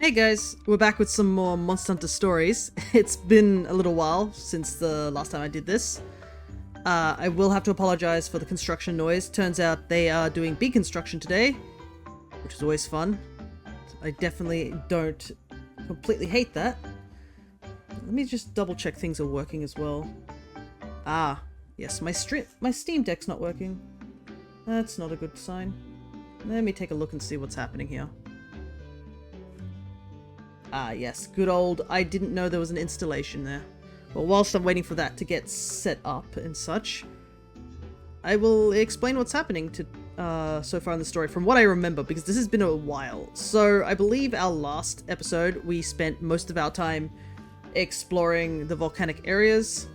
Hey guys, we're back with some more Monster Hunter stories. It's been a little while since the last time I did this. I will have to apologize for the construction noise. Turns out they are doing big construction today, which is always fun. I definitely don't completely hate that. Let me just double check things are working as well. Ah, yes, my Steam Deck's not working. That's not a good sign. Let me take a look and see what's happening here. Ah, yes, good old, I didn't know there was an installation there. Well, whilst I'm waiting for that to get set up and such, I will explain what's happening to so far in the story from what I remember, because this has been a while. So, I believe our last episode, we spent most of our time exploring the volcanic areas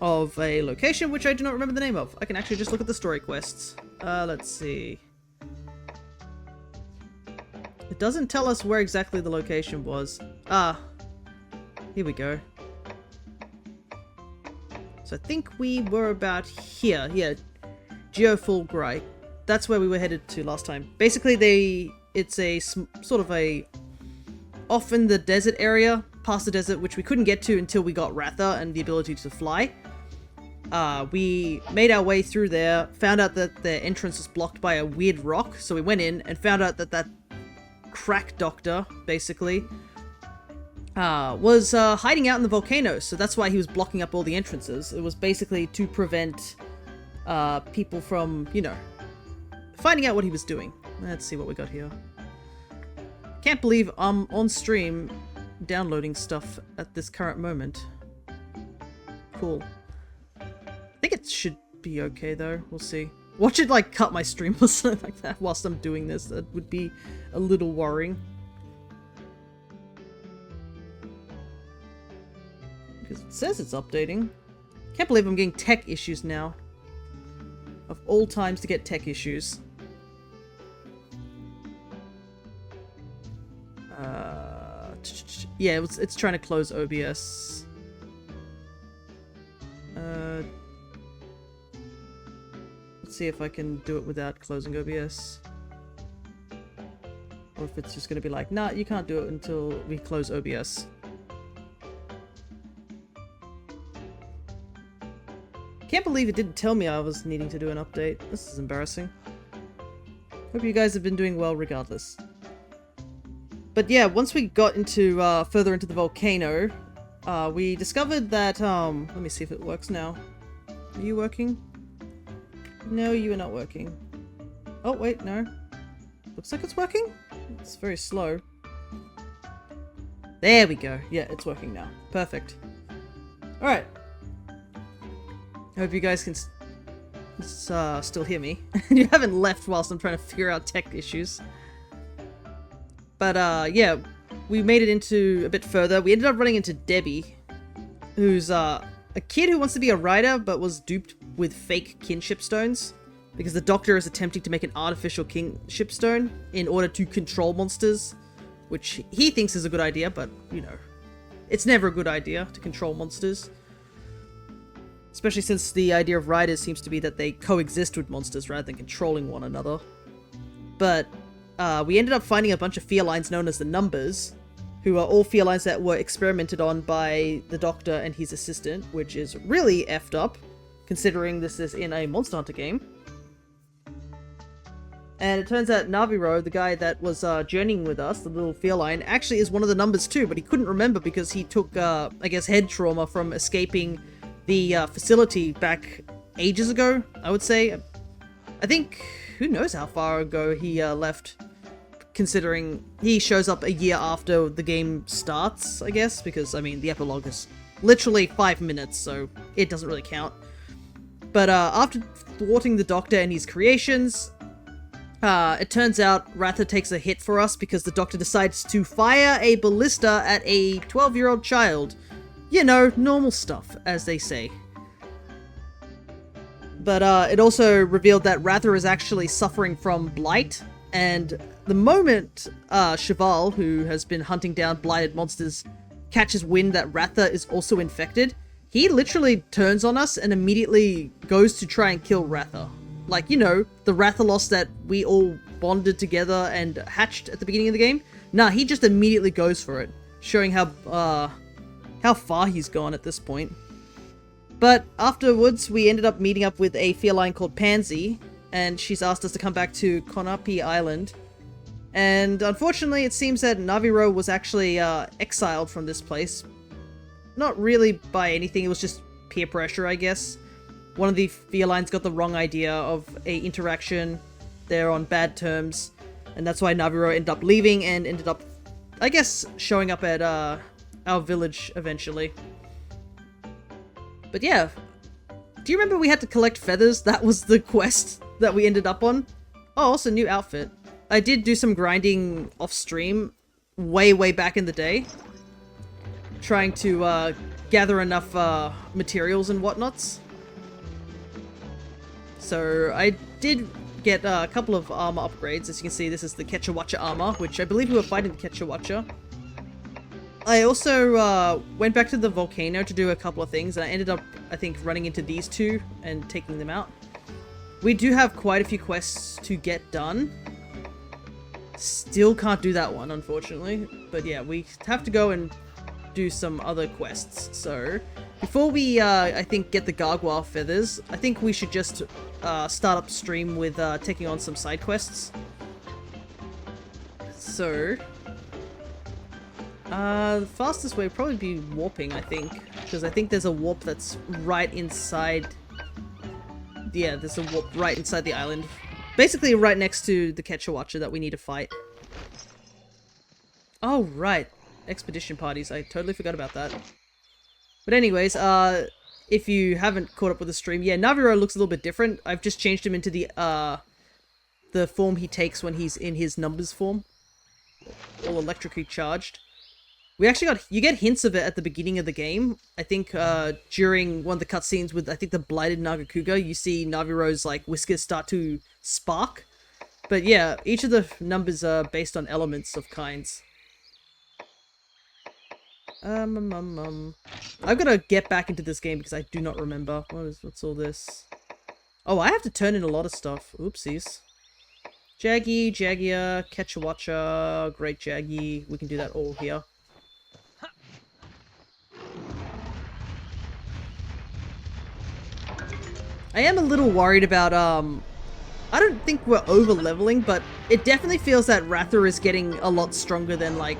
of a location, which I do not remember the name of. I can actually just look at the story quests. Let's see. It doesn't tell us where exactly the location was. Ah, here we go. So I think we were about here. Yeah, Geofulgri. That's where we were headed to last time. Basically, it's a sort of a off in the desert area, past the desert, which we couldn't get to until we got Ratha and the ability to fly. We made our way through there, found out that the entrance was blocked by a weird rock, so we went in and found out that crack doctor, basically, was hiding out in the volcano, so that's why he was blocking up all the entrances. It was basically to prevent people from, you know, finding out what he was doing. Let's see what we got here. Can't believe I'm on stream downloading stuff at this current moment. Cool. I think it should be okay though, we'll see. Watch it like cut my stream or something like that whilst I'm doing this. That would be a little worrying. Because it says it's updating. Can't believe I'm getting tech issues now. Of all times to get tech issues. Yeah, it's trying to close OBS. Let's see if I can do it without closing OBS. Or if it's just going to be like, nah, you can't do it until we close OBS. Can't believe it didn't tell me I was needing to do an update. This is embarrassing. Hope you guys have been doing well regardless. But yeah, once we got into further into the volcano, we discovered that, let me see if it works now. Are you working? No, you are not working. Oh, wait, no. Looks like it's working? It's very slow. There we go. Yeah, it's working now. Perfect. Alright. I hope you guys can still hear me. You haven't left whilst I'm trying to figure out tech issues. But, yeah, we made it into a bit further. We ended up running into Debbie, who's a kid who wants to be a writer, but was duped with fake kinship stones, because the doctor is attempting to make an artificial kinship stone in order to control monsters, which he thinks is a good idea, but, you know, it's never a good idea to control monsters. Especially since the idea of writers seems to be that they coexist with monsters rather than controlling one another. But we ended up finding a bunch of felines known as the Numbers, who are all felines that were experimented on by the Doctor and his assistant, which is really effed up, considering this is in a Monster Hunter game. And it turns out Naviro, the guy that was journeying with us, the little feline, actually is one of the Numbers too, but he couldn't remember because he took, I guess, head trauma from escaping the facility back ages ago, I would say. I think, who knows how far ago he left, considering he shows up a year after the game starts, I guess, because, I mean, the epilogue is literally 5 minutes, so it doesn't really count. But after thwarting the Doctor and his creations, it turns out Ratha takes a hit for us because the Doctor decides to fire a ballista at a 12-year-old child. You know, normal stuff, as they say. But it also revealed that Ratha is actually suffering from blight, and the moment Cheval, who has been hunting down blighted monsters, catches wind that Ratha is also infected, he literally turns on us and immediately goes to try and kill Ratha. Like, you know, the Rathalos that we all bonded together and hatched at the beginning of the game. Nah, he just immediately goes for it, showing how far he's gone at this point. But afterwards, we ended up meeting up with a feline called Pansy, and she's asked us to come back to Konapi Island. And unfortunately, it seems that Naviro was actually exiled from this place. Not really by anything, it was just peer pressure, I guess. One of the felines got the wrong idea of a interaction. They're on bad terms, and that's why Naviro ended up leaving and ended up, I guess, showing up at our village eventually. But yeah, do you remember we had to collect feathers? That was the quest that we ended up on. Oh, also new outfit. I did do some grinding off stream way back in the day, trying to gather enough materials and whatnots. So I did get a couple of armor upgrades. As you can see, this is the Ketchawacha armor, which I believe we were fighting Ketchawacha. I also went back to the volcano to do a couple of things, and I ended up, I think, running into these two and taking them out. We do have quite a few quests to get done. Still can't do that one, unfortunately. But yeah, we have to go and do some other quests. So before we, I think, get the gargoyle feathers, I think we should just start up stream with taking on some side quests. So the fastest way would probably be warping, I think, because I think there's a warp that's right inside. Yeah, there's a warp right inside the island. Basically right next to the Ketchawacha that we need to fight. Oh, right. Expedition parties. I totally forgot about that. But anyways, if you haven't caught up with the stream, yeah, Naviro looks a little bit different. I've just changed him into the form he takes when he's in his numbers form. All electrically charged. We actually you get hints of it at the beginning of the game. I think during one of the cutscenes with, I think, the Blighted Nagakuga, you see Naviro's, like, whiskers start to spark. But yeah, each of the numbers are based on elements of kinds. I've got to get back into this game because I do not remember. What's all this? Oh, I have to turn in a lot of stuff. Oopsies. Jaggy, Jagia, Ketchawacha, Great Jaggy. We can do that all here. I am a little worried about, I don't think we're over-leveling, but it definitely feels that Ratha is getting a lot stronger than, like,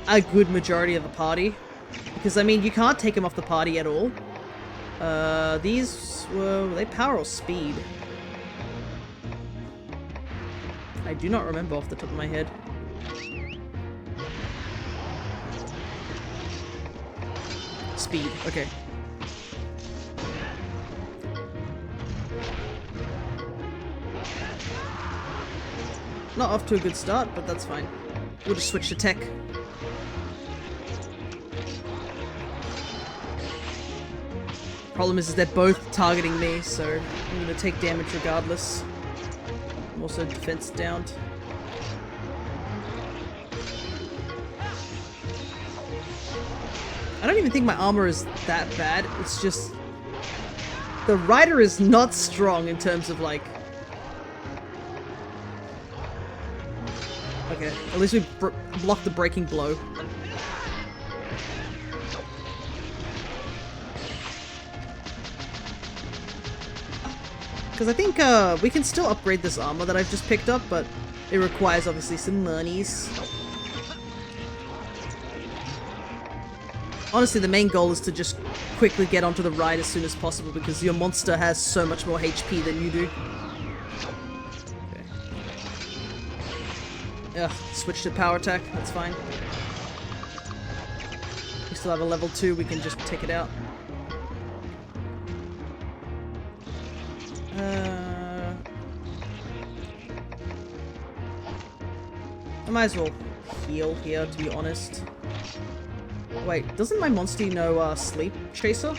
a good majority of the party. Because, I mean, you can't take him off the party at all. These were they power or speed? I do not remember off the top of my head. Speed, okay. Not off to a good start, but that's fine. We'll just switch to tech. Problem is they're both targeting me, so I'm gonna take damage regardless. I'm also defense downed. I don't even think my armor is that bad. It's just the rider is not strong in terms of, like. Okay, at least we blocked the breaking blow. Because I think we can still upgrade this armor that I've just picked up, but it requires obviously some monies. Honestly, the main goal is to just quickly get onto the ride as soon as possible because your monster has so much more HP than you do. Ugh, switch to power attack, that's fine. We still have a level 2, we can just take it out. I might as well heal here, to be honest. Wait, doesn't my Monstie know Sleep Chaser?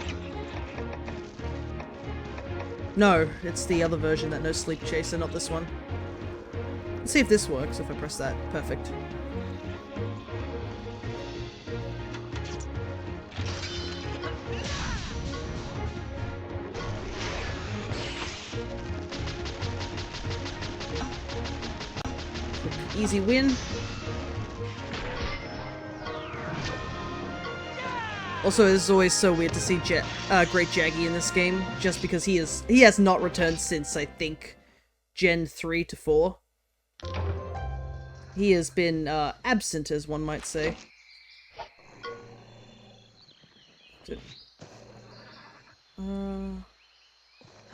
No, it's the other version that knows Sleep Chaser, not this one. Let's see if this works, if I press that. Perfect. Easy win. Also, it's always so weird to see Great Jaggy in this game, just because he has not returned since, I think, Gen 3 to 4. He has been absent, as one might say.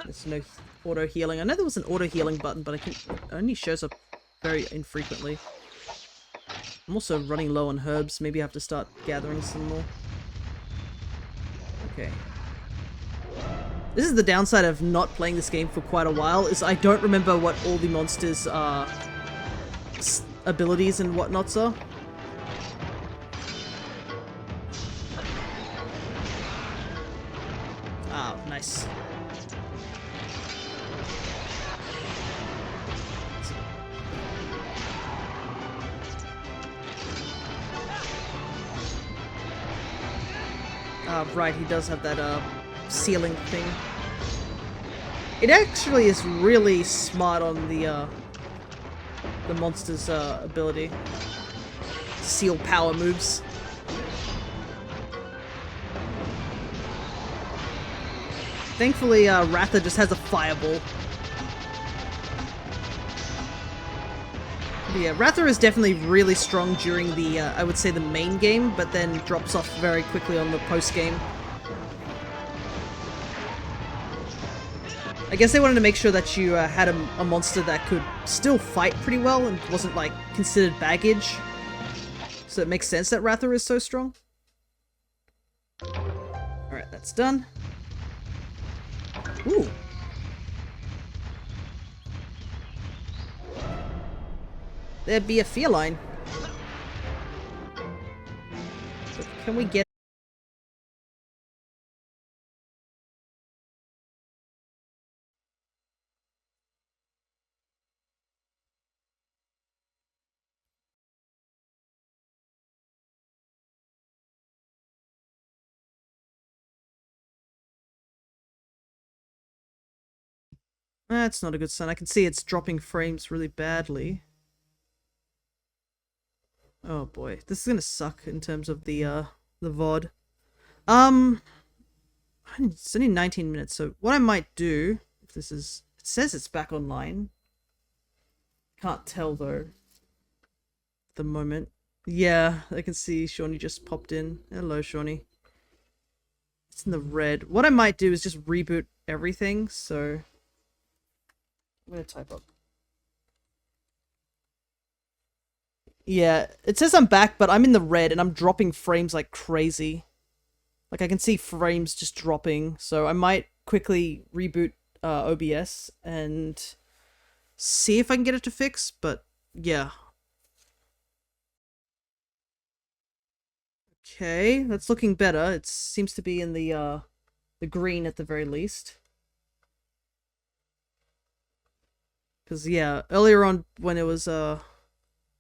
There's no auto healing. I know there was an auto healing button, but it only shows up very infrequently. I'm also running low on herbs. Maybe I have to start gathering some more. Okay. This is the downside of not playing this game for quite a while, is I don't remember what all the monsters' abilities and whatnots are. Ah, nice. Right, he does have that ceiling thing. It actually is really smart on the monster's ability. Seal power moves. Thankfully, Ratha just has a fireball. But yeah, Ratha is definitely really strong during the, I would say, the main game, but then drops off very quickly on the post-game. I guess they wanted to make sure that you had a monster that could still fight pretty well and wasn't, like, considered baggage. So it makes sense that Ratha is so strong. Alright, that's done. Ooh. There'd be a feline. But can we get... That's not a good sign. I can see it's dropping frames really badly. Oh boy, this is gonna suck in terms of the VOD. It's only 19 minutes, so what I might do, if this is... It says it's back online. Can't tell though. At the moment. Yeah, I can see Shawnee just popped in. Hello, Shawnee. It's in the red. What I might do is just reboot everything, so... I'm gonna type up. Yeah, it says I'm back, but I'm in the red and I'm dropping frames like crazy. Like, I can see frames just dropping, so I might quickly reboot OBS and see if I can get it to fix, but yeah. Okay, that's looking better. It seems to be in the green at the very least. Because, yeah, earlier on when it was, when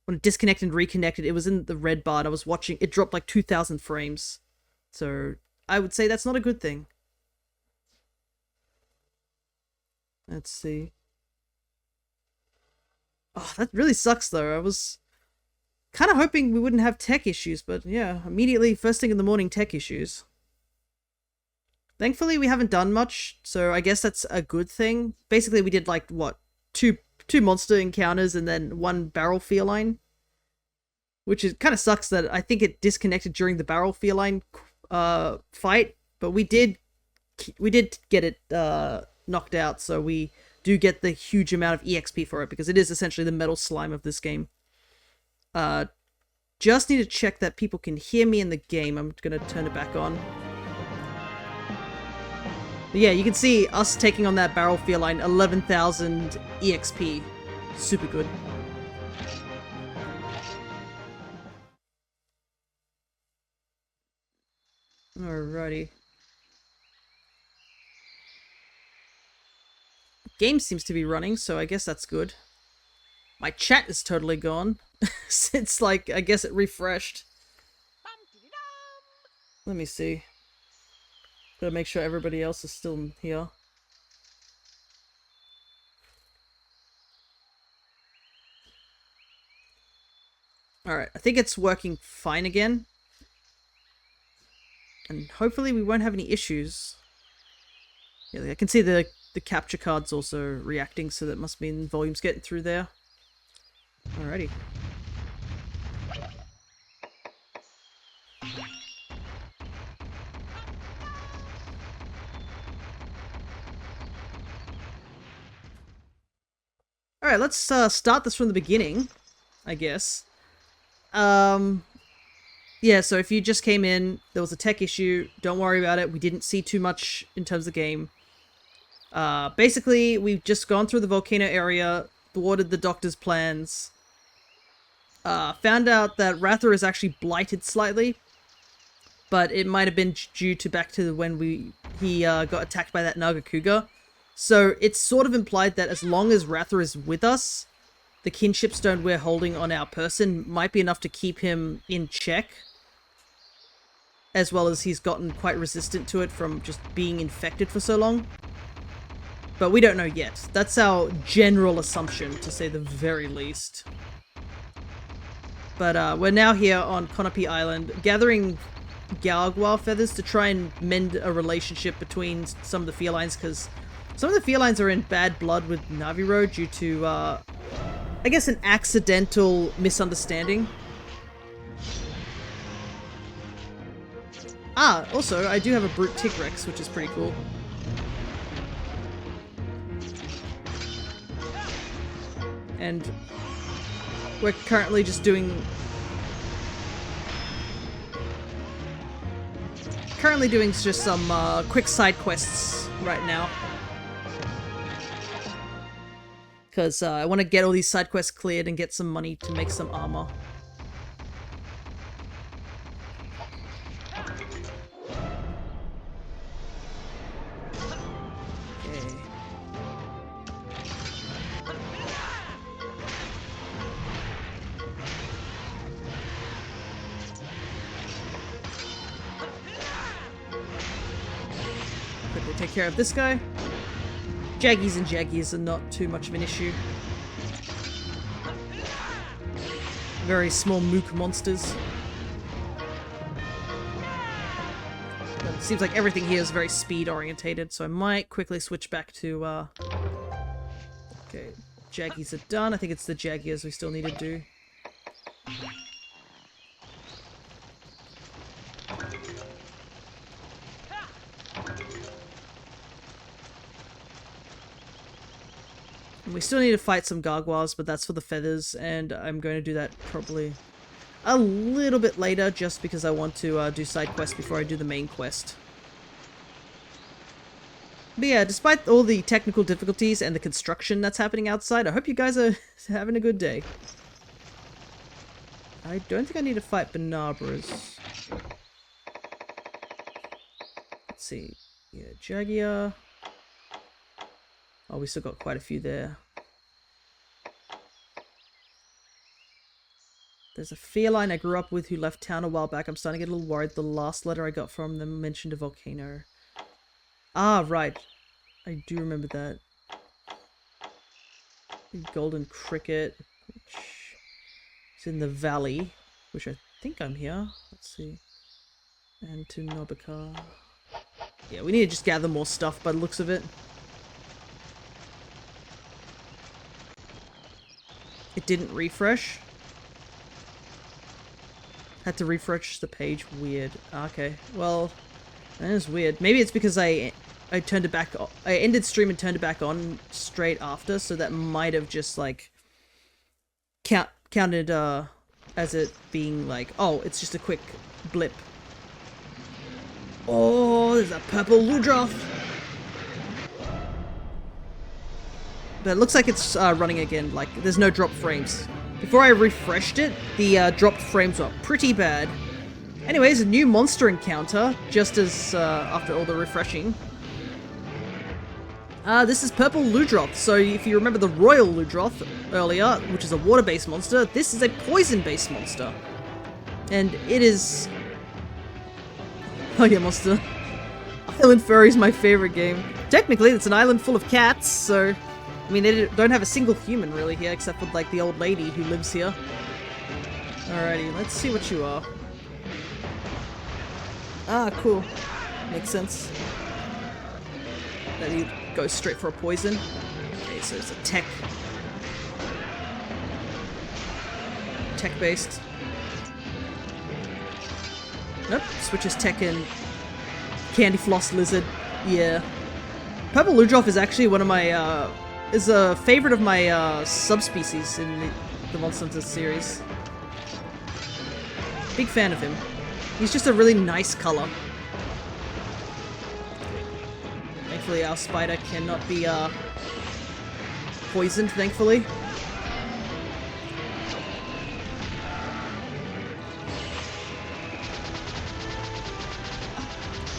it disconnected and reconnected, it was in the red bar and I was watching, it dropped like 2,000 frames. So, I would say that's not a good thing. Let's see. Oh, that really sucks though. I was kind of hoping we wouldn't have tech issues, but yeah, immediately, first thing in the morning, tech issues. Thankfully, we haven't done much, so I guess that's a good thing. Basically, we did like, what, two monster encounters and then one barrel feline. Which is kind of sucks that I think it disconnected during the barrel feline fight, but we did get it knocked out, so we do get the huge amount of EXP for it, because it is essentially the metal slime of this game. Just need to check that people can hear me in the game. I'm gonna turn it back on. But yeah, you can see us taking on that barrel feline, 11,000 EXP. Super good. Alrighty. Game seems to be running, so I guess that's good. My chat is totally gone. Since, like, I guess it refreshed. Let me see. Gotta make sure everybody else is still here. Alright, I think it's working fine again. And hopefully we won't have any issues. Yeah, I can see the capture card's also reacting, so that must mean volume's getting through there. Alrighty. Alright, let's start this from the beginning, I guess. Yeah, so if you just came in, there was a tech issue, don't worry about it. We didn't see too much in terms of the game. Basically, we've just gone through the volcano area, thwarted the doctor's plans, found out that Rather is actually blighted slightly, but it might have been due to back to when he got attacked by that Naga Cougar. So it's sort of implied that as long as Rather is with us, the kinship stone we're holding on our person might be enough to keep him in check, as well as he's gotten quite resistant to it from just being infected for so long. But we don't know yet. That's our general assumption, to say the very least. But we're now here on Konopi Island, gathering Gargoyle feathers to try and mend a relationship between some of the felines, because some of the felines are in bad blood with Naviro due to, I guess, an accidental misunderstanding. Ah, also, I do have a Brute Tigrex, which is pretty cool. And we're currently just doing... just some quick side quests right now. Because I want to get all these side quests cleared and get some money to make some armor. Quickly take care of this guy. Jaggies and Jaggies are not too much of an issue. Very small mook monsters. But it seems like everything here is very speed orientated, so I might quickly switch back to okay, Jaggies are done. I think it's the Jaggiers we still need to do. We still need to fight some gargoyles, but that's for the feathers, and I'm going to do that probably a little bit later, just because I want to do side quests before I do the main quest. But yeah, despite all the technical difficulties and the construction that's happening outside, I hope you guys are having a good day. I don't think I need to fight Banabras. Let's see. Yeah, Jagia. Oh, we still got quite a few there. There's a feline I grew up with who left town a while back. I'm starting to get a little worried. The last letter I got from them mentioned a volcano. Ah, right. I do remember that. The golden cricket, which is in the valley, which I think I'm here. Let's see. And to Nobika. Yeah, we need to just gather more stuff by the looks of it. It didn't refresh. Had to refresh the page. Weird. Okay, well, that is weird. Maybe it's because I turned it back. I ended stream and turned it back on straight after, so that might have just like counted as it being like, oh, it's just a quick blip. Oh, there's a purple Ludroth. But it looks like it's running again, like there's no drop frames. Before I refreshed it, the dropped frames were pretty bad. Anyways, a new monster encounter, just as after all the refreshing. This is Purple Ludroth, so if you remember the Royal Ludroth earlier, which is a water-based monster, this is a poison-based monster. And it is... Oh yeah, monster. Island Furry is my favorite game. Technically, it's an island full of cats, so... I mean, they don't have a single human really here, except for like the old lady who lives here. Alrighty, let's see what you are. Ah, cool. Makes sense. That he goes straight for a poison. Okay, so it's a tech-based. Nope, switches tech and Candy Floss Lizard. Yeah. Purple Ludroth is actually one of my, is a favorite of my, subspecies in the Monster Hunter series. Big fan of him. He's just a really nice color. Thankfully our spider cannot be, poisoned, thankfully.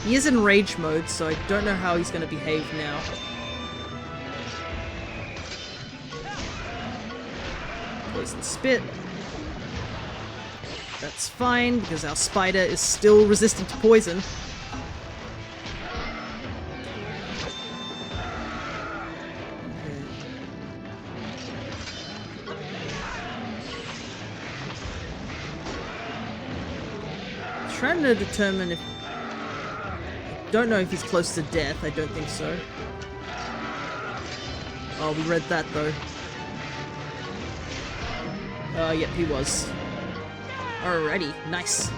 He is in rage mode, so I don't know how he's going to behave now. Poison spit. That's fine, because our spider is still resistant to poison. Trying to determine if... Don't know if he's close to death, I don't think so. Oh, we read that though. Yep, he was. Alrighty, nice.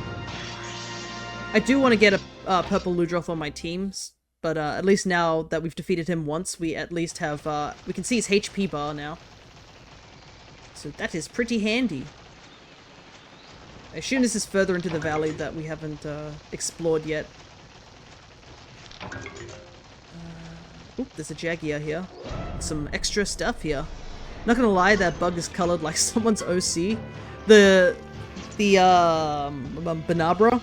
I do want to get a Purple Ludroth on my teams, but at least now that we've defeated him once, we at least have, we can see his HP bar now. So that is pretty handy. I assume this is further into the valley that we haven't explored yet. Oop, there's a Jagia here. Some extra stuff here. Not gonna lie, that bug is colored like someone's OC. The Banabra.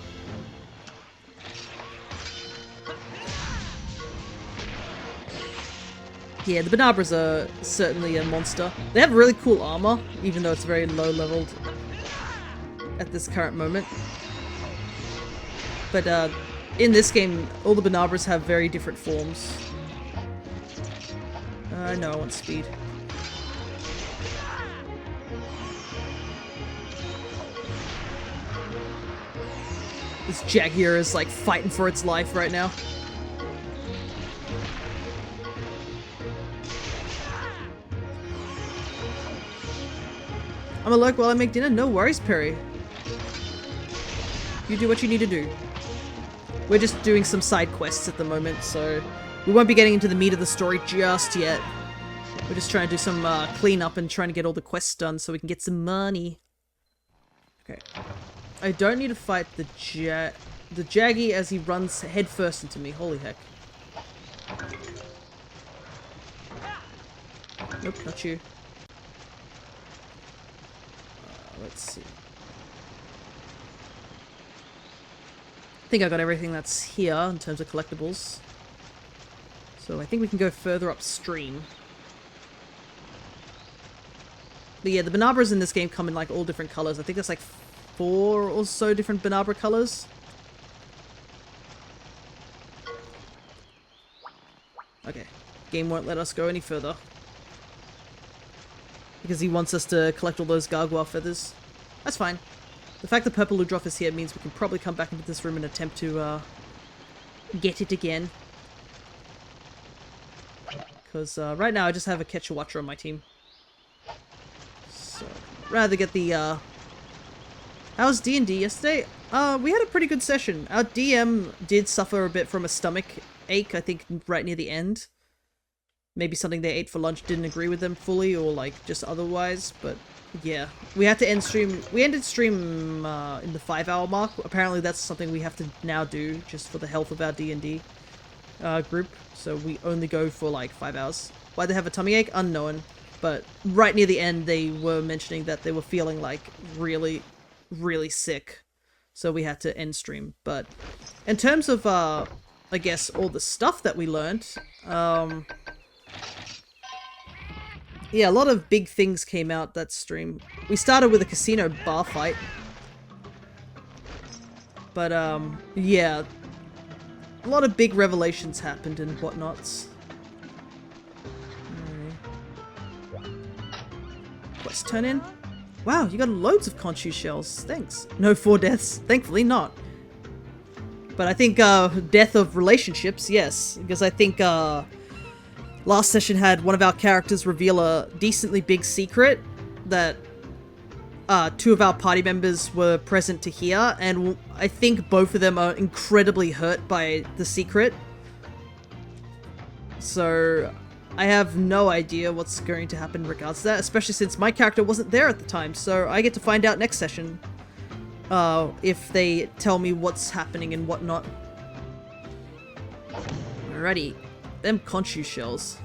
Yeah, the Banabras are certainly a monster. They have really cool armor, even though it's very low leveled at this current moment. But in this game, all the Banabras have very different forms. No, I want speed. This Jaguar is like fighting for its life right now. I'm a lurk while I make dinner. No worries, Perry. You do what you need to do. We're just doing some side quests at the moment, so we won't be getting into the meat of the story just yet. We're just trying to do some cleanup and trying to get all the quests done so we can get some money. Okay. I don't need to fight the Jaggy as he runs headfirst into me. Holy heck. Nope, not you. Let's see. I think I got everything that's here in terms of collectibles. So I think we can go further upstream. But yeah, the Banabras in this game come in like all different colors. I think there's like 4 or so different Banabra colors. Okay. Game won't let us go any further. Because he wants us to collect all those Gargoyle feathers. That's fine. The fact that Purple Ludroth is here means we can probably come back into this room and attempt to get it again. Because right now I just have a Catcher Watcher on my team. So, rather get the How was D&D yesterday? We had a pretty good session. Our DM did suffer a bit from a stomach ache, I think, right near the end. Maybe something they ate for lunch didn't agree with them fully, or like just otherwise, but yeah. We had to end stream. We ended stream in the 5-hour mark. Apparently that's something we have to now do just for the health of our D&D group. So we only go for like 5 hours. Why they have a tummy ache? Unknown. But right near the end they were mentioning that they were feeling like really, really sick. So we had to end stream. But in terms of, I guess, all the stuff that we learned, yeah, a lot of big things came out that stream. We started with a casino bar fight. But, yeah. A lot of big revelations happened and whatnots. Quest turn in? Wow, you got loads of conchu shells. Thanks. No 4 deaths. Thankfully not. But I think death of relationships, yes. Because I think last session had one of our characters reveal a decently big secret that 2 of our party members were present to hear, and I think both of them are incredibly hurt by the secret. So I have no idea what's going to happen in regards to that, especially since my character wasn't there at the time, so I get to find out next session if they tell me what's happening and whatnot. Alrighty, them conchu shells.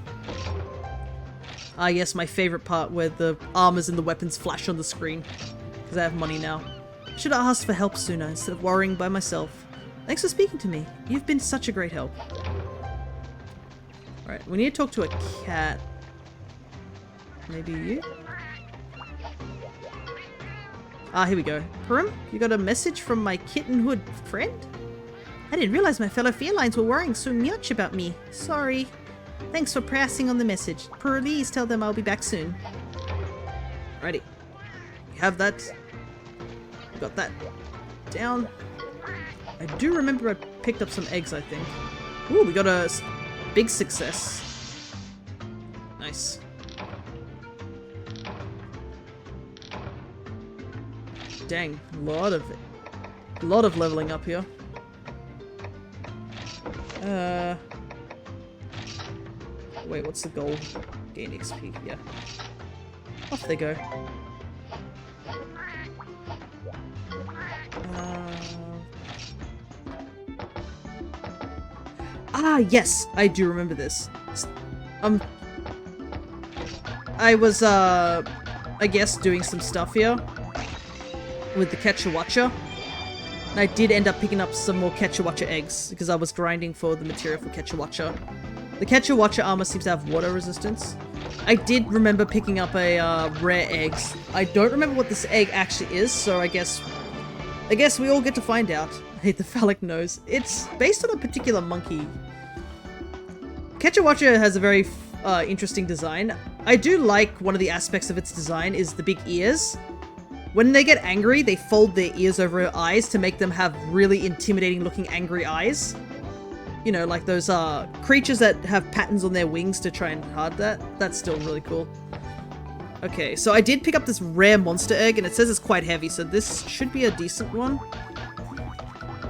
Ah yes, my favorite part where the armors and the weapons flash on the screen. Because I have money now. I should have asked for help sooner instead of worrying by myself. Thanks for speaking to me. You've been such a great help. Alright, we need to talk to a cat. Maybe you? Ah, here we go. Purim, you got a message from my kittenhood friend? I didn't realize my fellow felines were worrying so much about me. Sorry. Thanks for passing on the message. Please tell them I'll be back soon. Alrighty. We have that. Got that down. I do remember I picked up some eggs, I think. Ooh, we got a big success. Nice. Dang, a lot of leveling up here. Wait, what's the goal? Gain XP, yeah. Off they go. Ah, yes! I do remember this. I was, I guess doing some stuff here with the Ketchawacha. And I did end up picking up some more Ketchawacha eggs because I was grinding for the material for Ketchawacha. The Ketchawacha armor seems to have water resistance. I did remember picking up a rare eggs. I don't remember what this egg actually is, so I guess we all get to find out. I hate the phallic nose. It's based on a particular monkey. Ketchawacha has a very interesting design. I do like one of the aspects of its design is the big ears. When they get angry, they fold their ears over their eyes to make them have really intimidating looking angry eyes. You know, like those creatures that have patterns on their wings to try and hide that. That's still really cool. Okay, so I did pick up this rare monster egg, and it says it's quite heavy, so this should be a decent one.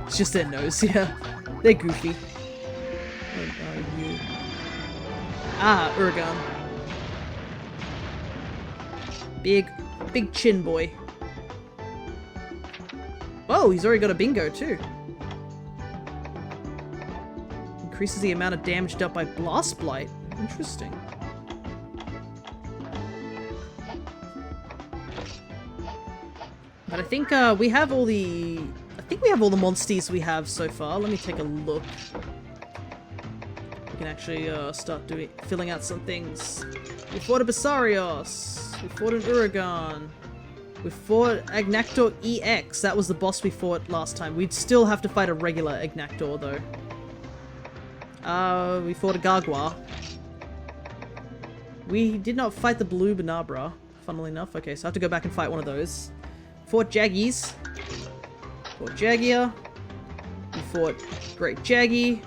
It's just their nose, yeah. They're goofy. What are you? Ah, Uragan. Big chin boy. Oh, he's already got a bingo too. Increases the amount of damage dealt by Blast Blight. Interesting. But I think we have all the... I think we have all the Monsties we have so far. Let me take a look. We can actually start filling out some things. We fought a Basarios. We fought an Uragan. We fought Agnactor EX. That was the boss we fought last time. We'd still have to fight a regular Agnactor though. We fought a Gargoyle. We did not fight the Blue Banabra, funnily enough. Okay, so I have to go back and fight one of those. Fought Jaggies. Fought Jagia. We fought Great Jaggy.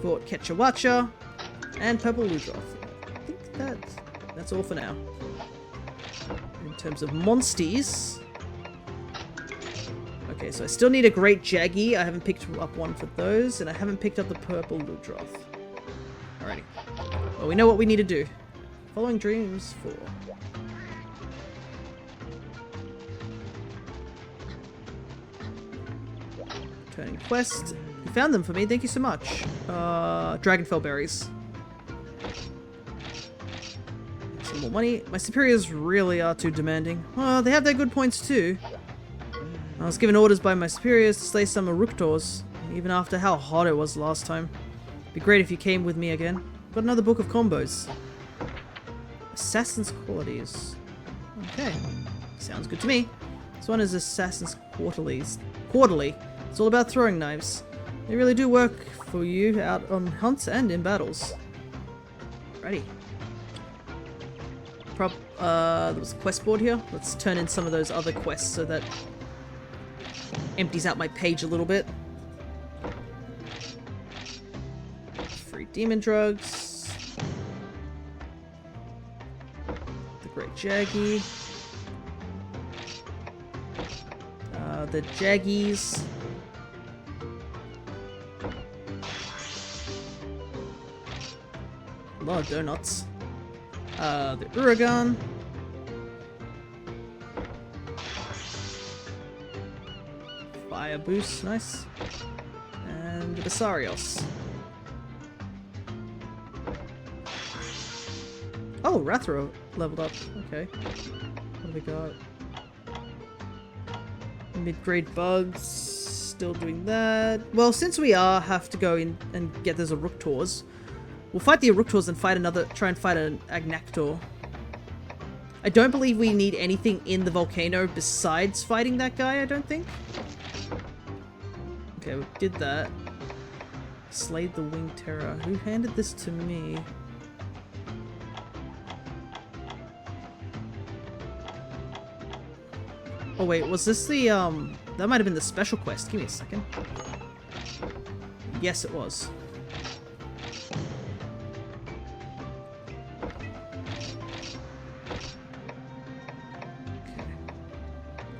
Fought Ketchawacha. And Purple Ludroth. I think that's all for now. In terms of Monsties. Okay, so I still need a Great Jaggy. I haven't picked up one for those, and I haven't picked up the Purple Ludroth. Alrighty. Well, we know what we need to do. Following dreams for... Turning quest. You found them for me, thank you so much. Dragonfell berries. Some more money. My superiors really are too demanding. Well, they have their good points too. I was given orders by my superiors to slay some Eructors, even after how hot it was last time. It'd be great if you came with me again. Got another book of combos. Assassin's Qualities. Okay. Sounds good to me. This one is Assassin's Quarterlies. Quarterly. It's all about throwing knives. They really do work for you out on hunts and in battles. Ready. There was a quest board here. Let's turn in some of those other quests so that empties out my page a little bit. Free demon drugs. The Great Jaggy. The Jaggies. A lot of donuts. The Uragan. Fire boost, nice. And the Basarios. Oh, Rathro leveled up. Okay. What do we got? Mid-grade bugs. Still doing that. Well, since we have to go in and get those Aruktors, we'll fight the Aruktors and try and fight an Agnactor. I don't believe we need anything in the volcano besides fighting that guy, I don't think. Okay, we did that. Slayed the Winged Terror. Who handed this to me? Oh wait, was this the, that might have been the special quest. Give me a second. Yes, it was. Okay.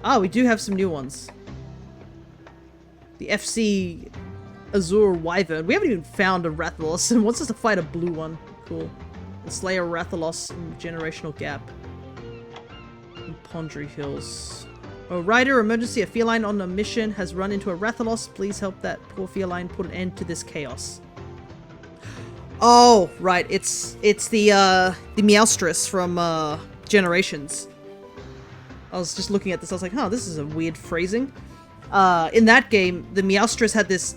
Ah, we do have some new ones. The FC Azure Wyvern. We haven't even found a Rathalos and wants us to fight a blue one. Cool. And slay a Rathalos in Generational Gap. In Pondry Hills. Oh, Rider, emergency. A feline on a mission has run into a Rathalos. Please help that poor feline put an end to this chaos. Oh, right. It's the Meowstress from Generations. I was just looking at this. I was like, huh, this is a weird phrasing. In that game, the Meowstress had this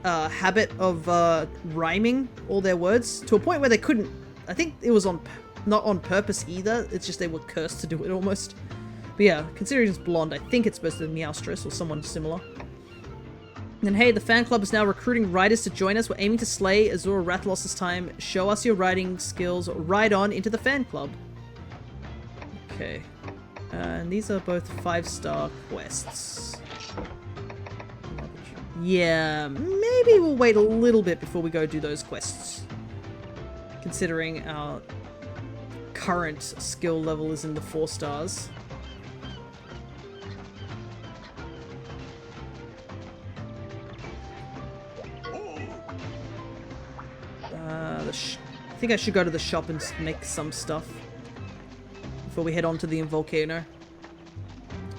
habit of rhyming all their words to a point where they couldn't. I think it was not on purpose either. It's just they were cursed to do it almost. But yeah, considering it's blonde, I think it's supposed to be Meowstress or someone similar. And then, hey, the fan club is now recruiting riders to join us. We're aiming to slay Azura Rathalos this time. Show us your riding skills. Ride on into the fan club. Okay. And these are both 5-star quests. Yeah, maybe we'll wait a little bit before we go do those quests. Considering our current skill level is in the 4 stars. I think I should go to the shop and make some stuff before we head on to the volcano.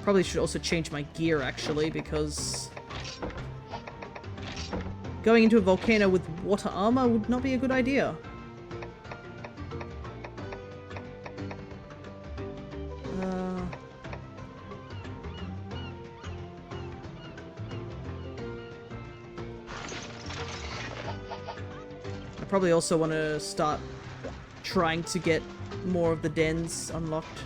Probably should also change my gear, actually, because going into a volcano with water armor would not be a good idea. I probably also want to start trying to get more of the dens unlocked.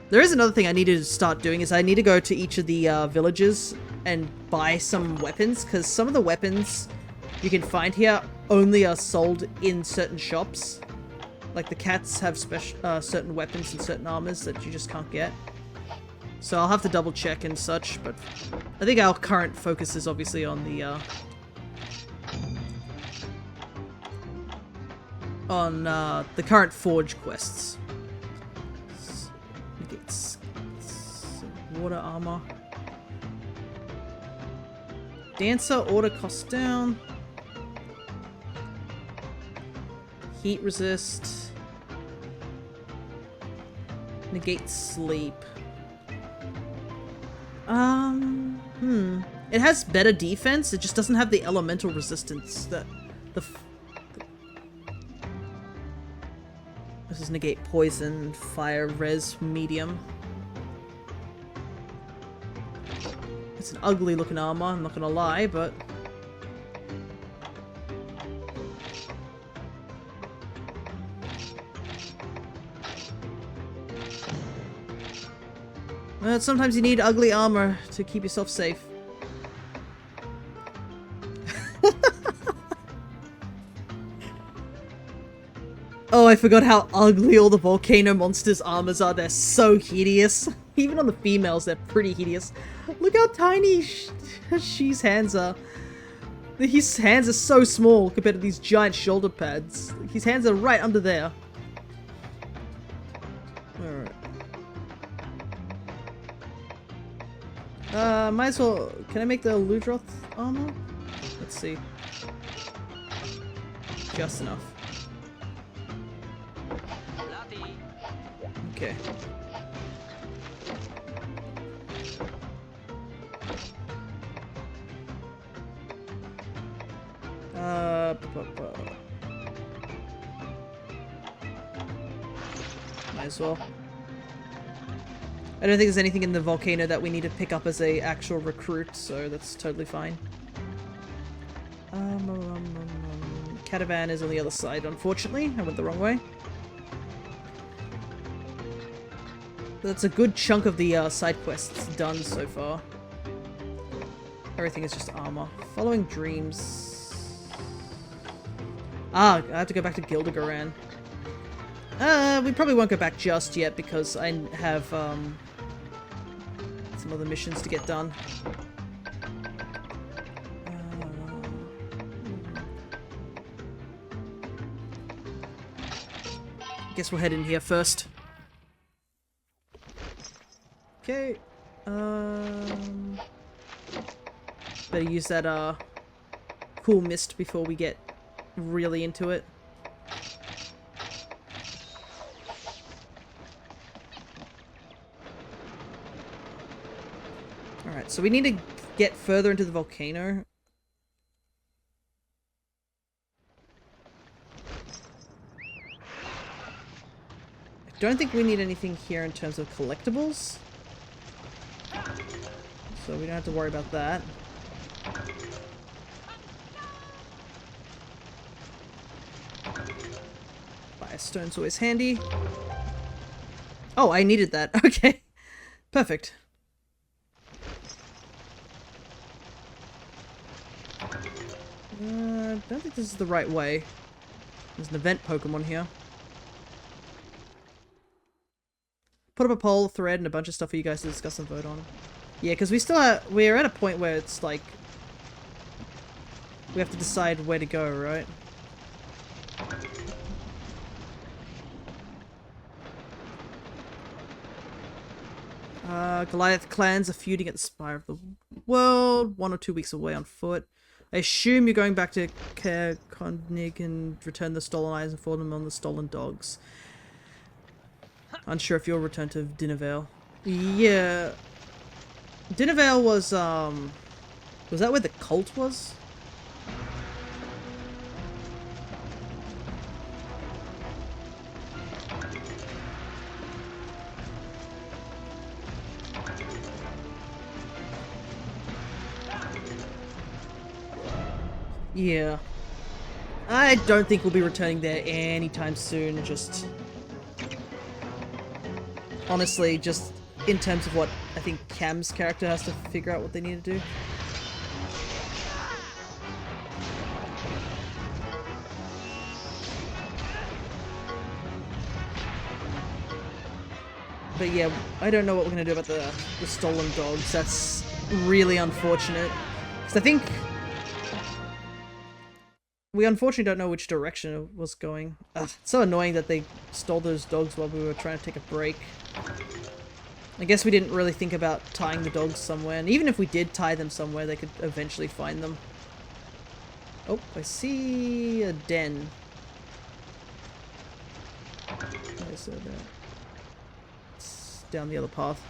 There is another thing I need to start doing, is I need to go to each of the villages and buy some weapons, because some of the weapons you can find here only are sold in certain shops. Like the cats have certain weapons and certain armors that you just can't get. So I'll have to double check and such, but I think our current focus is obviously on the current Forge quests. Get some water armor. Dancer, order cost down. Heat resist. Negate sleep. It has better defense, it just doesn't have the elemental resistance that This is negate poison, fire, res, medium. It's an ugly looking armor, I'm not gonna lie, but sometimes you need ugly armor to keep yourself safe. Oh, I forgot how ugly all the volcano monsters' armors are. They're so hideous. Even on the females, they're pretty hideous. Look how tiny she's hands are. His hands are so small compared to these giant shoulder pads. His hands are right under there. Alright. Might as well... Can I make the Ludroth armor? Let's see. Just enough. Okay. Might as well. I don't think there's anything in the volcano that we need to pick up as a actual recruit, so that's totally fine. Catavan is on the other side, unfortunately. I went the wrong way. But that's a good chunk of the side quests done so far. Everything is just armor. Following dreams. Ah, I have to go back to Gildigoran. We probably won't go back just yet because I have some other missions to get done. Guess we'll head in here first. Okay. Better use that cool mist before we get really into it. Alright, so we need to get further into the volcano. I don't think we need anything here in terms of collectibles. So we don't have to worry about that. Firestone's always handy. Oh, I needed that. Okay. Perfect. I don't think this is the right way. There's an event Pokemon here. Put up a poll, thread, and a bunch of stuff for you guys to discuss and vote on. Yeah, because we're at a point where it's like we have to decide where to go, right? Goliath clans are feuding at the Spire of the World, 1 or 2 weeks away on foot. I assume you're going back to Caer Konig and return the stolen eyes and fall them on the stolen dogs. Unsure if you'll return to Dinnervale. Yeah. Dinnervale was that where the cult was? Yeah. I don't think we'll be returning there anytime soon, just... Honestly, just in terms of what I think Cam's character has to figure out what they need to do. But yeah, I don't know what we're going to do about the stolen dogs. That's really unfortunate. Because I think... We unfortunately don't know which direction it was going. Ugh, it's so annoying that they stole those dogs while we were trying to take a break. I guess we didn't really think about tying the dogs somewhere, and even if we did tie them somewhere, they could eventually find them. Oh, I see a den. Where's it? It's down the other path.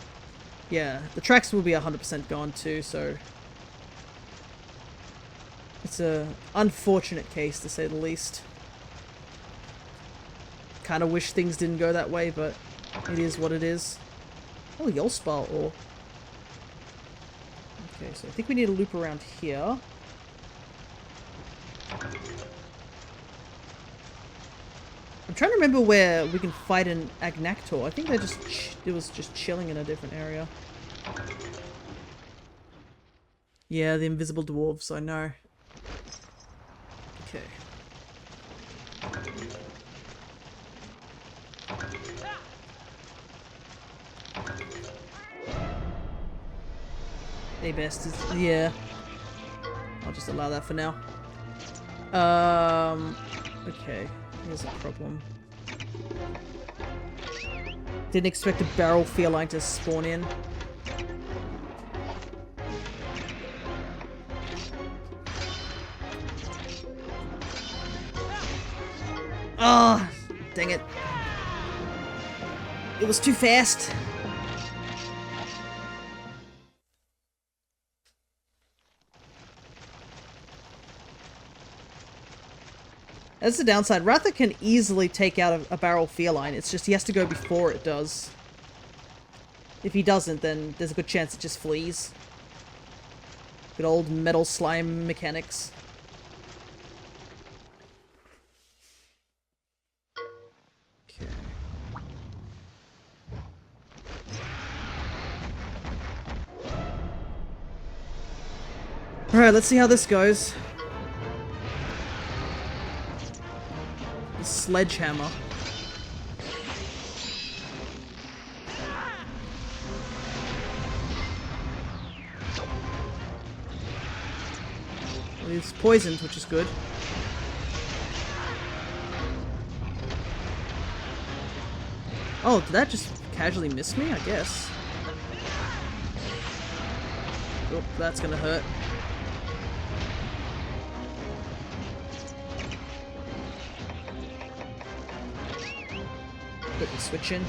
Yeah, the tracks will be 100% gone too, so... It's a unfortunate case, to say the least. Kind of wish things didn't go that way, but it is what it is. Oh, Yolspar ore. Okay, so I think we need to loop around here. I'm trying to remember where we can fight an Agnactor. I think it was just chilling in a different area. Yeah, the invisible dwarves, I know. Okay. A best is... yeah. I'll just allow that for now. Okay. Here's a problem. Didn't expect a barrel feline to spawn in. Ah, oh, dang it. It was too fast. That's the downside. Ratha can easily take out a barrel feline. It's just he has to go before it does. If he doesn't, then there's a good chance it just flees. Good old metal slime mechanics. Okay. Alright, let's see how this goes. The sledgehammer. Well, he's poisoned, which is good. Oh, did that just casually miss me? I guess. Oh, that's gonna hurt. Quickly switch in.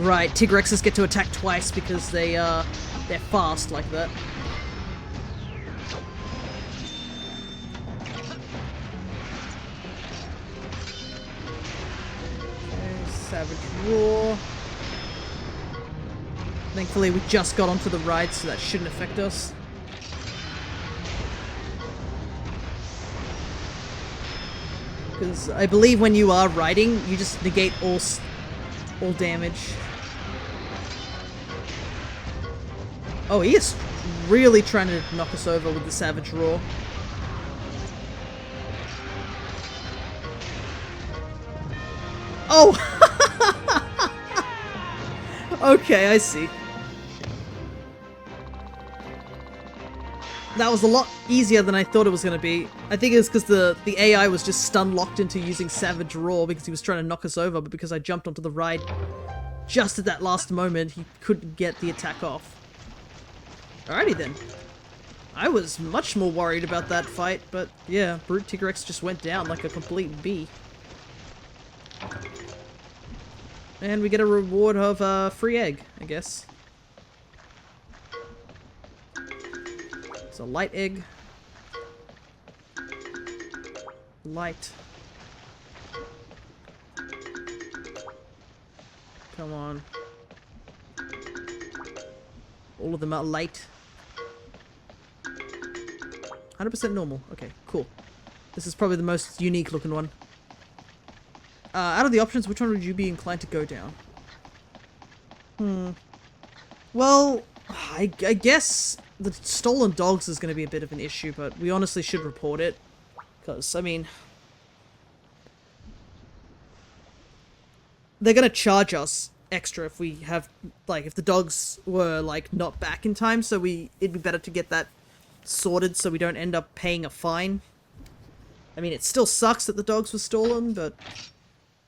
Right, Tigrexes get to attack twice because they're fast like that. Okay, Savage Roar. Thankfully we just got onto the ride, so that shouldn't affect us. Because I believe when you are riding, you just negate all damage. Oh, he is really trying to knock us over with the Savage Roar. Oh! Okay, I see. That was a lot easier than I thought it was going to be. I think it's because the AI was just stun-locked into using Savage Roar because he was trying to knock us over, but because I jumped onto the ride just at that last moment, he couldn't get the attack off. Alrighty then. I was much more worried about that fight, but yeah, Brute Tigrex just went down like a complete bee. And we get a reward of a free egg, I guess. It's a light egg. Light. Come on. All of them are light. 100% normal. Okay, cool. This is probably the most unique looking one. Out of the options, which one would you be inclined to go down? Well, I guess the stolen dogs is going to be a bit of an issue, but we honestly should report it. Because, I mean... they're going to charge us extra if we have, like, if the dogs were, like, not back in time, so it'd be better to get that sorted so we don't end up paying a fine. I mean, it still sucks that the dogs were stolen, but...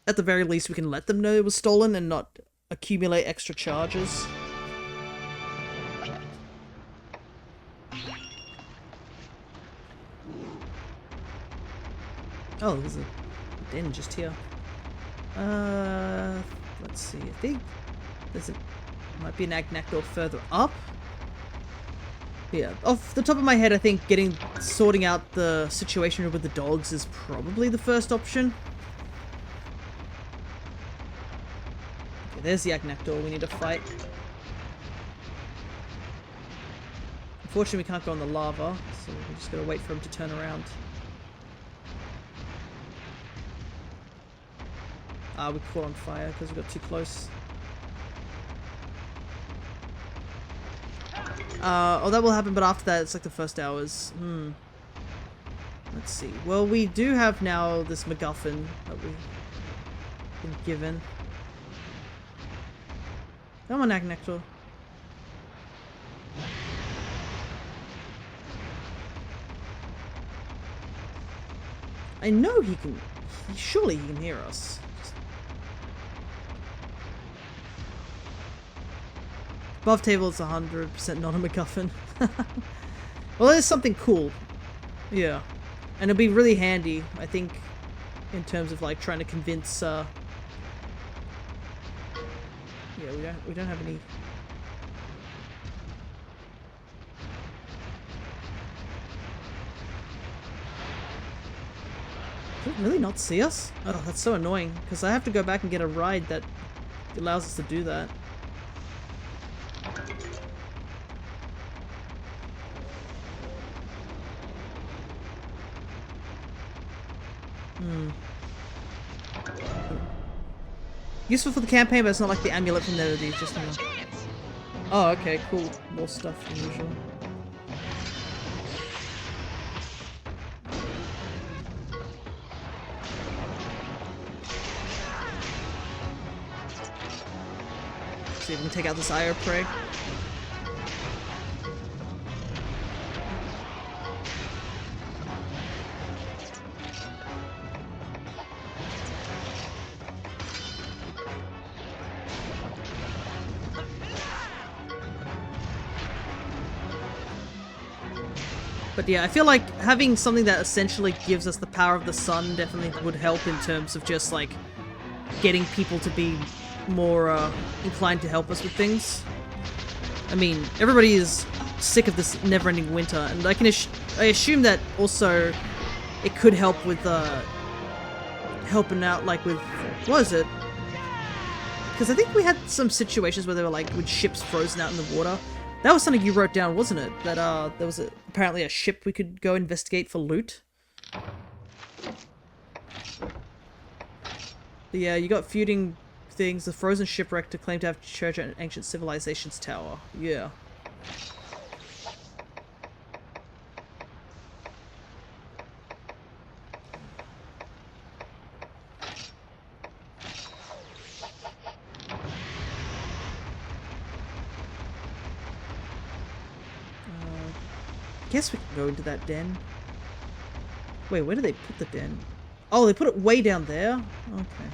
at the very least, we can let them know it was stolen and not accumulate extra charges. Oh, there's a den just here. Let's see. I think might be an Agnactor further up. Yeah, off the top of my head, I think sorting out the situation with the dogs is probably the first option. There's the Agnactor we need to fight. Unfortunately, we can't go on the lava, so we're just gotta wait for him to turn around. Ah, we caught on fire because we got too close. Oh, that will happen, but after that, it's like the first hours. Let's see. Well, we do have now this MacGuffin that we've been given. Come on, Agnector. I know he can... Surely he can hear us. Above table is 100% not a MacGuffin. Well, there's something cool. Yeah. And it'll be really handy, I think, in terms of like trying to convince yeah, we don't have any. Did it really not see us? Oh, that's so annoying, because I have to go back and get a ride that allows us to do that. Useful for the campaign, but it's not like the amulet from there. It's just oh, okay, cool. More stuff than usual. See if we can take out this Io Prey. But yeah, I feel like having something that essentially gives us the power of the sun definitely would help in terms of just like getting people to be more inclined to help us with things. I mean, everybody is sick of this never-ending winter, and I assume that also it could help with helping out like with what is it? Because I think we had some situations where they were like with ships frozen out in the water. That was something you wrote down, wasn't it? That there was apparently a ship we could go investigate for loot. But yeah, you got feuding things. The frozen shipwreck to claim to have treasure in ancient civilization's tower. Yeah. Guess we can go into that den. Wait, where did they put the den? Oh, they put it way down there? Okay.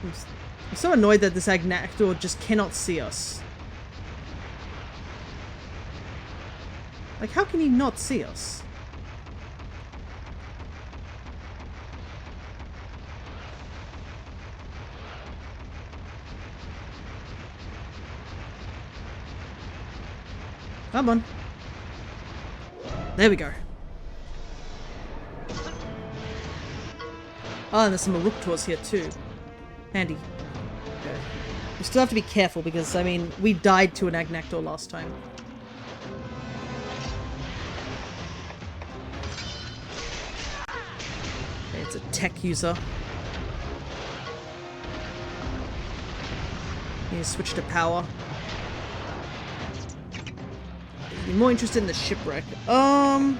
I'm so annoyed that this Agnactor just cannot see us. Like, how can he not see us? Come on. There we go. Oh, and there's some Eruptors here too. Handy. Okay. We still have to be careful because, I mean, we died to an Agnactor last time. Okay, it's a tech user. Need to switch to power. You're more interested in the shipwreck. I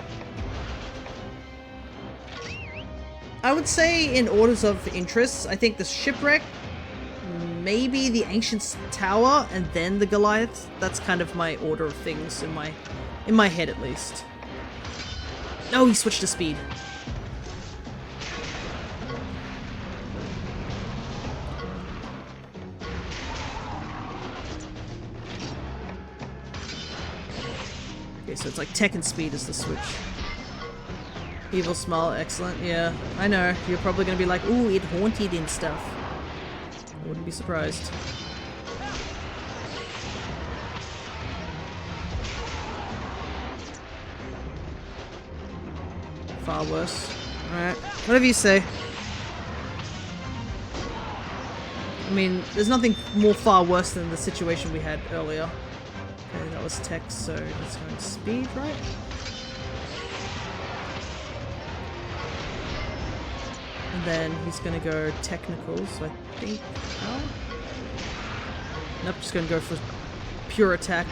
would say in orders of interest, I think the shipwreck, maybe the ancient tower, and then the Goliath. That's kind of my order of things in my head at least. Oh, he switched to speed. Okay, so it's like tech and speed is the switch. Evil smile, excellent. Yeah, I know. You're probably gonna be like, ooh, it haunted and stuff. I wouldn't be surprised. Far worse. Alright, whatever you say. I mean, there's nothing more far worse than the situation we had earlier. Okay, that was tech, so let's go in speed, right? And then he's gonna go technical, so I think... Oh. Nope, just gonna go for pure attack.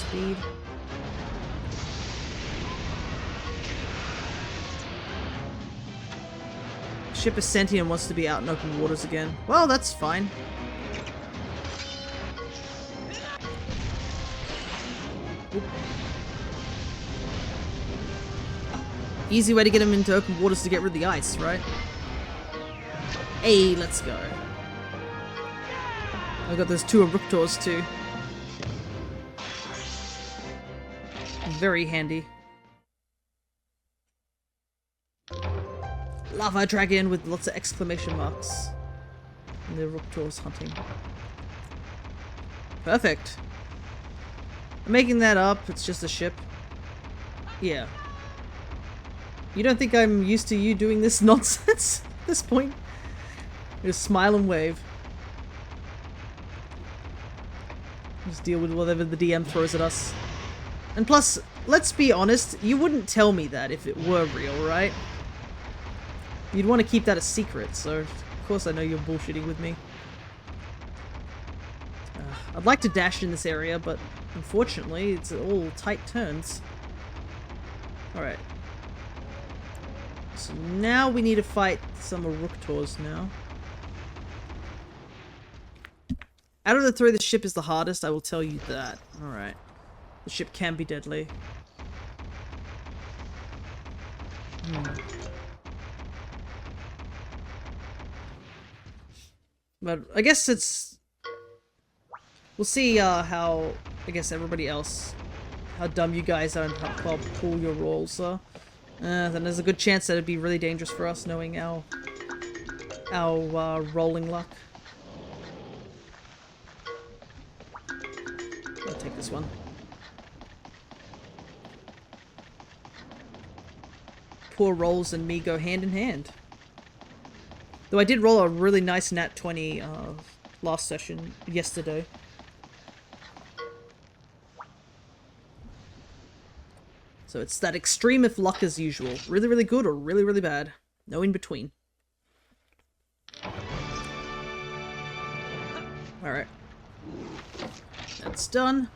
speed. Ship is sentient and wants to be out in open waters again. Well, that's fine. Oop. Easy way to get him into open waters to get rid of the ice, right? Hey, let's go. I've got those two Eructors too. Very handy. Lava dragon with lots of exclamation marks. And the Eructors hunting. Perfect. I'm making that up, it's just a ship. Yeah. You don't think I'm used to you doing this nonsense at this point? Just smile and wave. Just deal with whatever the DM throws at us. And plus, let's be honest, you wouldn't tell me that if it were real, right? You'd want to keep that a secret, so of course I know you're bullshitting with me. I'd like to dash in this area, but unfortunately it's all tight turns. Alright. So now we need to fight some Eructors now. Out of the three, the ship is the hardest, I will tell you that. Alright. The ship can be deadly. But I guess it's... We'll see how, I guess, everybody else, how dumb you guys are and how cool your rolls are. Then there's a good chance that it'd be really dangerous for us knowing our rolling luck. I'll take this one. Poor rolls and me go hand in hand. Though I did roll a really nice nat 20 last session, yesterday. So it's that extreme if luck as usual. Really, really good or really, really bad. No in between. Alright. That's done.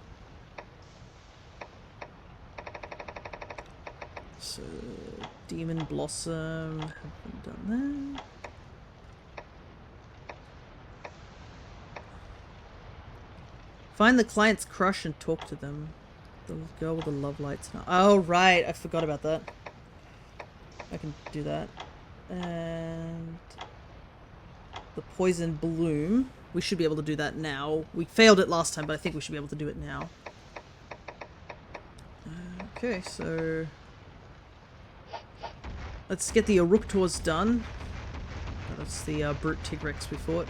So, Demon Blossom. Haven't done that. Find the client's crush and talk to them. The girl with the love lights. Oh, right. I forgot about that. I can do that. And the poison bloom. We should be able to do that now. We failed it last time, but I think we should be able to do it now. Okay, so let's get the Eructors done. That's the brute Tigrex we fought.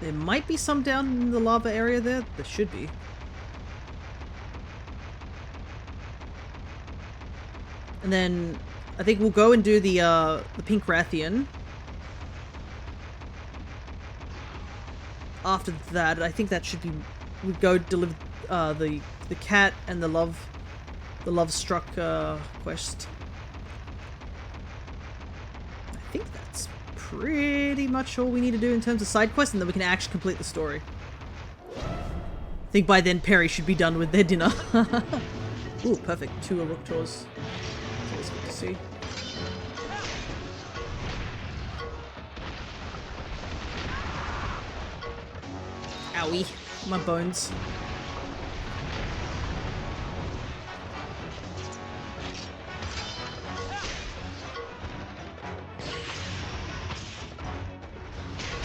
There might be some down in the lava area there. There should be. And then I think we'll go and do the Pink Rathian. After that, I think that should be... We'd go deliver the cat and the love struck quest. I think that's pretty much all we need to do in terms of side quests, and then we can actually complete the story. I think by then Perry should be done with their dinner. Ooh, perfect. 2 Eructors. That's good to see. Owie. My bones.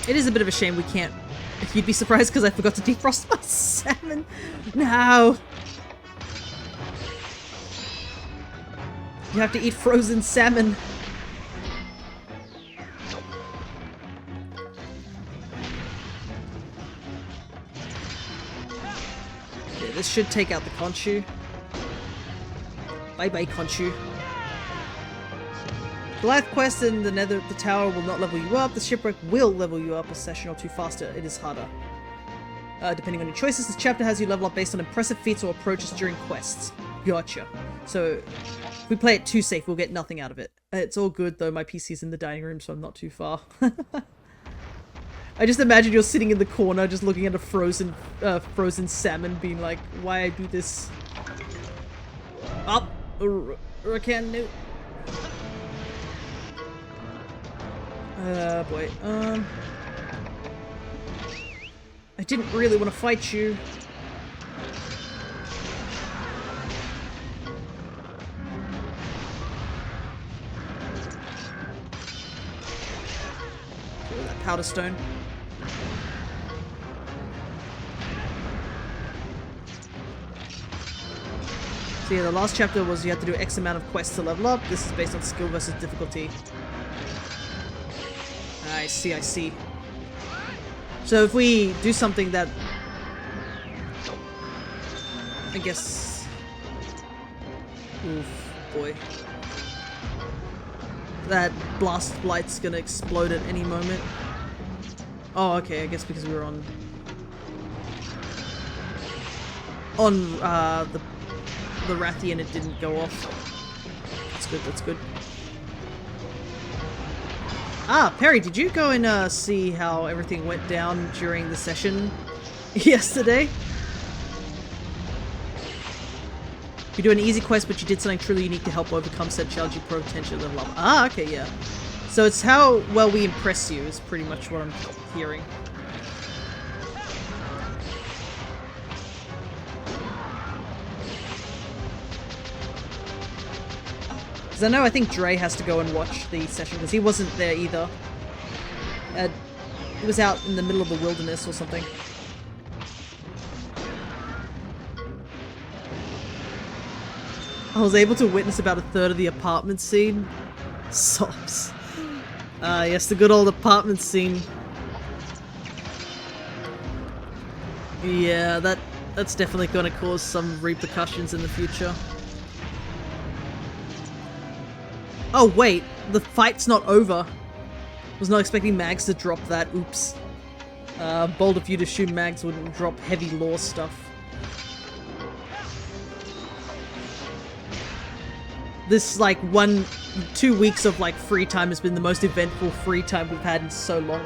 It is a bit of a shame we can't... You'd be surprised because I forgot to defrost my salmon. No! You have to eat frozen salmon. Okay, this should take out the Conchu. Bye-bye, Conchu. Goliath quest in the nether, the tower will not level you up. The shipwreck will level you up a session or two faster. It is harder. Depending on your choices, this chapter has you level up based on impressive feats or approaches during quests. Gotcha. So, if we play it too safe, we'll get nothing out of it. It's all good, though. My PC's in the dining room, so I'm not too far. I just imagine you're sitting in the corner just looking at a frozen salmon being like, why I do this? Oh! Rakan, no. Boy. I didn't really want to fight you. That powder stone. So yeah, the last chapter was you had to do X amount of quests to level up. This is based on skill versus difficulty. I see, I see. So if we do something that... I guess... Oof, boy. That blast blight's gonna explode at any moment. Oh, okay, I guess because we were on the Rathian, it didn't go off. That's good, that's good. Ah, Perry, did you go and see how everything went down during the session yesterday? You do an easy quest, but you did something truly unique to help overcome said challenge you potentially level up. Ah, okay, yeah. So it's how well we impress you is pretty much what I'm hearing. Because I think Dre has to go and watch the session because he wasn't there either. He was out in the middle of the wilderness or something. I was able to witness about a third of the apartment scene. Sobs. Yes, the good old apartment scene. Yeah, that's definitely going to cause some repercussions in the future. Oh wait, the fight's not over. Was not expecting Mags to drop that, oops. Bold of you to assume Mags wouldn't drop heavy lore stuff. This, like, 2 weeks of, like, free time has been the most eventful free time we've had in so long.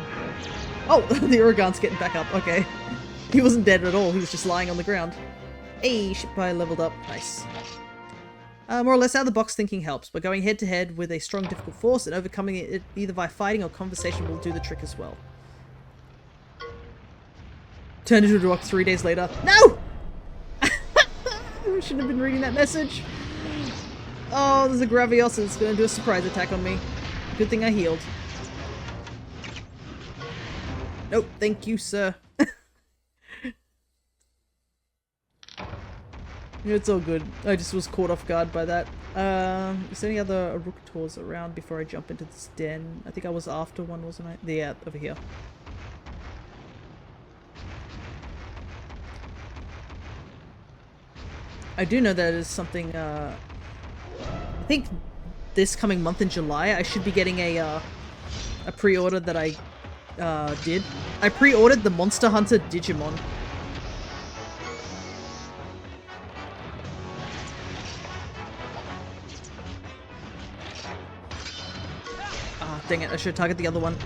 Oh, the Uragan's getting back up, okay. He wasn't dead at all, he was just lying on the ground. Hey, shipway leveled up, nice. More or less out-of-the-box thinking helps, but going head-to-head with a strong, difficult force and overcoming it either by fighting or conversation will do the trick as well. Turned into a rock 3 days later. No! I shouldn't have been reading that message. Oh, there's a Gravios and it's going to do a surprise attack on me. Good thing I healed. Nope, thank you, sir. It's all good. I just was caught off guard by that. Is there any other Arukators around before I jump into this den? I think I was after one, wasn't I? Yeah, over here. I do know that is something, I think this coming month in July, I should be getting a pre-order that I did. I pre-ordered the Monster Hunter Digimon. Ah, dang it, I should target the other one.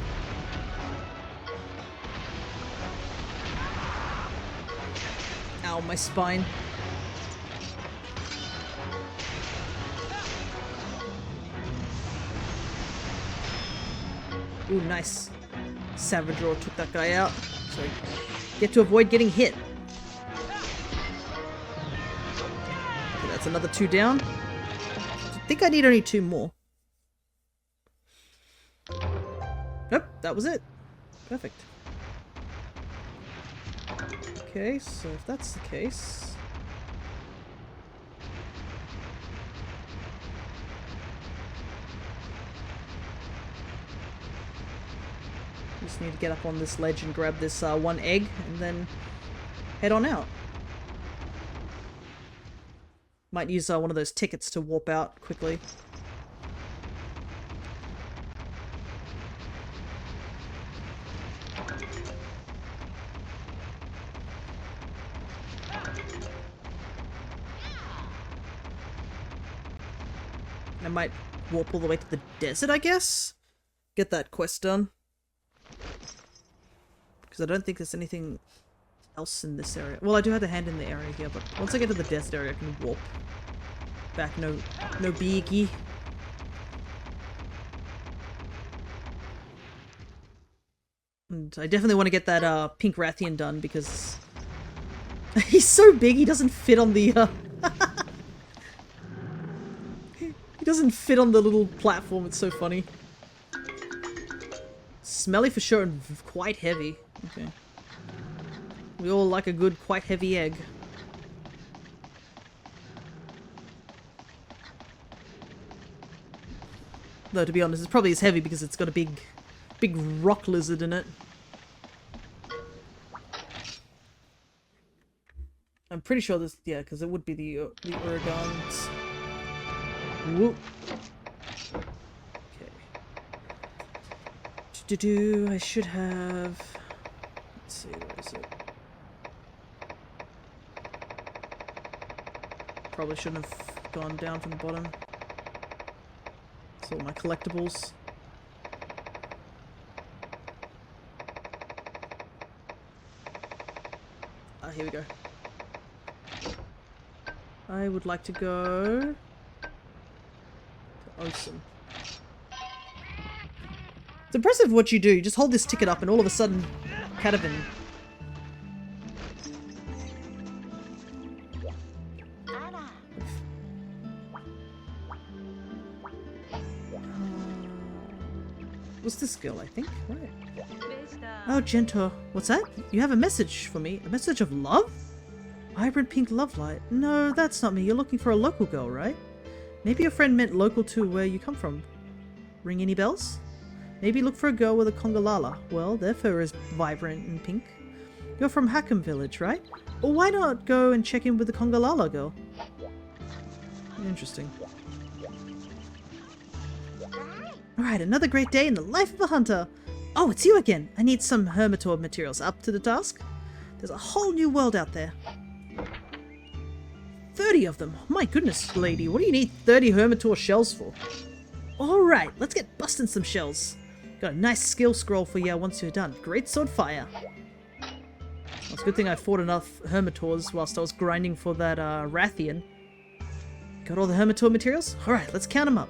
Ow, my spine. Ooh, nice. Savage Roar took that guy out. So get to avoid getting hit. Okay, that's another 2 down. I think I need only 2 more. Nope, that was it. Perfect. Okay, so if that's the case... just need to get up on this ledge and grab this 1 egg and then head on out. Might use one of those tickets to warp out quickly. I might warp all the way to the desert, I guess? Get that quest done. Because I don't think there's anything else in this area. Well, I do have to hand in the area here, but once I get to the desert area, I can warp back. No biggie. And I definitely want to get that pink Rathian done because he's so big he doesn't fit on the he doesn't fit on the little platform. It's so funny. Smelly for sure and quite heavy. Okay. We all like a good, quite heavy egg. Though, to be honest, it's probably as heavy because it's got a big rock lizard in it. I'm pretty sure this, yeah, because it would be the Uragons. Whoop. Okay. I should have. Let's see, where is it? Probably shouldn't have gone down from the bottom. It's all my collectibles. Ah, here we go. I would like to go to Osum. It's impressive what you do. You just hold this ticket up and all of a sudden, Catavan. What's this girl, I think? Right. Oh, Gento. What's that? You have a message for me? A message of love? Vibrant pink love light. No, that's not me. You're looking for a local girl, right? Maybe your friend meant local to where you come from. Ring any bells? Maybe look for a girl with a Congalala. Well, their fur is vibrant and pink. You're from Hackham Village, right? Well, why not go and check in with the Congalala girl? Interesting. Alright, another great day in the life of a hunter. Oh, it's you again. I need some Hermitor materials. Up to the task? There's a whole new world out there. 30 of them. My goodness, lady. What do you need 30 Hermitor shells for? Alright, let's get busting some shells. Got a nice skill scroll for you once you're done. Great sword fire. Well, it's a good thing I fought enough Hermitors whilst I was grinding for that Rathian. Got all the Hermitor materials? Alright, let's count them up.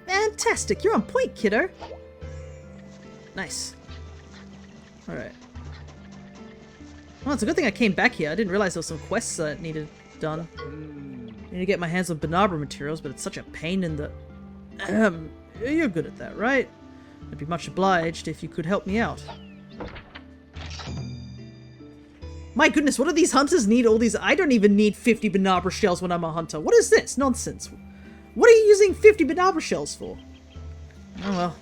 Fantastic! You're on point, kiddo! Nice. Alright. Well, it's a good thing I came back here. I didn't realize there was some quests that needed done. I need to get my hands on Banabra materials, but it's such a pain in the... You're good at that, right? I'd be much obliged if you could help me out. My goodness, what do these hunters need all these... I don't even need 50 Banabra shells when I'm a hunter. What is this? Nonsense. What are you using 50 Banabra shells for? Oh well.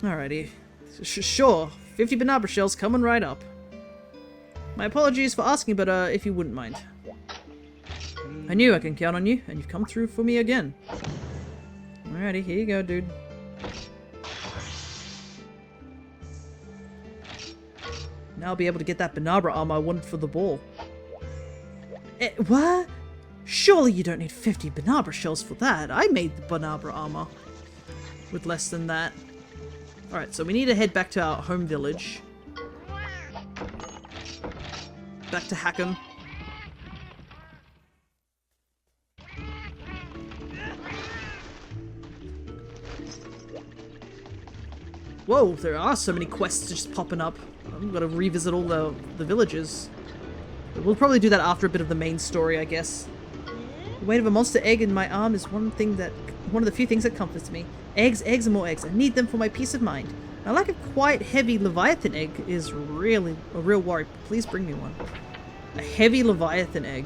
Alrighty. Sure. 50 Banabra shells coming right up. My apologies for asking, but if you wouldn't mind. I knew I can count on you, and you've come through for me again. Alrighty, here you go, dude. Now I'll be able to get that Banabra armor I wanted for the ball. What? Surely you don't need 50 Banabra shells for that. I made the Banabra armor with less than that. Alright, so we need to head back to our home village. Back to Hackham. Whoa, there are so many quests just popping up. I've got to revisit all the villages. But we'll probably do that after a bit of the main story, I guess. The weight of a monster egg in my arm is one of the few things that comforts me. Eggs, eggs, and more eggs. I need them for my peace of mind. I like a quite heavy Leviathan egg is really a real worry. Please bring me one. A heavy Leviathan egg.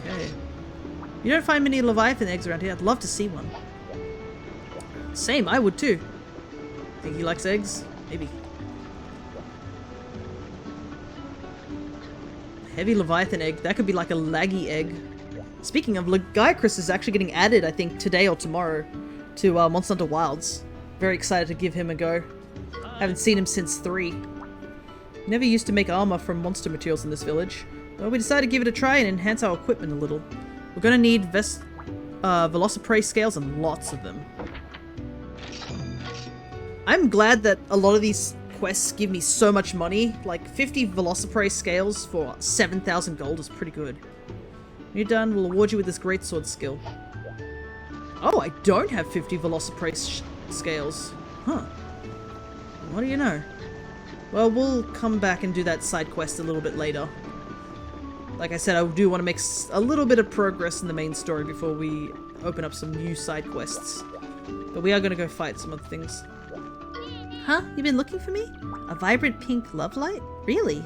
Okay. You don't find many Leviathan eggs around here. I'd love to see one. Same, I would too. Think he likes eggs? Maybe. Heavy Leviathan egg. That could be like a laggy egg. Speaking of, Legiacris is actually getting added, I think, today or tomorrow to Monster Hunter Wilds. Very excited to give him a go. Haven't seen him since 3. Never used to make armor from monster materials in this village. Well, we decided to give it a try and enhance our equipment a little. We're gonna need Velociprey scales and lots of them. I'm glad that a lot of these quests give me so much money. Like 50 Velociprey scales for 7,000 gold is pretty good. When you're done, we'll award you with this greatsword skill. Oh, I don't have 50 Velociprey scales. Huh. What do you know? Well, we'll come back and do that side quest a little bit later. Like I said, I do want to make a little bit of progress in the main story before we open up some new side quests. But we are going to go fight some other things. Huh? You been looking for me? A vibrant pink love light? Really?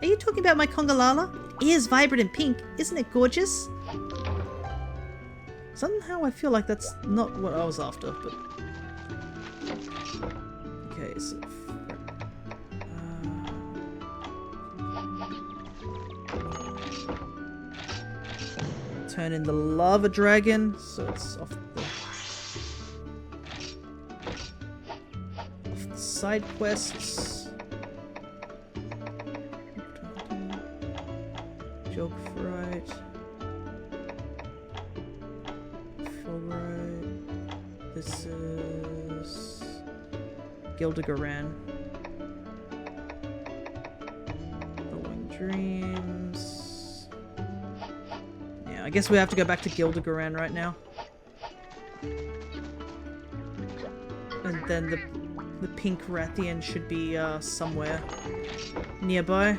Are you talking about my Congalala? It is vibrant and pink. Isn't it gorgeous? Somehow I feel like that's not what I was after, but... Okay, so... Turn in the lava dragon, so it's off the side quests. Jogfrite. Fulbright. This is Gildigaran. Following Dreams. Yeah, I guess we have to go back to Gildigaran right now. And then the pink Rathian should be somewhere nearby.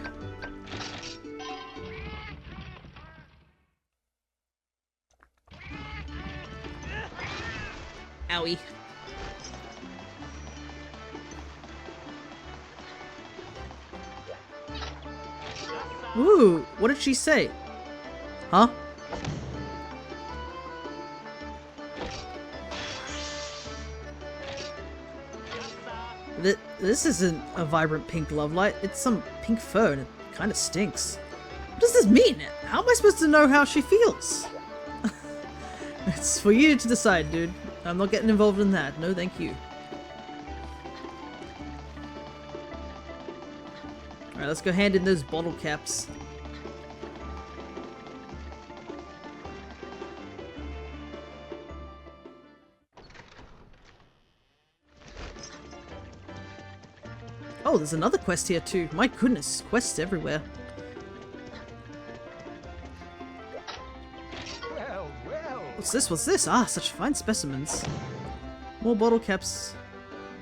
Owie. Ooh, what did she say? Huh? This isn't a vibrant pink love light, it's some pink fur and it kind of stinks. What does this mean? How am I supposed to know how she feels? It's for you to decide, dude. I'm not getting involved in that. No, thank you. Alright, let's go hand in those bottle caps. Oh, there's another quest here too. My goodness, quests everywhere. Well, well. What's this? What's this? Ah, such fine specimens. More bottle caps.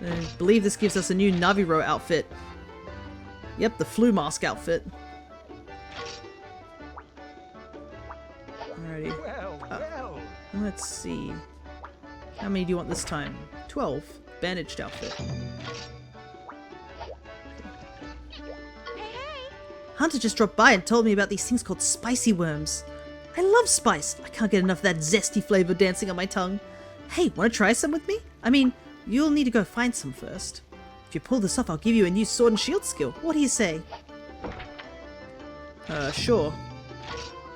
I believe this gives us a new Naviro outfit. Yep, the flu mask outfit. Alrighty. Well, well. Let's see. How many do you want this time? 12. Bandaged outfit. Hunter just dropped by and told me about these things called spicy worms. I love spice. I can't get enough of that zesty flavor dancing on my tongue. Hey, wanna try some with me? I mean, you'll need to go find some first. If you pull this off, I'll give you a new sword and shield skill. What do you say? Sure.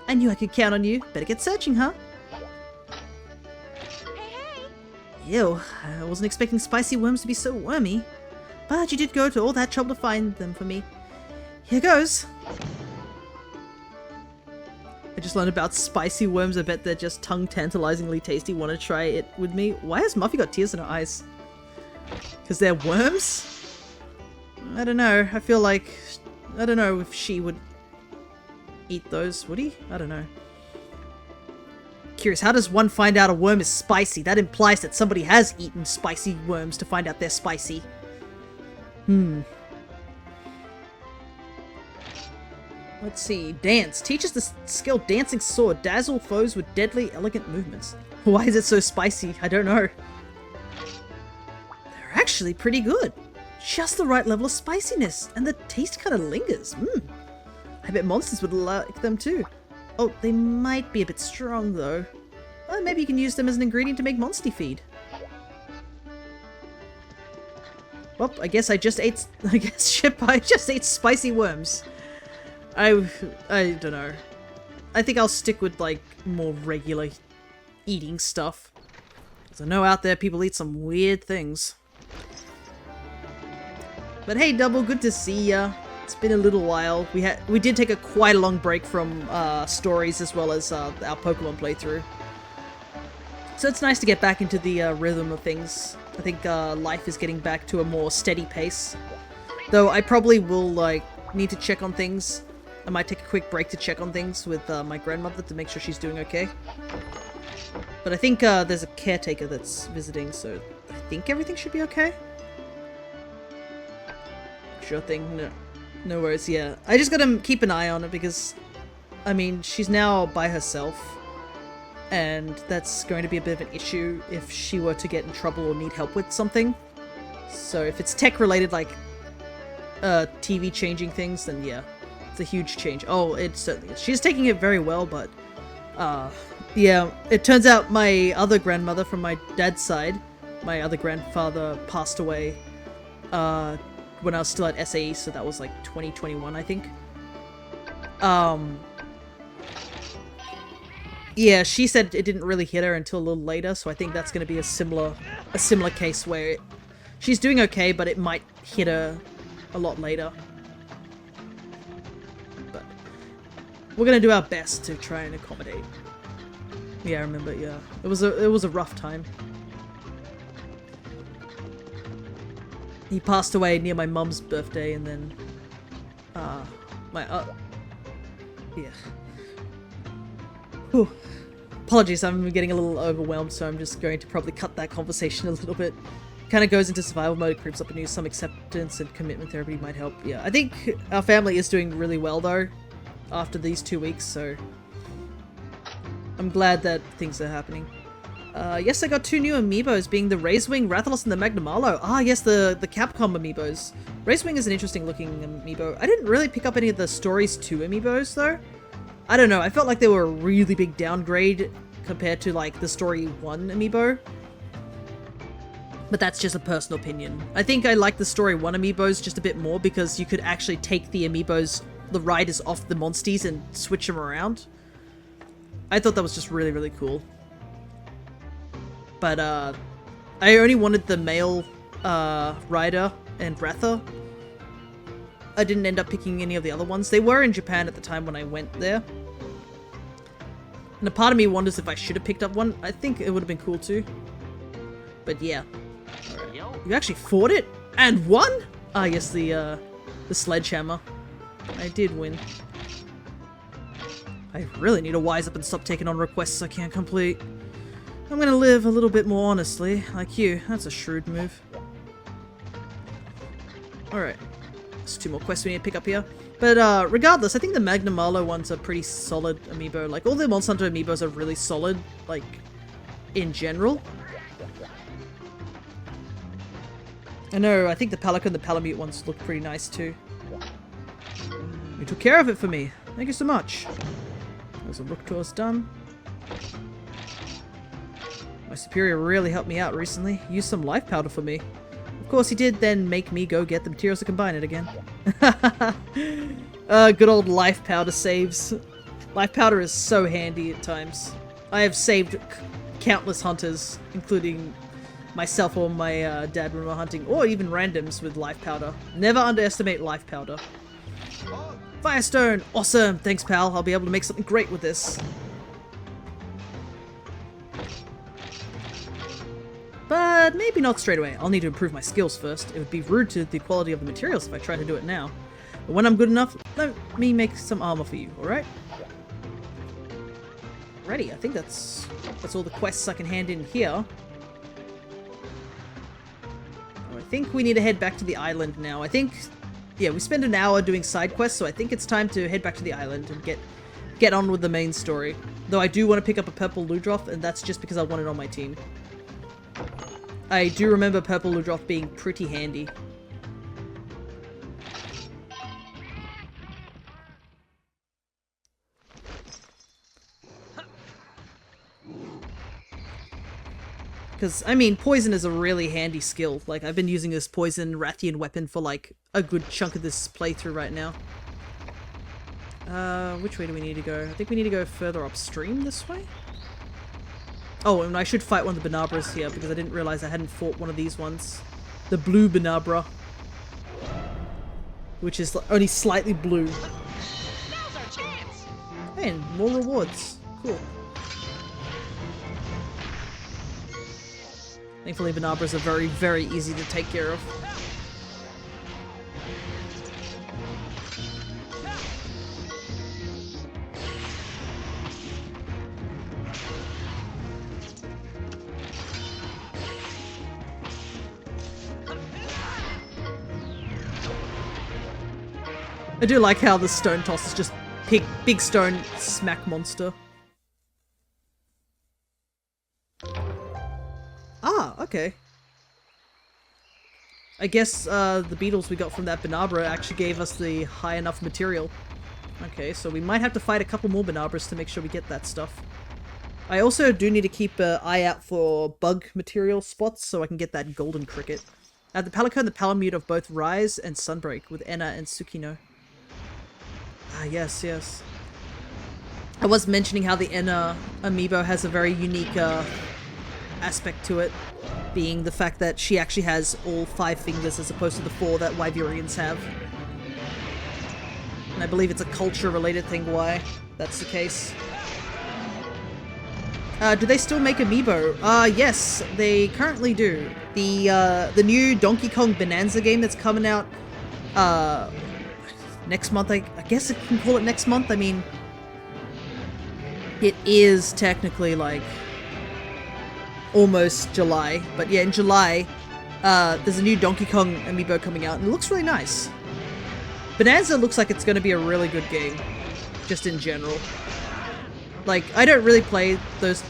I knew I could count on you. Better get searching, huh? Ew, I wasn't expecting spicy worms to be so wormy. But you did go to all that trouble to find them for me. Here goes. I just learned about spicy worms. I bet they're just tongue-tantalizingly tasty. Want to try it with me? Why has Muffy got tears in her eyes? Because they're worms? I don't know. I feel like... I don't know if she would eat those. Would he? I don't know. Curious, how does one find out a worm is spicy? That implies that somebody has eaten spicy worms to find out they're spicy. Let's see. Dance. Teaches the skill Dancing Sword. Dazzle foes with deadly, elegant movements. Why is it so spicy? I don't know. They're actually pretty good. Just the right level of spiciness. And the taste kind of lingers. I bet monsters would like them too. Oh, they might be a bit strong though. Well, maybe you can use them as an ingredient to make Monstie feed. Well, I guess I just ate... I just ate spicy worms. I don't know. I think I'll stick with, like, more regular eating stuff. Because I know out there people eat some weird things. But hey, Double, good to see ya. It's been a little while. We did take quite a long break from stories as well as our Pokemon playthrough. So it's nice to get back into the rhythm of things. I think life is getting back to a more steady pace. Though I probably will like need to check on things. I might take a quick break to check on things with my grandmother to make sure she's doing okay. But I think there's a caretaker that's visiting, so I think everything should be okay. Sure thing. No worries, yeah. I just gotta keep an eye on it because, I mean, she's now by herself. And that's going to be a bit of an issue if she were to get in trouble or need help with something. So if it's tech related, like TV changing things, then yeah, it's a huge change. Oh, it certainly is. She's taking it very well, but yeah, it turns out my other grandmother from my dad's side, my other grandfather passed away when I was still at SAE, so that was like 2021, I think. Yeah, she said it didn't really hit her until a little later, so I think that's going to be a similar case where she's doing okay, but it might hit her a lot later. But we're going to do our best to try and accommodate. Yeah, I remember, yeah. It was a rough time. He passed away near my mum's birthday, and then yeah. Whew. Apologies, I'm getting a little overwhelmed, so I'm just going to probably cut that conversation a little bit. Kind of goes into survival mode, creeps up anew, some acceptance and commitment therapy might help. Yeah, I think our family is doing really well though, after these 2 weeks, so I'm glad that things are happening. Yes, I got 2 new amiibos, being the Razewing, Rathalos, and the Magnamalo. Ah, yes, the Capcom amiibos. Razewing is an interesting looking amiibo. I didn't really pick up any of the Stories 2 amiibos though. I don't know, I felt like they were a really big downgrade compared to like the Story 1 amiibo. But that's just a personal opinion. I think I like the Story 1 amiibos just a bit more because you could actually take the amiibos, the riders off the Monsties and switch them around. I thought that was just really, really cool. But I only wanted the male rider and Ratha. I didn't end up picking any of the other ones. They were in Japan at the time when I went there. And a part of me wonders if I should have picked up one. I think it would have been cool too. But yeah. Alright. You actually fought it? And won? Ah, yes, the sledgehammer. I did win. I really need to wise up and stop taking on requests I can't complete. I'm gonna live a little bit more honestly, like you. That's a shrewd move. Alright. There's 2 more quests we need to pick up here. But regardless, I think the Magnamalo ones are pretty solid amiibo. Like, all the Monster Hunter amiibos are really solid, like, in general. I know, I think the Palico and the Palamute ones look pretty nice too. You took care of it for me. Thank you so much. There's a rook tour's done. My superior really helped me out recently. Used some life powder for me. Of course he did then make me go get the materials to combine it again. Good old life powder saves. Life powder is so handy at times. I have saved countless hunters, including myself or my dad when we were hunting, or even randoms with life powder. Never underestimate life powder. Firestone! Awesome! Thanks, pal. I'll be able to make something great with this. But maybe not straight away. I'll need to improve my skills first. It would be rude to the quality of the materials if I try to do it now. But when I'm good enough, let me make some armor for you, alright? Ready, I think that's all the quests I can hand in here. Oh, I think we need to head back to the island now. I think, yeah, we spent an hour doing side quests, so I think it's time to head back to the island and get on with the main story. Though I do want to pick up a purple Ludroth, and that's just because I want it on my team. I do remember purple Ludroth being pretty handy. Because, I mean, poison is a really handy skill. Like, I've been using this poison Rathian weapon for, like, a good chunk of this playthrough right now. Which way do we need to go? I think we need to go further upstream this way? Oh, and I should fight one of the Banabras here, because I didn't realize I hadn't fought one of these ones. The blue Banabra. Which is only slightly blue. Now's our chance. Hey, and more rewards. Cool. Thankfully, Banabras are very, very easy to take care of. I do like how the stone toss is just big stone smack monster. Ah, okay. I guess the beetles we got from that Banabra actually gave us the high enough material. Okay, so we might have to fight a couple more Banabras to make sure we get that stuff. I also do need to keep an eye out for bug material spots so I can get that golden cricket. The Palico and the Palamute of both Rise and Sunbreak with Enna and Tsukino. Ah, yes, yes. I was mentioning how the Enna amiibo has a very unique aspect to it, being the fact that she actually has all 5 fingers as opposed to the 4 that Wyverians have. And I believe it's a culture-related thing why that's the case. Do they still make amiibo? Yes, they currently do. The new Donkey Kong Bonanza game that's coming out next month, I guess I can call it next month. I mean, it is technically like almost July, but yeah, in July, there's a new Donkey Kong amiibo coming out, and it looks really nice. Bonanza looks like it's going to be a really good game, just in general. Like, I don't really play those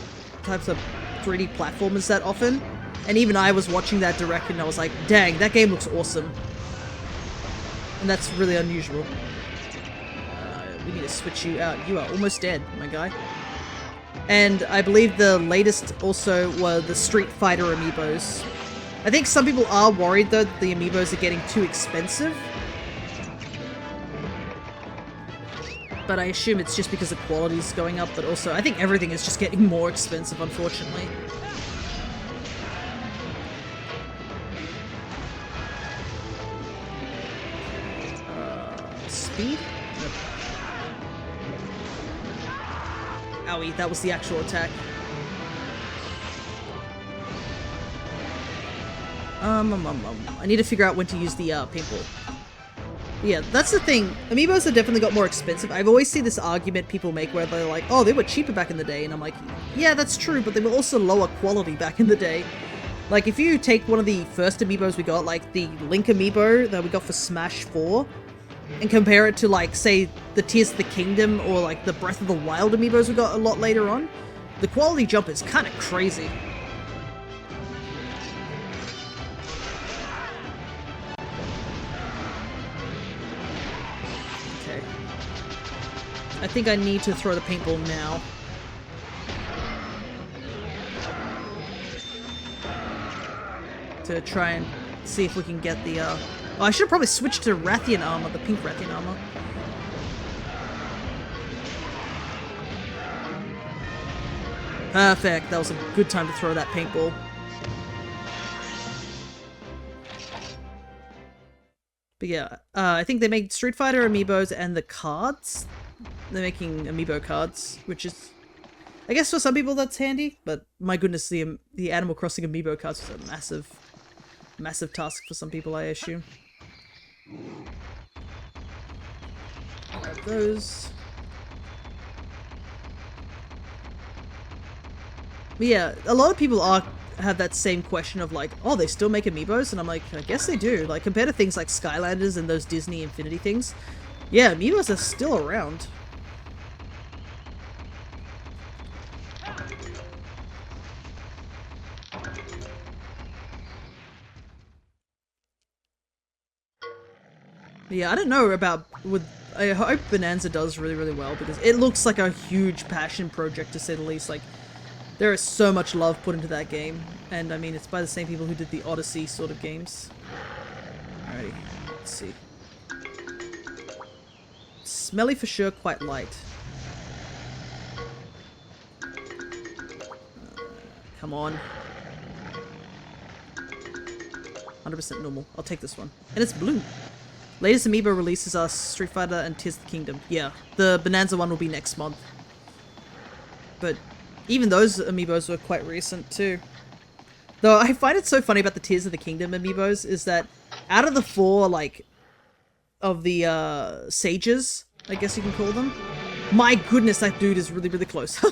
types of 3D platformers that often, and even I was watching that direct and I was like, dang, that game looks awesome. And that's really unusual. We need to switch you out. You are almost dead, my guy. And I believe the latest also were the Street Fighter amiibos. I think some people are worried though that the amiibos are getting too expensive. But I assume it's just because the quality is going up, but also I think everything is just getting more expensive, unfortunately. Speed? Nope. Owie, that was the actual attack. I need to figure out when to use the paintball. Yeah, that's the thing. Amiibos have definitely got more expensive. I've always seen this argument people make where they're like, oh, they were cheaper back in the day. And I'm like, yeah, that's true, but they were also lower quality back in the day. Like, if you take one of the first amiibos we got, like the Link amiibo that we got for Smash 4, and compare it to, like, say, the Tears of the Kingdom or, like, the Breath of the Wild amiibos we got a lot later on, the quality jump is kind of crazy. I think I need to throw the paintball now. To try and see if we can get the, Oh, I should have probably switched to Rathian armor, the pink Rathian armor. Perfect, that was a good time to throw that paintball. But yeah, I think they make Street Fighter amiibos and the cards. They're making amiibo cards, which is, I guess for some people that's handy, but my goodness, the Animal Crossing amiibo cards is a massive task for some people, I assume. Grab those. But yeah, a lot of people have that same question of like, oh, they still make amiibos? And I'm like, I guess they do. Like, compared to things like Skylanders and those Disney Infinity things, yeah, amiibos are still around. Yeah, I don't know about I hope Bonanza does really, really well because it looks like a huge passion project to say the least. Like, there is so much love put into that game, and I mean, it's by the same people who did the Odyssey sort of games. Alrighty, let's see. Smelly for sure, quite light. Come on. 100% normal. I'll take this one. And it's blue. Latest amiibo releases are Street Fighter and Tears of the Kingdom. Yeah, the Bonanza one will be next month. But even those amiibos were quite recent too. Though I find it so funny about the Tears of the Kingdom amiibos is that out of the 4, like, of the sages, I guess you can call them, my goodness, that dude is really, really close.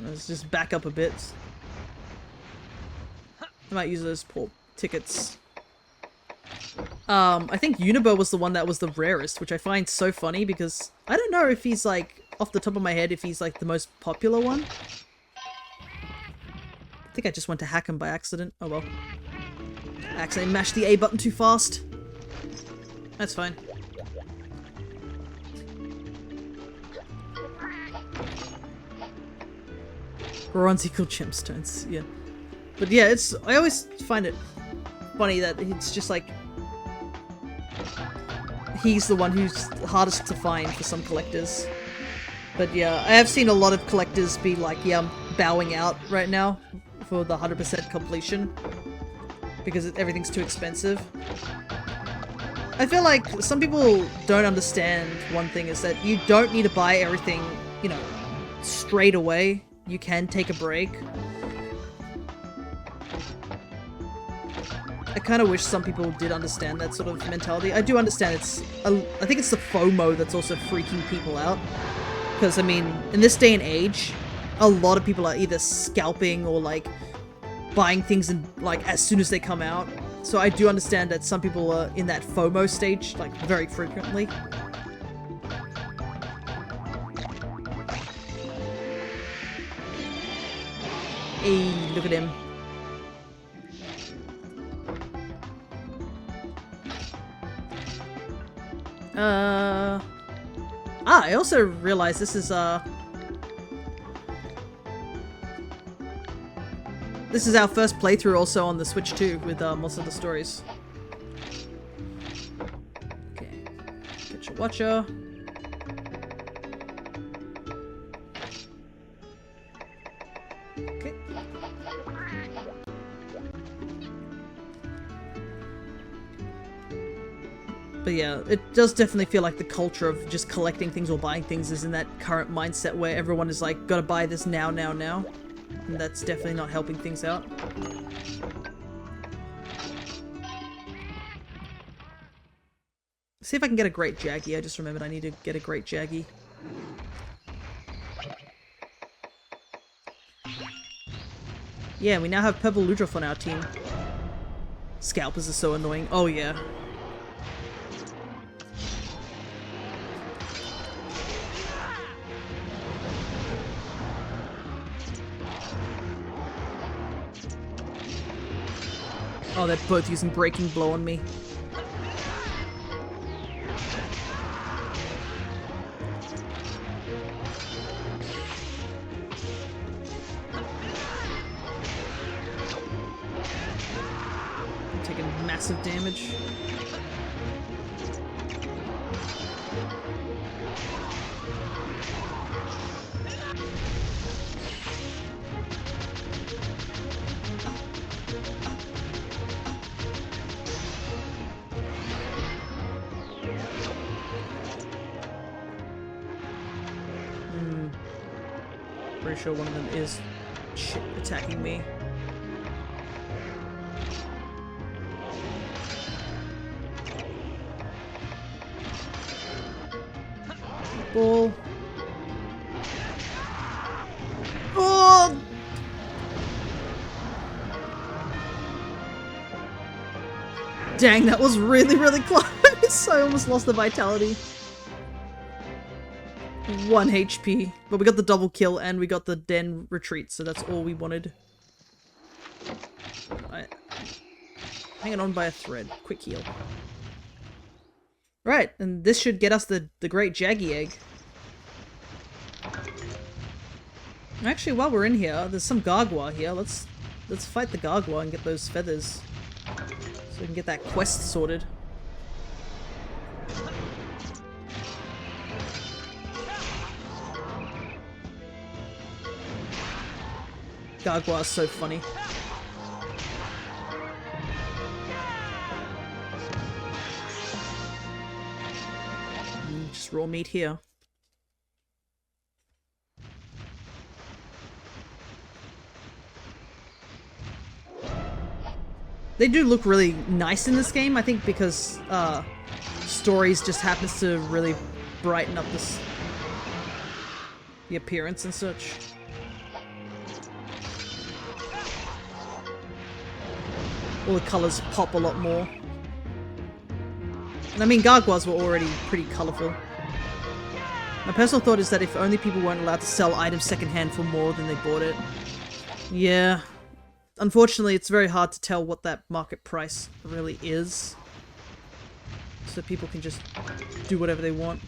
Let's just back up a bit. I might use those poor tickets. I think Unibo was the one that was the rarest, which I find so funny because I don't know if he's like, off the top of my head, if he's like the most popular one. I think I just went to hack him by accident. Oh well. I accidentally mashed the A button too fast. That's fine. Bronze equal gemstones, yeah. But yeah, I always find it funny that it's just like he's the one who's hardest to find for some collectors. But yeah, I have seen a lot of collectors be like, yeah, I'm bowing out right now for the 100% completion because everything's too expensive. I feel like some people don't understand one thing is that you don't need to buy everything, you know, straight away. You can take a break. I kind of wish some people did understand that sort of mentality. I do understand I think it's the FOMO that's also freaking people out. Because, I mean, in this day and age, a lot of people are either scalping or, like, buying things in, like, as soon as they come out. So I do understand that some people are in that FOMO stage, like, very frequently. Hey, look at him. I also realized this is our first playthrough also on the Switch too, with most of the stories. Okay, get your watcher. Okay. But yeah, it does definitely feel like the culture of just collecting things or buying things is in that current mindset where everyone is like, gotta buy this now, now, now. And that's definitely not helping things out. See if I can get a great Jaggy. I just remembered I need to get a great Jaggy. Yeah, we now have Purple Ludroth on our team. Scalpers are so annoying. Oh yeah. Oh, they're both using Breaking Blow on me. I'm taking massive damage. Pretty sure one of them is attacking me. Ball. Oh! Dang, that was really, really close. I almost lost the vitality. 1 HP. But we got the double kill and we got the den retreat, so that's all we wanted. Right. Hanging on by a thread. Quick heal. Right, and this should get us the great Jaggy egg. Actually, while we're in here, there's some Gargwa here. Let's fight the Gargwa and get those feathers. So we can get that quest sorted. Gargwa is so funny. Just raw meat here. They do look really nice in this game, I think because stories just happens to really brighten up the appearance and such. All the colors pop a lot more. And I mean, Gargoyles were already pretty colorful. My personal thought is that if only people weren't allowed to sell items secondhand for more than they bought it. Yeah. Unfortunately, it's very hard to tell what that market price really is. So people can just do whatever they want.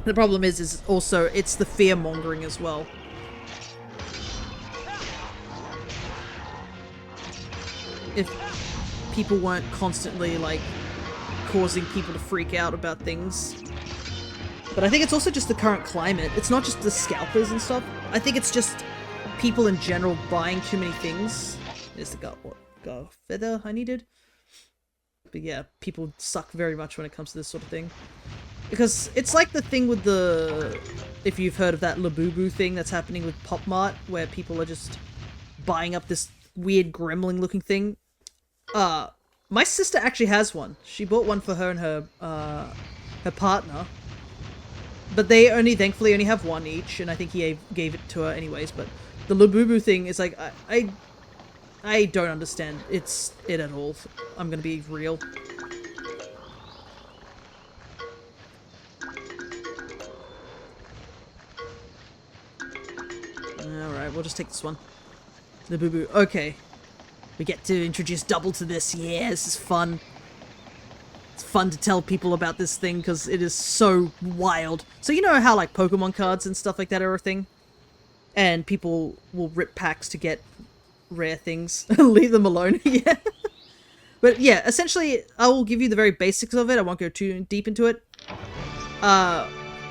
The problem is also, it's the fear-mongering as well. If people weren't constantly, like, causing people to freak out about things. But I think it's also just the current climate. It's not just the scalpers and stuff. I think it's just people in general buying too many things. There's the go feather I needed. But yeah, people suck very much when it comes to this sort of thing. Because it's like the thing with the... If you've heard of that Labubu thing that's happening with Pop Mart, where people are just buying up this weird gremlin looking thing. My sister actually has one. She bought one for her and her partner. But they thankfully only have one each, and I think he gave it to her anyways. But the Labubu thing is like, I don't understand it at all. I'm gonna be real. Alright, we'll just take this one. Labubu. Okay. We get to introduce Double to this. Yeah, this is fun. It's fun to tell people about this thing because it is so wild. So you know how like Pokemon cards and stuff like that are a thing? And people will rip packs to get rare things. Leave them alone. Yeah. But yeah, essentially I will give you the very basics of it. I won't go too deep into it.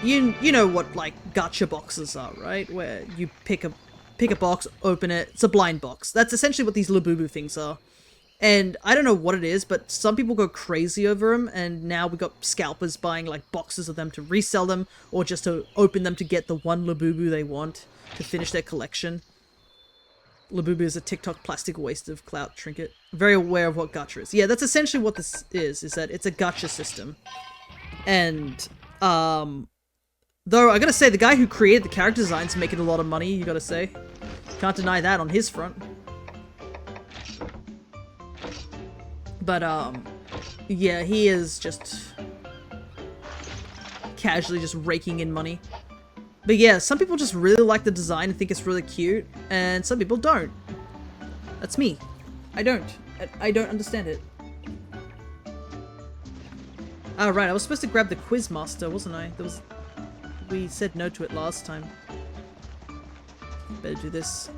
You know what like gacha boxes are, right? Where you pick a box, open it. It's a blind box. That's essentially what these Labubu things are. And I don't know what it is, but some people go crazy over them, and now we got scalpers buying like boxes of them to resell them, or just to open them to get the one Labubu they want to finish their collection. Labubu is a TikTok plastic waste of clout trinket. Very aware of what gacha is. Yeah, that's essentially what this is that it's a gacha system. And, though I gotta say, the guy who created the character design's making a lot of money, you gotta say. Can't deny that on his front. But, yeah, he is just casually just raking in money. But yeah, some people just really like the design and think it's really cute, and some people don't. That's me. I don't. I don't understand it. Oh, right, I was supposed to grab the Quiz Master, wasn't I? We said no to it last time. Better do this.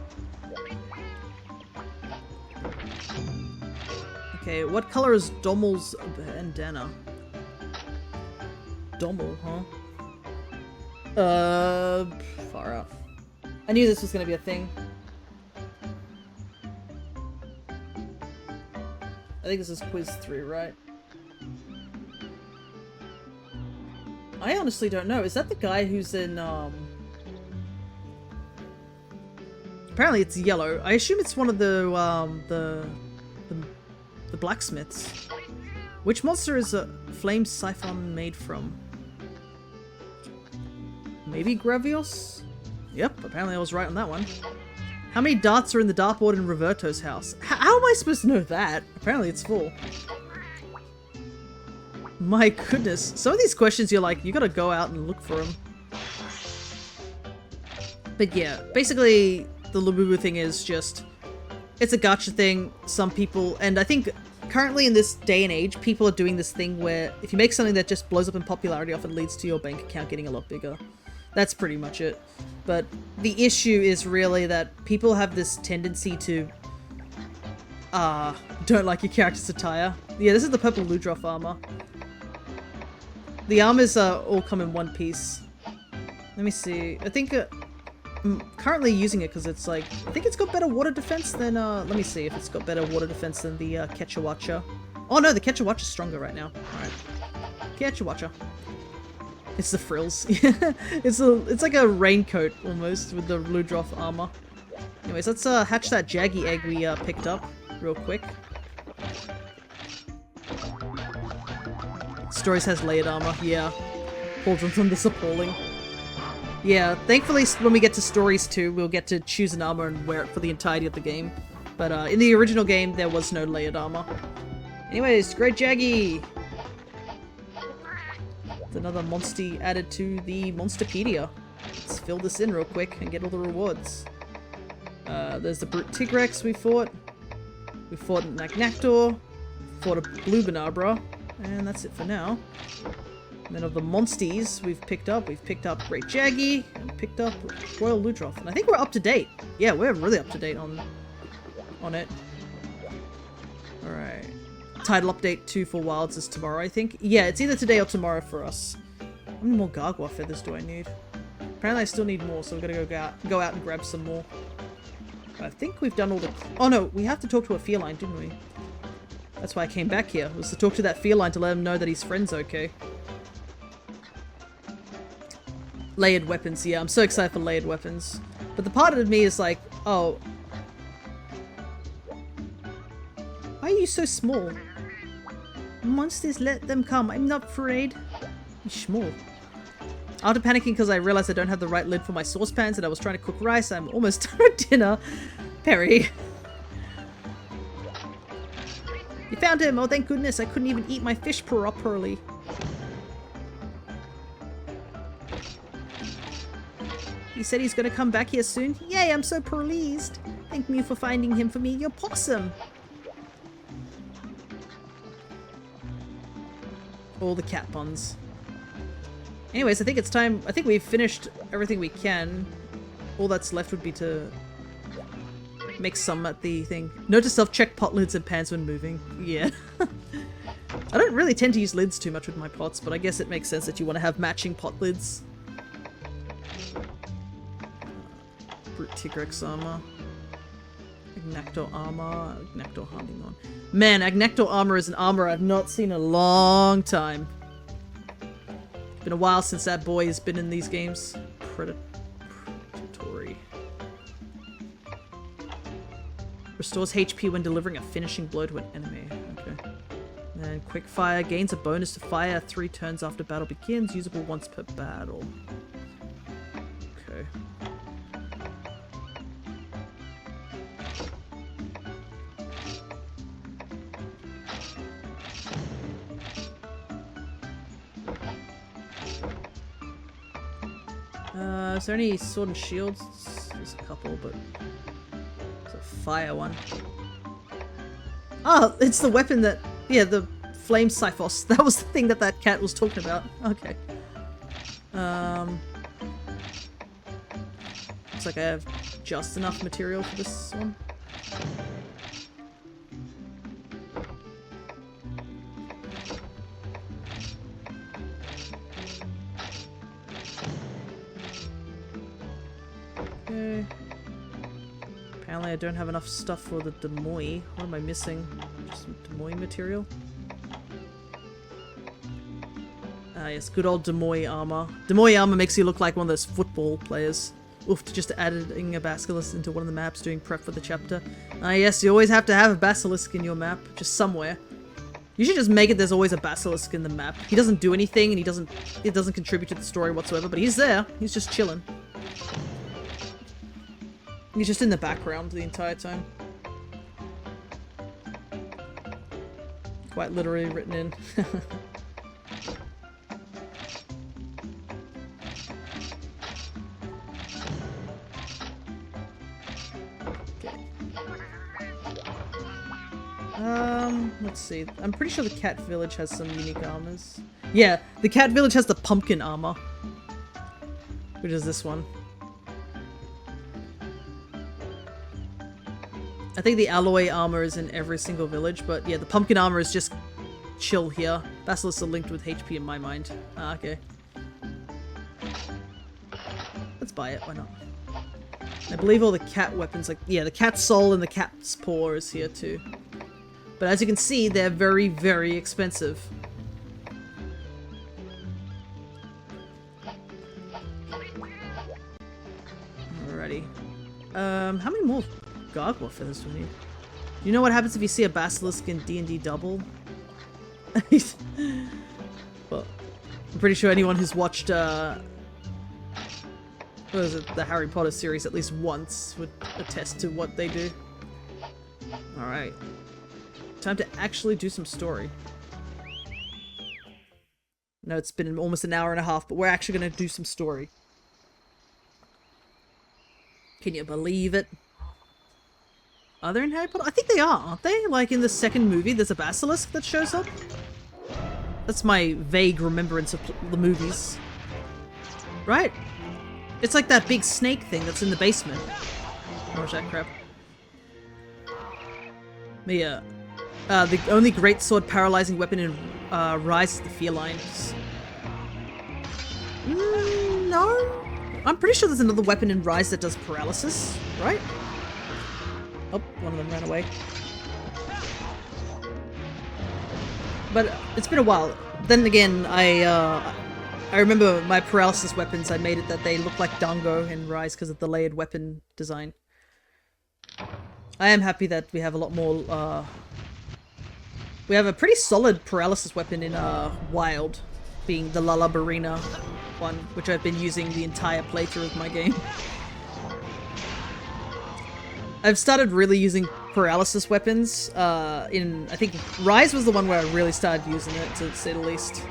Okay, what color is Dommel's bandana? Dommel, huh? Far out. I knew this was gonna be a thing. I think this is quiz 3, right? I honestly don't know. Is that the guy who's in, Apparently it's yellow. I assume it's one of the blacksmiths. Which monster is a flame siphon made from? Maybe Gravios? Yep, apparently I was right on that one. How many darts are in the dartboard in Roberto's house? How am I supposed to know that? Apparently it's full. My goodness. Some of these questions you're like, you gotta go out and look for them. But yeah, basically the Labubu thing is just... It's a gacha thing. Some people... And I think currently in this day and age, people are doing this thing where if you make something that just blows up in popularity, often leads to your bank account getting a lot bigger. That's pretty much it. But the issue is really that people have this tendency to... don't like your character's attire. Yeah, this is the purple Ludroth armor. The armors all come in one piece. Let me see. I think I'm currently using it because it's like... I think it's got better water defense than... let me see if it's got better water defense than the Ketchawacha. Oh no, the Ketchawacha's stronger right now. Alright. Ketchawacha. It's the frills. It's like a raincoat almost with the Ludroth armor. Anyways, let's hatch that Jaggy egg we picked up. real quick. Stories has layered armor, yeah. Pauldrons on this appalling. Yeah, thankfully when we get to Stories 2, we'll get to choose an armor and wear it for the entirety of the game. But in the original game, there was no layered armor. Anyways, Great Jaggy! It's another Monstie added to the Monsterpedia. Let's fill this in real quick and get all the rewards. There's the Brute Tigrex we fought. We fought an Agnactor. Fought a Blue Banabra. And that's it for now. And then of the Monsties we've picked up Great Jaggy and picked up Royal Ludroth. And I think we're up to date. Yeah, we're really up to date on it. Alright. Title update 2 for Wilds is tomorrow, I think. Yeah, it's either today or tomorrow for us. How many more Gargoyle feathers do I need? Apparently I still need more, so we're gonna go out and grab some more. But I think we've done all the... Oh no, we have to talk to a feline, didn't we? That's why I came back here, was to talk to that feline to let him know that his friend's okay. Layered weapons, yeah, I'm so excited for layered weapons. But the part of me is like, oh... Why are you so small? Monsters, let them come, I'm not afraid. You're small. After panicking because I realized I don't have the right lid for my saucepans and I was trying to cook rice, I'm almost done with dinner. Perry. You found him! Oh, thank goodness, I couldn't even eat my fish properly. He said he's gonna come back here soon. Yay, I'm so pleased. Thank you for finding him for me, your possum. All the cat puns. Anyways, I think it's time. I think we've finished everything we can. All that's left would be to make some at the thing. Note to self, check pot lids and pans when moving. Yeah. I don't really tend to use lids too much with my pots, but I guess it makes sense that you want to have matching pot lids. Brute Tigrex armor. Agnactor armor. Agnactor hunting on. Man, Agnactor armor is an armor I've not seen in a long time. It's been a while since that boy has been in these games. Predatory. Restores HP when delivering a finishing blow to an enemy. Okay. And quick fire gains a bonus to fire 3 turns after battle begins, usable once per battle. Okay. Is there any sword and shields? There's a couple, but it's a fire one. Oh, it's the weapon that... Yeah, the flame Siphos. That was the thing that that cat was talking about. Okay. Looks like I have just enough material for this one. Okay. Apparently I don't have enough stuff for the Demoy. What am I missing? Just some Demoy material? Ah yes, good old Demoy armor. Demoy armor makes you look like one of those football players. Oof, just adding a basilisk into one of the maps doing prep for the chapter. Ah yes, you always have to have a basilisk in your map, just somewhere. You should just make it there's always a basilisk in the map. He doesn't do anything and it doesn't contribute to the story whatsoever, but he's there. He's just chilling. He's just in the background the entire time. Quite literally written in. Let's see. I'm pretty sure the cat village has some unique armors. Yeah, the cat village has the pumpkin armor. Which is this one. I think the alloy armor is in every single village, but yeah, the pumpkin armor is just chill here. Basilisks are linked with HP in my mind. Ah, okay. Let's buy it, why not? I believe all the cat weapons, like, yeah, the cat's soul and the cat's paw is here too. But as you can see, they're very, very expensive. Alrighty. How many more gargoyle feathers do we need? You know what happens if you see a basilisk in D&D Double? Well, I'm pretty sure anyone who's watched, what is it, the Harry Potter series at least once would attest to what they do. Alright. Time to actually do some story. No, it's been almost an hour and a half, but we're actually going to do some story. Can you believe it? Are there in Harry Potter? I think they are, aren't they? Like in the second movie, there's a basilisk that shows up. That's my vague remembrance of the movies. Right? It's like that big snake thing that's in the basement. Or is that crap? But yeah. The only greatsword paralyzing weapon in Rise is the felines. No? I'm pretty sure there's another weapon in Rise that does paralysis, right? Oh, one of them ran away. But it's been a while. Then again, I remember my paralysis weapons, I made it that they look like Dango in Rise because of the layered weapon design. I am happy that we have a lot more, we have a pretty solid paralysis weapon in Wild, being the Lalabarina one, which I've been using the entire playthrough of my game. I've started really using paralysis weapons I think Rise was the one where I really started using it, to say the least.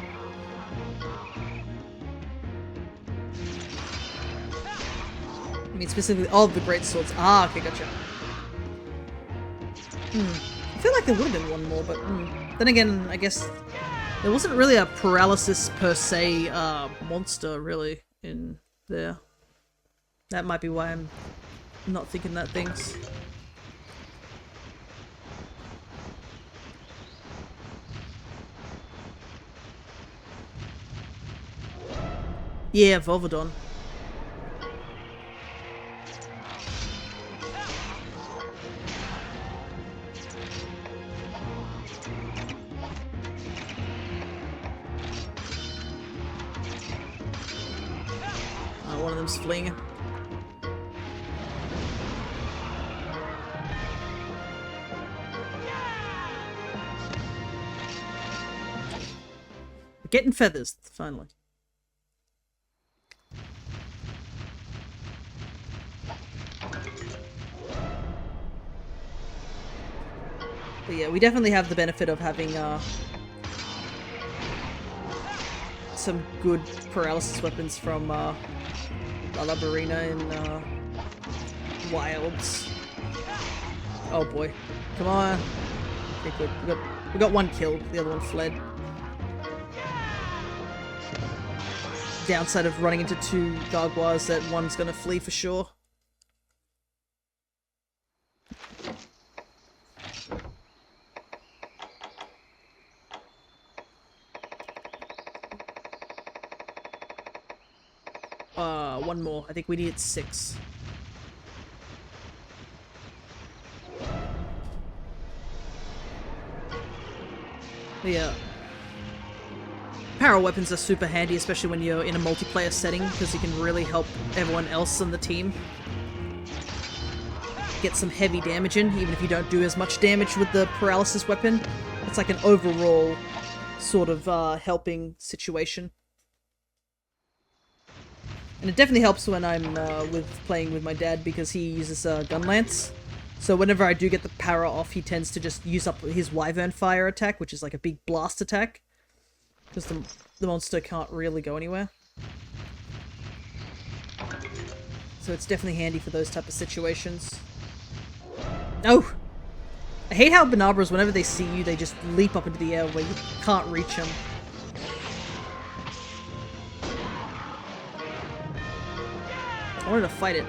I mean, specifically all of the great swords. Ah, okay, gotcha. I feel like there would have been one more, but then again, I guess there wasn't really a paralysis per se monster really in there. That might be why I'm not thinking that things. Yeah, Volvodon. One of them's fleeing. We're getting feathers, finally. But yeah, we definitely have the benefit of having some good paralysis weapons from Lalabarina and Wilds. Oh boy. Come on. Okay, good. We got one killed, the other one fled. Downside of running into two Gargoyles, that one's gonna flee for sure. One more. I think we need 6. Yeah. Power weapons are super handy, especially when you're in a multiplayer setting, because you can really help everyone else on the team get some heavy damage in, even if you don't do as much damage with the paralysis weapon. It's like an overall sort of helping situation. And it definitely helps when I'm playing with my dad, because he uses gun lance. So whenever I do get the para off, he tends to just use up his Wyvern Fire attack, which is like a big blast attack. Because the monster can't really go anywhere. So it's definitely handy for those type of situations. Oh! I hate how Banabras, whenever they see you, they just leap up into the air where you can't reach them. I wanted to fight it.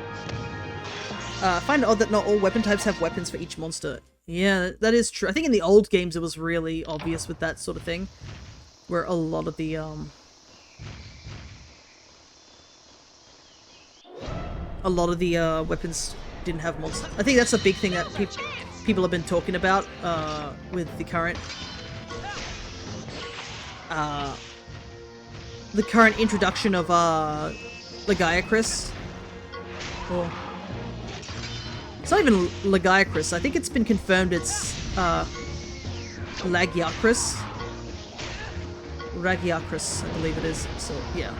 I find it odd that not all weapon types have weapons for each monster. Yeah, that is true. I think in the old games it was really obvious with that sort of thing. Where a lot of the, weapons didn't have monsters. I think that's a big thing that people have been talking about, with the current introduction of, Legiacris. Or It's not even Lagiacrus. I think it's been confirmed it's Lagiacrus. Ragiacrus, I believe it is. So, yeah.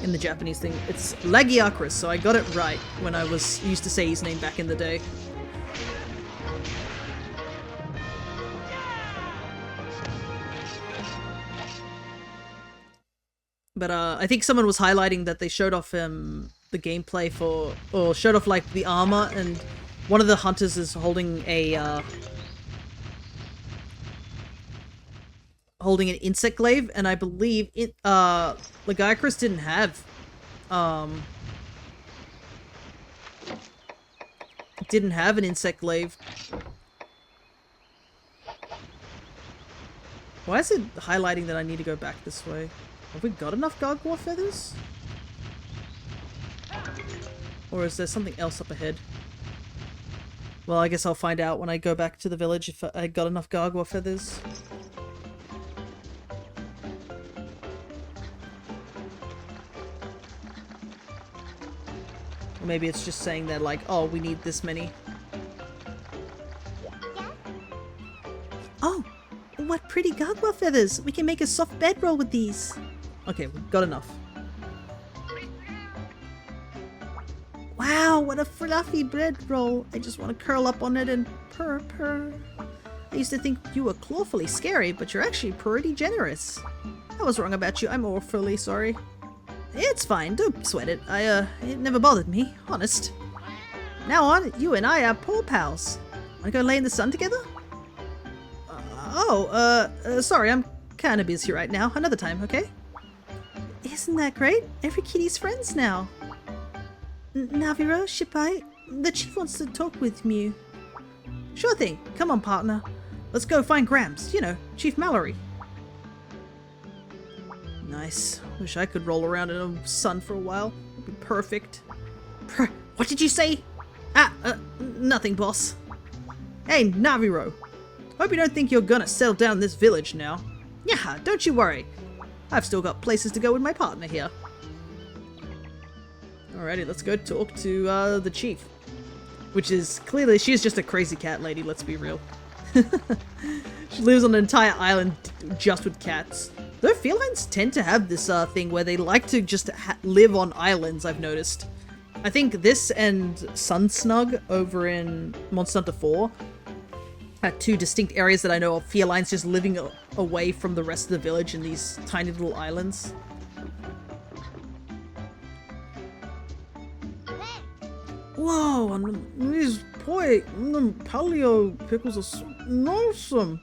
In the Japanese thing. It's Lagiacrus, so I got it right when I used to say his name back in the day. But I think someone was highlighting that they showed off the gameplay for, or showed off like the armor, and one of the hunters is holding a holding an insect glaive, and I believe it Lagiacrus didn't have an insect glaive. Why is it highlighting that I need to go back this way? Have we got enough gargoyle feathers? Or is there something else up ahead? Well, I guess I'll find out when I go back to the village if I got enough gargoyle feathers. Or maybe it's just saying that, like, oh, we need this many. Oh, what pretty gargoyle feathers! We can make a soft bedroll with these. Okay, we've got enough. Wow, what a fluffy bread roll. I just want to curl up on it and purr purr. I used to think you were clawfully scary, but you're actually pretty generous. I was wrong about you. I'm awfully sorry. It's fine, don't sweat it. It never bothered me, honest. Now on, you and I are paw pals. Wanna go lay in the sun together? Sorry, I'm kinda busy right now. Another time, okay? Isn't that great? Every kitty's friends now. Naviro, Shippai, the chief wants to talk with you. Sure thing. Come on, partner. Let's go find Grams. You know, Chief Mallory. Nice. Wish I could roll around in the sun for a while. It'd be perfect. What did you say? Nothing, boss. Hey, Naviro. Hope you don't think you're gonna settle down in this village now. Yeah, don't you worry. I've still got places to go with my partner here. Alrighty, let's go talk to the chief. Which is, clearly, she's just a crazy cat lady, let's be real. She lives on an entire island just with cats. Though felines tend to have this thing where they like to just live on islands, I've noticed. I think this and Sunsnug over in Monster Hunter 4 are two distinct areas that I know of felines just living away from the rest of the village in these tiny little islands. Whoa, and these paleo pickles are so awesome.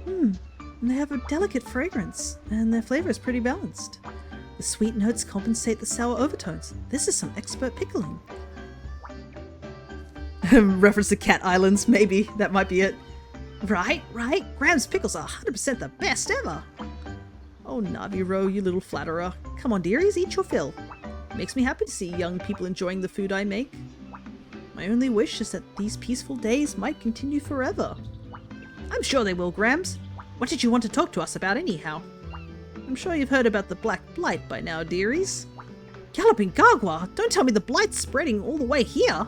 And they have a delicate fragrance, and their flavor is pretty balanced. The sweet notes compensate the sour overtones. This is some expert pickling. Reference to Cat Islands, maybe. That might be it. Right. Graham's pickles are 100% the best ever. Oh, Naviro, you little flatterer. Come on, dearies, eat your fill. Makes me happy to see young people enjoying the food I make. My only wish is that these peaceful days might continue forever. I'm sure they will, Grams. What did you want to talk to us about anyhow? I'm sure you've heard about the Black Blight by now, dearies. Galloping Gargoyle? Don't tell me the Blight's spreading all the way here.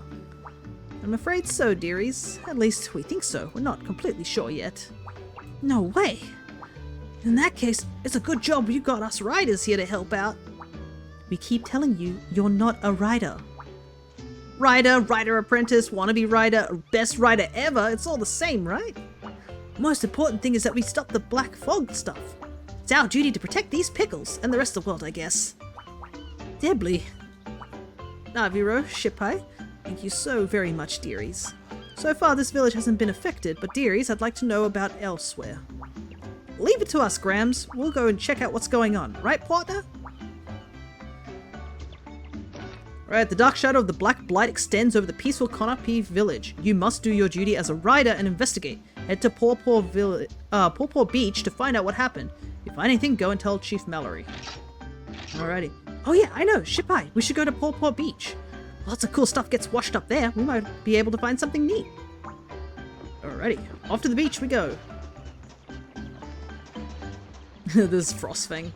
I'm afraid so, dearies. At least we think so. We're not completely sure yet. No way. In that case, it's a good job you got us riders here to help out. We keep telling you, you're not a rider. Rider apprentice, wannabe rider, best rider ever, it's all the same, right? Most important thing is that we stop the black fog stuff. It's our duty to protect these pickles, and the rest of the world, I guess. Debly. Naviro, Shippai, thank you so very much, dearies. So far this village hasn't been affected, but dearies, I'd like to know about elsewhere. Leave it to us, Grams. We'll go and check out what's going on, right, partner? Right, the dark shadow of the Black Blight extends over the peaceful Konapi village. You must do your duty as a rider and investigate. Head to Paw Beach to find out what happened. If you find anything, go and tell Chief Mallory. Alrighty. Oh yeah, I know, Shippai. We should go to Paw Beach. Lots of cool stuff gets washed up there. We might be able to find something neat. Alrighty, off to the beach we go. There's Frostfang.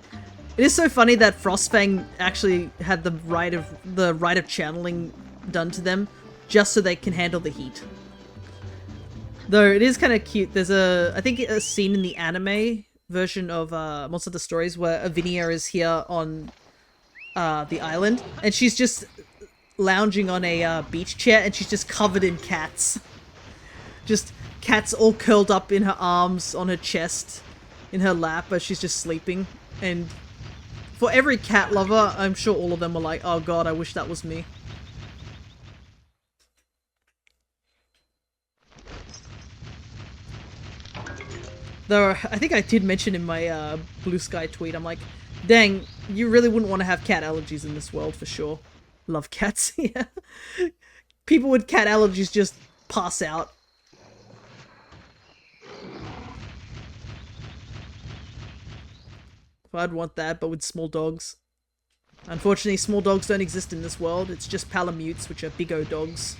It is so funny that Frostfang actually had the rite of channeling done to them just so they can handle the heat. Though it is kind of cute. There's I think a scene in the anime version of Monster Hunter Stories where Avinia is here on the island, and she's just lounging on a beach chair, and she's just covered in cats. Just cats all curled up in her arms, on her chest, in her lap as she's just sleeping. And for every cat lover, I'm sure all of them are like, oh god, I wish that was me. Though, I think I did mention in my Blue Sky tweet, I'm like, dang, you really wouldn't want to have cat allergies in this world for sure. Love cats, yeah. People with cat allergies just pass out. I'd want that, but with small dogs. Unfortunately, small dogs don't exist in this world. It's just Palamutes, which are big O dogs.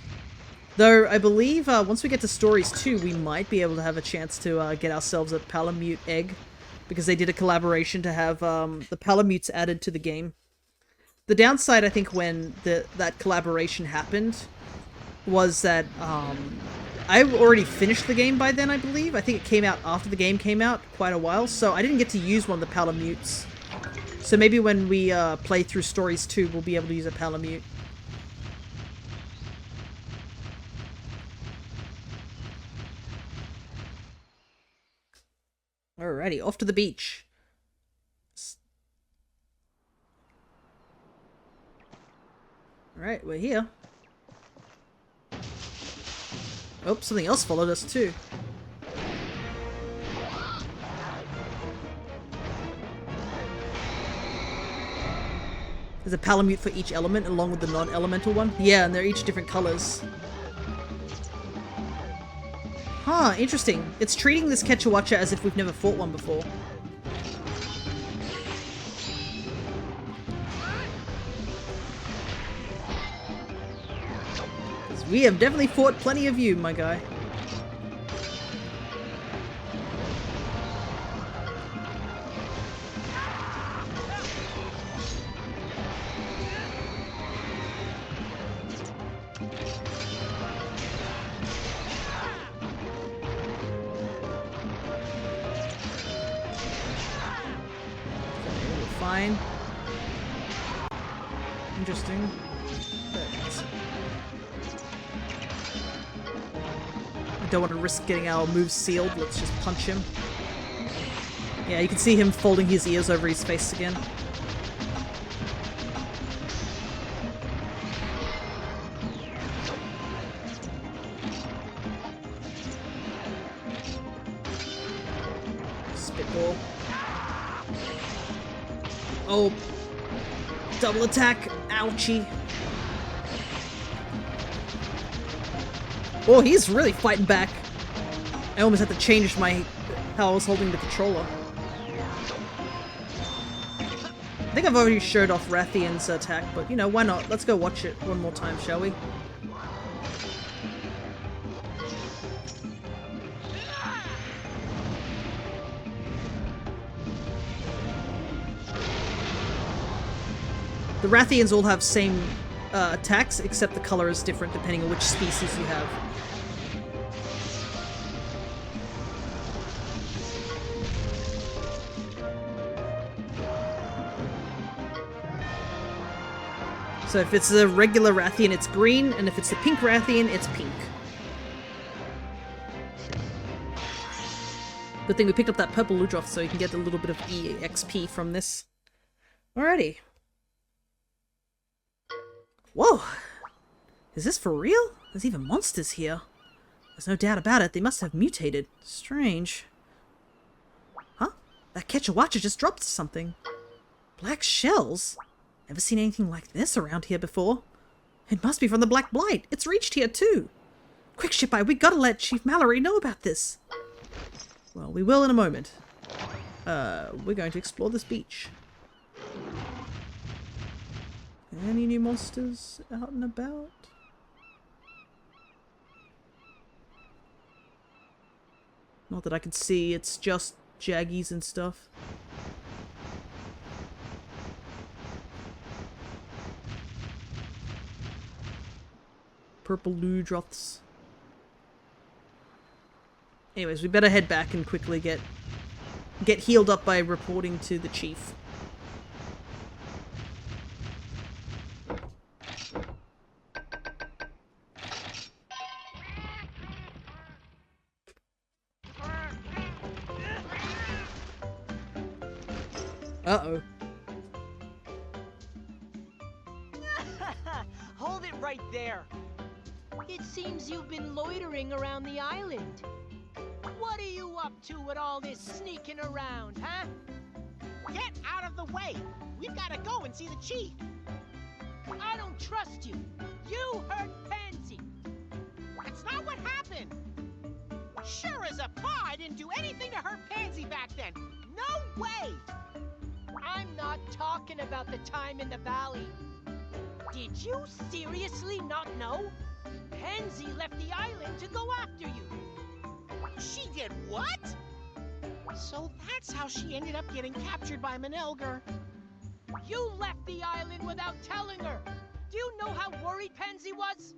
Though, I believe once we get to Stories 2, we might be able to have a chance to get ourselves a Palamute egg. Because they did a collaboration to have the Palamutes added to the game. The downside, I think, when that collaboration happened was that I already finished the game by then, I believe. I think it came out after the game came out, quite a while. So I didn't get to use one of the Palamutes. So maybe when we play through Stories 2, we'll be able to use a Palamute. Alrighty, off to the beach. Alright, we're here. Oh, something else followed us too. There's a Palamute for each element along with the non-elemental one. Yeah, and they're each different colors. Huh, interesting. It's treating this Quechuacha as if we've never fought one before. We have definitely fought plenty of you, my guy. Fine. Interesting. Don't want to risk getting our moves sealed. Let's just punch him. Yeah, you can see him folding his ears over his face again. Spitball. Oh. Double attack. Ouchie. Oh, he's really fighting back. I almost had to change how I was holding the controller. I think I've already showed off Rathian's attack, but you know, why not? Let's go watch it one more time, shall we? The Rathians all have same attacks, except the color is different depending on which species you have. So if it's a regular Rathian, it's green, and if it's the pink Rathian, it's pink. Good thing we picked up that purple Ludroth so you can get a little bit of EXP from this. Alrighty. Whoa! Is this for real? There's even monsters here. There's no doubt about it, they must have mutated. Strange. Huh? That Quechuacha just dropped something. Black shells? Never seen anything like this around here before. It must be from the Black Blight. It's reached here too. Quick, Ship-Eye, we gotta let Chief Mallory know about this. Well, we will in a moment. We're going to explore this beach. Any new monsters out and about? Not that I can see, it's just Jaggies and stuff. purple Ludroths. Anyways, we better head back and quickly get healed up by reporting to the chief. Uh-oh. Hold it right there. It seems you've been loitering around the island. What are you up to with all this sneaking around, huh? Get out of the way! We've got to go and see the chief! I don't trust you. You hurt Pansy. That's not what happened! Sure as a pie, I didn't do anything to hurt Pansy back then! No way! I'm not talking about the time in the valley. Did you seriously not know? Pansy left the island to go after you. She did what? So that's how she ended up getting captured by Manelger. You left the island without telling her. Do you know how worried Pansy was?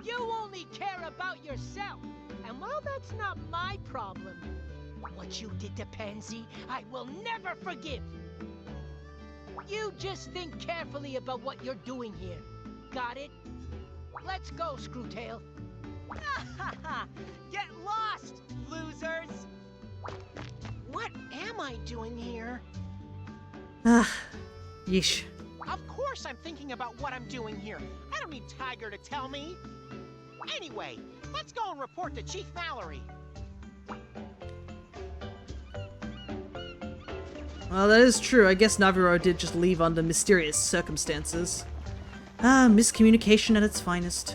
You only care about yourself. And while that's not my problem, what you did to Pansy, I will never forgive. You just think carefully about what you're doing here. Got it? Let's go, Screwtail. Get lost, losers! What am I doing here? Ah, yeesh. Of course I'm thinking about what I'm doing here. I don't need Tiger to tell me. Anyway, let's go and report to Chief Mallory. Well, that is true. I guess Naviro did just leave under mysterious circumstances. Ah, miscommunication at its finest.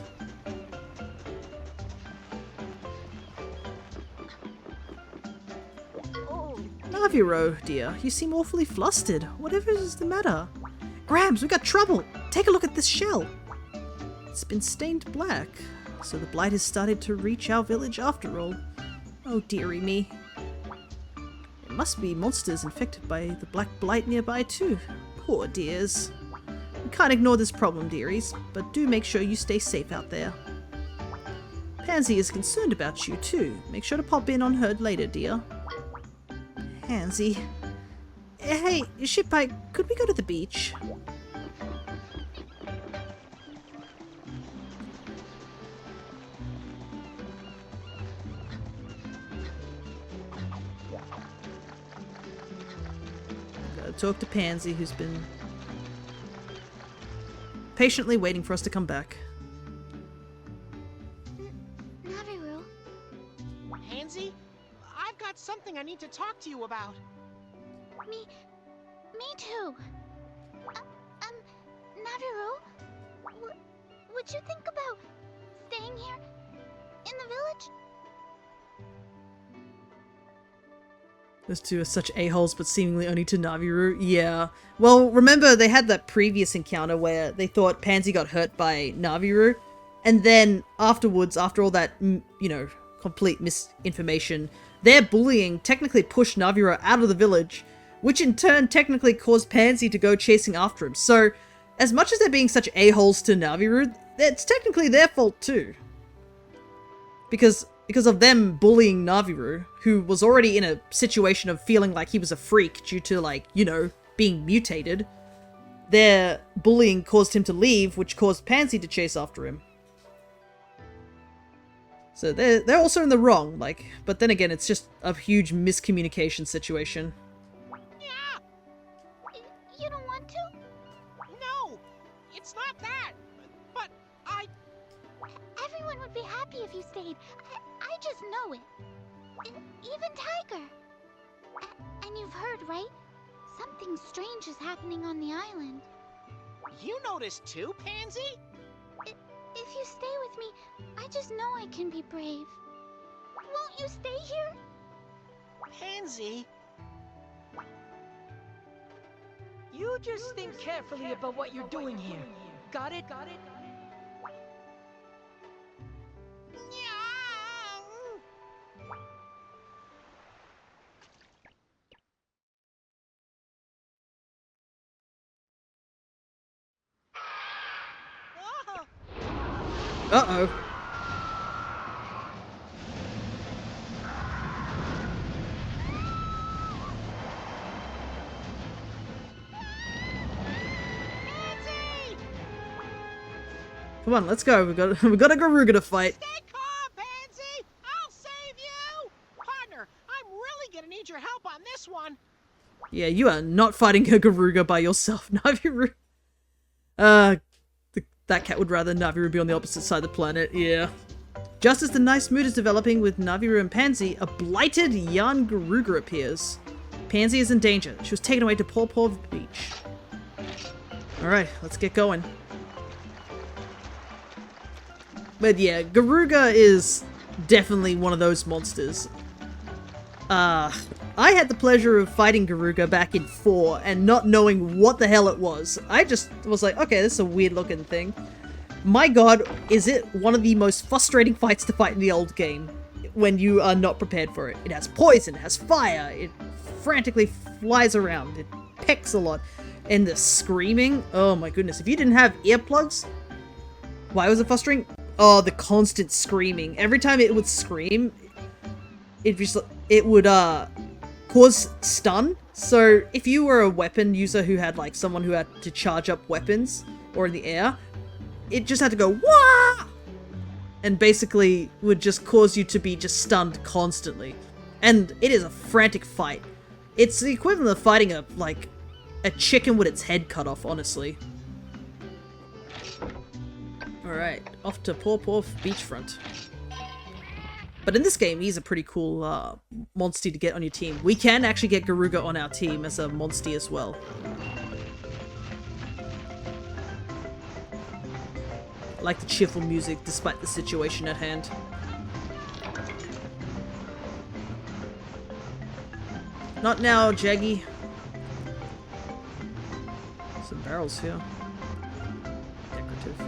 Oh, Naviro, dear, you seem awfully flustered. Whatever is the matter? Grams, we got trouble! Take a look at this shell! It's been stained black, so the blight has started to reach our village after all. Oh dearie me. There must be monsters infected by the black blight nearby too. Poor dears. We can't ignore this problem, dearies, but do make sure you stay safe out there. Pansy is concerned about you too. Make sure to pop in on her later, dear. Pansy. Hey, Shitbike, could we go to the beach? Gotta talk to Pansy, who's been patiently waiting for us to come back. Naviru, Pansy, I've got something I need to talk to you about. me too. Naviru, would you think about staying here in the village? Those two are such a-holes, but seemingly only to Naviru. Yeah. Well, remember they had that previous encounter where they thought Pansy got hurt by Naviru, and then afterwards, after all that, you know, complete misinformation, their bullying technically pushed Naviru out of the village, which in turn technically caused Pansy to go chasing after him. So, as much as they're being such a-holes to Naviru, it's technically their fault too. Because of them bullying Naviru, who was already in a situation of feeling like he was a freak due to, like, you know, being mutated, their bullying caused him to leave, which caused Pansy to chase after him. So they're also in the wrong, like, but then again, it's just a huge miscommunication situation. Yeah, You don't want to? no, it's not that. But Everyone would be happy if you stayed. I just know it. Even Tiger. And you've heard, right? Something strange is happening on the island. you noticed too, Pansy? If you stay with me, I just know I can be brave. Won't you stay here? Pansy, you just think carefully about what you're doing here. Got it? Oh. Uh-oh. Come on, let's go. We got a Garuga to fight. Stay calm, Pansy! I'll save you! Partner, I'm really gonna need your help on this one. Yeah, you are not fighting a Garuga by yourself, Naviru. That cat would rather Naviru be on the opposite side of the planet, yeah. Just as the nice mood is developing with Naviru and Pansy, a blighted young Garuga appears. Pansy is in danger. She was taken away to Paw Paw Beach. Alright, let's get going. But yeah, Garuga is definitely one of those monsters. I had the pleasure of fighting Garuga back in 4 and not knowing what the hell it was. I just was like, okay, this is a weird looking thing. My god, is it one of the most frustrating fights to fight in the old game when you are not prepared for it. It has poison, it has fire, it frantically flies around, it pecks a lot. And the screaming, oh my goodness, if you didn't have earplugs, why was it frustrating? Oh, the constant screaming. Every time it would scream, it would cause stun. So if you were a weapon user who had like someone who had to charge up weapons or in the air, it just had to go wah, and basically would just cause you to be just stunned constantly. And it is a frantic fight. It's the equivalent of fighting a chicken with its head cut off, honestly. Alright, off to Paw Paw Beachfront. But in this game, he's a pretty cool Monstie to get on your team. We can actually get Garuga on our team as a Monstie as well. I like the cheerful music despite the situation at hand. Not now, Jaggy. Some barrels here. Decorative.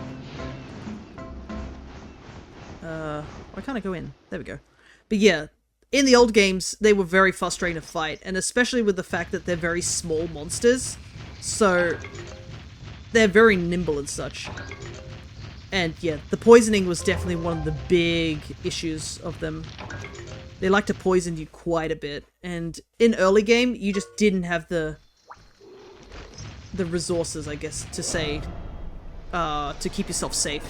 Why can't I go in? There we go. But yeah, in the old games, they were very frustrating to fight, and especially with the fact that they're very small monsters, so they're very nimble and such. And yeah, the poisoning was definitely one of the big issues of them. They like to poison you quite a bit, and in early game, you just didn't have the resources, I guess, to say, to keep yourself safe.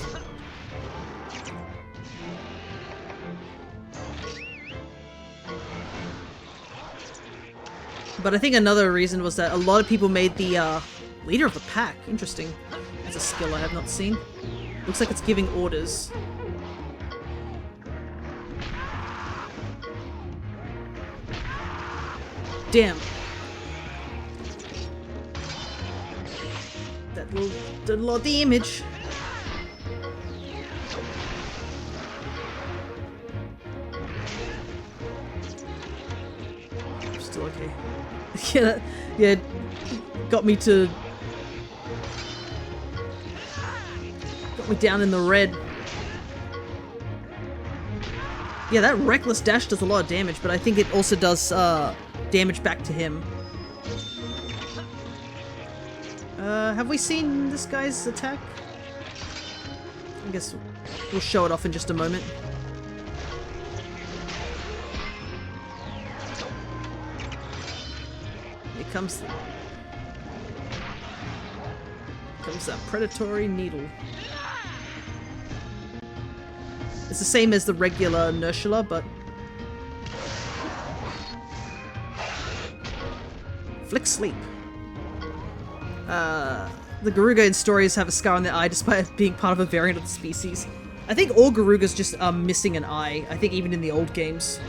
But I think another reason was that a lot of people made the leader of the pack. Interesting. That's a skill I have not seen. Looks like it's giving orders. Damn. That will do a lot of damage. Still okay. yeah, got me down in the red. Yeah, that reckless dash does a lot of damage, but I think it also does damage back to him. Have we seen this guy's attack? I guess we'll show it off in just a moment. Here comes that predatory needle. It's the same as the regular Nursula, but Flick Sleep. The Garuga in stories have a scar on their eye despite being part of a variant of the species. I think all Garugas just are missing an eye. I think even in the old games.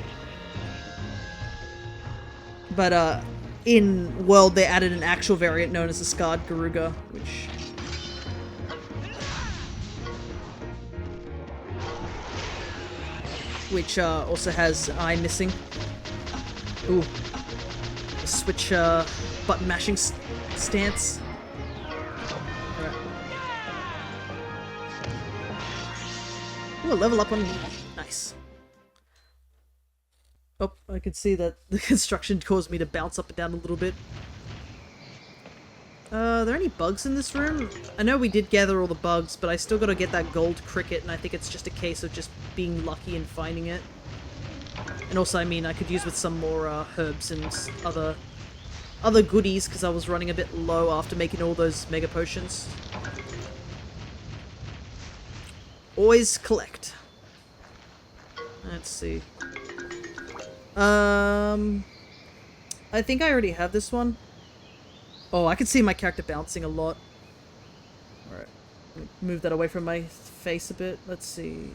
But in World they added an actual variant known as the Scarred Garuga, which also has eye missing. Ooh. A Switch button mashing stance. Alright. Ooh, a level up on... Nice. Oh, I can see that the construction caused me to bounce up and down a little bit. Are there any bugs in this room? I know we did gather all the bugs, but I still gotta get that gold cricket, and I think it's just a case of just being lucky and finding it. And also, I mean, I could use with some more herbs and other goodies, because I was running a bit low after making all those mega potions. Always collect. Let's see. I think I already have this one. Oh, I can see my character bouncing a lot. Alright. Move that away from my face a bit. Let's see.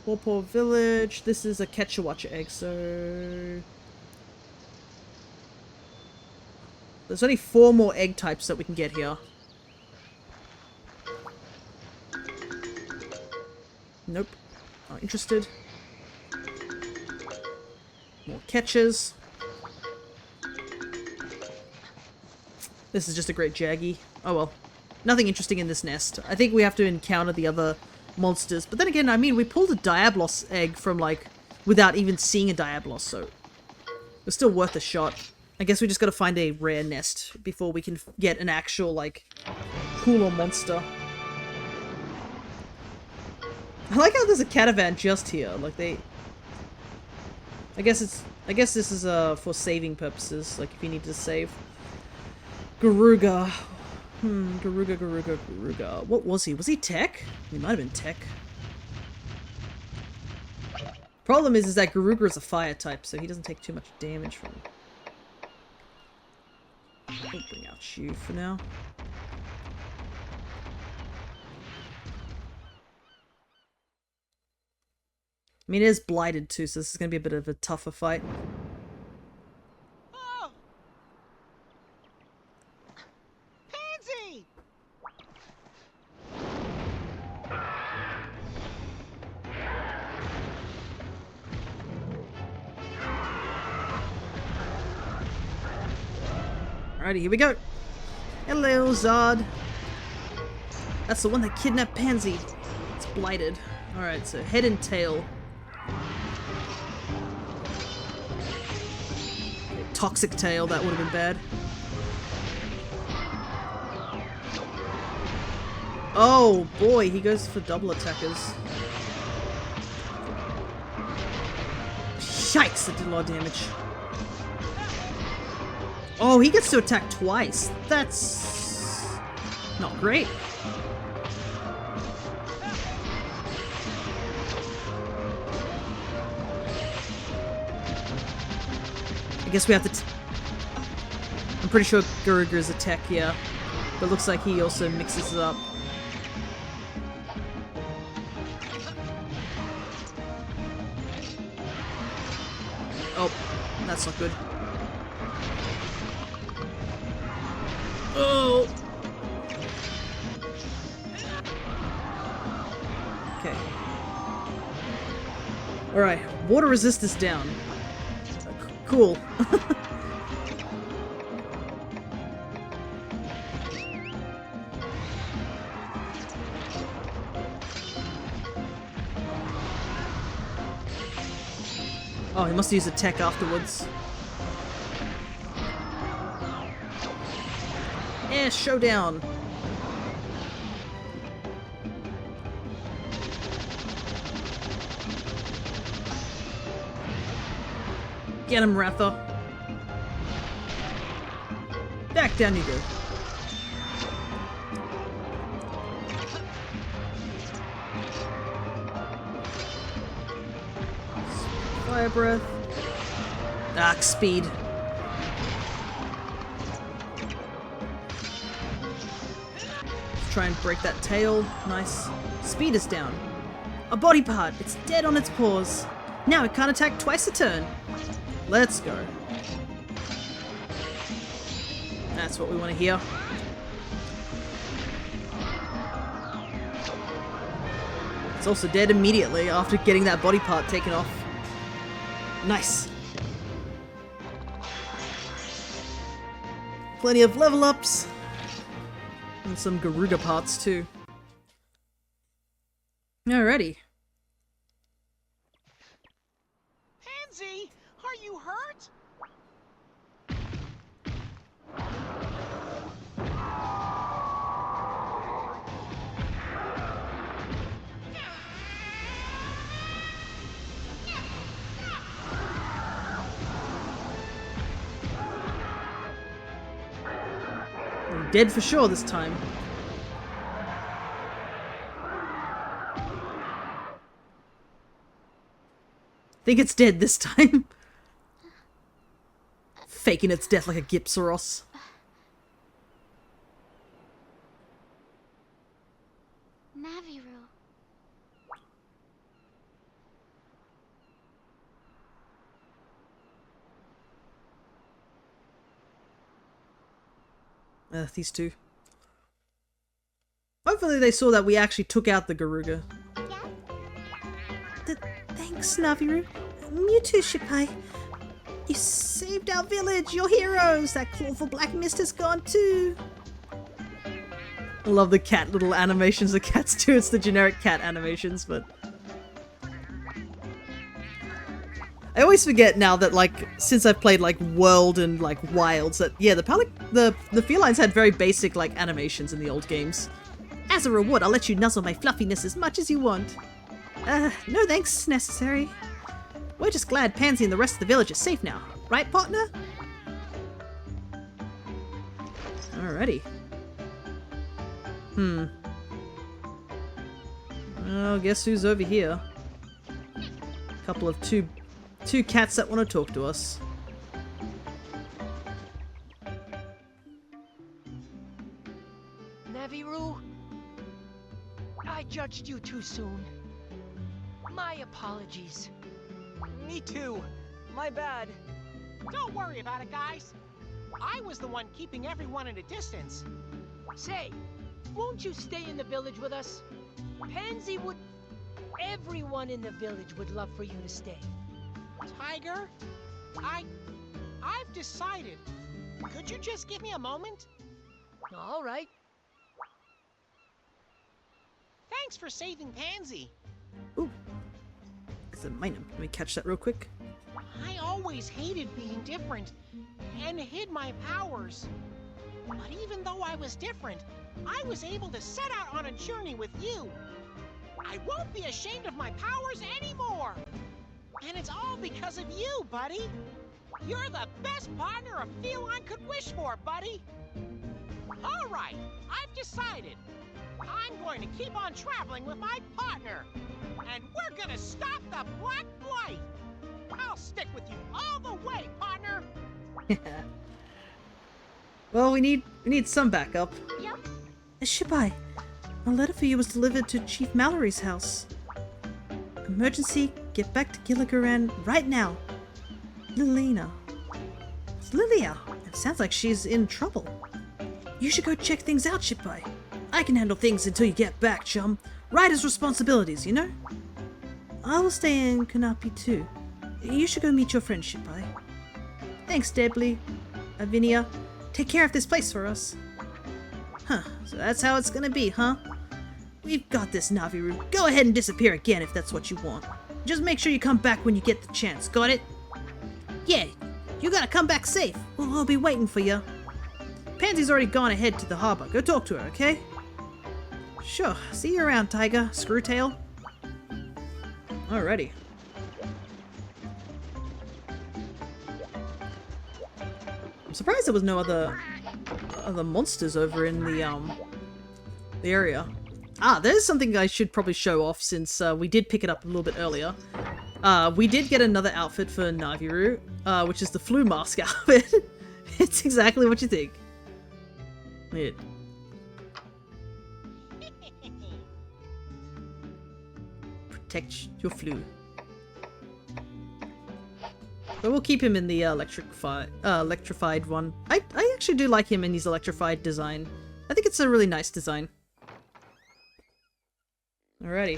Poor village. This is a Ketchawatcha egg, so... There's only 4 more egg types that we can get here. Nope. Not interested. More catches. This is just a great Jaggy. Oh well. Nothing interesting in this nest. I think we have to encounter the other monsters. But then again, I mean, we pulled a Diablos egg from, like, without even seeing a Diablos, so... It's still worth a shot. I guess we just gotta find a rare nest before we can get an actual, like, cooler monster. I like how there's a catavan just here. Like, they... I guess this is, for saving purposes. Like, if you need to save... Garuga. Garuga. What was he? Was he tech? He might have been tech. Problem is that Garuga is a fire type, so he doesn't take too much damage from it. I'll bring out you for now. I mean, it is blighted too, so this is going to be a bit of a tougher fight. Alrighty, here we go. Hello, Zod. That's the one that kidnapped Pansy. It's blighted. Alright, so head and tail. Toxic tail, that would have been bad. Oh boy, he goes for double attackers. Yikes, that did a lot of damage. Oh, he gets to attack twice. That's not great. I guess we have to... I'm pretty sure Garuga is a tech, yeah. But it looks like he also mixes it up. Oh, that's not good. Oh! Okay. Alright, water resistance down. Cool. Oh, he must use a tech afterwards. Yeah, showdown. Get him, Ratha. Back down you go. Fire breath. Ah, speed. Try and break that tail. Nice. Speed is down. A body part. It's dead on its paws. Now it can't attack twice a turn. Let's go. That's what we want to hear. It's also dead immediately after getting that body part taken off. Nice. Plenty of level ups. And some Garuga parts too. Alrighty. Pansy, are you hurt? Dead for sure this time. Think it's dead this time. Faking its death like a Gypsaros. Naviru. These two. Hopefully they saw that we actually took out the Garuga. Yeah? Thanks, Naviru. You too, Shippai. You saved our village. You're heroes. That clawful black mist is gone too. I love the cat little animations the cats do. It's the generic cat animations, but... I always forget now that, like, since I've played, like, World and, like, Wilds, that, yeah, the felines had very basic, like, animations in the old games. As a reward, I'll let you nuzzle my fluffiness as much as you want. No thanks necessary. We're just glad Pansy and the rest of the village are safe now. Right, partner? Alrighty. Well, guess who's over here? Couple of two cats that want to talk to us. Naviru, I judged you too soon. My apologies. Me too. My bad. Don't worry about it, guys. I was the one keeping everyone at a distance. Say, won't you stay in the village with us? Pansy would... Everyone in the village would love for you to stay. Tiger, I've decided. Could you just give me a moment? All right. Thanks for saving Pansy. Ooh. It's a minor. Let me catch that real quick. I always hated being different and hid my powers. But even though I was different, I was able to set out on a journey with you. I won't be ashamed of my powers anymore. And it's all because of you, buddy. You're the best partner a feline could wish for, buddy. All right, I've decided. I'm going to keep on traveling with my partner. And we're gonna stop the Black Blight. I'll stick with you all the way, partner. Well, we need some backup. Yep. Shippai, a letter for you was delivered to Chief Mallory's house. Emergency, get back to Gilligaran right now. Lilina. It's Lilia. It sounds like she's in trouble. You should go check things out, Shippai. I can handle things until you get back, chum. Rider's responsibilities, you know? I will stay in Kanapi too. You should go meet your friend, Shippai. Thanks, Debly. Avinia, take care of this place for us. Huh, so that's how it's gonna be, huh? We've got this, Naviru. Go ahead and disappear again if that's what you want. Just make sure you come back when you get the chance, got it? Yeah, you gotta come back safe. We'll be waiting for you. Pansy's already gone ahead to the harbor. Go talk to her, okay? Sure. See you around, Tiger. Screwtail. Alrighty. I'm surprised there was no other monsters over in the area. Ah, there's something I should probably show off since we did pick it up a little bit earlier. We did get another outfit for Naviru, which is the flu mask outfit. It's exactly what you think. It. Protect your flu. But we'll keep him in the electrified one. I actually do like him in his electrified design. I think it's a really nice design. Alrighty.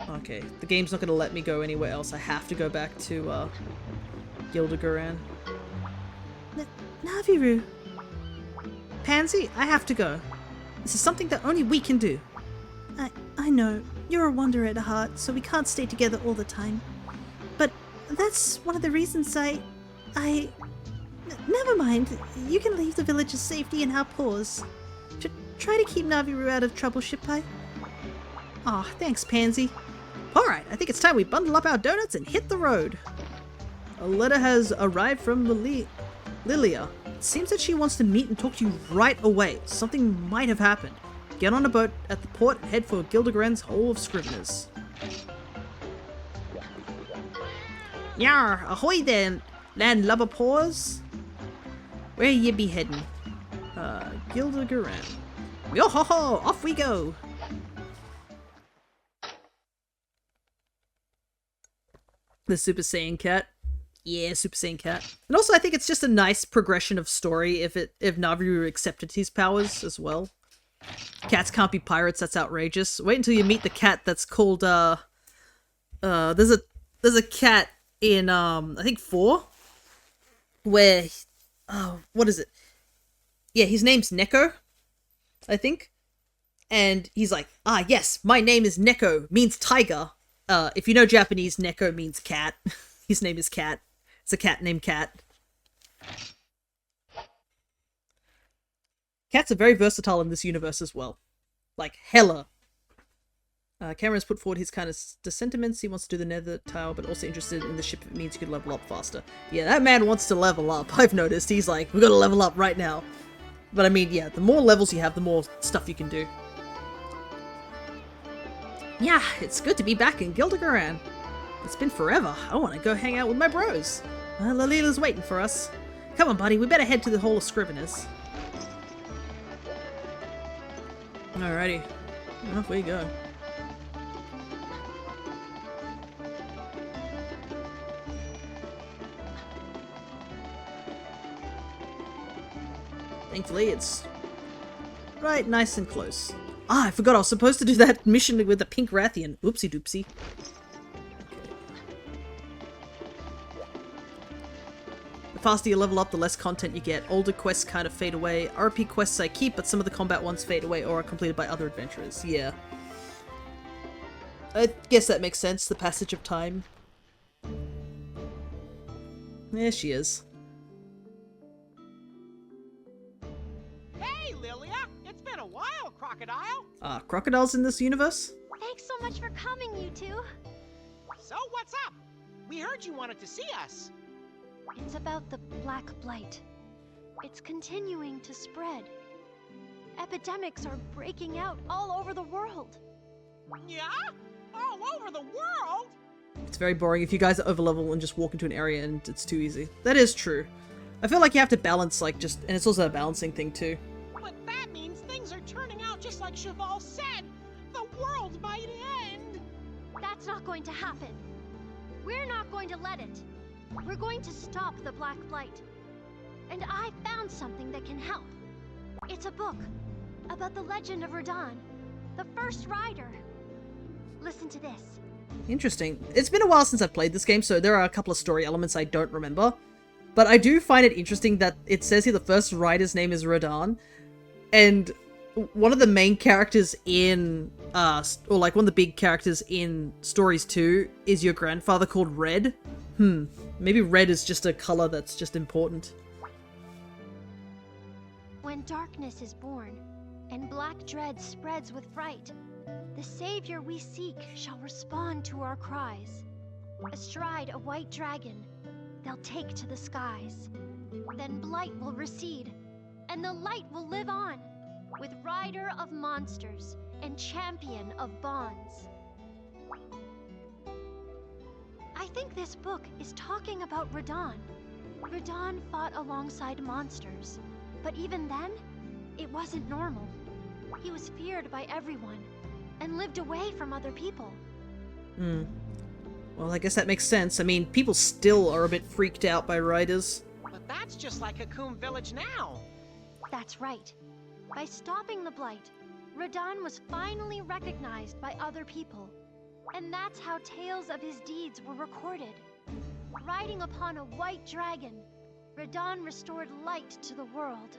Okay, the game's not gonna let me go anywhere else. I have to go back to Gildigaran. Naviru. Pansy, I have to go. This is something that only we can do. I know. You're a wanderer at heart, so we can't stay together all the time. But that's one of the reasons Never mind. You can leave the village's safety in our paws. Try to keep Naviru out of trouble, Shippai. Aw, thanks, Pansy. Alright, I think it's time we bundle up our donuts and hit the road. A letter has arrived from Lilia. It seems that she wants to meet and talk to you right away. Something might have happened. Get on a boat at the port and head for Gildegrand's Hole of Scriveners. Yar, ahoy there, landlubber paws. Where ye be heading? Gildegrand. Yo ho ho, off we go! The Super Saiyan cat. Yeah, Super Saiyan cat. And also I think it's just a nice progression of story if Naviru accepted his powers as well. Cats can't be pirates, that's outrageous. Wait until you meet the cat that's called there's a cat in I think 4 where what is it? Yeah, his name's Neko, I think. And he's like, "Ah, yes, my name is Neko, means tiger." If you know Japanese, Neko means cat. His name is Cat. It's a cat named Cat. Cats are very versatile in this universe as well. Like, hella. Cameron's put forward his kind of sentiments. He wants to do the nether tile, but also interested in the ship if it means you could level up faster. Yeah, that man wants to level up. I've noticed. He's like, we gotta level up right now. But I mean, yeah, the more levels you have, the more stuff you can do. Yeah, it's good to be back in Gildegrand. It's been forever. I want to go hang out with my bros. Lalila's waiting for us. Come on, buddy. We better head to the Hole of Scriveners. Alrighty. Off we go. Thankfully, it's right nice and close. Ah, I forgot I was supposed to do that mission with the pink Rathian. Oopsie doopsie. The faster you level up, the less content you get. Older quests kind of fade away. RP quests I keep, but some of the combat ones fade away or are completed by other adventurers. Yeah. I guess that makes sense, the passage of time. There she is. Hey, Lilia! It's been a while, Crocodile! Crocodiles in this universe? Thanks so much for coming, you two. So, what's up? We heard you wanted to see us. It's about the Black Blight. It's continuing to spread. Epidemics are breaking out all over the world. Yeah? All over the world? It's very boring if you guys are overlevel and just walk into an area and it's too easy. That is true. I feel like you have to balance, like, just... And it's also a balancing thing, too. But that means things are turning out just like Cheval said. The world might end. That's not going to happen. We're not going to let it. We're going to stop the Black Blight. And I found something that can help. It's a book about the legend of Radon, the first rider. Listen to this. Interesting. It's been a while since I've played this game, so there are a couple of story elements I don't remember. But I do find it interesting that it says here the first rider's name is Radon, and one of the main characters in, or like one of the big characters in Stories 2 is your grandfather called Red. Maybe red is just a color that's just important. When darkness is born, and black dread spreads with fright, the savior we seek shall respond to our cries. Astride a white dragon, they'll take to the skies. Then blight will recede, and the light will live on, with rider of monsters and champion of bonds. I think this book is talking about Radon. Radon fought alongside monsters, but even then, it wasn't normal. He was feared by everyone, and lived away from other people. Well, I guess that makes sense. I mean, people still are a bit freaked out by riders. But that's just like Hakum Village now. That's right. By stopping the blight, Radon was finally recognized by other people. And that's how tales of his deeds were recorded. Riding upon a white dragon, Radon restored light to the world.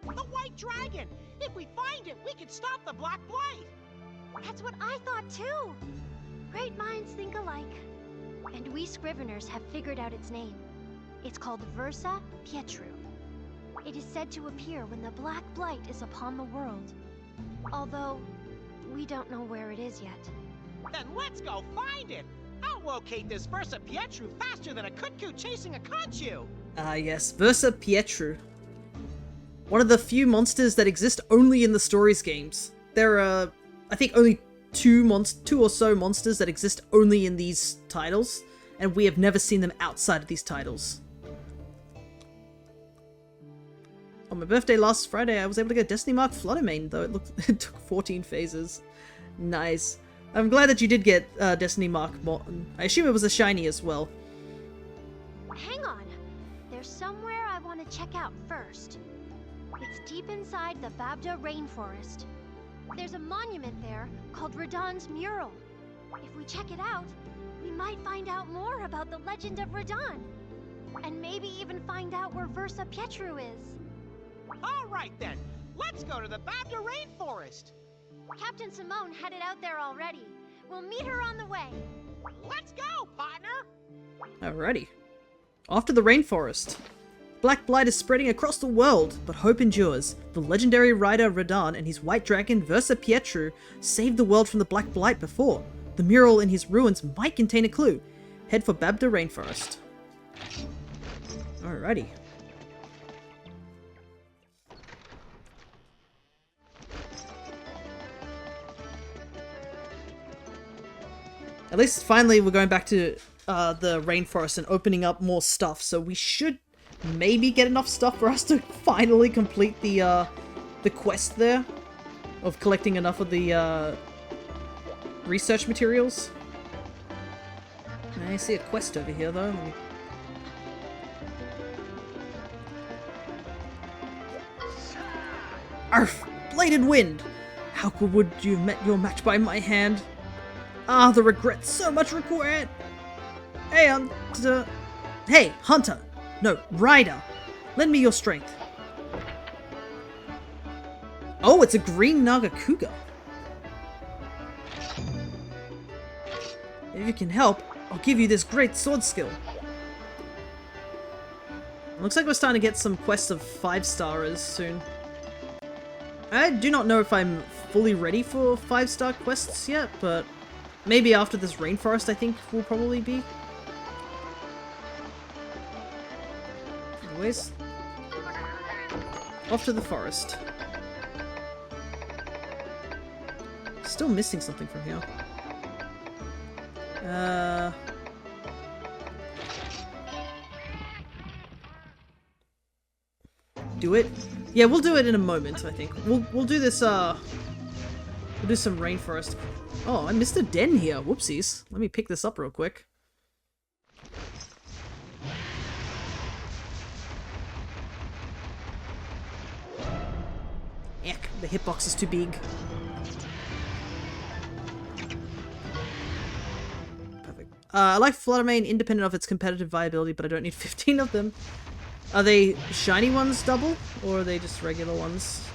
The White Dragon! If we find it, we could stop the Black Blight! That's what I thought too! Great minds think alike. And we Scriveners have figured out its name. It's called Versa Pietru. It is said to appear when the Black Blight is upon the world. Although, we don't know where it is yet. Then let's go find it! I'll locate this Versa Pietru faster than a Kutku chasing a Conchu! Ah, yes, Versa Pietru. One of the few monsters that exist only in the Stories games. There are, I think, only two or so monsters that exist only in these titles, and we have never seen them outside of these titles. On my birthday last Friday, I was able to get Destiny Mark Fluttermane, though it took 14 phases. Nice. I'm glad that you did get Destiny Mark Morton. I assume it was a shiny as well. Hang on. There's somewhere I want to check out first. It's deep inside the Babda rainforest. There's a monument there called Radon's mural. If we check it out, we might find out more about the legend of Radon. And maybe even find out where Versa Pietru is. All right then, let's go to the Babda rainforest. Captain Simone headed out there already. We'll meet her on the way. Let's go, partner. Alrighty. Off to the rainforest. Black blight is spreading across the world, but hope endures. The legendary rider Radon and his white dragon Versa Pietru saved the world from the black blight before. The mural in his ruins might contain a clue. Head for Babda Rainforest. Alrighty. At least finally we're going back to the rainforest and opening up more stuff, so we should maybe get enough stuff for us to finally complete the quest there of collecting enough of the research materials. I see a quest over here though. Arf! Bladed wind! How would you have met your match by my hand? Ah, the regret, so much regret! Hey, hey, Hunter! No, Rider! Lend me your strength. Oh, it's a green Naga Cougar. If you can help, I'll give you this great sword skill. Looks like we're starting to get some quests of 5-starers soon. I do not know if I'm fully ready for 5-star quests yet, but maybe after this rainforest I think will probably be. Anyways, off to the forest. Still missing something from here. Do it? Yeah, we'll do it in a moment, I think. We'll do this, we'll do some rainforest. Oh, I missed a den here. Whoopsies. Let me pick this up real quick. Eck, the hitbox is too big. Perfect. I like Fluttermane independent of its competitive viability, but I don't need 15 of them. Are they shiny ones double, or are they just regular ones?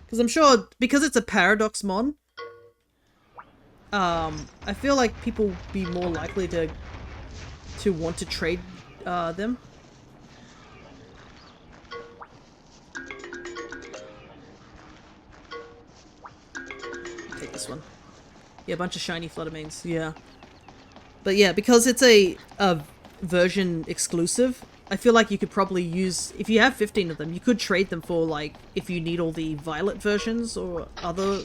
Because I'm sure, because it's a Paradox mon, I feel like people will be more likely to want to trade them. Take this one. Yeah, a bunch of shiny Fluttermanes, yeah. But yeah, because it's a version exclusive, I feel like you could probably use, if you have 15 of them, you could trade them for, like, if you need all the Violet versions or other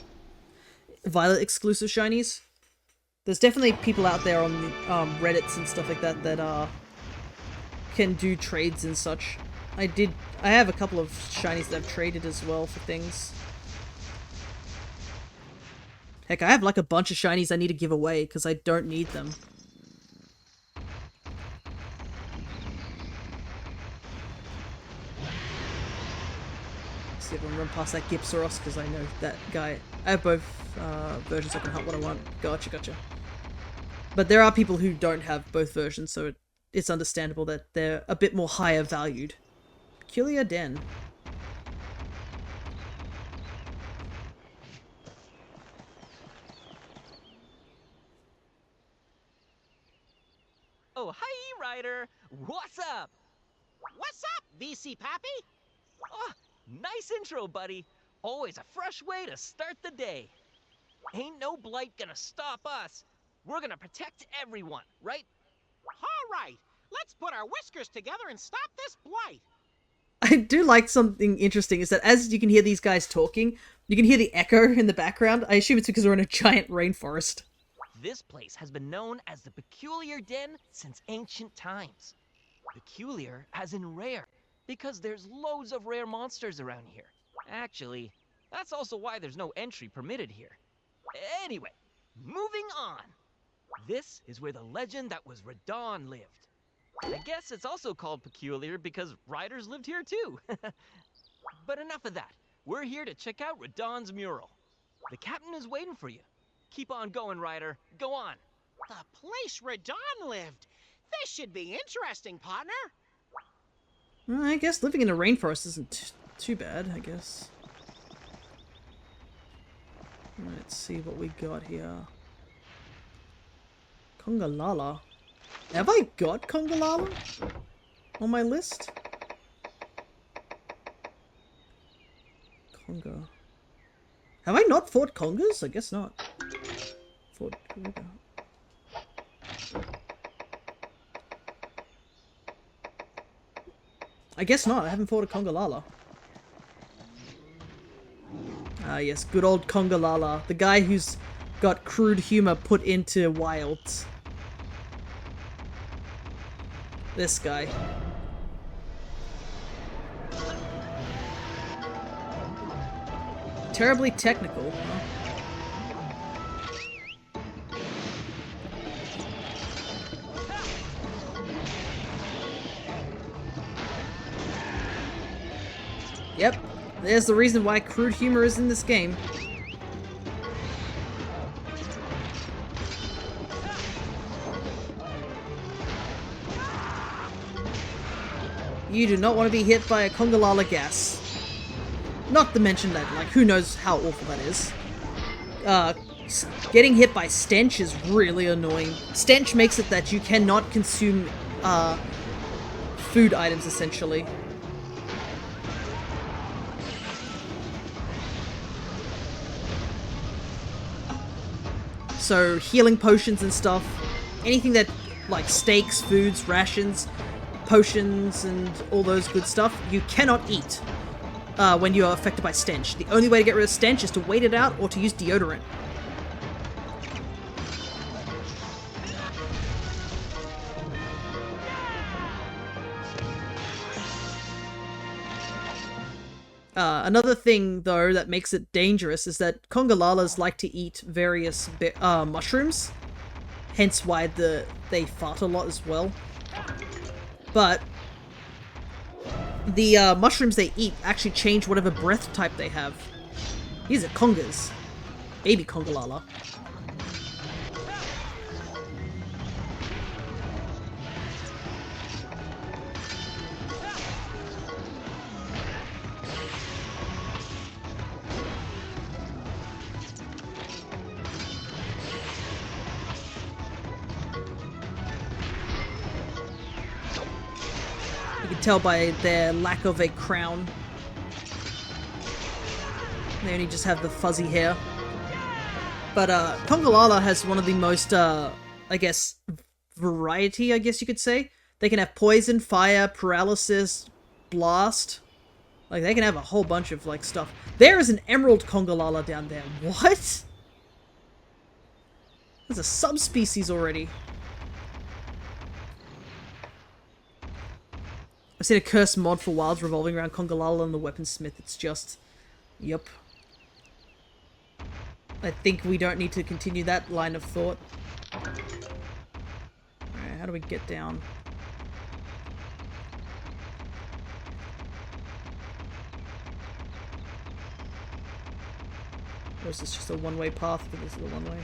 Violet exclusive shinies. There's definitely people out there on Reddits and stuff like that that can do trades and such. I have a couple of shinies that I've traded as well for things. Heck, I have like a bunch of shinies I need to give away because I don't need them. See if I can run past that Gipsaros because I know that guy. I have both versions, I can hunt what I want. Gotcha, gotcha. But there are people who don't have both versions, so it's understandable that they're a bit more higher valued. Peculiar Den. Oh, hi, Ryder. What's up? What's up, VC Pappy? Oh, nice intro, buddy. Always a fresh way to start the day. Ain't no blight gonna stop us. We're gonna protect everyone, right? All right, Let's put our whiskers together and stop this blight. I do like something interesting is that as you can hear these guys talking, you can hear the echo in the background. I assume it's because we're in a giant rainforest. This place has been known as the Peculiar Den since ancient times. Peculiar as in rare, because there's loads of rare monsters around here. Actually, that's also why there's no entry permitted here. Anyway, moving on. This is where the legend that was Radon lived. I guess it's also called Peculiar because riders lived here too. But enough of that. We're here to check out Radon's mural. The captain is waiting for you. Keep on going, Ryder. Go on. The place Radon lived. This should be interesting, partner. Well, I guess living in a rainforest isn't too bad, I guess. Let's see what we got here. Congalala. Have I got Congalala on my list? Conga. Have I not fought Congas? I guess not. Fought Conga. I guess not. I haven't fought a Congalala. Ah, yes. Good old Congalala. The guy who's got crude humor put into wilds. This guy. Terribly technical, huh? Yep, there's the reason why crude humor is in this game. You do not want to be hit by a Congalala gas. Not to mention that, like, who knows how awful that is. Getting hit by stench is really annoying. Stench makes it that you cannot consume, food items, essentially. So, healing potions and stuff, anything that, like, steaks, foods, rations, potions, and all those good stuff, you cannot eat when you are affected by stench. The only way to get rid of stench is to wait it out or to use deodorant. Another thing, though, that makes it dangerous is that Congalalas like to eat various mushrooms, hence why they fart a lot as well. But the mushrooms they eat actually change whatever breath type they have. These are Congas. Baby Congalala. You can tell by their lack of a crown. They only just have the fuzzy hair. But Congalala has one of the most, I guess, variety, I guess you could say. They can have poison, fire, paralysis, blast. Like, they can have a whole bunch of, like, stuff. There is an emerald Congalala down there. What? There's a subspecies already. I've seen a cursed mod for wilds revolving around Congalala and the weaponsmith. It's just... Yup. I think we don't need to continue that line of thought. Alright, how do we get down? Or is this just a one-way path? I think this is a one-way.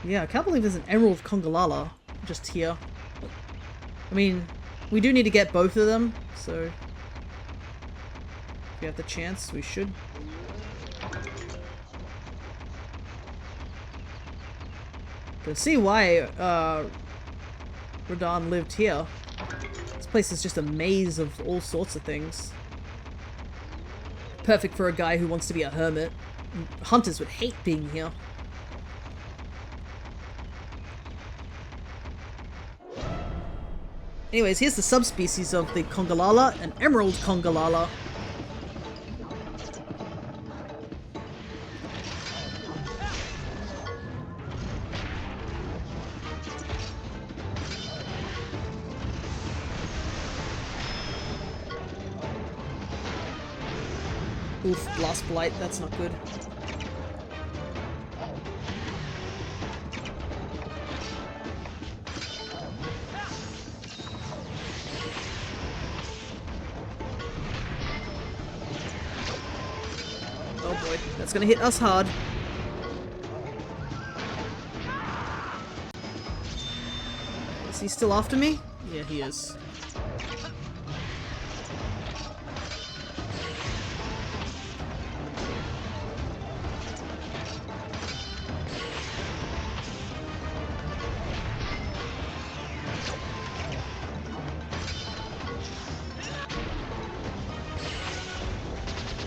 Yeah, I can't believe there's an Emerald Congalala just here. I mean, we do need to get both of them, so if we have the chance, we should. Can see why Radon lived here. This place is just a maze of all sorts of things. Perfect for a guy who wants to be a hermit. Hunters would hate being here. Anyways, here's the subspecies of the Congalala, an emerald Congalala. Oof, Blast Blight, that's not good. Oh boy, that's gonna hit us hard. Is he still after me? Yeah, he is.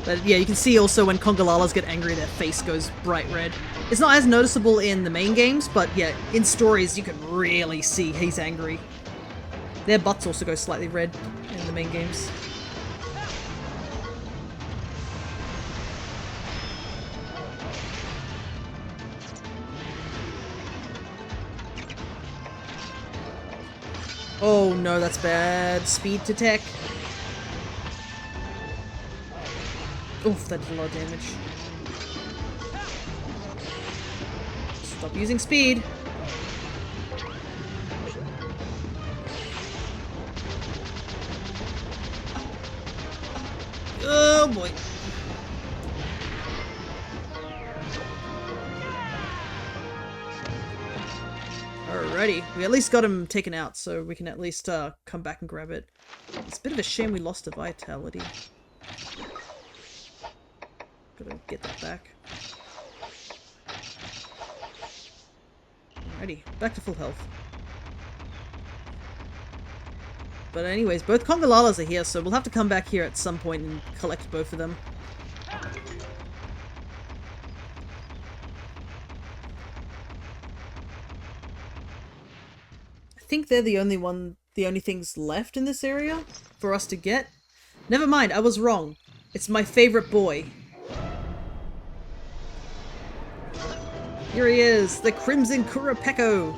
But yeah, you can see also when Congolalas get angry, their face goes bright red. It's not as noticeable in the main games, but yeah, in stories you can really see he's angry. Their butts also go slightly red in the main games. Oh no, that's bad. Speed to tech. Oof, that did a lot of damage. Stop using speed. Oh boy. Alrighty, we at least got him taken out, so we can at least come back and grab it. It's a bit of a shame we lost the vitality. Gotta get that back. Alrighty, back to full health. But anyways, both Congolalas are here, so we'll have to come back here at some point and collect both of them. I think they're the only things left in this area for us to get. Never mind, I was wrong. It's my favorite boy. Here he is, the Crimson Kurapeko.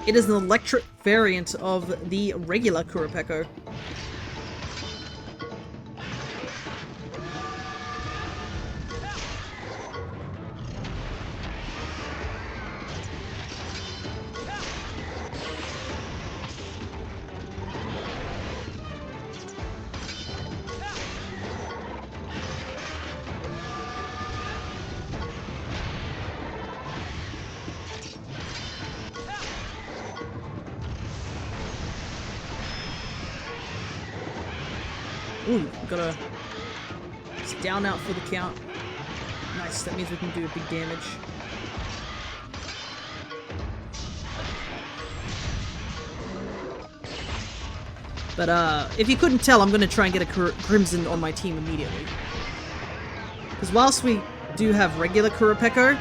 It is an electric variant of the regular Kurapeko. Ooh, gotta... It's down out for the count. Nice, that means we can do big damage. But, if you couldn't tell, I'm gonna try and get a Crimson on my team immediately. Because whilst we do have regular Kurapeko,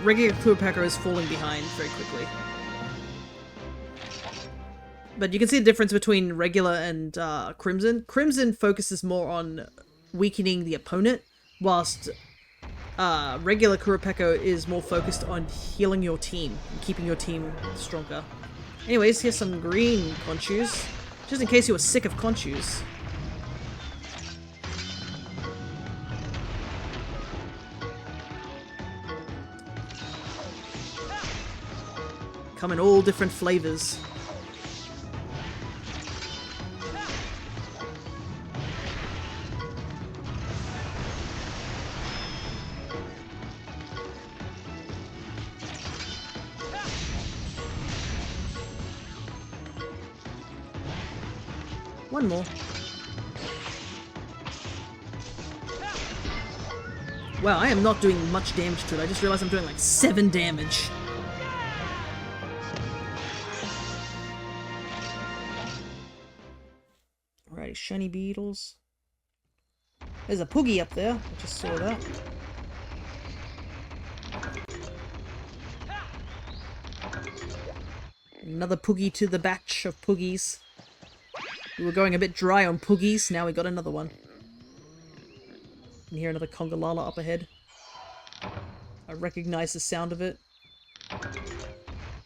regular Kurapeko is falling behind very quickly. But you can see the difference between regular and Crimson. Crimson focuses more on weakening the opponent, whilst regular Kurapeko is more focused on healing your team and keeping your team stronger. Anyways, here's some green Conchus, just in case you were sick of Conchus. Come in all different flavors. One more. Wow, I am not doing much damage to it. I just realized I'm doing like 7 damage. Alrighty, shiny beetles. There's a Poogie up there. I just saw that. Another Poogie to the batch of Poogies. We were going a bit dry on Poogies, now we got another one. Can hear another Congalala up ahead. I recognize the sound of it.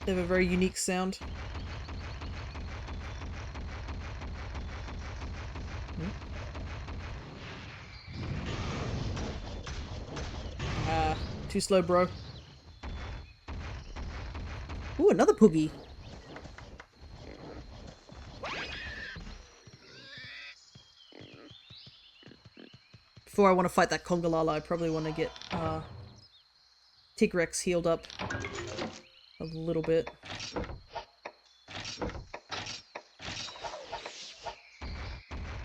They have a very unique sound. Too slow, bro. Ooh, another Poogie. Before I want to fight that Congalala, I probably want to get Tigrex healed up a little bit.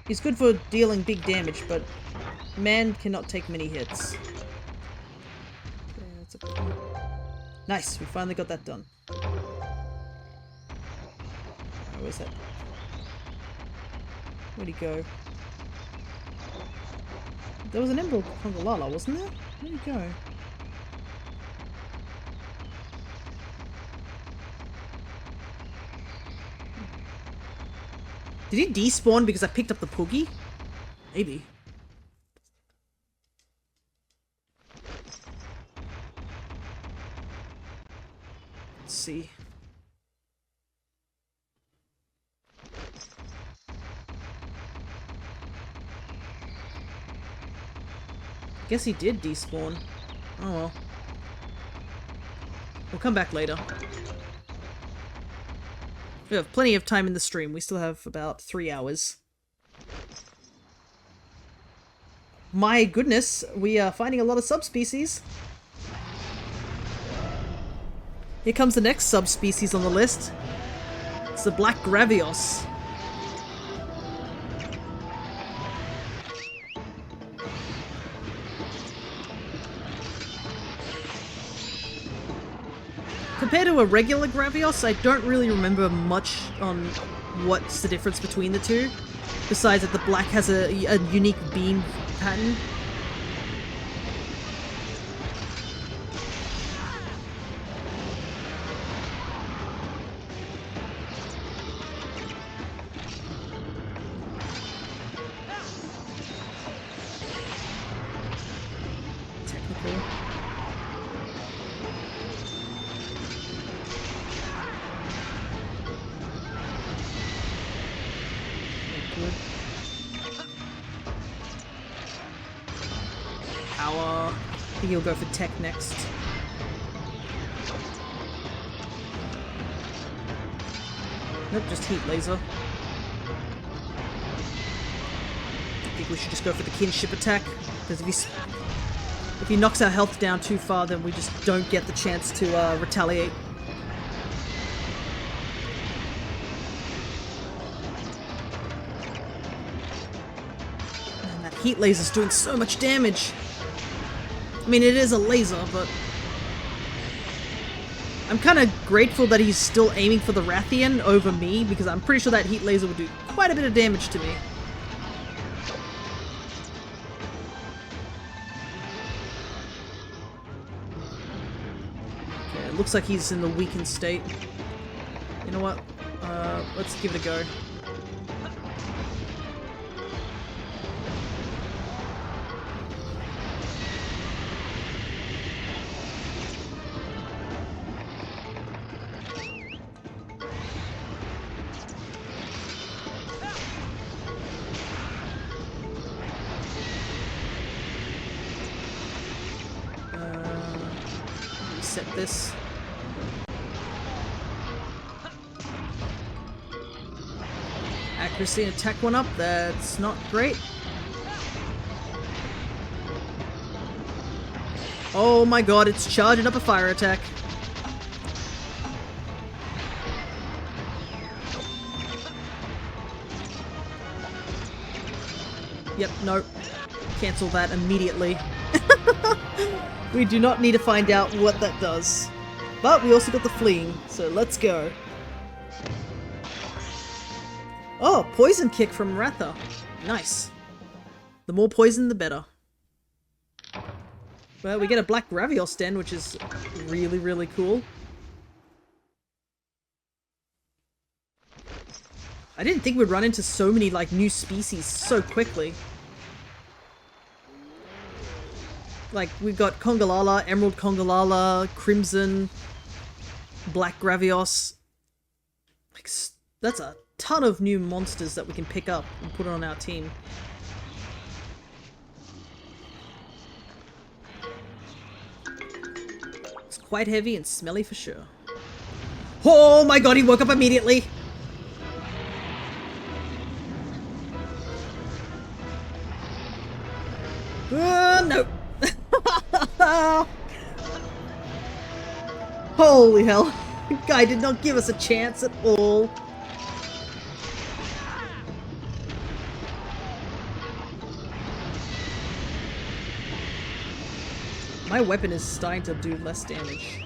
He's good for dealing big damage, but man cannot take many hits. Okay, that's okay. Nice, we finally got that done. Where's that? Where'd he go? There was an Emerald Congalala, wasn't there? Where'd he go? Did he despawn because I picked up the Poogie? Maybe. Let's see. I guess he did despawn. Oh well. We'll come back later. We have plenty of time in the stream. We still have about 3 hours. My goodness, we are finding a lot of subspecies. Here comes the next subspecies on the list. It's the Black Gravios. Compared to a regular Gravios, I don't really remember much on what's the difference between the two. Besides that the black has a unique beam pattern. Technical. Power. I think he'll go for tech next. Nope, just heat laser. I think we should just go for the kinship attack, because if he knocks our health down too far, then we just don't get the chance to retaliate. Man, that heat laser's doing so much damage. I mean, it is a laser, but I'm kind of grateful that he's still aiming for the Rathian over me, because I'm pretty sure that heat laser would do quite a bit of damage to me. Okay, it looks like he's in the weakened state. You know what? Let's give it a go. Reset this. Accuracy and attack one up, that's not great. Oh my god, it's charging up a fire attack. Yep, no. Cancel that immediately. We do not need to find out what that does. But we also got the fleeing, so let's go. Oh, poison kick from Ratha. Nice. The more poison, the better. Well, we get a black Gravios den, which is really, really cool. I didn't think we'd run into so many, like, new species so quickly. Like, we've got Congalala, Emerald Congalala, Crimson, Black Gravios. Like, that's a ton of new monsters that we can pick up and put on our team. It's quite heavy and smelly for sure. Oh my god, he woke up immediately! No! Holy hell. The guy did not give us a chance at all. My weapon is starting to do less damage.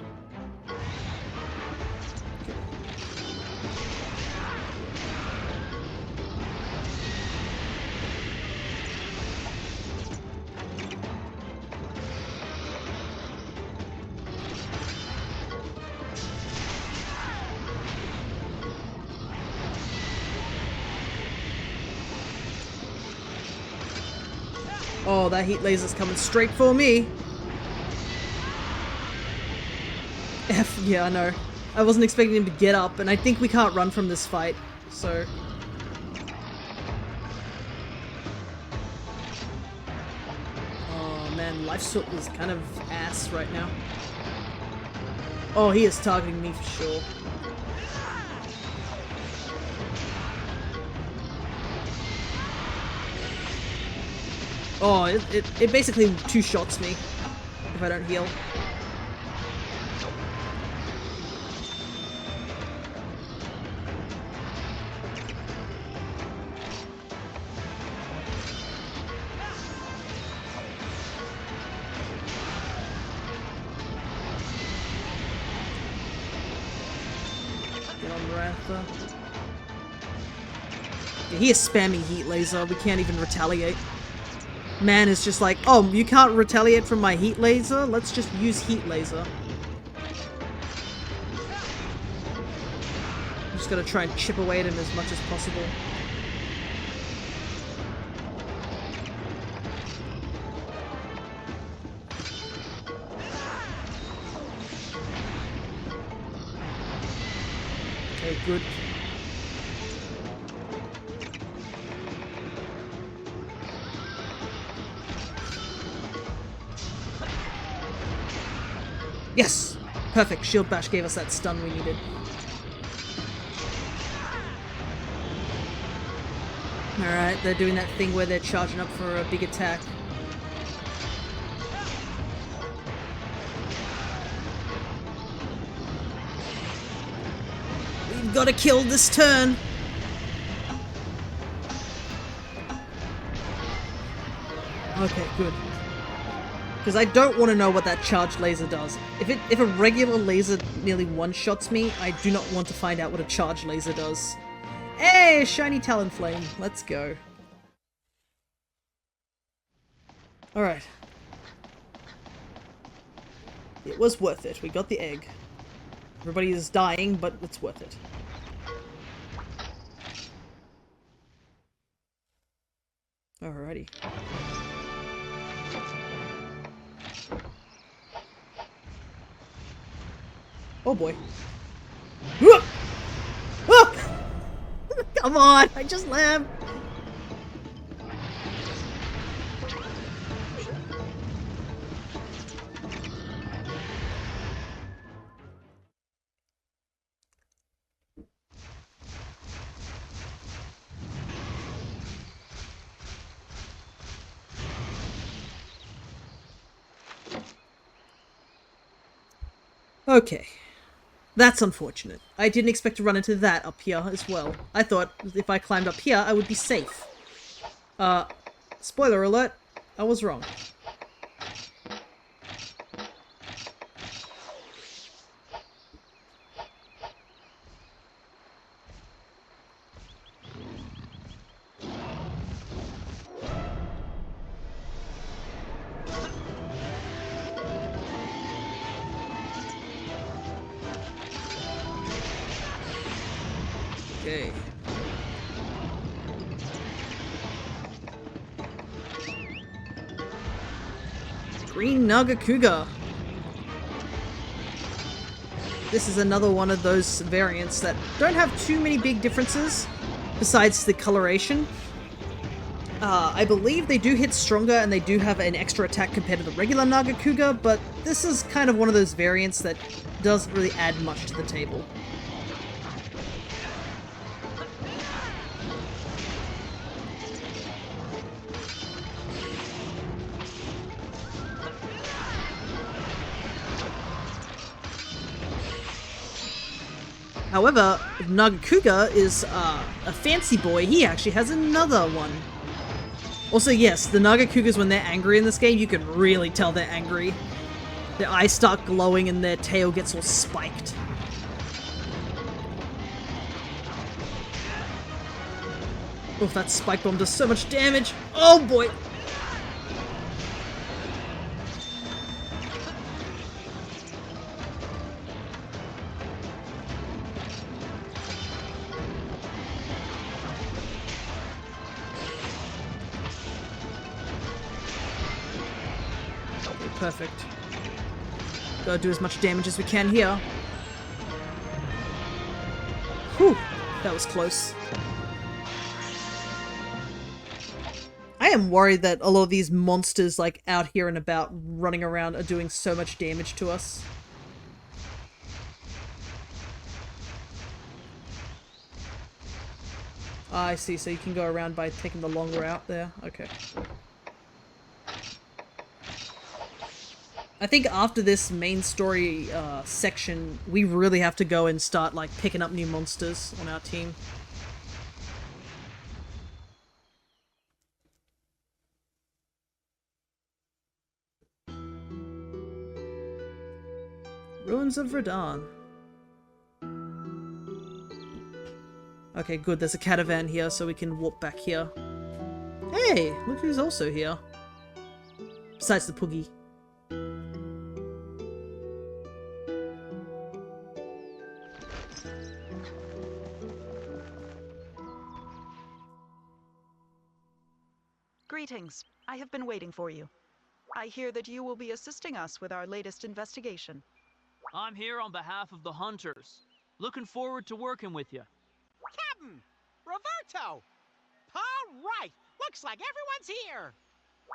Oh, that heat laser's coming straight for me. F, yeah, I know. I wasn't expecting him to get up, and I think we can't run from this fight, so... Oh man, Life Soot is kind of ass right now. Oh, he is targeting me for sure. Oh, it basically two-shots me if I don't heal. Get on Ratha. Yeah, he is spamming heat laser. We can't even retaliate. Man is just like, oh, you can't retaliate from my heat laser? Let's just use heat laser. I'm just gonna try and chip away at him as much as possible. Okay, good. Yes! Perfect. Shield Bash gave us that stun we needed. Alright, they're doing that thing where they're charging up for a big attack. We've got to kill this turn! Okay, good. Because I don't want to know what that charged laser does. If a regular laser nearly one-shots me, I do not want to find out what a charged laser does. Hey, shiny Talonflame. Let's go. Alright. It was worth it. We got the egg. Everybody is dying, but it's worth it. Alrighty. Oh boy. Come on, I just laughed. Okay. That's unfortunate. I didn't expect to run into that up here as well. I thought if I climbed up here, I would be safe. Spoiler alert, I was wrong. Okay. Green Nagakuga. This is another one of those variants that don't have too many big differences besides the coloration. I believe they do hit stronger and they do have an extra attack compared to the regular Nagakuga, but this is kind of one of those variants that doesn't really add much to the table. However, Nagakuga is a fancy boy. He actually has another one. Also, yes, the Nagakugas, when they're angry in this game, you can really tell they're angry. Their eyes start glowing and their tail gets all spiked. Oh, that spike bomb does so much damage. Oh boy! Perfect. Gotta do as much damage as we can here. Whew, that was close. I am worried that a lot of these monsters, like, out here and about, running around, are doing so much damage to us. Ah, I see, so you can go around by taking the long route there. Okay. I think after this main story section, we really have to go and start, like, picking up new monsters on our team. Ruins of Radahn. Okay, good. There's a caravan here, so we can walk back here. Hey! Look who's also here. Besides the Poogie. Greetings. I have been waiting for you. I hear that you will be assisting us with our latest investigation. I'm here on behalf of the hunters. Looking forward to working with you. Captain! Roberto! All right! Looks like everyone's here!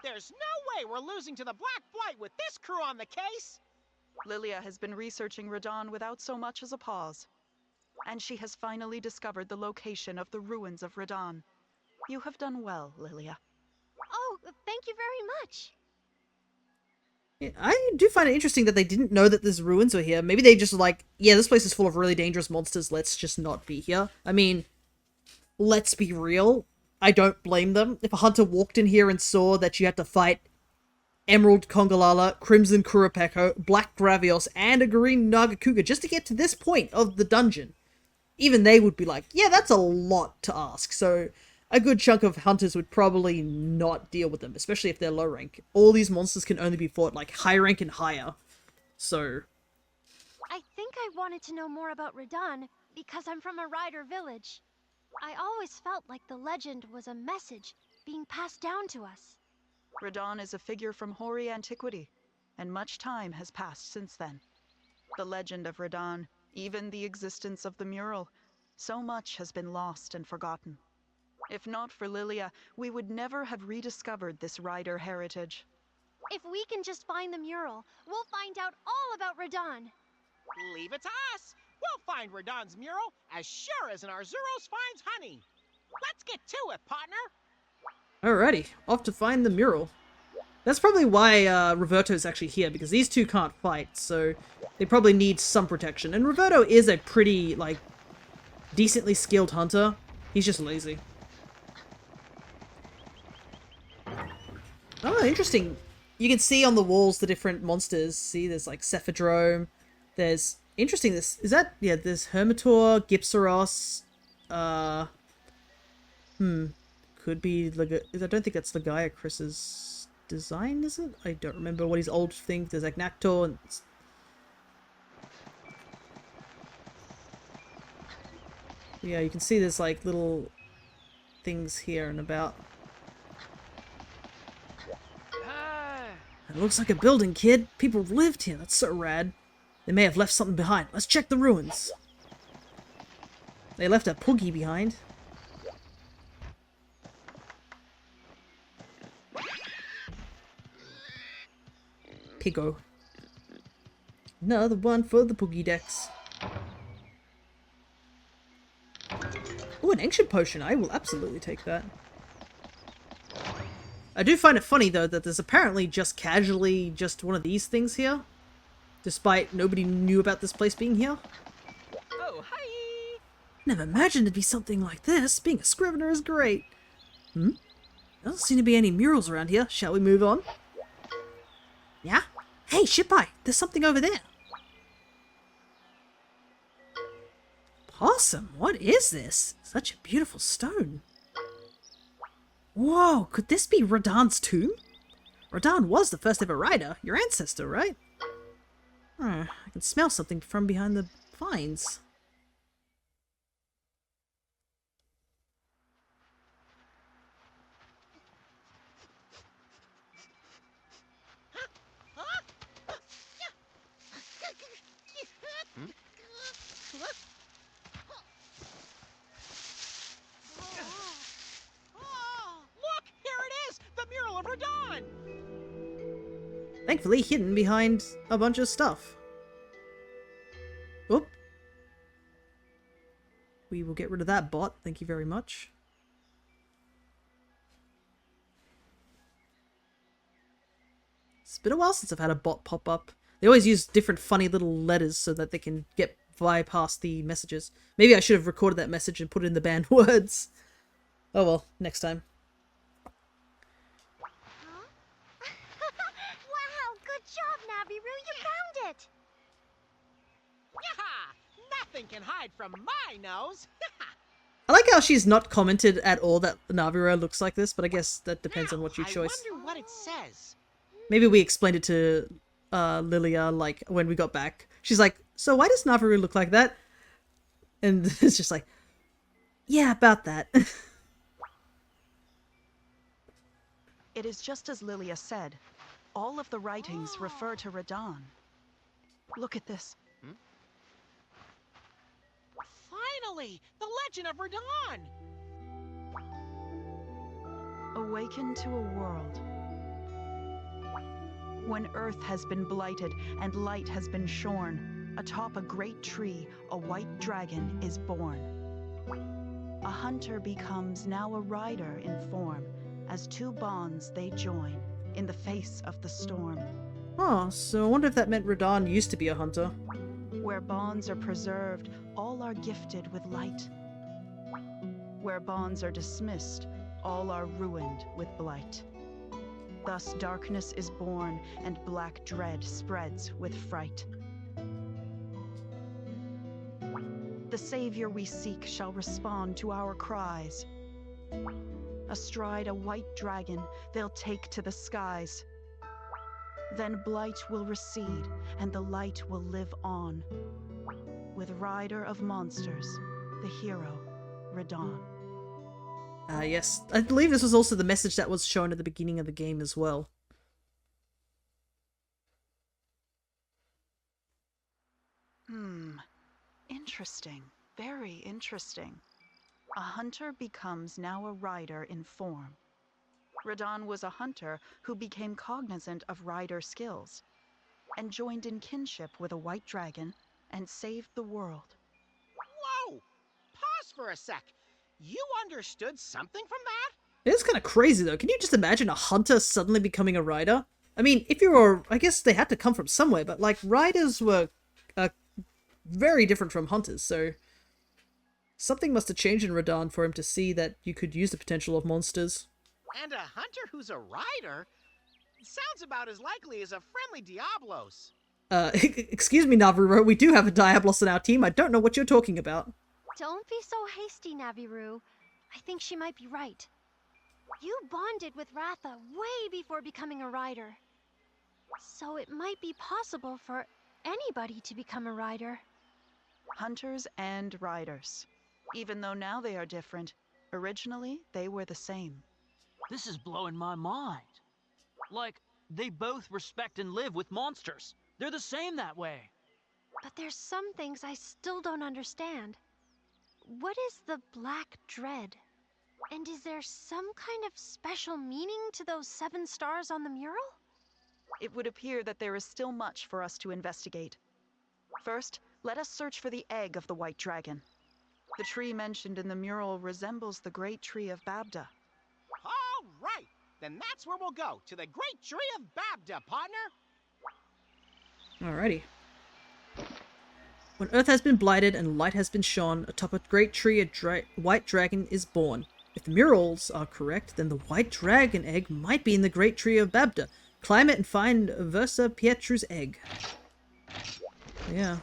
There's no way we're losing to the Black Blight with this crew on the case! Lilia has been researching Radahn without so much as a pause. And she has finally discovered the location of the ruins of Radahn. You have done well, Lilia. Oh, thank you very much. Yeah, I do find it interesting that they didn't know that there's ruins were here. Maybe they just were like, yeah, this place is full of really dangerous monsters, let's just not be here. I mean, let's be real. I don't blame them. If a hunter walked in here and saw that you had to fight Emerald Congalala, Crimson Kurapeko, Black Gravios, and a Green Nagakuga just to get to this point of the dungeon, even they would be like, yeah, that's a lot to ask. So a good chunk of hunters would probably not deal with them, especially if they're low rank. All these monsters can only be fought like high rank and higher. So I think I wanted to know more about Radahn because I'm from a rider village. I always felt like the legend was a message being passed down to us. Radahn is a figure from hoary antiquity, and much time has passed since then. The legend of Radahn, even the existence of the mural, so much has been lost and forgotten. If not for Lilia, we would never have rediscovered this rider heritage. If we can just find the mural, we'll find out all about Radahn. Leave it to us! We'll find Radahn's mural as sure as an Arzuros finds honey! Let's get to it, partner! alrighty, off to find the mural. That's probably why Roberto's actually here, because these two can't fight, so they probably need some protection. And Roberto is a pretty, like, decently skilled hunter. He's just lazy. Oh, interesting. You can see on the walls the different monsters. See, there's like Cephadrome. There's interesting. This is that. Yeah, there's Hermitor, Gypsaros. Could be like. I don't think that's Chris's design, is it? I don't remember what his old thing. There's Agnactor and. Yeah, you can see there's like little things here and about. Ah. It looks like a building, kid. People lived here. That's so rad. They may have left something behind. Let's check the ruins. They left a poogie behind. Piggo. Another one for the poogie decks. Oh, an ancient potion. I will absolutely take that. I do find it funny, though, that there's apparently just casually just one of these things here. Despite nobody knew about this place being here. Oh, hi! Never imagined it'd be something like this. Being a scrivener is great. There doesn't seem to be any murals around here. Shall we move on? Yeah? Hey, Shipeye! There's something over there. Possum, what is this? Such a beautiful stone. Whoa, could this be Radan's tomb? Radan was the first ever rider, your ancestor, right? I can smell something from behind the vines. Look, here it is, the mural of Radon. Thankfully hidden behind a bunch of stuff. Oop. We will get rid of that bot, thank you very much. It's been a while since I've had a bot pop up. They always use different funny little letters so that they can get bypass the messages. Maybe I should have recorded that message and put it in the banned words. Oh well, next time. Huh? Wow, good job, Naviru. You found it. Yaha! Nothing can hide from my nose. I like how she's not commented at all that Navira looks like this, but I guess that depends on what you choose. I wonder what it says. Maybe we explained it to Lilia, like, when we got back. She's like, so why does Navira look like that? And it's just like, yeah, about that. It is just as Lilia said. All of the writings refer to Radon. Look at this. Finally, the legend of Radon. Awaken to a world. When earth has been blighted and light has been shorn, atop a great tree, a white dragon is born. A hunter becomes now a rider in form, as two bonds they join in the face of the storm. Oh, so I wonder if that meant Radon used to be a hunter. Where bonds are preserved, all are gifted with light. Where bonds are dismissed, all are ruined with blight. Thus darkness is born, and black dread spreads with fright. The savior we seek shall respond to our cries. Astride a white dragon, they'll take to the skies. Then blight will recede, and the light will live on. With rider of monsters, the hero, Radon. Yes. I believe this was also the message that was shown at the beginning of the game as well. Interesting. Very interesting. A hunter becomes now a rider in form. Radon was a hunter who became cognizant of rider skills, and joined in kinship with a white dragon, and saved the world. Whoa! Pause for a sec. You understood something from that? It is kind of crazy though. Can you just imagine a hunter suddenly becoming a rider? I mean, if you were, I guess they had to come from somewhere, but like riders were very different from hunters, so something must have changed in Radon for him to see that you could use the potential of monsters. And a hunter who's a rider? Sounds about as likely as a friendly Diablos. Excuse me, Naviru, we do have a Diablos in our team. I don't know what you're talking about. Don't be so hasty, Naviru. I think she might be right. You bonded with Ratha way before becoming a rider. So it might be possible for anybody to become a rider. Hunters and riders. Even though now they are different, originally they were the same. This is blowing my mind. Like, they both respect and live with monsters. They're the same that way. But there's some things I still don't understand. What is the Black Dread? And is there some kind of special meaning to those 7 stars on the mural? It would appear that there is still much for us to investigate. First, let us search for the egg of the White Dragon. The tree mentioned in the mural resembles the Great Tree of Babda. All right, then that's where we'll go, to the Great Tree of Babda, partner. Alrighty. When Earth has been blighted and light has been shone, atop a great tree a white dragon is born. If the murals are correct, then the white dragon egg might be in the Great Tree of Babda. Climb it and find Versa Pietru's egg. Yeah.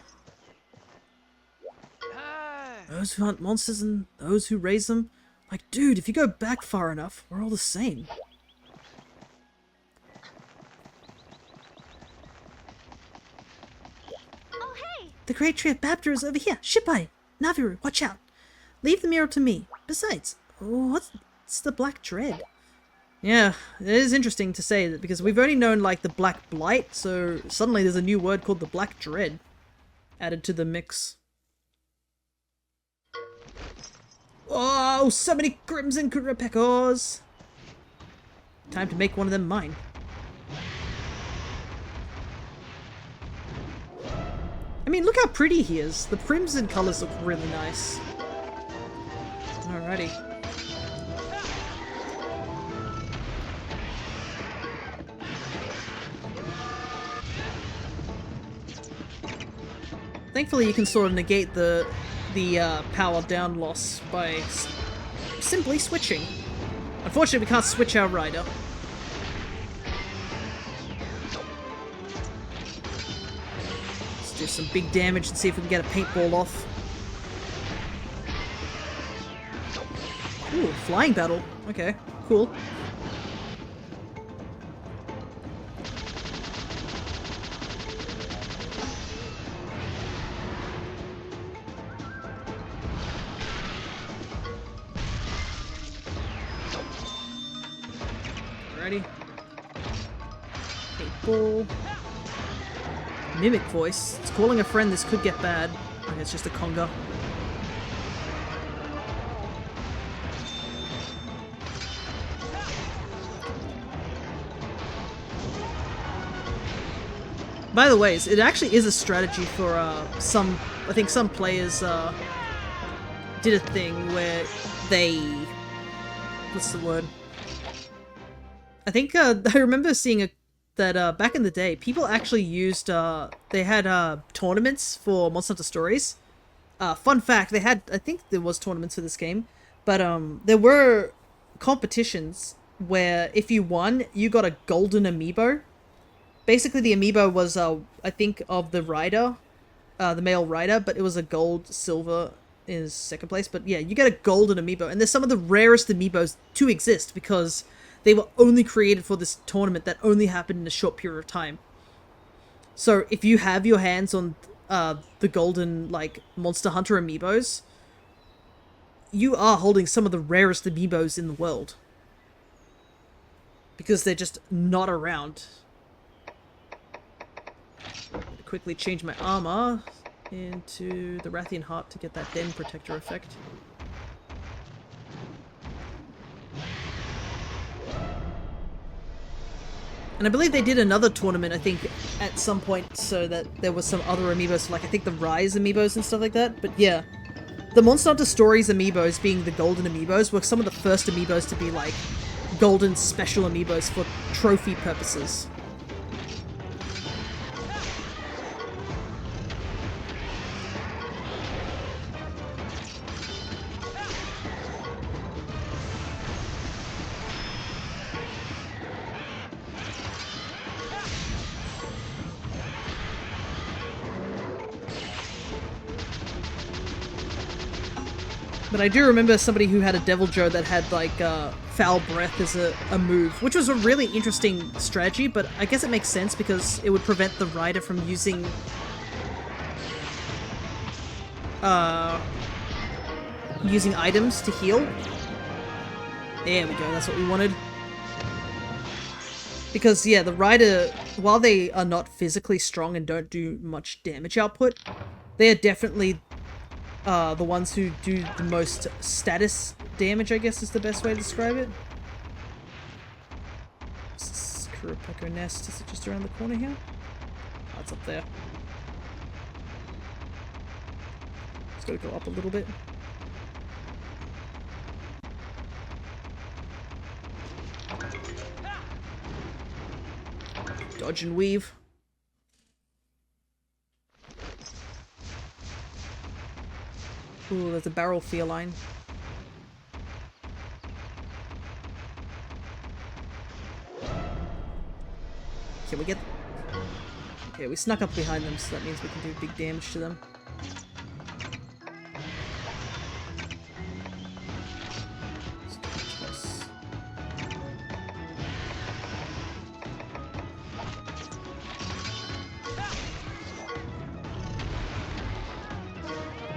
Those who hunt monsters and those who raise them. Like, dude, if you go back far enough, we're all the same. Oh, hey! The Great Tree of Babda is over here. Shipai! Naviru, watch out! Leave the mural to me. Besides, what's the Black Dread? Yeah, it is interesting to say that because we've only known, like, the Black Blight, so suddenly there's a new word called the Black Dread added to the mix. Oh, so many Crimson Kurapekos! Time to make one of them mine. I mean, look how pretty he is. The crimson colors look really nice. Alrighty. Thankfully, you can sort of negate the power down loss by simply switching. Unfortunately, we can't switch our rider. Let's do some big damage and see if we can get a paintball off. Ooh, flying battle. Okay, cool. Alrighty. Paintball. Mimic voice. It's calling a friend. This could get bad. Okay, it's just a conga. By the way, it actually is a strategy for some. I think some players did a thing where they. What's the word? I think I remember seeing that back in the day, people actually used. They had tournaments for Monster Hunter Stories. Fun fact: they had. I think there was tournaments for this game, but there were competitions where if you won, you got a golden amiibo. Basically, the amiibo was, I think, of the rider, the male rider, but it was a gold, silver is second place. But yeah, you get a golden amiibo, and they're some of the rarest amiibos to exist because they were only created for this tournament that only happened in a short period of time. So if you have your hands on the golden, like, Monster Hunter amiibos, you are holding some of the rarest amiibos in the world. Because they're just not around. Quickly change my armor into the Rathian Heart to get that Den Protector effect. And I believe they did another tournament, I think, at some point, so that there was some other amiibos, like I think the Rise amiibos and stuff like that. But yeah, the Monster Hunter Stories amiibos, being the golden amiibos, were some of the first amiibos to be like golden special amiibos for trophy purposes. But I do remember somebody who had a Devil Joe that had, like, Foul Breath as a move, which was a really interesting strategy, but I guess it makes sense because it would prevent the rider from using, using items to heal. There we go, that's what we wanted. Because, yeah, the Rider, while they are not physically strong and don't do much damage output, they are definitely the ones who do the most status damage, I guess is the best way to describe it. Kuropeko nest, is it just around the corner here? Oh, it's up there. Just gotta go up a little bit. Dodge and weave. Ooh, there's a barrel feline. Can we get... Okay, we snuck up behind them, so that means we can do big damage to them.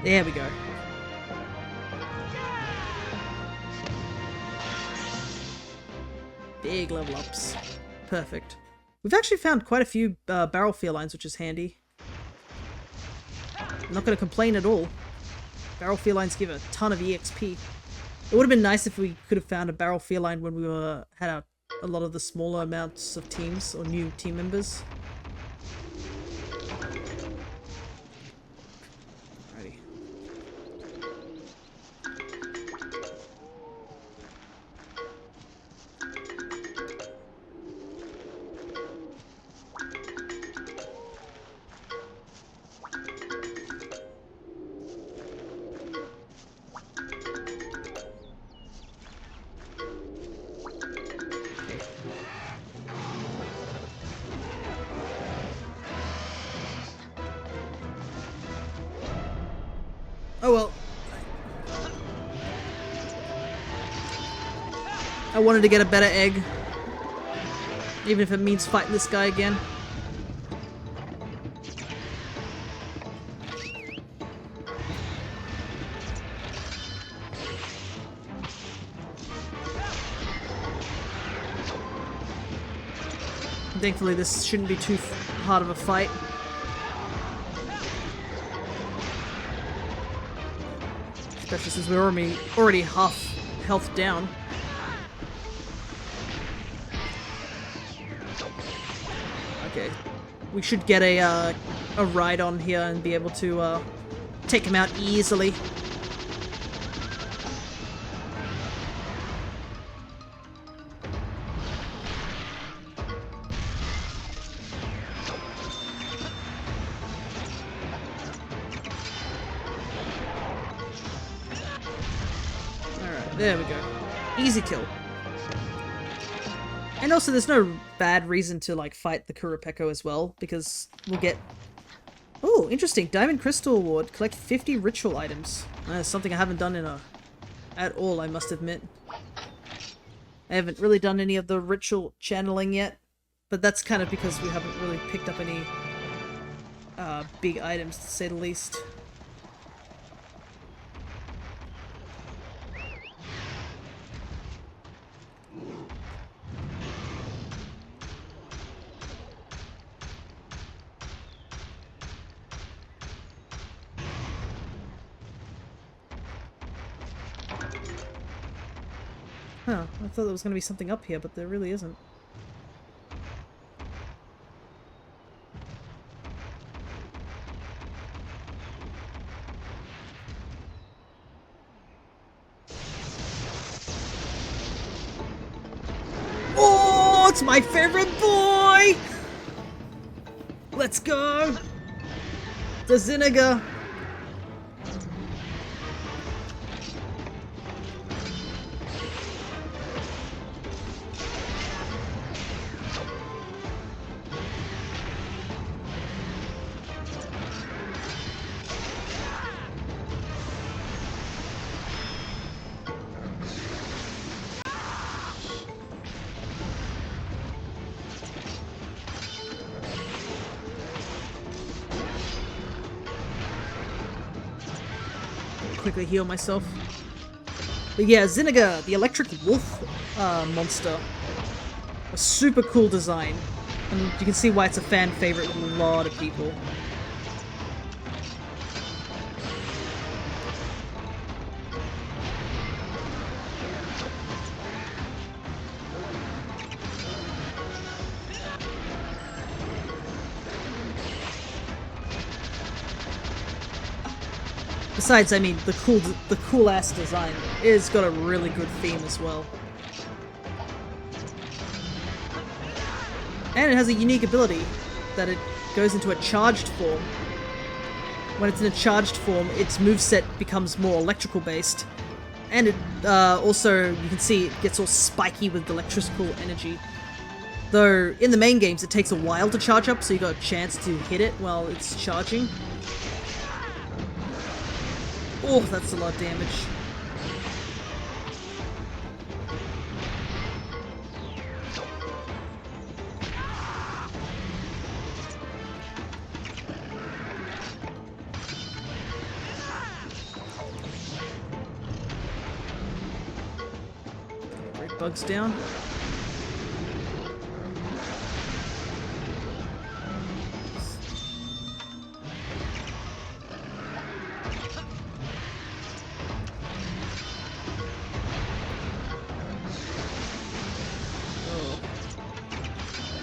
There we go. Big level ups. Perfect. We've actually found quite a few barrel felines, which is handy. I'm not going to complain at all. Barrel felines give a ton of EXP. It would have been nice if we could have found a barrel feline when we had a lot of the smaller amounts of teams or new team members. Alrighty. Oh well. I wanted to get a better egg. Even if it means fighting this guy again. Thankfully this shouldn't be too hard of a fight. Especially since we're already half health down. Okay, we should get a ride on here and be able to take him out easily. There we go. Easy kill. And also there's no bad reason to like fight the Kuropeko as well, because we'll get... Oh, interesting. Diamond Crystal Award. Collect 50 ritual items. Something I haven't done at all, I must admit. I haven't really done any of the ritual channeling yet, but that's kind of because we haven't really picked up any big items, to say the least. Huh, I thought there was going to be something up here, but there really isn't. Oh, it's my favorite boy! Let's go! The Zinniga! Quickly heal myself. But yeah, Zinniga, the electric wolf monster. A super cool design. And you can see why it's a fan favorite with a lot of people. Besides, I mean, the cool ass design is got a really good theme as well. And it has a unique ability that it goes into a charged form. When it's in a charged form, its moveset becomes more electrical based. And it also, you can see it gets all spiky with electrical energy. Though, in the main games, it takes a while to charge up, so you got a chance to hit it while it's charging. Oh, that's a lot of damage. Break bugs down.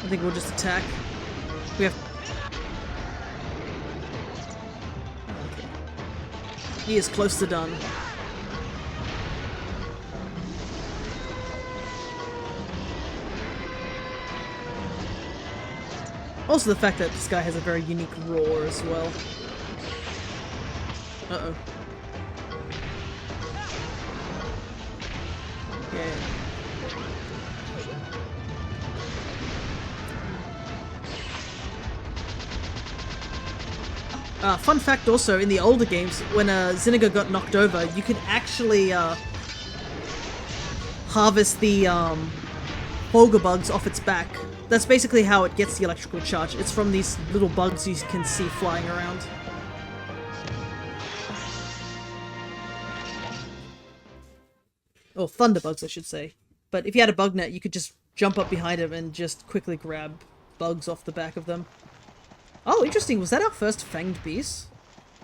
I think we'll just attack. We have... Okay. He is close to done. Also the fact that this guy has a very unique roar as well. Uh-oh. Yeah. Fun fact also, in the older games, when Zinniga got knocked over, you could actually harvest the Folga bugs off its back. That's basically how it gets the electrical charge. It's from these little bugs you can see flying around. Or thunderbugs, I should say. But if you had a bug net, you could just jump up behind them and just quickly grab bugs off the back of them. Oh, interesting. Was that our first fanged beast?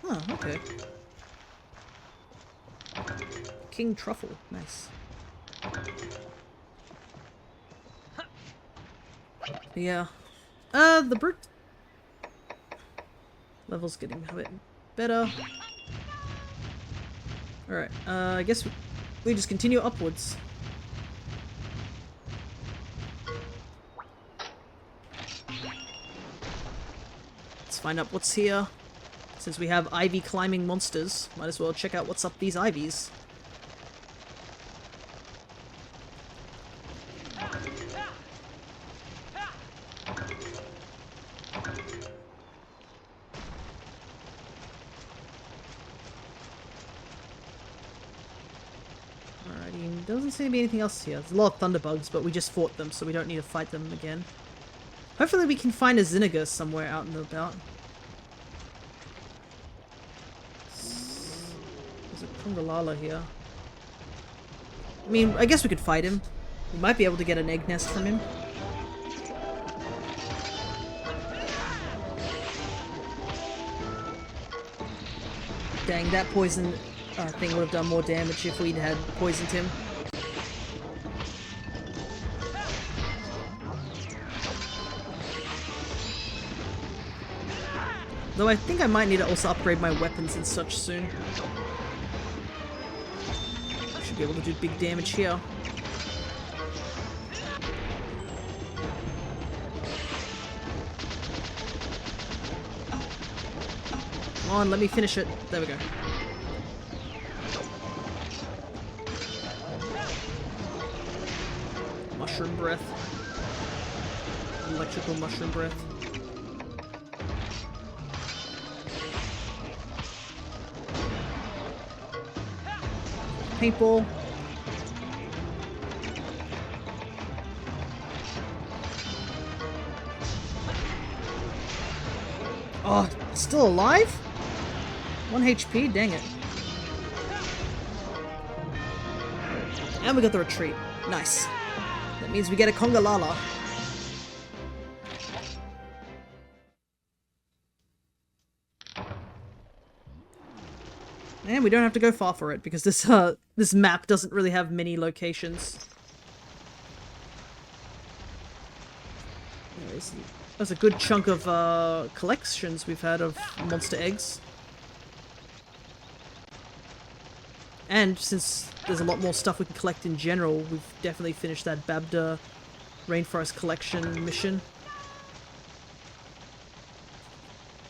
Huh, okay. King Truffle. Nice. Yeah. The brute level's getting a bit better. Alright, I guess we just continue upwards. Let's find out what's here. Since we have ivy climbing monsters, might as well check out what's up these ivies. Alrighty, doesn't seem to be anything else here. There's a lot of thunderbugs, but we just fought them, so we don't need to fight them again. Hopefully we can find a Zinniga somewhere out and about. There's a Kungalala here. I mean, I guess we could fight him. We might be able to get an egg nest from him. Dang, that poison thing would have done more damage if we'd had poisoned him. Though I think I might need to also upgrade my weapons and such soon. Should be able to do big damage here. Come on, let me finish it. There we go. Mushroom breath. Electrical mushroom breath. Paintball. Oh, still alive? 1 HP? Dang it. And we got the retreat. Nice. That means we get a Conga Lala. And we don't have to go far for it, because this map doesn't really have many locations. There's a good chunk of collections we've had of monster eggs. And since there's a lot more stuff we can collect in general, we've definitely finished that Babda Rainforest Collection mission.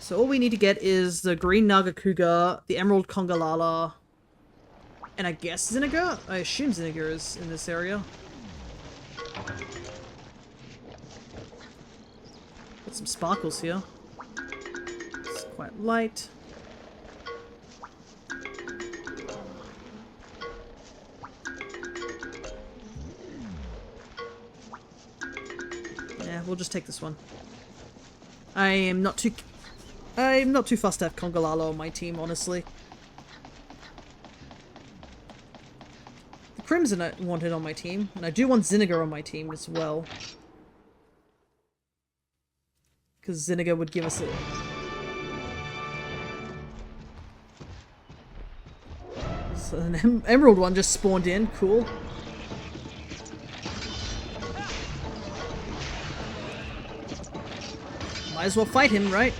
So all we need to get is the Green Nagakuga, the Emerald Kongalala, and I guess Zinniger? I assume Zinniger is in this area. Got some sparkles here. It's quite light. Yeah, we'll just take this one. I'm not too fussed to have Kongalala on my team, honestly. The Crimson I wanted on my team, and I do want Zinniger on my team as well. Because Zinniger would give us a... So an Emerald one just spawned in, cool. Might as well fight him, right?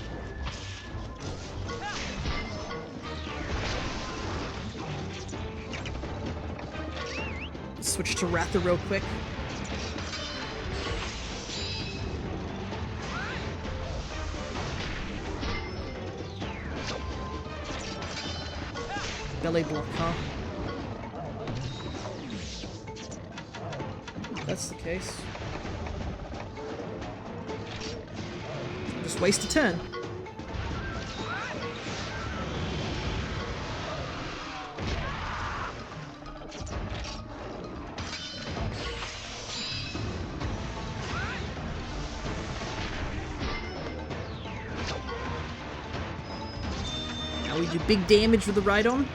Switch to Ratha real quick. Belly block, huh? If that's the case. Just waste a turn. Now we do big damage with the Rhydon.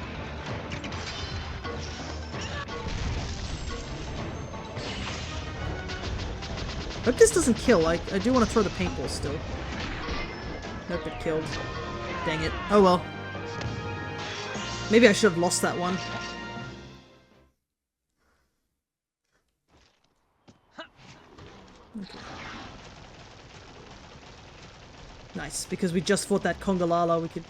Hope this doesn't kill. I do want to throw the paintball still. Nope, it killed. Dang it. Oh well. Maybe I should have lost that one. Okay. Nice, because we just fought that Kongalala, we could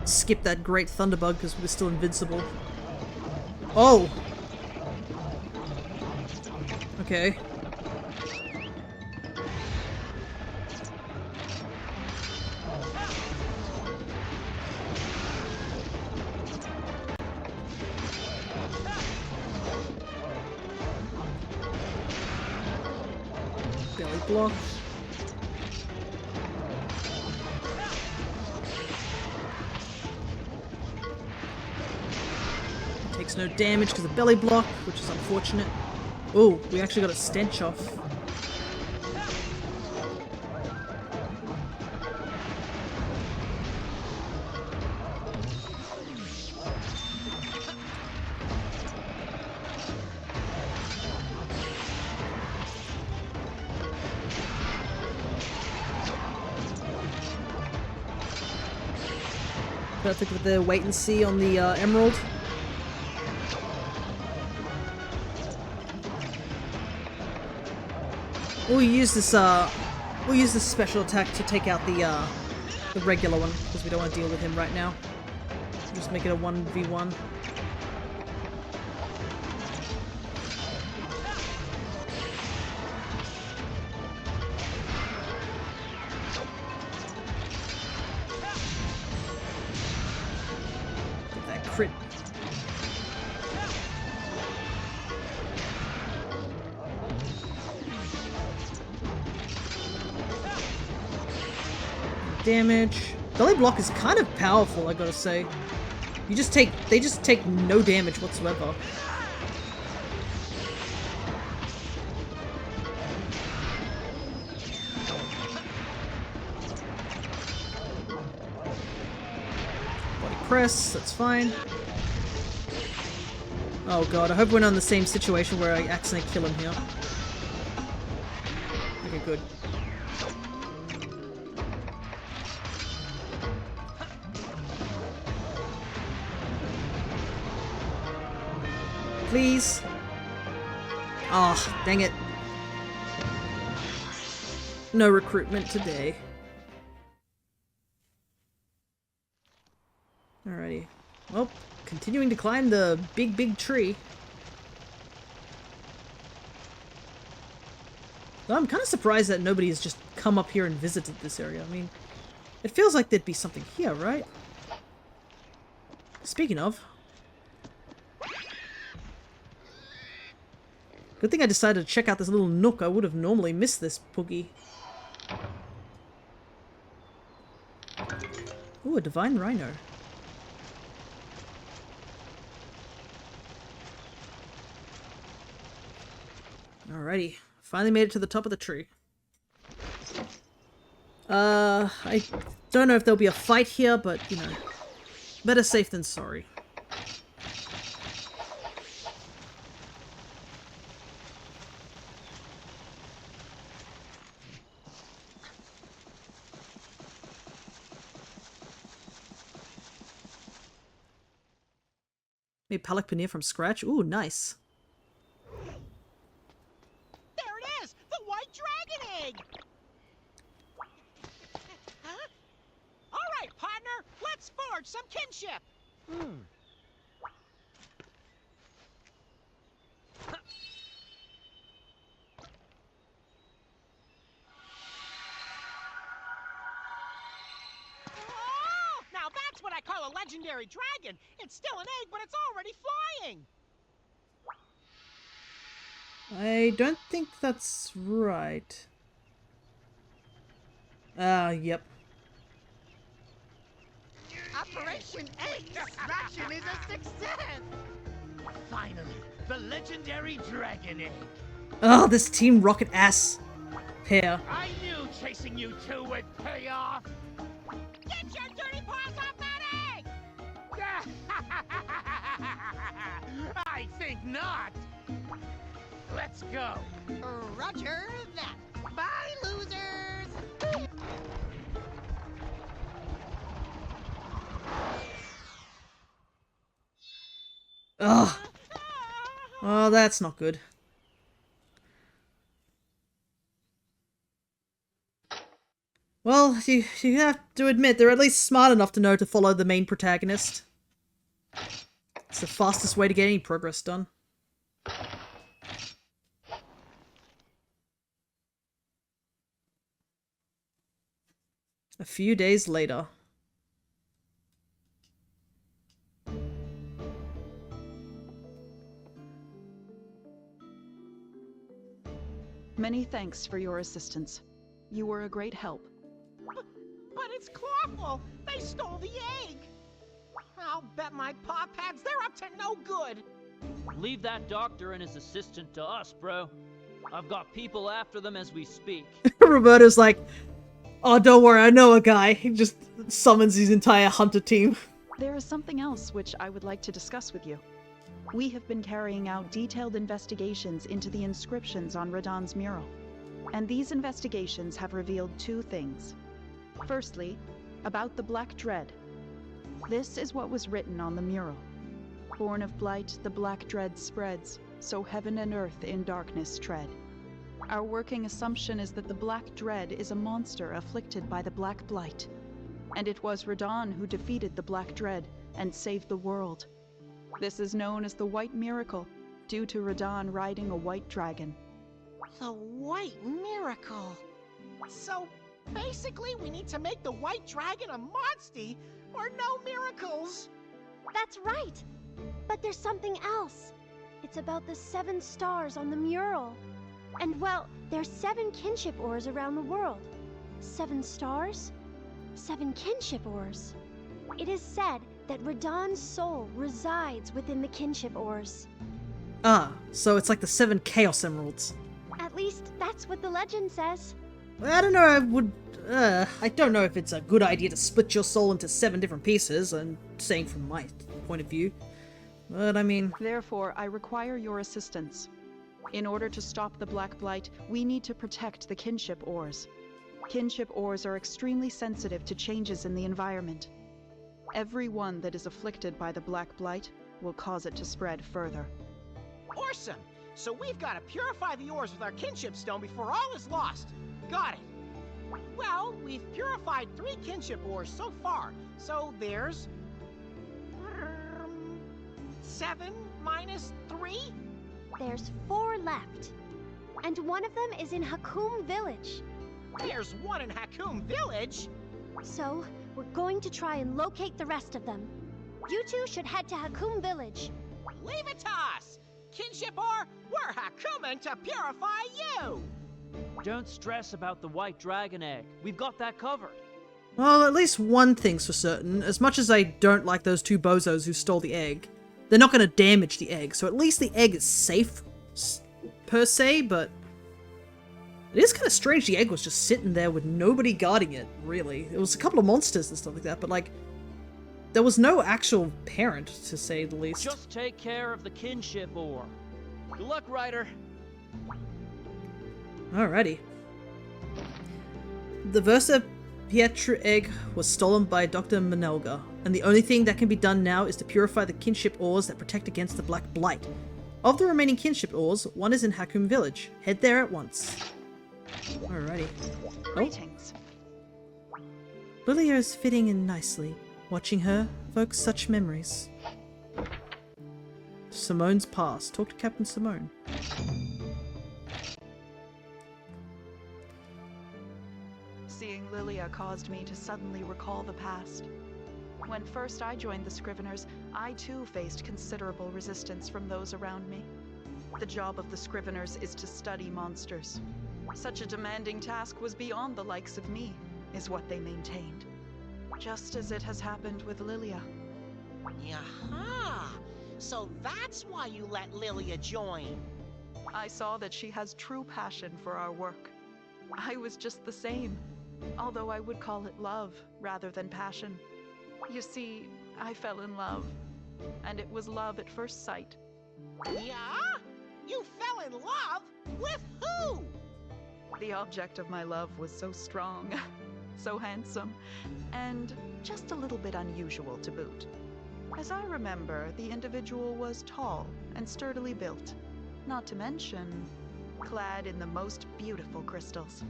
skip that great Thunderbug because we're still invincible. Oh! Okay. Belly block. Takes no damage because of belly block, which is unfortunate. Oh, we actually got a stench off. Perfect with the wait and see on the Emerald. We'll use this special attack to take out the regular one, because we don't want to deal with him right now. Just make it a 1v1. Get that crit. Damage. Belly block is kind of powerful, I gotta say. They just take no damage whatsoever. Body press, that's fine. Oh god, I hope we're not in the same situation where I accidentally kill him here. Okay, good. Please. Oh, dang it. No recruitment today. Alrighty. Well, continuing to climb the big tree. Though I'm kind of surprised that nobody has just come up here and visited this area. I mean, it feels like there'd be something here, right? Speaking of. Good thing I decided to check out this little nook. I would have normally missed this poogie. Ooh, a divine rhino. Alrighty. Finally made it to the top of the tree. I don't know if there'll be a fight here, but, you know, better safe than sorry. Made palak paneer from scratch. Ooh, nice. There it is! The white dragon egg! Huh? All right, partner, let's forge some kinship! Oh, now that's what I call a legendary dragon! It's still an egg, but it's already flying! I don't think that's right. Yep. Operation Egg Extraction is a success! Finally, the legendary dragon egg. Oh, this Team Rocket ass pair. I knew chasing you two would pay off! Get your dirty paws off that egg! I think not! Let's go! Roger that. Bye, losers! Ugh. Oh, that's not good. Well, you have to admit, they're at least smart enough to know to follow the main protagonist. It's the fastest way to get any progress done. A few days later. Many thanks for your assistance. You were a great help. But it's Clawful! They stole the egg! I'll bet my paw pads they're up to no good! Leave that doctor and his assistant to us, bro. I've got people after them as we speak. Roberto's like, oh, don't worry, I know a guy. He just summons his entire hunter team. There is something else which I would like to discuss with you. We have been carrying out detailed investigations into the inscriptions on Radahn's mural. And these investigations have revealed two things. Firstly, about the Black Dread. This is what was written on the mural. Born of blight, the Black Dread spreads, so heaven and earth in darkness tread. Our working assumption is that the Black Dread is a monster afflicted by the Black Blight. And it was Radahn who defeated the Black Dread and saved the world. This is known as the White Miracle, due to Radahn riding a white dragon. The White Miracle. So, basically we need to make the White Dragon a Monstie, or no miracles. That's right! But there's something else. It's about the 7 stars on the mural. And well, there's 7 kinship ores around the world. 7 stars? 7 kinship ores. It is said that Radahn's soul resides within the kinship ores. Ah, so it's like the 7 Chaos Emeralds. At least that's what the legend says. I don't know, I don't know if it's a good idea to split your soul into 7 different pieces, I'm saying from my point of view. But I mean... Therefore, I require your assistance. In order to stop the Black Blight, we need to protect the kinship ores. Kinship ores are extremely sensitive to changes in the environment. Every one that is afflicted by the Black Blight will cause it to spread further. Awesome! So we've got to purify the ores with our kinship stone before all is lost. Got it. Well, we've purified 3 kinship ores so far, so there's... 7 minus 3? There's 4 left. And one of them is in Hakum Village. There's one in Hakum Village? So, we're going to try and locate the rest of them. You two should head to Hakum Village. Leave it to us! Kinship ore, we're Hakumen to purify you! Don't stress about the white dragon egg. We've got that covered. Well, at least one thing's for certain. As much as I don't like those 2 bozos who stole the egg, they're not going to damage the egg, so at least the egg is safe, per se, but... It is kind of strange the egg was just sitting there with nobody guarding it, really. It was a couple of monsters and stuff like that, but like... There was no actual parent, to say the least. Just take care of the kinship ore. Good luck, Ryder. Alrighty. The Versa Pietra egg was stolen by Dr. Manelga, and the only thing that can be done now is to purify the kinship ores that protect against the Black Blight. Of the remaining kinship ores, one is in Hakum Village. Head there at once. Alrighty. Greetings. Lilia is fitting in nicely. Watching her evokes such memories. Simone's past. Talk to Captain Simone. Seeing Lilia caused me to suddenly recall the past. When first I joined the Scriveners, I too faced considerable resistance from those around me. The job of the Scriveners is to study monsters. Such a demanding task was beyond the likes of me, is what they maintained. Just as it has happened with Lilia. Yaha! So that's why you let Lilia join. I saw that she has true passion for our work. I was just the same, although I would call it love rather than passion. You see, I fell in love, and it was love at first sight. Yeah? You fell in love? With who? The object of my love was so strong, so handsome, and just a little bit unusual to boot. As I remember, the individual was tall and sturdily built, not to mention clad in the most beautiful crystals.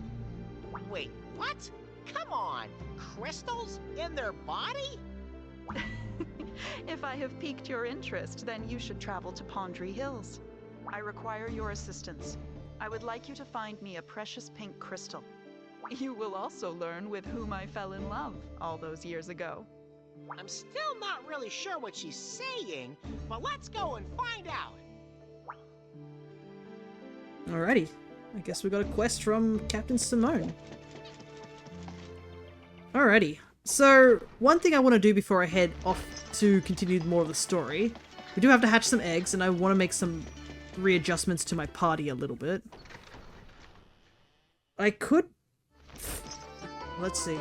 Wait, what? Come on! Crystals in their body? If I have piqued your interest, then you should travel to Pondry Hills. I require your assistance. I would like you to find me a precious pink crystal. You will also learn with whom I fell in love all those years ago. I'm still not really sure what she's saying, but let's go and find out. Alrighty. I guess we got a quest from Captain Simone. Alrighty. So, one thing I want to do before I head off to continue more of the story, we do have to hatch some eggs, and I want to make some readjustments to my party a little bit. I could... Let's see.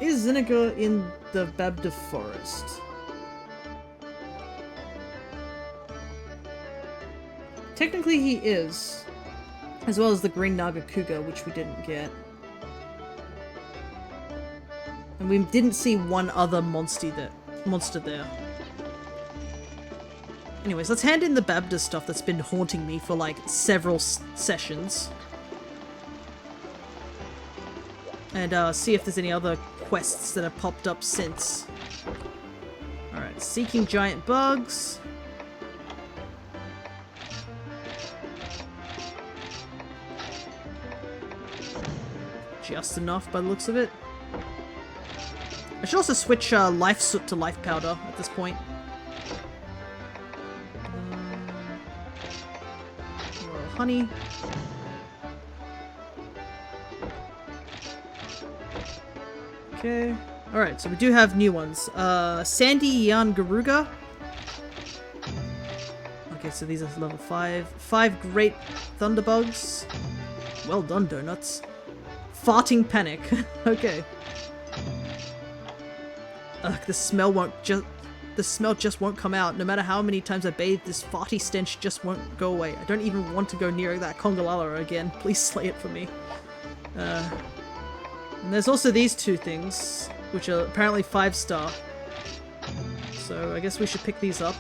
Is Ziniga in the Babda Forest? Technically he is. As well as the Green Naga Cougar, which we didn't get. And we didn't see one other monster there. Anyways, let's hand in the Babda stuff that's been haunting me for like several sessions. And see if there's any other quests that have popped up since. Alright, seeking giant bugs. Just enough by the looks of it. I should also switch life soot to life powder at this point. Honey. Okay. Alright, so we do have new ones. Sandy Yan Garuga. Okay, so these are level 5. 5 Great Thunderbugs. Well done, Donuts. Farting Panic. Okay. Ugh, the smell won't just... the smell just won't come out. No matter how many times I bathe, this farty stench just won't go away. I don't even want to go near that Congalala again. Please slay it for me. And there's also these two things, which are apparently 5-star. So I guess we should pick these up.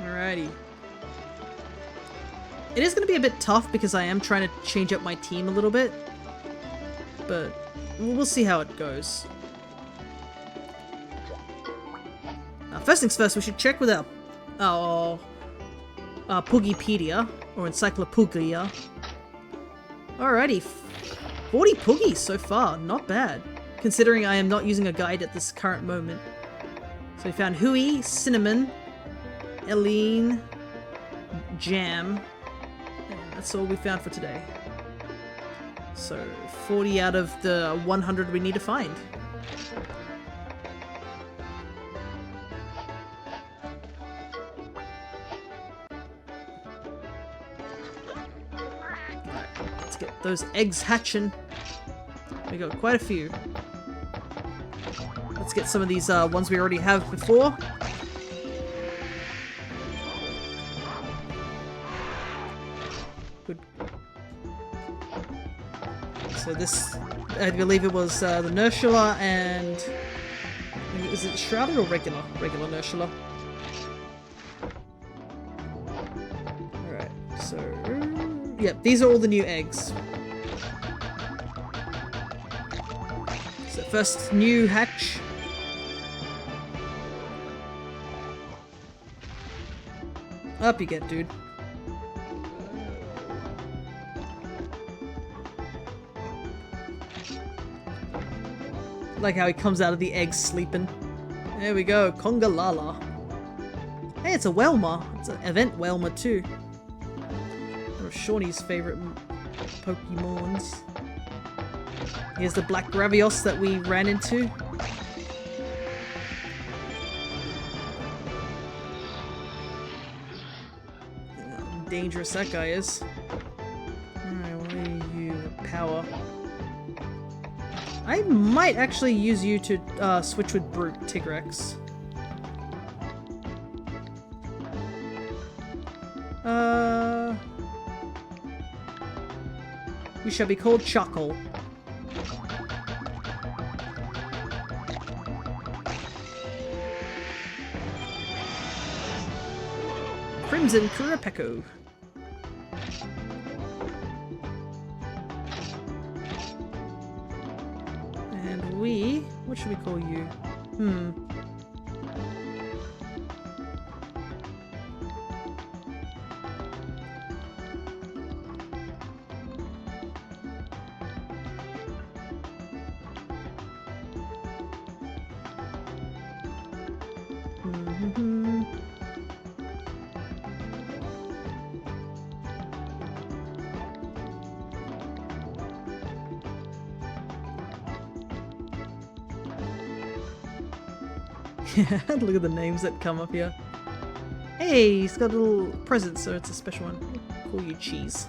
Alrighty. It is going to be a bit tough because I am trying to change up my team a little bit. But we'll see how it goes. First things first, we should check with our Puggypedia, or Encyclopedia. Alrighty, 40 Puggies so far, not bad. Considering I am not using a guide at this current moment. So we found Hui, Cinnamon, Eileen, Jam. And that's all we found for today. So 40 out of the 100 we need to find. Alright, let's get those eggs hatching. We got quite a few. Let's get some of these ones we already have before. Good. So this, I believe it was the Nursula and... Is it Shrouded or regular? Regular Nursula. Alright, so... Yep, these are all the new eggs. So first new hatch. Up you get, dude. Like how he comes out of the egg sleeping. There we go, Congalala. Hey, it's a Welma. It's an event Welma too. One of Shawnee's favorite Pokemons. Here's the Black Gravios that we ran into. How dangerous that guy is. Alright, what are you? Power. I might actually use you to switch with Brute Tigrex. We shall be called Chuckle. Crimson Kurapeko. And we... what should we call you? Look at the names that come up here. Hey, he's got a little present, so it's a special one. We'll call you Cheese.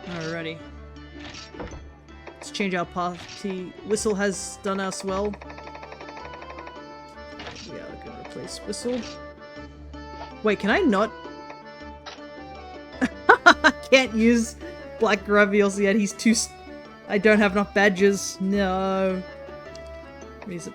Alrighty. Let's change our party. Whistle has done us well. Yeah, we're gonna replace Whistle. Wait, can I not? I can't use Black Gravios yet. He's too... I don't have enough badges. No. Is it?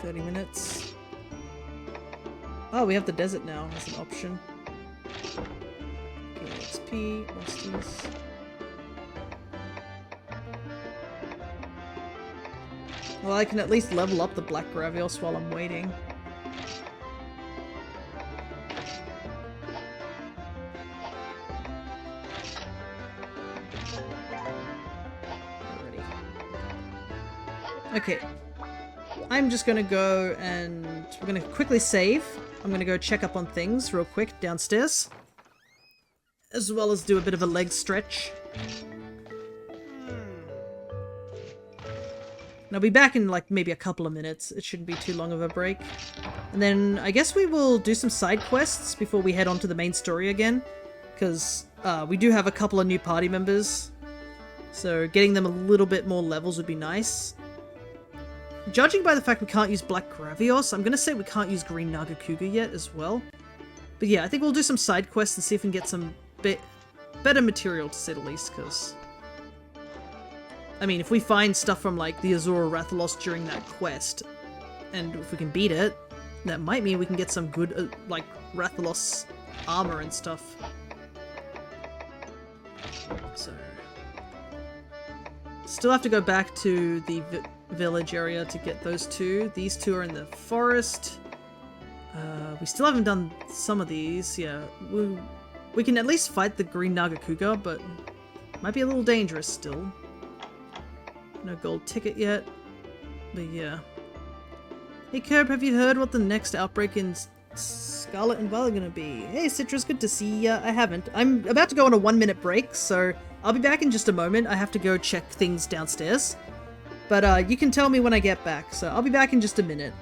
$30. Oh, we have the desert now as an option. Okay, XP, Monsties. Well, I can at least level up the Black Gravios while I'm waiting. Alrighty. Okay. I'm just gonna go and we're gonna quickly save. I'm gonna go check up on things real quick downstairs. As well as do a bit of a leg stretch. And I'll be back in like maybe a couple of minutes. It shouldn't be too long of a break. And then I guess we will do some side quests before we head on to the main story again. Because we do have a couple of new party members. So getting them a little bit more levels would be nice. Judging by the fact we can't use Black Gravios, I'm going to say we can't use Green Nagakuga yet as well. But yeah, I think we'll do some side quests and see if we can get some better material, to say the least, because... I mean, if we find stuff from, like, the Azura Rathalos during that quest, and if we can beat it, that might mean we can get some good, like, Rathalos armor and stuff. So... Still have to go back to the village area to get those two. These two are in the forest. We still haven't done some of these. Yeah, we can at least fight the Green Nagakuga, but might be a little dangerous still. No gold ticket yet, but yeah. Hey Curb, have you heard what the next outbreak in Scarlet and Violet are gonna be? Hey Citrus, good to see ya. I haven't. I'm about to go on a 1-minute break, so I'll be back in just a moment. I have to go check things downstairs. But you can tell me when I get back, so I'll be back in just a minute.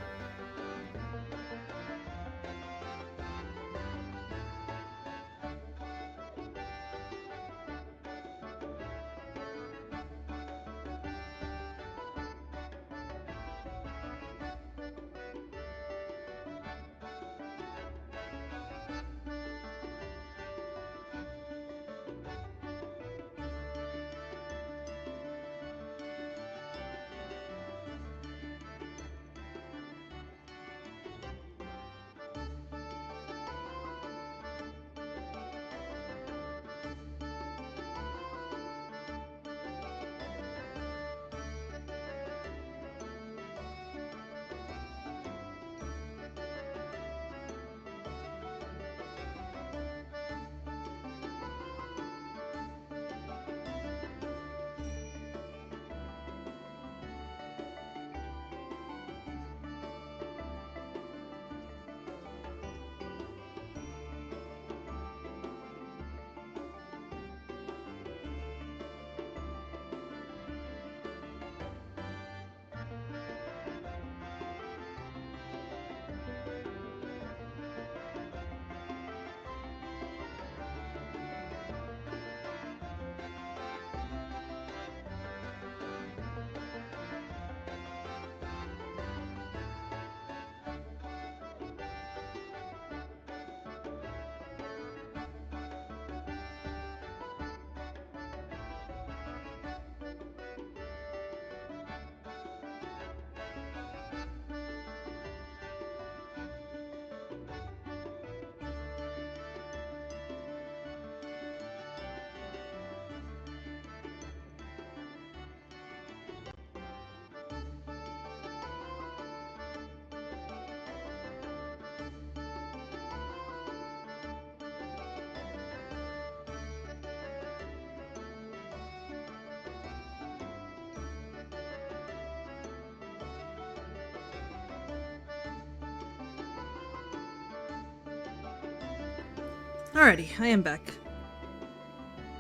Alrighty, I am back.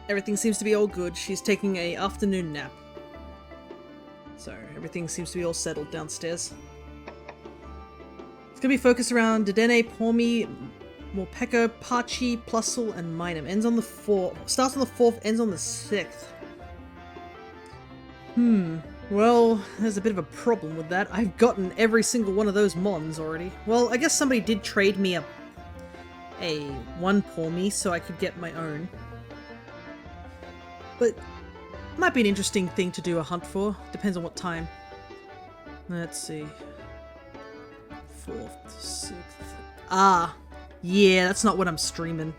Everything seems to be all good. She's taking a afternoon nap. So, everything seems to be all settled downstairs. It's gonna be focused around Dedenne, Pormi, Morpeko, Pachi, Plusle, and Minum. Ends on the 4th. Starts on the 4th, ends on the 6th. Well, there's a bit of a problem with that. I've gotten every single one of those Mons already. Well, I guess somebody did trade me a one Pormi so I could get my own. But might be an interesting thing to do a hunt for. Depends on what time. Let's see. 4th, 6th. Ah, yeah, that's not what I'm streaming.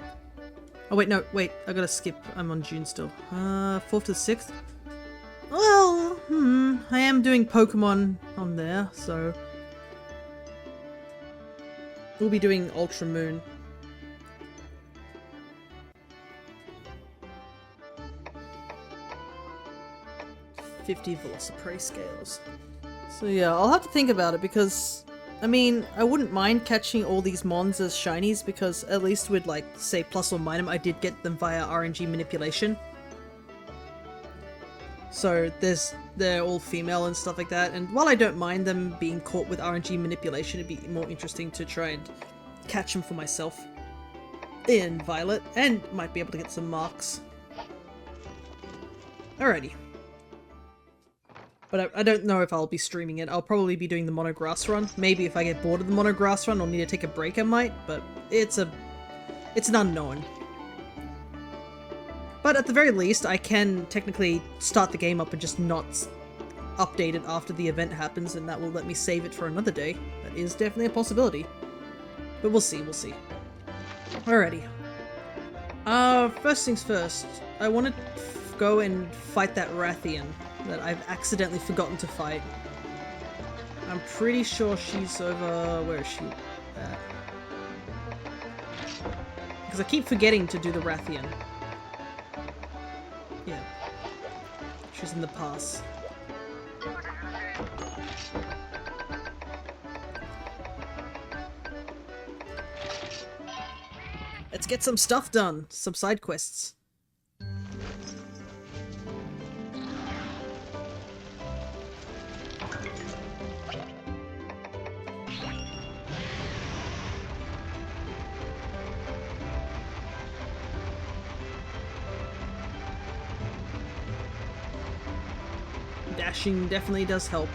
Oh wait, no, wait, I gotta skip. I'm on June still. 4th to 6th? Well, I am doing Pokemon on there, so we'll be doing Ultra Moon. $50 Velociprey scales. So yeah, I'll have to think about it because, I mean, I wouldn't mind catching all these Mons as shinies because at least with, like, say, Plus or Minus, I did get them via RNG manipulation. So they're all female and stuff like that, and while I don't mind them being caught with RNG manipulation, it'd be more interesting to try and catch them for myself in Violet, and might be able to get some marks. Alrighty. But I don't know if I'll be streaming it. I'll probably be doing the mono grass run. Maybe if I get bored of the mono grass run or need to take a break I might, but it's an unknown. But at the very least, I can technically start the game up and just not update it after the event happens, and that will let me save it for another day. That is definitely a possibility. But we'll see, we'll see. Alrighty. First things first, I want to go and fight that Rathian that I've accidentally forgotten to fight. I'm pretty sure she's over... where is she at? Because I keep forgetting to do the Rathian. Yeah. She's in the pass. Let's get some stuff done. Some side quests. Dashing definitely does help.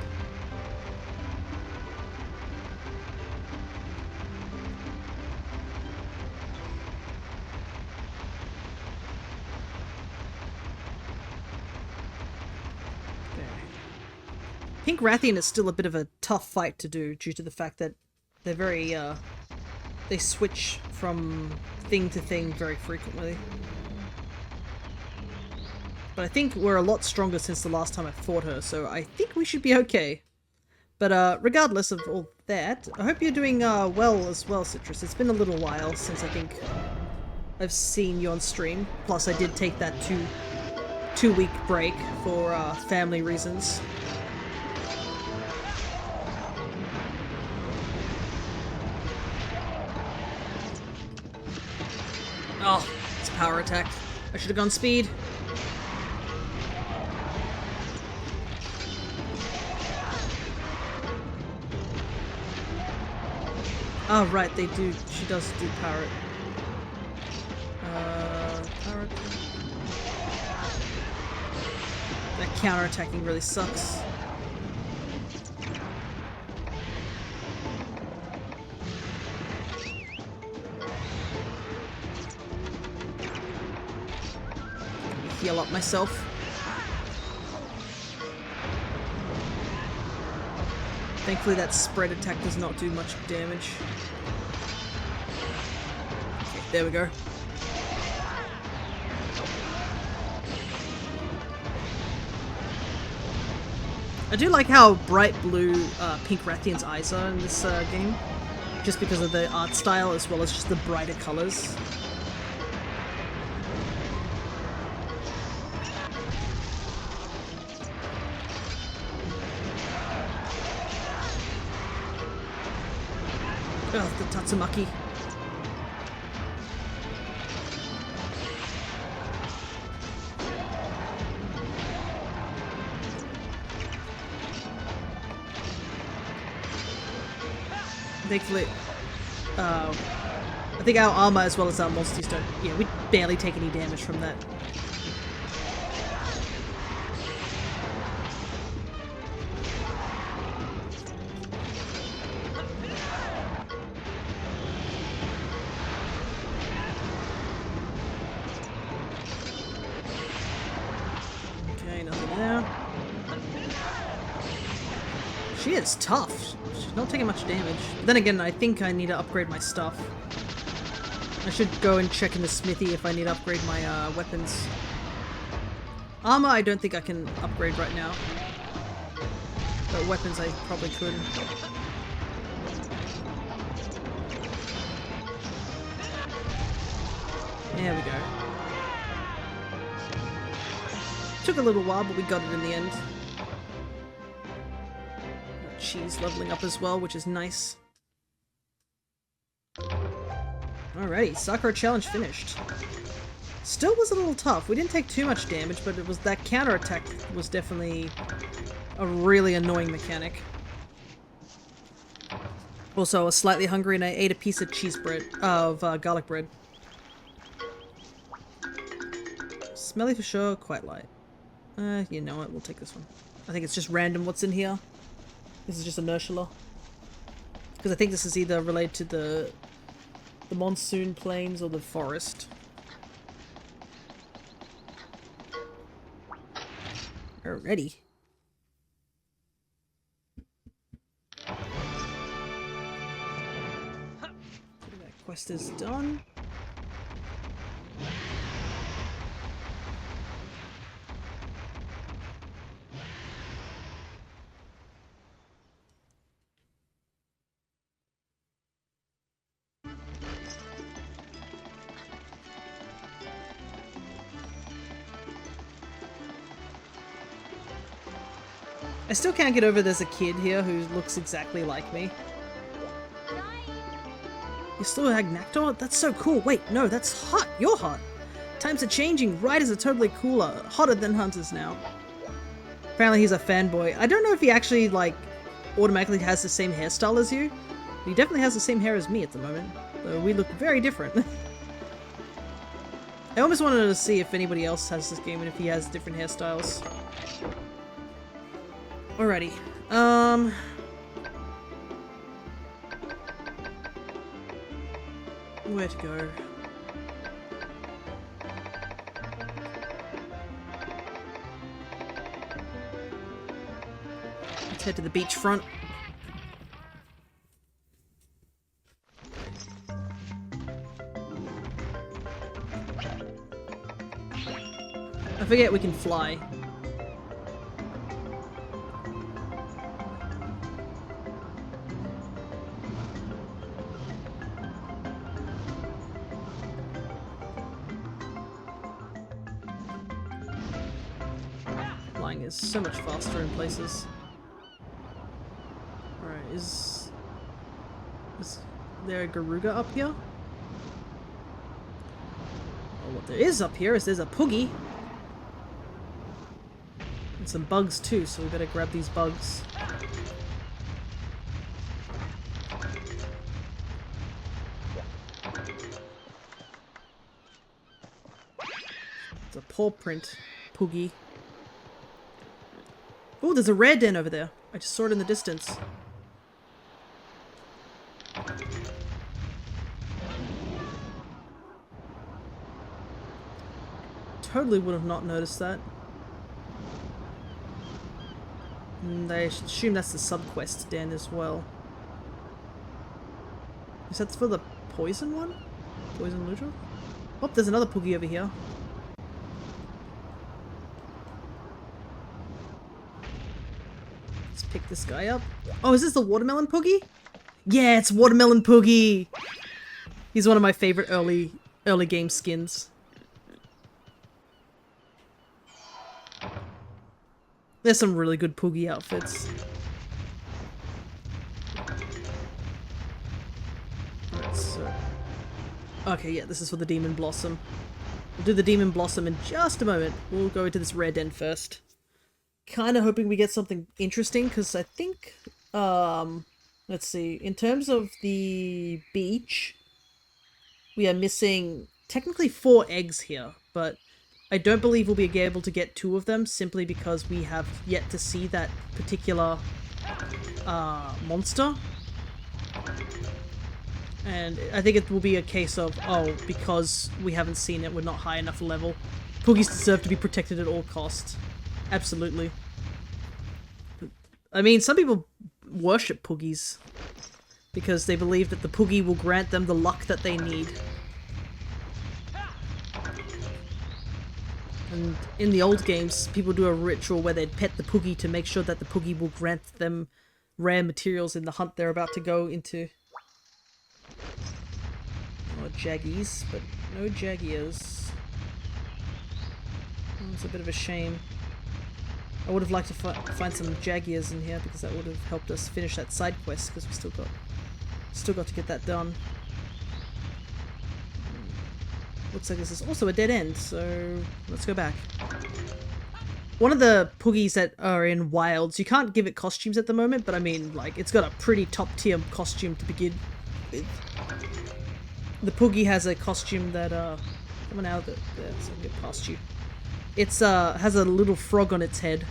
Pink Rathian is still a bit of a tough fight to do due to the fact that they're very, they switch from thing to thing very frequently. But I think we're a lot stronger since the last time I fought her, so I think we should be okay. But regardless of all that, I hope you're doing well as well, Citrus. It's been a little while since I think I've seen you on stream. Plus I did take that two-week break for family reasons. Oh, it's a power attack. I should have gone speed. Oh, right, they do. She does do power. Power attack. That counter-attacking really sucks. Heal up myself. Thankfully that spread attack does not do much damage. Okay, there we go. I do like how bright blue Pink Rathian's eyes are in this game. Just because of the art style as well as just the brighter colors. Oh, the Tatsumaki. Thankfully, I think our armor as well as our Monsties don't... Yeah, we barely take any damage from that. Okay, nothing there. She is tough. She's not taking much damage. But then again, I think I need to upgrade my stuff. I should go and check in the smithy if I need to upgrade my weapons. Armor, I don't think I can upgrade right now. But weapons, I probably could. There we go. Took a little while, but we got it in the end. She's leveling up as well, which is nice. Alrighty, Sakura challenge finished. Still was a little tough. We didn't take too much damage, but it was that counterattack was definitely a really annoying mechanic. Also, I was slightly hungry and I ate a piece of cheese bread, garlic bread. Smelly for sure, quite light. You know what, we'll take this one. I think it's just random what's in here. This is just inertia. Because I think this is either related to the monsoon plains or the forest. Alrighty. That quest is done. I still can't get over there's a kid here who looks exactly like me. You're still Agnactor? That's so cool. Wait, no, that's hot. You're hot. Times are changing. Riders are totally cooler. Hotter than hunters now. Apparently he's a fanboy. I don't know if he actually, like, automatically has the same hairstyle as you. He definitely has the same hair as me at the moment. Though we look very different. I almost wanted to see if anybody else has this game and if he has different hairstyles. Alrighty. Where to go? Let's head to the beachfront. I forget we can fly. Flying is so much faster in places. Alright, is there a Garuga up here? Well, what there is up here is there's a Poogie. And some bugs too, so we better grab these bugs. It's a paw print Poogie. Oh, there's a rare den over there. I just saw it in the distance. Totally would have not noticed that. And I assume that's the subquest den as well. Is that for the poison one? Poison Lucha? Oh, there's another Poogie over here. Let's pick this guy up. Oh, is this the Watermelon Poogie? Yeah, it's Watermelon Poogie! He's one of my favorite early game skins. There's some really good Poogie outfits. Alright, so... Okay, yeah, this is for the Demon Blossom. We'll do the Demon Blossom in just a moment. We'll go into this rare den first. Kinda hoping we get something interesting, because I think... let's see. In terms of the beach, we are missing technically 4 eggs here, but I don't believe we'll be able to get 2 of them simply because we have yet to see that particular monster. And I think it will be a case of, oh, because we haven't seen it, we're not high enough level. Poogies deserve to be protected at all costs. Absolutely. I mean, some people worship Poogies because they believe that the Poogie will grant them the luck that they need. And in the old games, people do a ritual where they'd pet the Poogie to make sure that the Poogie will grant them rare materials in the hunt they're about to go into. Or Jaggies, but no Jaggiers. Oh, it's a bit of a shame. I would have liked to find some Jaggiers in here because that would have helped us finish that side quest because we still got to get that done. Looks like this is also a dead end, so let's go back. One of the Poogies that are in Wilds, you can't give it costumes at the moment, but I mean, like, it's got a pretty top-tier costume to begin with. The Poogie has a costume that, come on out, there, so I can get past you. It's, has a little frog on its head.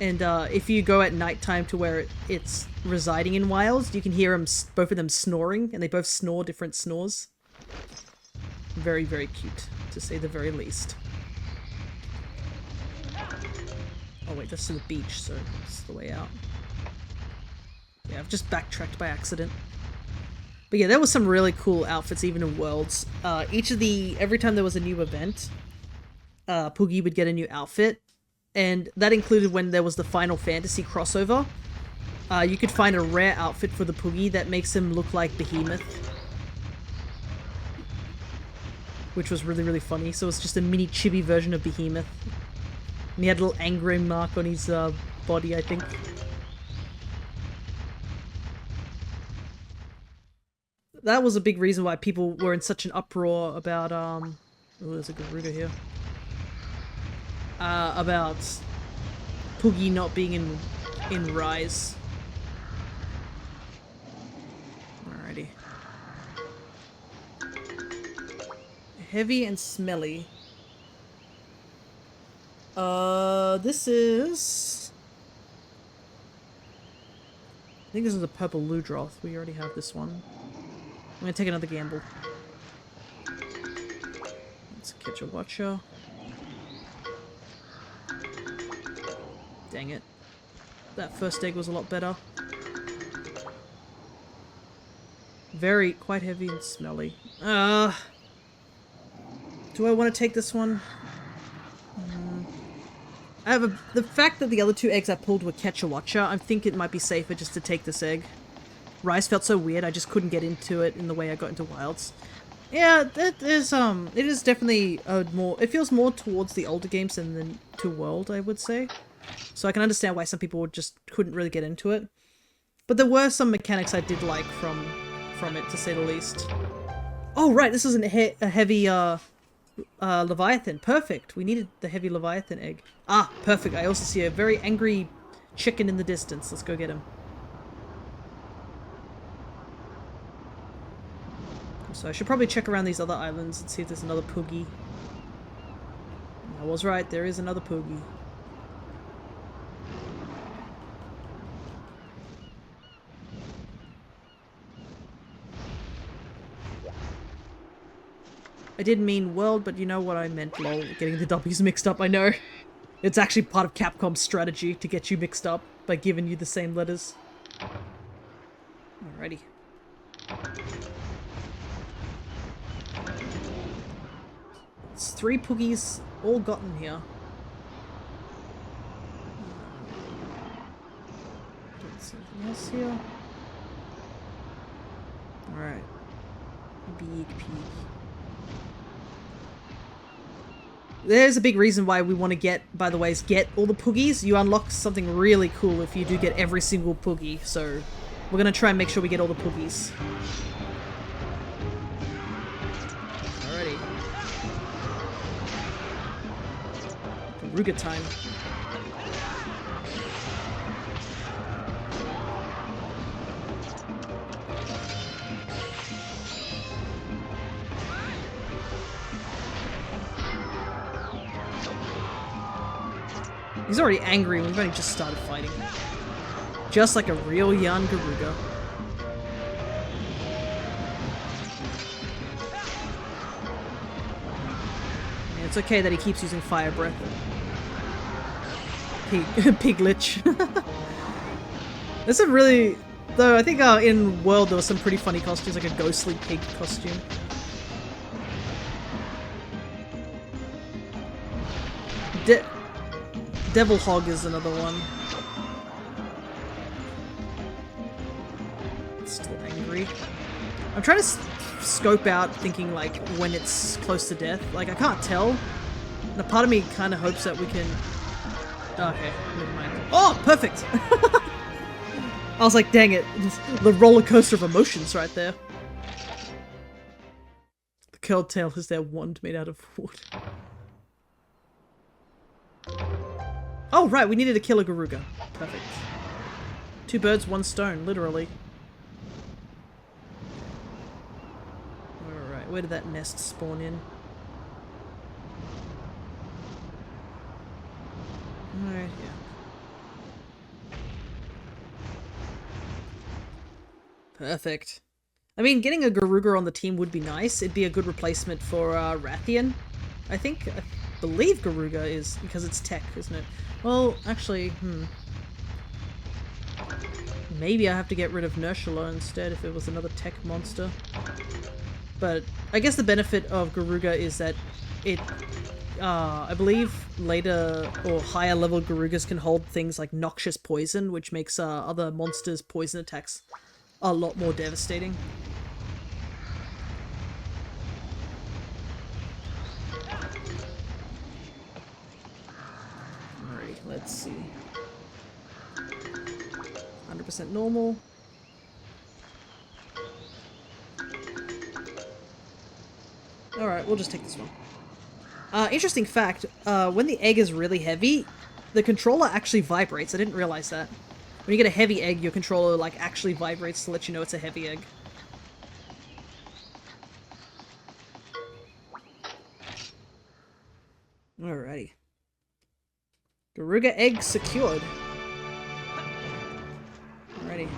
And, if you go at nighttime to where it's residing in Wilds, you can hear them, both of them snoring, and they both snore different snores. Very, very cute, to say the very least. Oh wait, that's to the beach, so it's the way out. Yeah, I've just backtracked by accident. But yeah, there was some really cool outfits even in Worlds. Every time there was a new event, Poogie would get a new outfit. And that included when there was the Final Fantasy crossover. You could find a rare outfit for the Poogie that makes him look like Behemoth. Which was really, really funny. So it's just a mini chibi version of Behemoth. And he had a little angry mark on his body, I think. That was a big reason why people were in such an uproar about, oh, there's a Garuda here. About Poogie not being in Rise. Alrighty. Heavy and smelly. This is... I think this is a purple Ludroth. We already have this one. I'm gonna take another gamble. Let's catch a watcher. Dang it. That first egg was a lot better. Quite heavy and smelly. Do I want to take this one? The fact that the other two eggs I pulled were Catch-a-Watcher, I think it might be safer just to take this egg. Rise felt so weird, I just couldn't get into it in the way I got into Wilds. Yeah, it is definitely it feels more towards the older games than the 2 World, I would say. So I can understand why some people just couldn't really get into it. But there were some mechanics I did like from it, to say the least. Oh right, this is a heavy Leviathan. Perfect. We needed the heavy Leviathan egg. Ah, perfect. I also see a very angry chicken in the distance. Let's go get him. So I should probably check around these other islands and see if there's another Poogie. I was right, there is another Poogie. I didn't mean world, but you know what I meant, lol. Getting the W's mixed up, I know. It's actually part of Capcom's strategy to get you mixed up by giving you the same letters. Alrighty. It's 3 Poogies all gotten here. Don't see anything else here. Alright. Big peek. There's a big reason why we want to get, by the way, is get all the Poogies. You unlock something really cool if you do get every single Poogie, so we're going to try and make sure we get all the Poogies. Alrighty. Garuga time. He's already angry and we've only just started fighting. Just like a real young Garuga. Yeah, it's okay that he keeps using fire breath. Pig Lich. There's some really... Though I think in World there was some pretty funny costumes, like a ghostly pig costume. Devil Hog is another one. It's still angry. I'm trying to scope out thinking like when it's close to death. Like I can't tell. And a part of me kind of hopes that we can... Okay, never mind. Oh, perfect! I was like, dang it. The roller coaster of emotions right there. curtail is their wand made out of wood. Oh, right, we needed to kill a Garuga. Perfect. 2 birds, 1 stone, literally. Alright, where did that nest spawn in? Alright, yeah. Perfect. I mean, getting a Garuga on the team would be nice. It'd be a good replacement for Rathian. I believe Garuga is, because it's tech, isn't it? Well, actually, maybe I have to get rid of Nursula instead if it was another tech monster. But I guess the benefit of Garuga is that it, I believe later or higher level Garugas can hold things like noxious poison, which makes other monsters' poison attacks a lot more devastating. Alright, let's see. 100% normal. Alright, we'll just take this one. Interesting fact, when the egg is really heavy, the controller actually vibrates. I didn't realize that. When you get a heavy egg, your controller like actually vibrates to let you know it's a heavy egg. Alrighty. Garuga egg secured. Alrighty.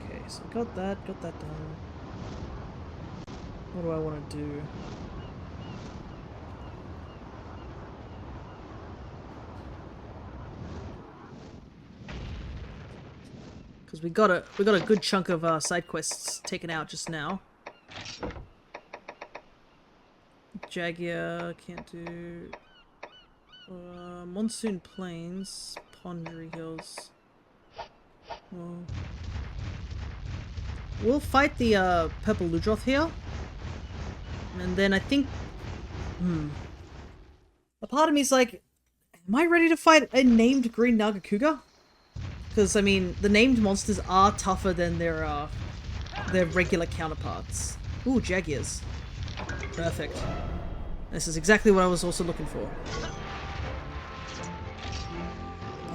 Okay, so got that done. What do I want to do? Because we got a good chunk of side quests taken out just now. Jagia can't do. Monsoon Plains, Pondry Hills. Well, we'll fight the Purple Ludroth here, and then I think. A part of me is like, am I ready to fight a named Green Nagakuga? Because, I mean, the named monsters are tougher than their regular counterparts. Ooh, Jagias. Perfect. This is exactly what I was also looking for.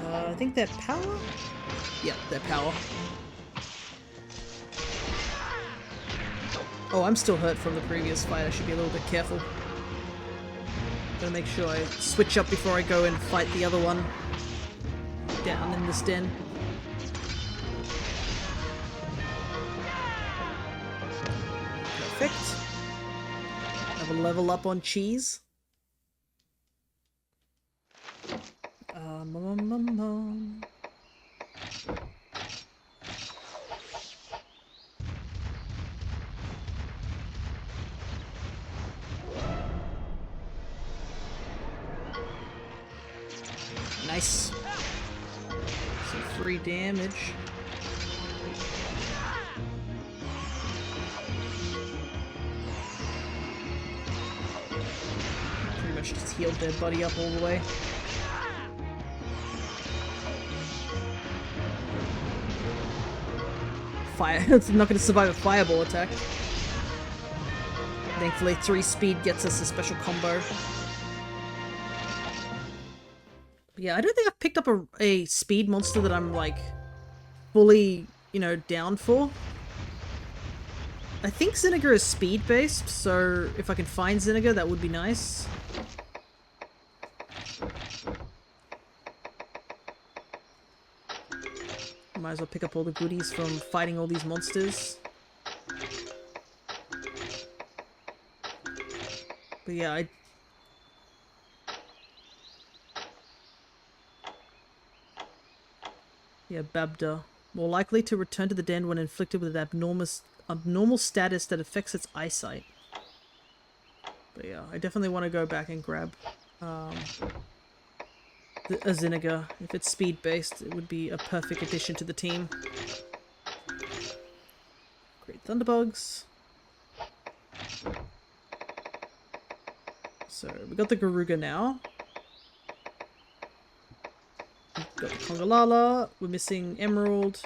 I think they're power? Yeah, they're power. Oh, I'm still hurt from the previous fight. I should be a little bit careful. Gotta make sure I switch up before I go and fight the other one down in this den. Perfect. Have a level up on cheese. Nice. Some free damage. Pretty much just healed their buddy up all the way. Fire. It's not going to survive a fireball attack. Thankfully, 3 speed gets us a special combo. But yeah, I don't think I've picked up a speed monster that I'm, like, fully, you know, down for. I think Zinniger is speed-based, so if I can find Zinniger, that would be nice. Might as well pick up all the goodies from fighting all these monsters. But yeah, Babda. More likely to return to the den when inflicted with an abnormal status that affects its eyesight. But yeah, I definitely want to go back and grab a Zinniger. If it's speed-based, it would be a perfect addition to the team. Great Thunderbugs. So, we got the Garuga now. We've got the Kongalala. We're missing Emerald.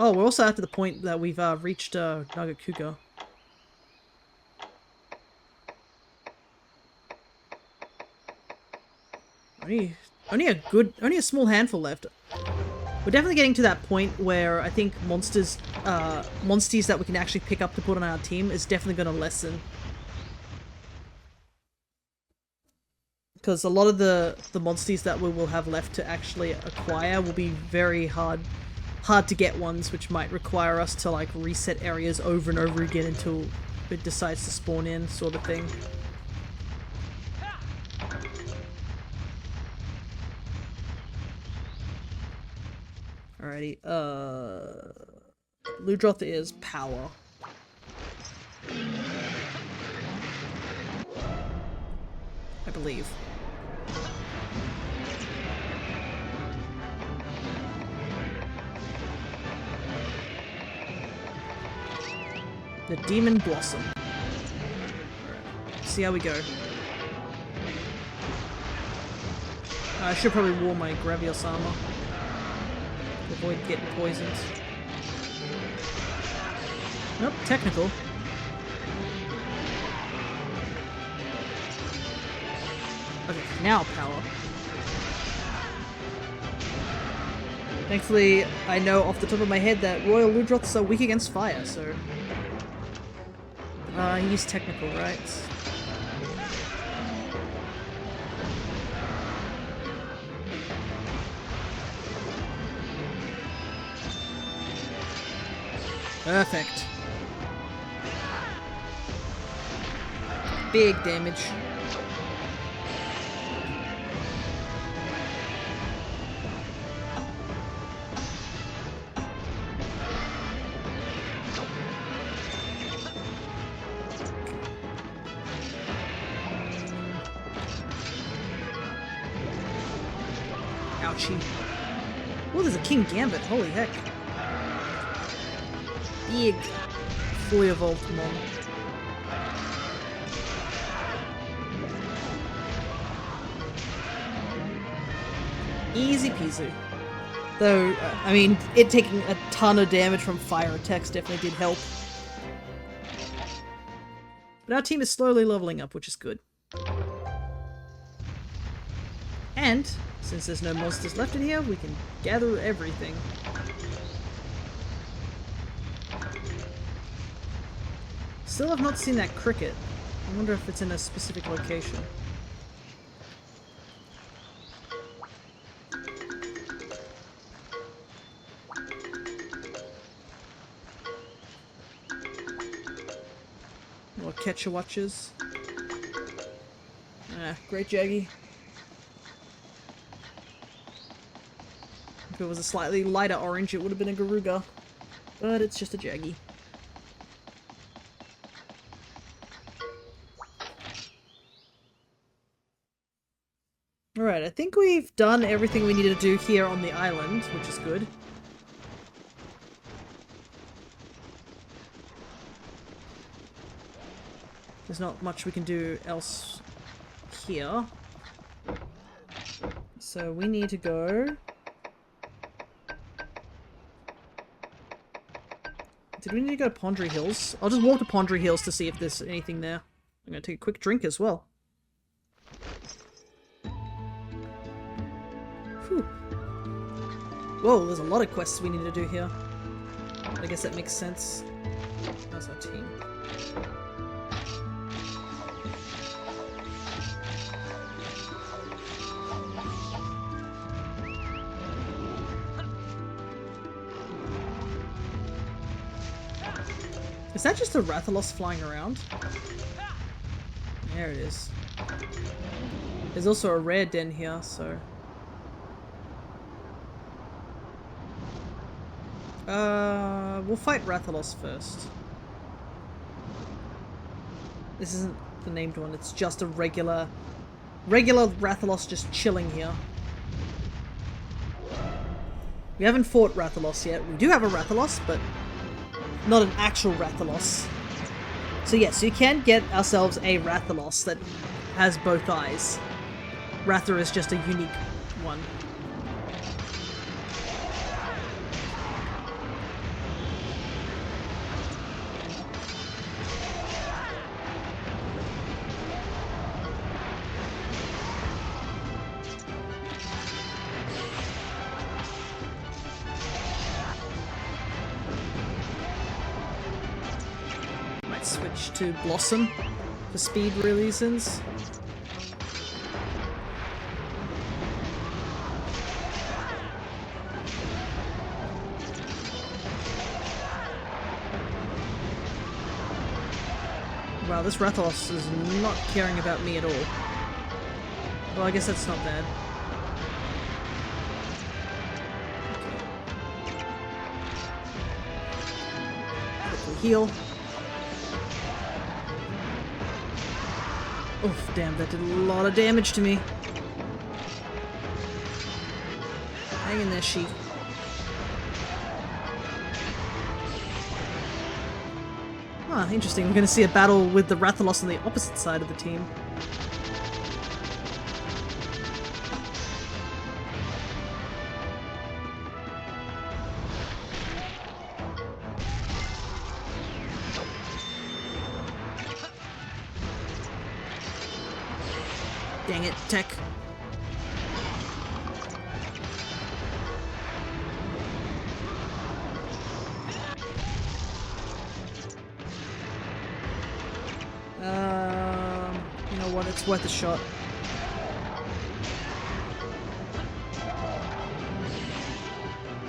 Oh, we're also at the point that we've reached Nagakuga. Only a small handful left. We're definitely getting to that point where I think Monsties that we can actually pick up to put on our team is definitely going to lessen. Because a lot of the Monsties that we will have left to actually acquire will be very hard to get ones, which might require us to like reset areas over and over again until it decides to spawn in, sort of thing. Alrighty, Ludroth is power. I believe. The Demon Blossom. See how we go. I should probably wear my Gravios armor to avoid getting poisoned. Nope, technical. Okay, now power. Thankfully, I know off the top of my head that Royal Ludroths are weak against fire, so... he used technical, right? Perfect. Big damage. Ouchie. Oh, there's a King Gambit. Holy heck. Big, fully evolved Mon. Easy peasy. Though, I mean, it taking a ton of damage from fire attacks definitely did help. But our team is slowly leveling up, which is good. And, since there's no monsters left in here, we can gather everything. Still have not seen that cricket. I wonder if it's in a specific location. More catcher watches. Ah, great Jaggy. If it was a slightly lighter orange, it would have been a Garuga. But it's just a Jaggy. Alright, I think we've done everything we needed to do here on the island, which is good. There's not much we can do else here. So we need to go... Did we need to go to Pondry Hills? I'll just walk to Pondry Hills to see if there's anything there. I'm gonna take a quick drink as well. Whew. Whoa, there's a lot of quests we need to do here. I guess that makes sense. How's our team? Is that just a Rathalos flying around? There it is. There's also a rare den here, so... we'll fight Rathalos first. This isn't the named one, it's just a regular Rathalos just chilling here. We haven't fought Rathalos yet. We do have a Rathalos, but not an actual Rathalos. So yes, you can get ourselves a Rathalos that has both eyes. Ratha is just a unique one. might switch to Blossom for speed reasons. Wow, this Rathalos is not caring about me at all. Well, I guess that's not bad. Quickly heal. Oof, damn, that did a lot of damage to me. Hang in there, sheep. Ah, interesting. We're going to see a battle with the Rathalos on the opposite side of the team. Dang it, tech. You know what, it's worth a shot.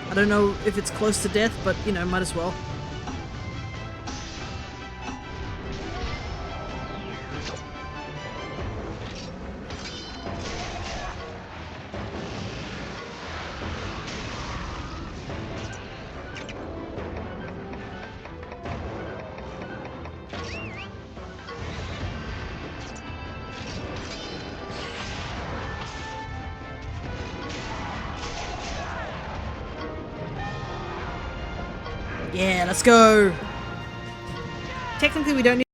I don't know if it's close to death, but, you know, might as well. Yeah, let's go! Technically we don't need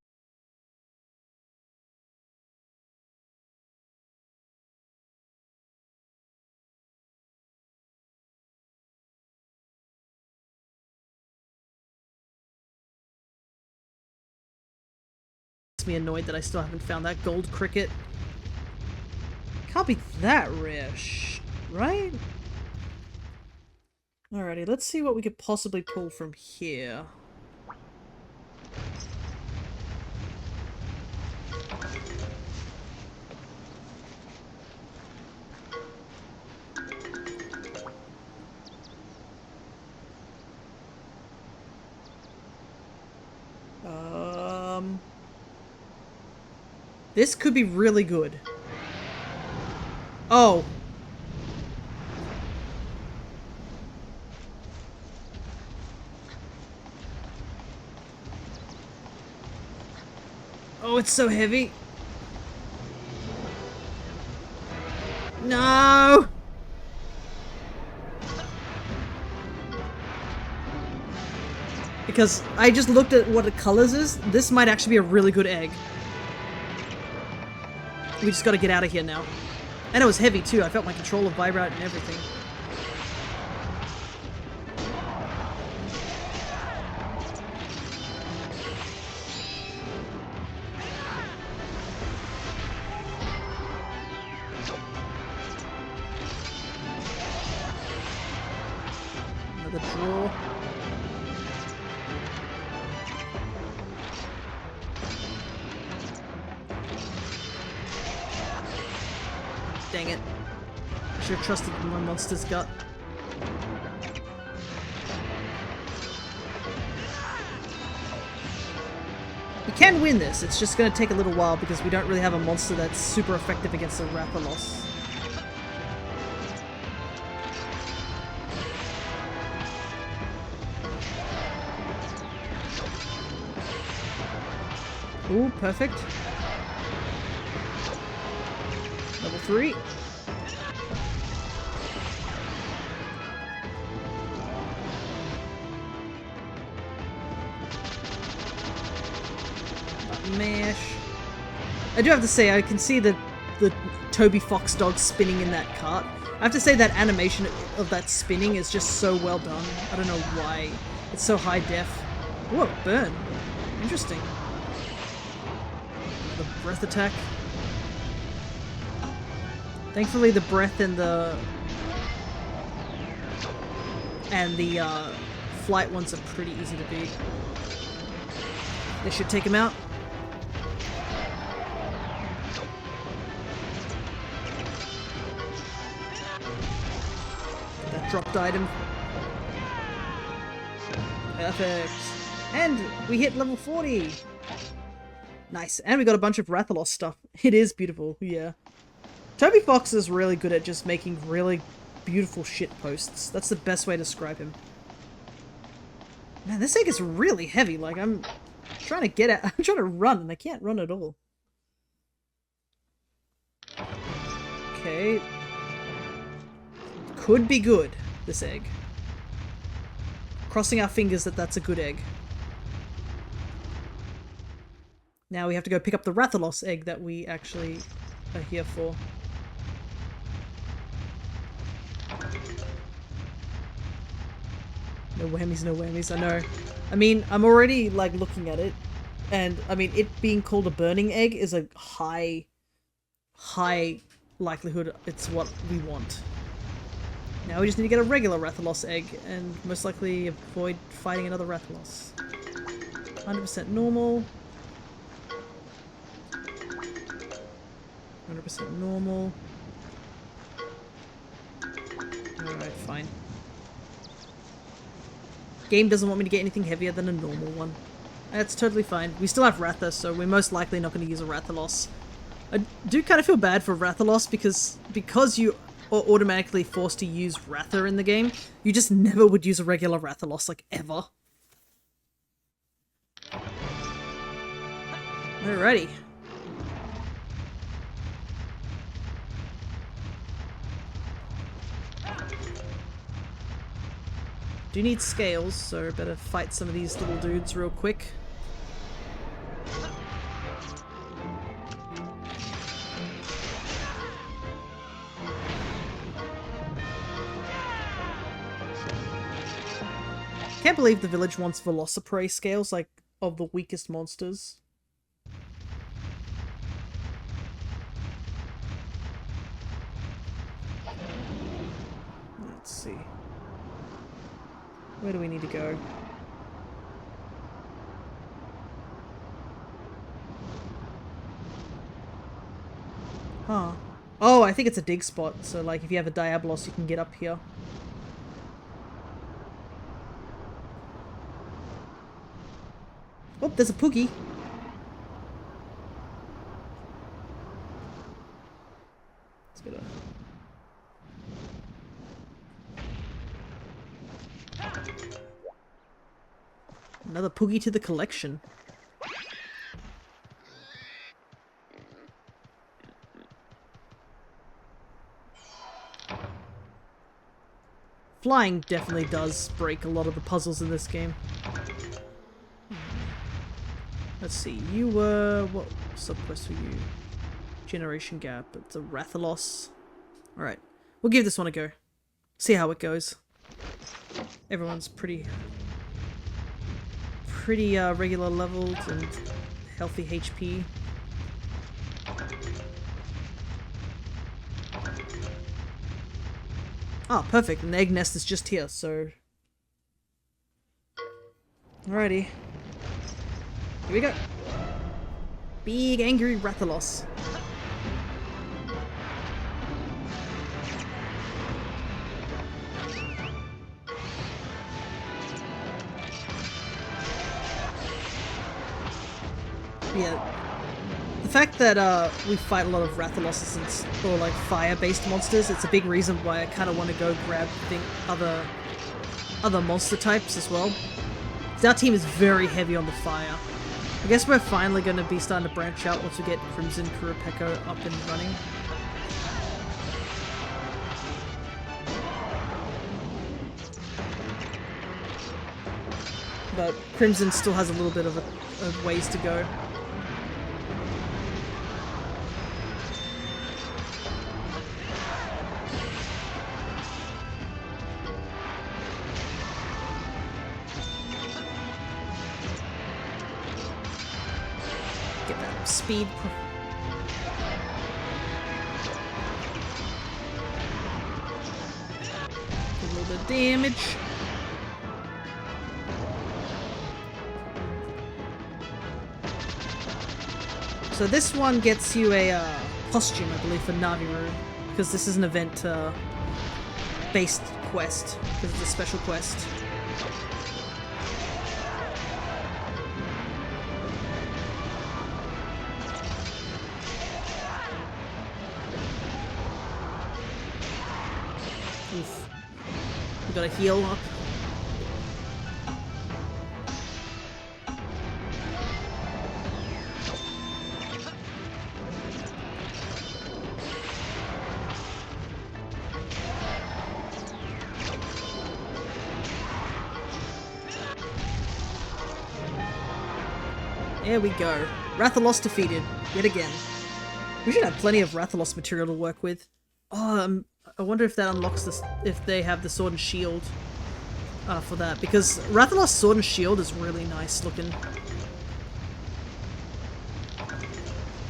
me annoyed that I still haven't found that gold cricket. Can't be that rare, right? Alrighty, let's see what we could possibly pull from here. This could be really good. Oh. Oh, it's so heavy. No! Because I just looked at what the colors is. This might actually be a really good egg. We just gotta get out of here now. And it was heavy too. I felt my controller vibrate and everything. Another draw. Dang it. I should have trusted my monster's gut. We can win this, it's just going to take a little while because we don't really have a monster that's super effective against a Rathalos. Ooh, perfect. Level 3. Mash. I do have to say, I can see the Toby Fox dog spinning in that cart. I have to say that animation of that spinning is just so well done. I don't know why. It's so high def. Whoa, burn. Interesting. The breath attack. Thankfully the breath and the flight ones are pretty easy to beat. This should take him out. That dropped item. Perfect. And we hit level 40. Nice. And we got a bunch of Rathalos stuff. It is beautiful, yeah. Toby Fox is really good at just making really beautiful shit posts. That's the best way to describe him. Man, this egg is really heavy. Like, I'm trying to get out. I'm trying to run, and I can't run at all. Okay. Could be good, this egg. Crossing our fingers that that's a good egg. Now we have to go pick up the Rathalos egg that we actually are here for. No whammies, no whammies, I know. I mean, I'm already, like, looking at it. And, I mean, it being called a burning egg is a high likelihood it's what we want. Now we just need to get a regular Rathalos egg, and most likely avoid fighting another Rathalos. 100% normal. 100% normal. Alright, fine. Game doesn't want me to get anything heavier than a normal one. That's totally fine. We still have Ratha, so we're most likely not going to use a Rathalos. I do kind of feel bad for Rathalos because you are automatically forced to use Ratha in the game, you just never would use a regular Rathalos, like, ever. Alrighty. Do need scales, so better fight some of these little dudes real quick. Can't believe the village wants Velociprey scales, like, of the weakest monsters. Let's see. Where do we need to go? Huh. Oh, I think it's a dig spot, so like if you have a Diabolos you can get up here. Oh, there's a Poogie. Let's get a... Another Poogie to the collection. Flying definitely does break a lot of the puzzles in this game. Let's see, you were... what subquest were you? Generation Gap, it's a Rathalos. Alright, we'll give this one a go. See how it goes. Everyone's pretty regular leveled and healthy HP. Oh, perfect. And the egg nest is just here, so... Alrighty. Here we go. Big angry Rathalos. Yeah. The fact that we fight a lot of Rathaloses or like fire-based monsters, it's a big reason why I kind of want to go grab other monster types as well. So our team is very heavy on the fire. I guess we're finally going to be starting to branch out once we get Crimson Kurapeko up and running. But Crimson still has a little bit of a ways to go. Get that speed. A little bit of damage. So this one gets you a costume, I believe, for Naviru, because this is an event-based quest, because it's a special quest. Oof. We gotta heal up. There we go. Rathalos defeated, yet again. We should have plenty of Rathalos material to work with. Oh, I wonder if that unlocks this, if they have the Sword and Shield for that, because Rathalos Sword and Shield is really nice looking.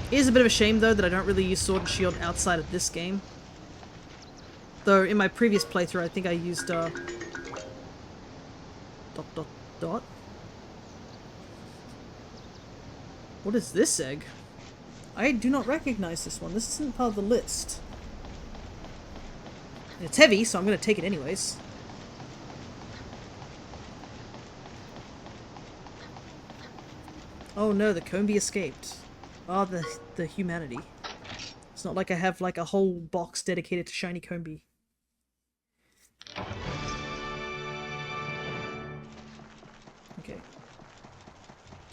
It is a bit of a shame though that I don't really use Sword and Shield outside of this game. Though in my previous playthrough I think I used dot. What is this egg? I do not recognize this one. This isn't part of the list. It's heavy, so I'm going to take it anyways. Oh no, the Combi escaped. Ah, the humanity. It's not like I have like a whole box dedicated to shiny Combi. Okay.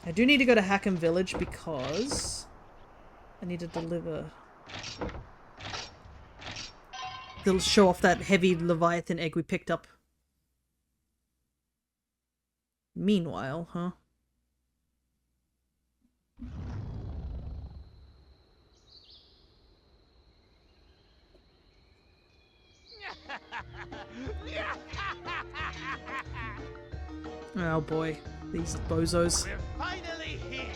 I do need to go to Hackham Village because I need to deliver. They'll show off that heavy Leviathan egg we picked up. Meanwhile, huh? Oh boy, these bozos. We're finally here.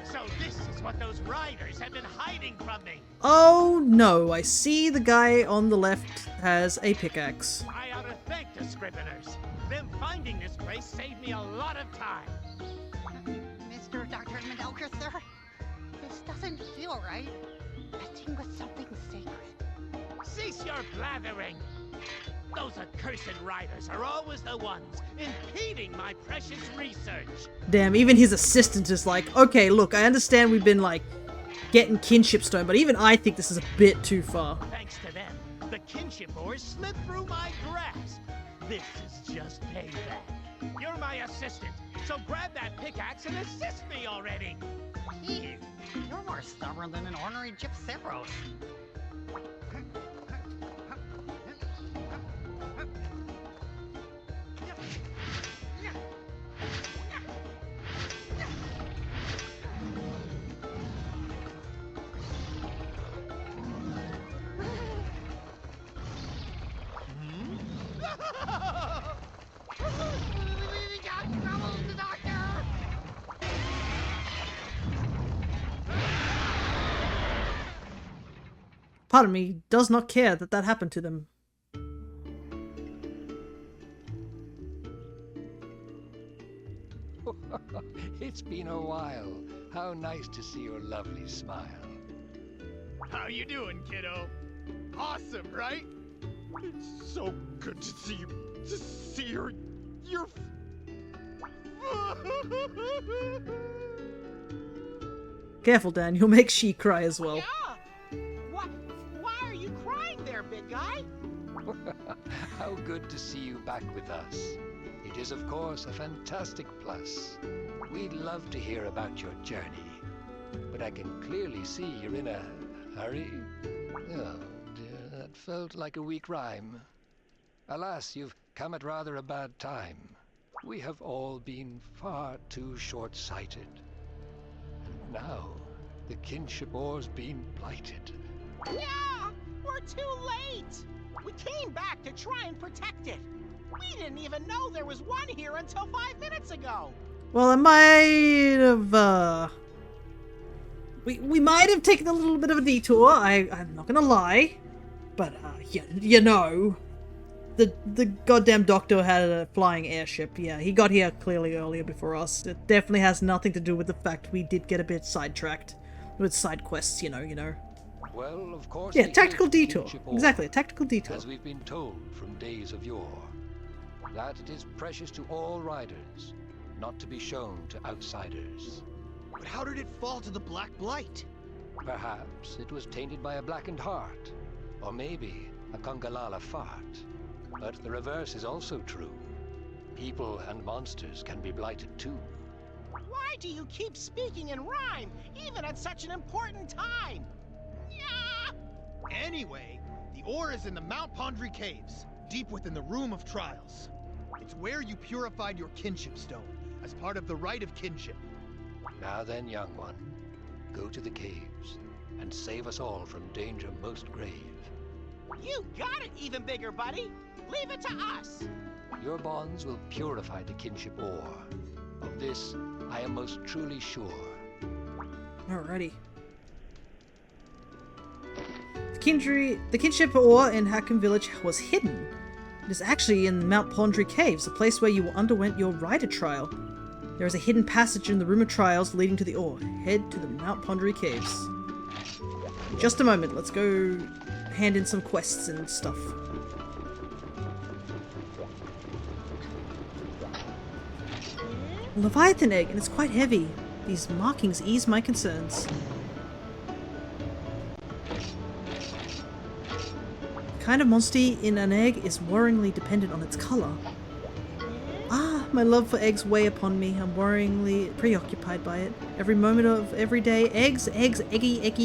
So this is what those riders have been hiding from me. Oh no, I see the guy on the left has a pickaxe. I ought to thank the Scriveners. Them finding this place saved me a lot of time. Mr. Dr. Madelka, sir, this doesn't feel right. Messing with something sacred. Cease your blathering. Those accursed riders are always the ones impeding my precious research. Damn, even his assistant is like, okay, look, I understand we've been like getting kinship stone, but even I think this is a bit too far. Thanks to them, the kinship ores slipped through my grasp. This is just payback. You're my assistant, so grab that pickaxe and assist me already. You're more stubborn than an ornery Gypceros. Part of me does not care that that happened to them. It's been a while. How nice to see your lovely smile. How you doing, kiddo? Awesome, right? It's so good to see you. To see your Careful, Dan, you'll make she cry as well. Yeah. Why are you crying there, big guy? How good to see you back with us. It is, of course, a fantastic plus. We'd love to hear about your journey, but I can clearly see you're in a hurry. Oh dear, that felt like a weak rhyme. Alas, you've come at rather a bad time. We have all been far too short-sighted. And now, the kinship ore's been blighted. Yeah, we're too late. We came back to try and protect it. We didn't even know there was one here until 5 minutes ago. Well, I might have, We might have taken a little bit of a detour, I'm not gonna lie. But, you know... The goddamn doctor had a flying airship. Yeah, he got here clearly earlier before us. It definitely has nothing to do with the fact we did get a bit sidetracked. With side quests, you know. Well, of course. Yeah, they tactical is detour. kinship ore, Exactly, a tactical detour. as we've been told from days of yore. That it is precious to all riders, not to be shown to outsiders. But how did it fall to the Black Blight? Perhaps it was tainted by a blackened heart, or maybe a Congalala fart. But the reverse is also true. People and monsters can be blighted too. Why do you keep speaking in rhyme, even at such an important time? Yeah! Anyway, the ore is in the Mount Pondry Caves, deep within the Room of Trials. It's where you purified your kinship stone, as part of the rite of kinship. Now then, young one, go to the caves, and save us all from danger most grave. You got it, even bigger, buddy! Leave it to us! Your bonds will purify the kinship ore. Of this, I am most truly sure. Alrighty. The kinship ore in Hacken Village was hidden. It is actually in Mount Pondry Caves, a place where you underwent your rider trial. There is a hidden passage in the Room of Trials leading to the ore. Head to the Mount Pondry Caves. In just a moment, let's go hand in some quests and stuff. A Leviathan egg, and it's quite heavy. These markings ease my concerns. The kind of Monstie in an egg is worryingly dependent on its color. Ah, my love for eggs weigh upon me. I'm worryingly preoccupied by it. Every moment of every day, eggs, egglets.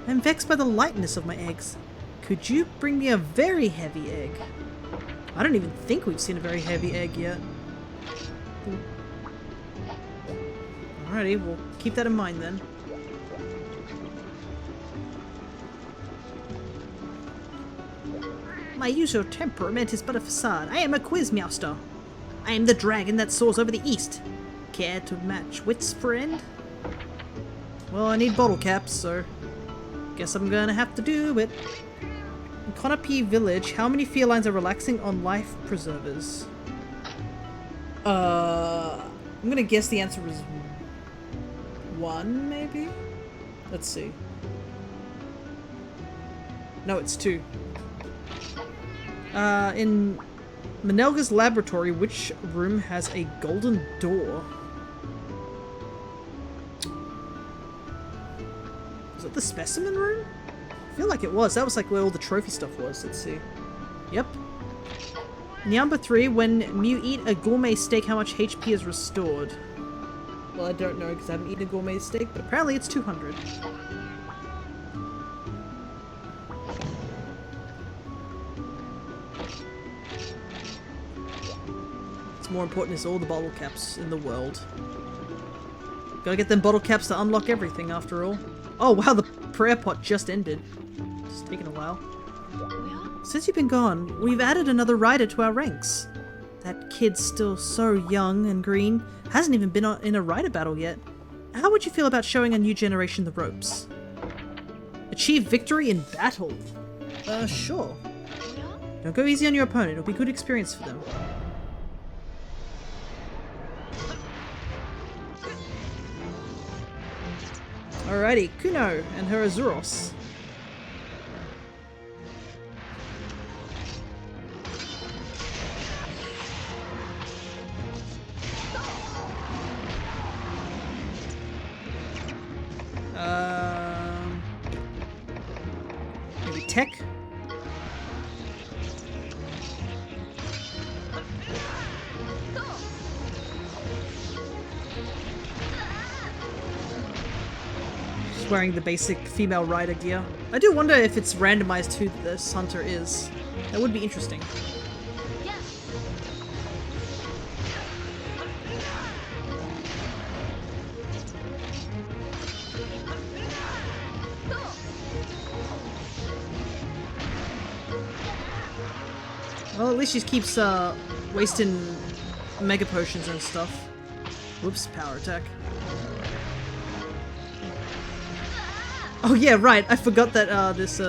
I'm vexed by the lightness of my eggs. Could you bring me a very heavy egg? I don't even think we've seen a very heavy egg yet. Alrighty, we'll keep that in mind then. My usual temperament is but a facade. I am a quizmaster. I am the dragon that soars over the east. Care to match wits, friend? Well, I need bottle caps, so guess I'm gonna have to do it. In Konopi Village, how many felines are relaxing on life preservers? I'm gonna guess the answer is 1, maybe? Let's see. No, it's 2. In Manelga's laboratory, which room has a golden door? Was it the specimen room? I feel like it was. That was like where all the trophy stuff was. Let's see. Yep. In number 3, when you eat a gourmet steak, how much HP is restored? Well, I don't know because I haven't eaten a gourmet steak, but apparently it's 200. What's more important is all the bottle caps in the world. Gotta get them bottle caps to unlock everything after all. Oh wow, the prayer pot just ended. It's taken a while. Since you've been gone, we've added another rider to our ranks. That kid's still so young and green, hasn't even been in a rider battle yet. How would you feel about showing a new generation the ropes? Achieve victory in battle? Sure. Don't go easy on your opponent, it'll be good experience for them. Alrighty, Kuno and her Azuros. Maybe tech? Just wearing the basic female rider gear. I do wonder if it's randomized who this hunter is. That would be interesting. Well, at least she keeps wasting mega potions and stuff. Whoops, power attack. Oh yeah, right. I forgot that this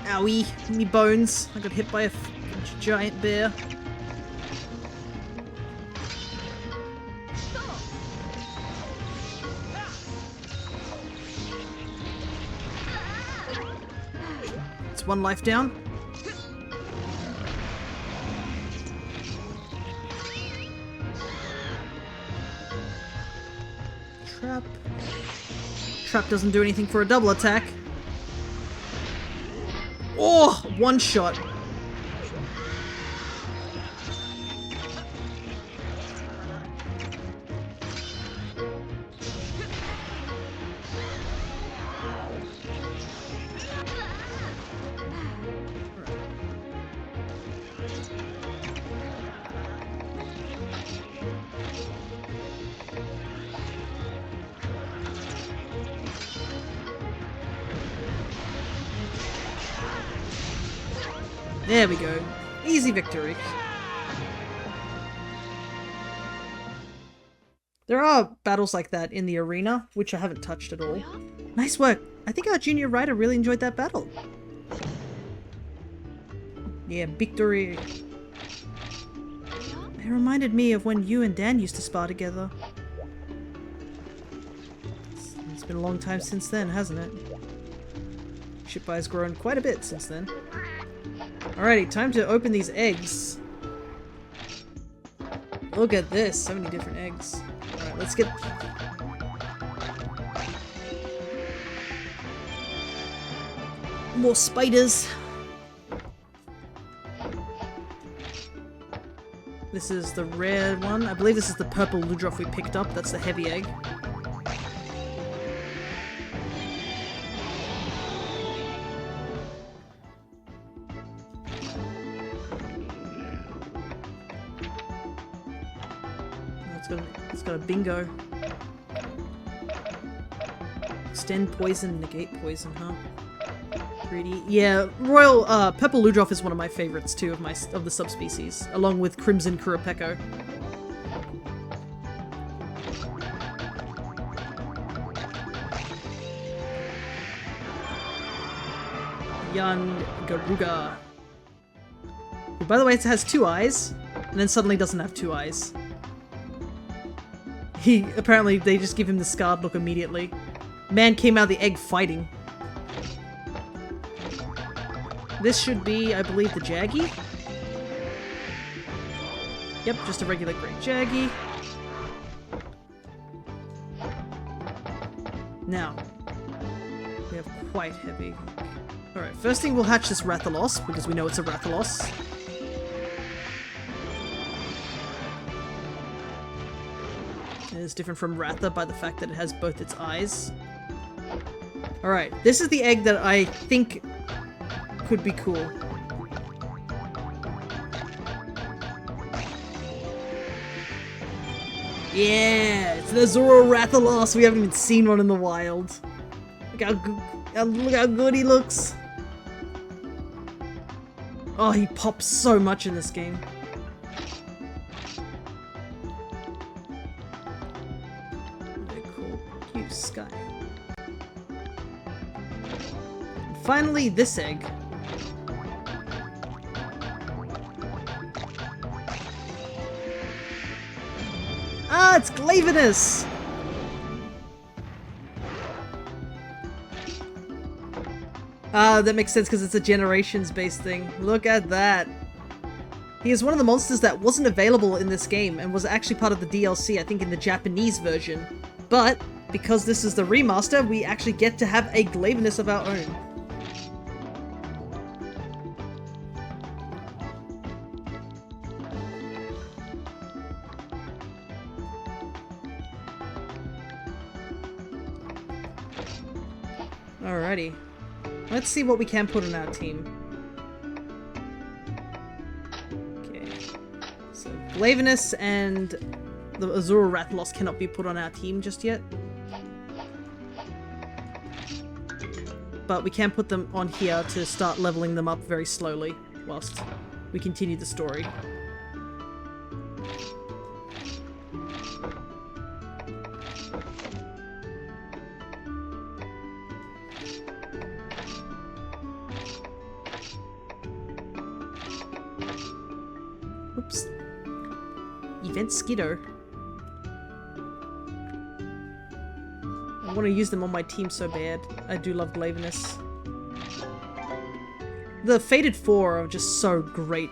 Owie, me bones. I got hit by a giant bear. That's one life down. Trap. Trap doesn't do anything for a double attack. Oh, one shot. There we go. Easy victory. There are battles like that in the arena, which I haven't touched at all. Nice work. I think our junior writer really enjoyed that battle. Yeah, victory. It reminded me of when you and Dan used to spar together. It's been a long time since then, hasn't it? Shippai has grown quite a bit since then. Alrighty, time to open these eggs. Look at this, so many different eggs. Alright, let's get... more spiders. This is the rare one. I believe this is the purple Ludroth we picked up. That's the heavy egg. It's got a bingo. Extend poison, negate poison, huh? Greedy. Yeah, Royal Purple Ludroth is one of my favorites too of the subspecies, along with Crimson Kurapeko. Young Garuga. Who, by the way, it has 2 eyes, and then suddenly doesn't have 2 eyes. Apparently they just give him the scarred look immediately. Man came out of the egg fighting. This should be, I believe, the Jaggy. Yep, just a regular Great Jaggy. Now, we have quite heavy. Alright, first thing we'll hatch this Rathalos, because we know it's a Rathalos. It is different from Ratha by the fact that it has both its eyes. Alright, this is the egg that I think could be cool. Yeah, it's an Azura Rathalos. We haven't even seen one in the wild. Look how good he looks. Oh, he pops so much in this game. Very cool. Cute sky. And finally, this egg. Ah, it's Glavenus! Ah, that makes sense because it's a generations-based thing. Look at that. He is one of the monsters that wasn't available in this game and was actually part of the DLC, I think in the Japanese version. But, because this is the remaster, we actually get to have a Glavenus of our own. Alrighty. Let's see what we can put on our team. Okay. So, Glavenus and the Azura Rathalos cannot be put on our team just yet. But we can put them on here to start leveling them up very slowly whilst we continue the story. Oops. Event Skiddo. I want to use them on my team so bad. I do love Glavenus. The Fated 4 are just so great.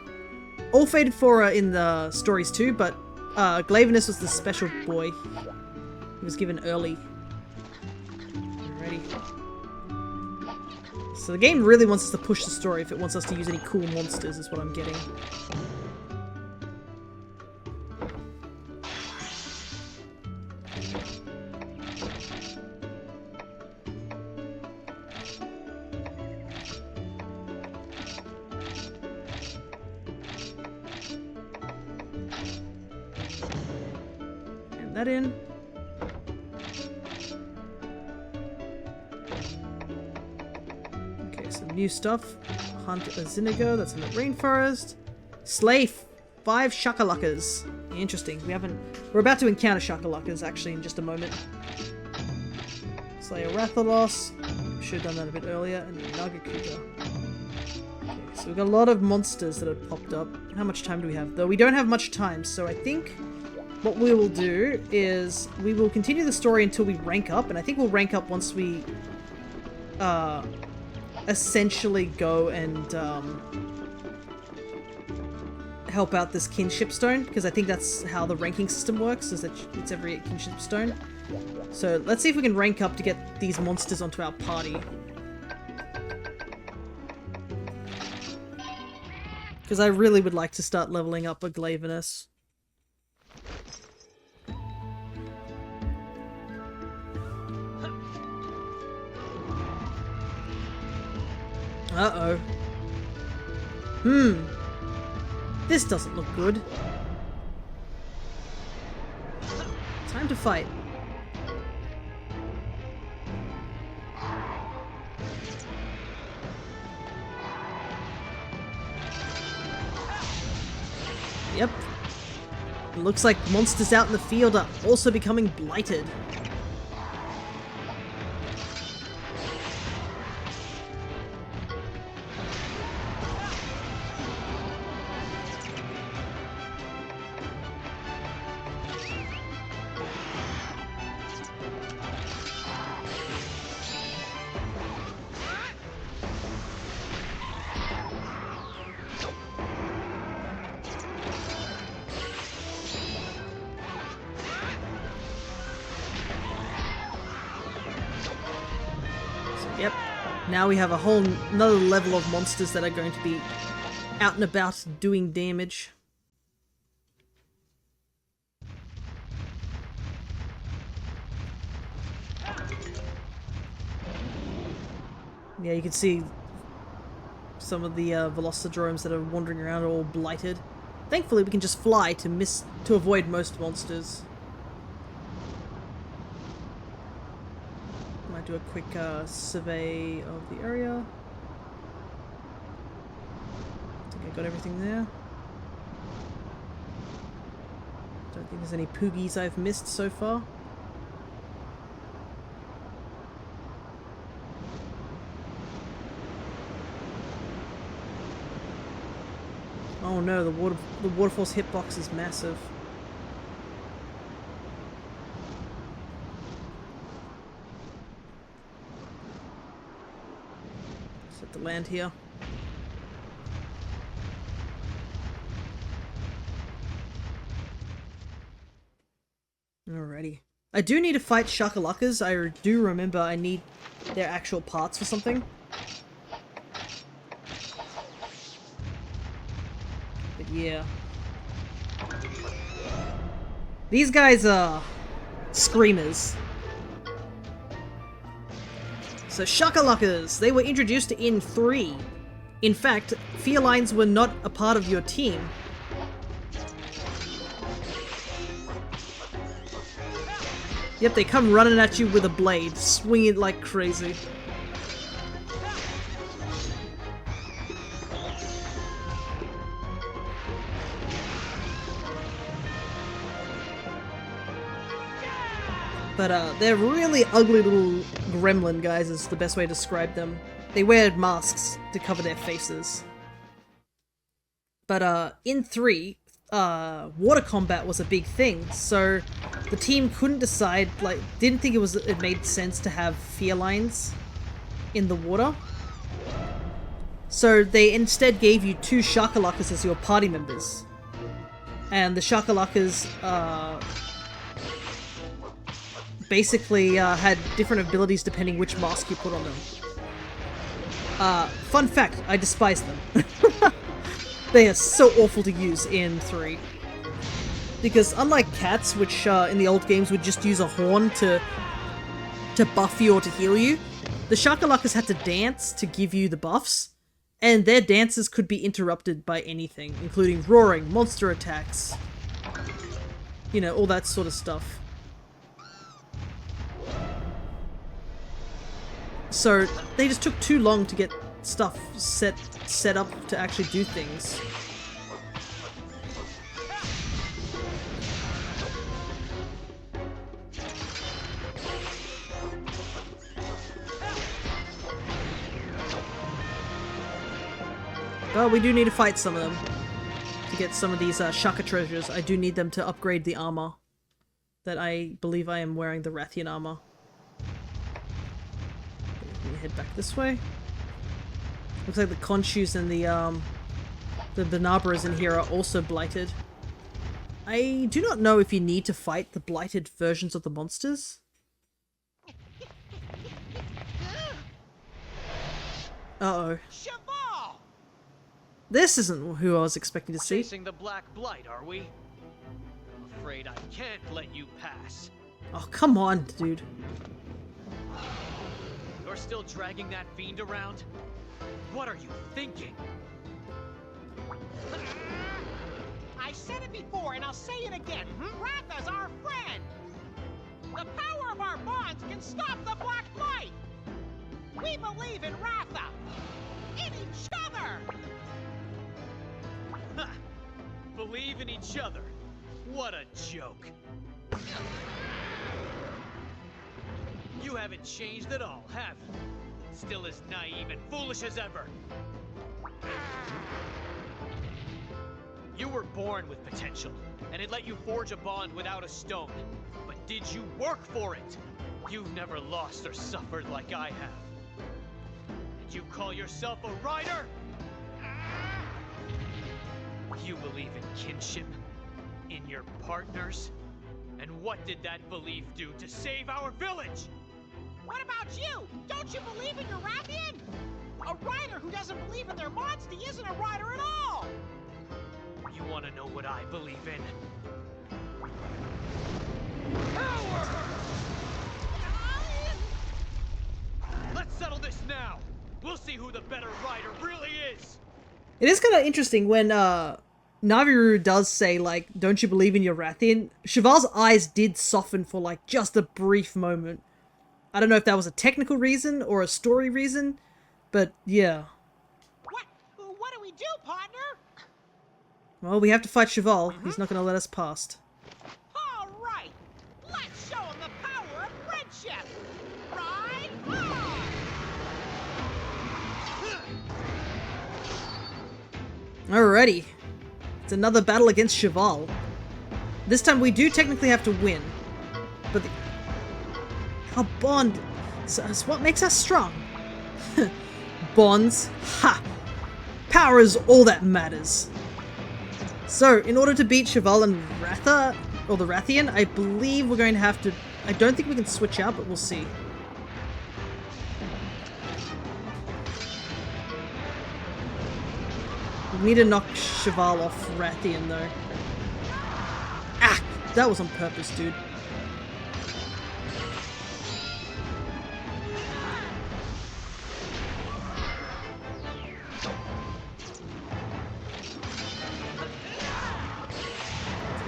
All Fated 4 are in the stories too, but Glavenus was the special boy. He was given early. Alrighty. So the game really wants us to push the story if it wants us to use any cool monsters, is what I'm getting. That in. Okay, some new stuff. Hunt a Zinigo, that's in the rainforest. Slay 5 Shakaluckers. Interesting. We're about to encounter Shakaluckers actually in just a moment. Slay a Rathalos. Should have done that a bit earlier. And Nagakuta. Okay, so we've got a lot of monsters that have popped up. How much time do we have? Though we don't have much time, so I think what we will do is we will continue the story until we rank up, and I think we'll rank up once we essentially go and help out this kinship stone, because I think that's how the ranking system works, is that it's every kinship stone. So let's see if we can rank up to get these monsters onto our party. Because I really would like to start leveling up a Glavenus. Uh-oh. This doesn't look good. Time to fight. Yep. It looks like monsters out in the field are also becoming blighted. Yep. Now we have a whole another level of monsters that are going to be out and about doing damage. Yeah, you can see some of the Velocidromes that are wandering around are all blighted. Thankfully, we can just fly to avoid most monsters. Might do a quick survey of the area. I think I got everything there. Don't think there's any Poogies I've missed so far. Oh no, the waterfall's hitbox is massive. Set the land here. Alrighty. I do need to fight Shakaluckers. I do remember I need their actual parts for something. Yeah. These guys are screamers. So Shakaluckers, they were introduced in 3. In fact, felines were not a part of your team. Yep, they come running at you with a blade, swinging it like crazy. But they're really ugly little gremlin guys is the best way to describe them. They wear masks to cover their faces. But in 3, water combat was a big thing, so the team couldn't decide, like, didn't think it made sense to have felines in the water. So they instead gave you 2 Shakalakas as your party members. And the Shakalakas basically had different abilities depending which mask you put on them. Fun fact, I despise them. They are so awful to use in 3. Because unlike cats, which in the old games would just use a horn to buff you or to heal you, the Shakalakas had to dance to give you the buffs, and their dances could be interrupted by anything, including roaring, monster attacks, you know, all that sort of stuff. So they just took too long to get stuff set up to actually do things. But we do need to fight some of them to get some of these Shaka treasures. I do need them to upgrade the armor that I believe I am wearing, the Rathian armor. Let me head back this way. Looks like the Conchus and the Banabras in here are also blighted. I do not know if you need to fight the blighted versions of the monsters. Uh-oh. Cheval! This isn't who I was expecting to see. Chasing the Black Blight, are we? I'm afraid I can't let you pass. Oh, come on, dude. You're still dragging that fiend around? What are you thinking? I said it before, and I'll say it again. Ratha's our friend. The power of our bonds can stop the Black Blight. We believe in Ratha, in each other. Ha! Believe in each other. What a joke. You haven't changed at all, have you? Still as naive and foolish as ever. You were born with potential, and it let you forge a bond without a stone. But did you work for it? You've never lost or suffered like I have. And you call yourself a rider? You believe in kinship? In your partners? And what did that belief do to save our village? What about you? Don't you believe in your Rathian? A rider who doesn't believe in their Monstie isn't a rider at all. You want to know what I believe in? Let's settle this now. We'll see who the better rider really is. It is kind of interesting when Naviru does say, like, don't you believe in your Rathian? Cheval's eyes did soften for, like, just a brief moment. I don't know if that was a technical reason or a story reason, but yeah. What do we do, partner? Well, we have to fight Cheval. He's not going to let us past. All right. Let's show him the power of friendship. Ride on! Alrighty. It's another battle against Cheval. This time we do technically have to win. But our bond is what makes us strong. Bonds. Ha! Power is all that matters. So, in order to beat Cheval and Ratha, or the Rathian, I believe we're going to have to... I don't think we can switch out, but we'll see. We need to knock Cheval off Rathian, though. Ah! That was on purpose, dude.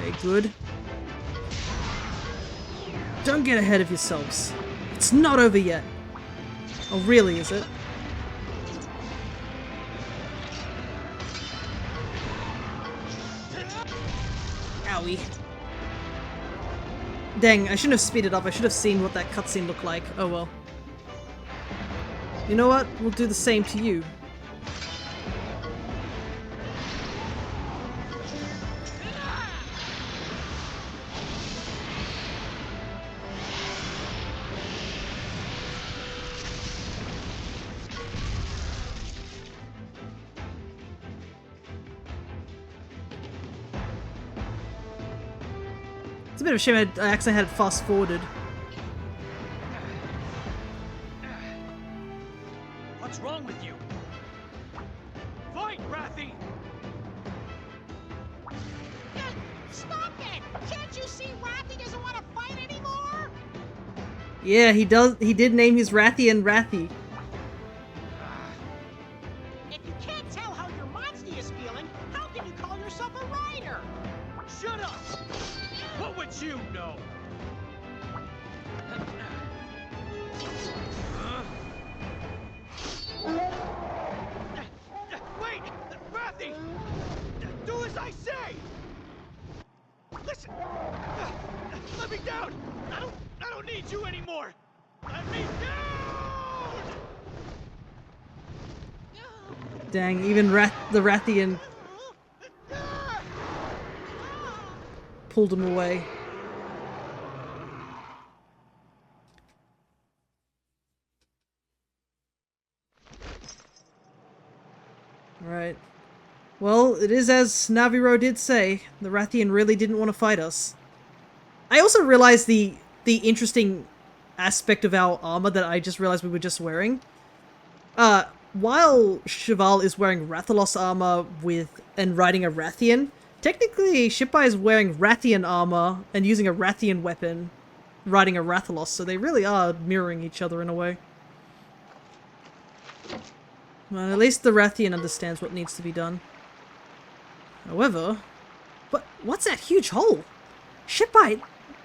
Okay, good. Don't get ahead of yourselves. It's not over yet. Oh, really, is it? Owie. Dang, I shouldn't have speeded up. I should have seen what that cutscene looked like. Oh well. You know what? We'll do the same to you. It's a bit of a shame I accidentally had it fast forwarded. What's wrong with you? Fight, Rathy! Stop it! Can't you see Rathy doesn't want to fight anymore? Yeah, he does. He did name his Rathian Rathy. If you can't tell how your Monstie is feeling, how can you call yourself a rider? Shut up! What would you know? Wait! Rathy! Do as I say! Listen! Let me down! I don't need you anymore! Let me down! Dang, even the Rathian pulled him away. Right. Well, it is as Naviro did say, the Rathian really didn't want to fight us. I also realized the interesting aspect of our armor that I just realized we were just wearing. While Cheval is wearing Rathalos armor and riding a Rathian, technically Shippai is wearing Rathian armor and using a Rathian weapon, riding a Rathalos, so they really are mirroring each other in a way. Well, at least the Rathian understands what needs to be done. However... But what's that huge hole? Shippai,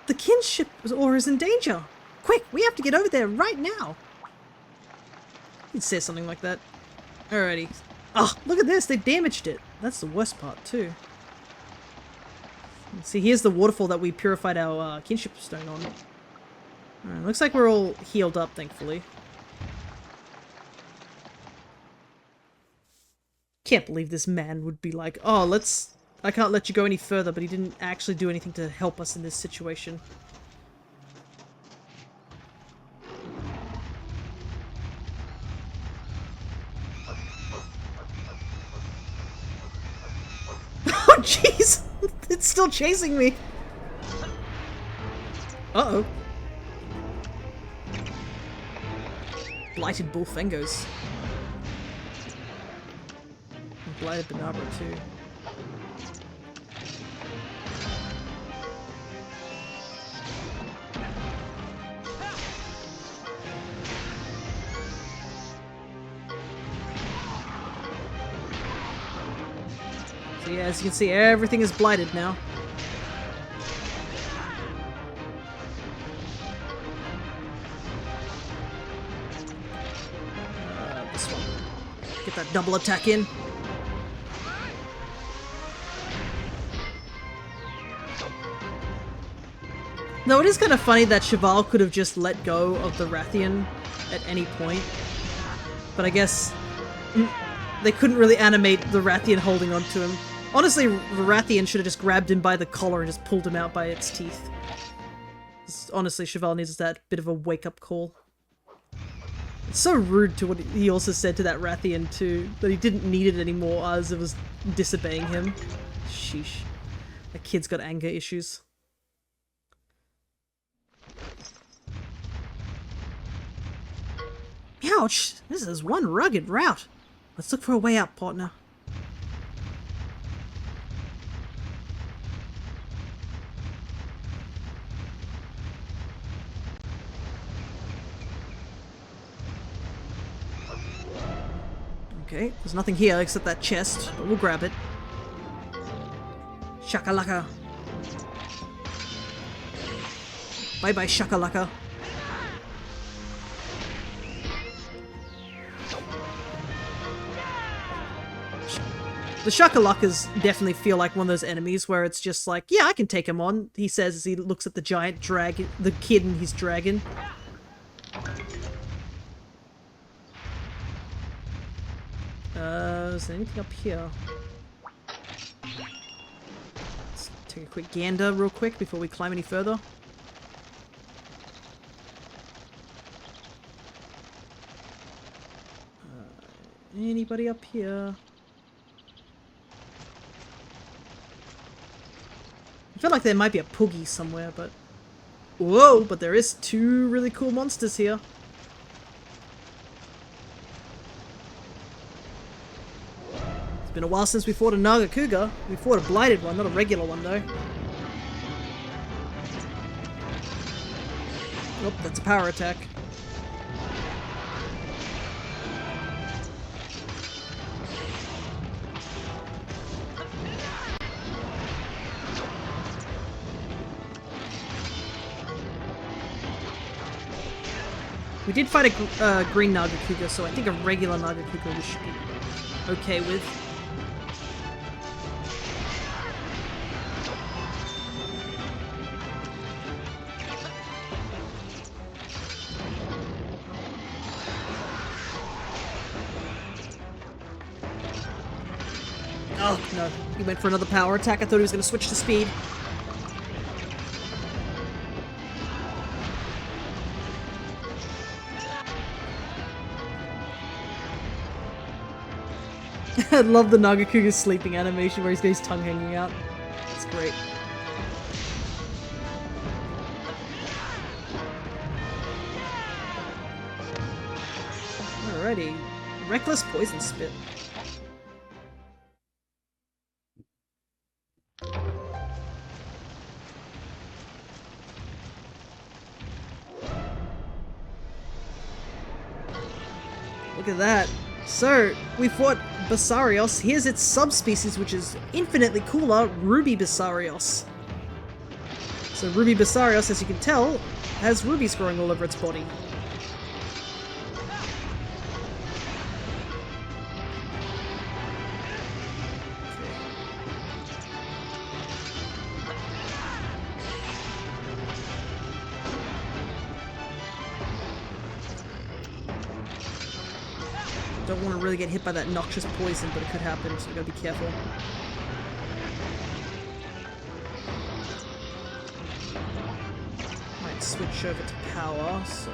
the kinship ore is in danger. Quick, we have to get over there right now. He'd say something like that. Alrighty. Oh, look at this, they damaged it. That's the worst part, too. See, here's the waterfall that we purified our kinship stone on. Alright, looks like we're all healed up, thankfully. Can't believe this man would be like, oh, I can't let you go any further, but he didn't actually do anything to help us in this situation. Oh, jeez! It's still chasing me! Uh-oh. Blighted Bullfengos. And Blighted Banabra, too. So yeah, as you can see, everything is blighted now. This one. Get that double attack in. Though it is kind of funny that Cheval could have just let go of the Rathian at any point. But I guess they couldn't really animate the Rathian holding onto him. Honestly, the Rathian should have just grabbed him by the collar and just pulled him out by its teeth. Honestly, Cheval needs that bit of a wake-up call. It's so rude to what he also said to that Rathian too, that he didn't need it anymore as it was disobeying him. Sheesh. That kid's got anger issues. Ouch! This is one rugged route. Let's look for a way out, partner. Okay, there's nothing here except that chest, but we'll grab it. Shakalaka. Bye-bye, Shakalaka. The Shakalakas definitely feel like one of those enemies where it's just like, yeah, I can take him on, he says as he looks at the giant dragon, the kid and his dragon. Is there anything up here? Let's take a quick gander real quick before we climb any further. Anybody up here? I feel like there might be a Poogie somewhere, but... Whoa, but there is 2 really cool monsters here. It's been a while since we fought a Naga Cougar. We fought a blighted one, not a regular one though. Oh, that's a power attack. We did fight a green Naga Cougar, so I think a regular Naga Cougar we should be okay with. Oh, no. He went for another power attack. I thought he was going to switch to speed. I love the Naga Cougar's sleeping animation where he's got his tongue hanging out. It's great. Alrighty. Reckless Poison Spit. Look at that. So, we fought Basarios. Here's its subspecies, which is infinitely cooler, Ruby Basarios. So Ruby Basarios, as you can tell, has rubies growing all over its body. Don't want to really get hit by that noxious poison, but it could happen, so we gotta be careful. Might switch over to power, so...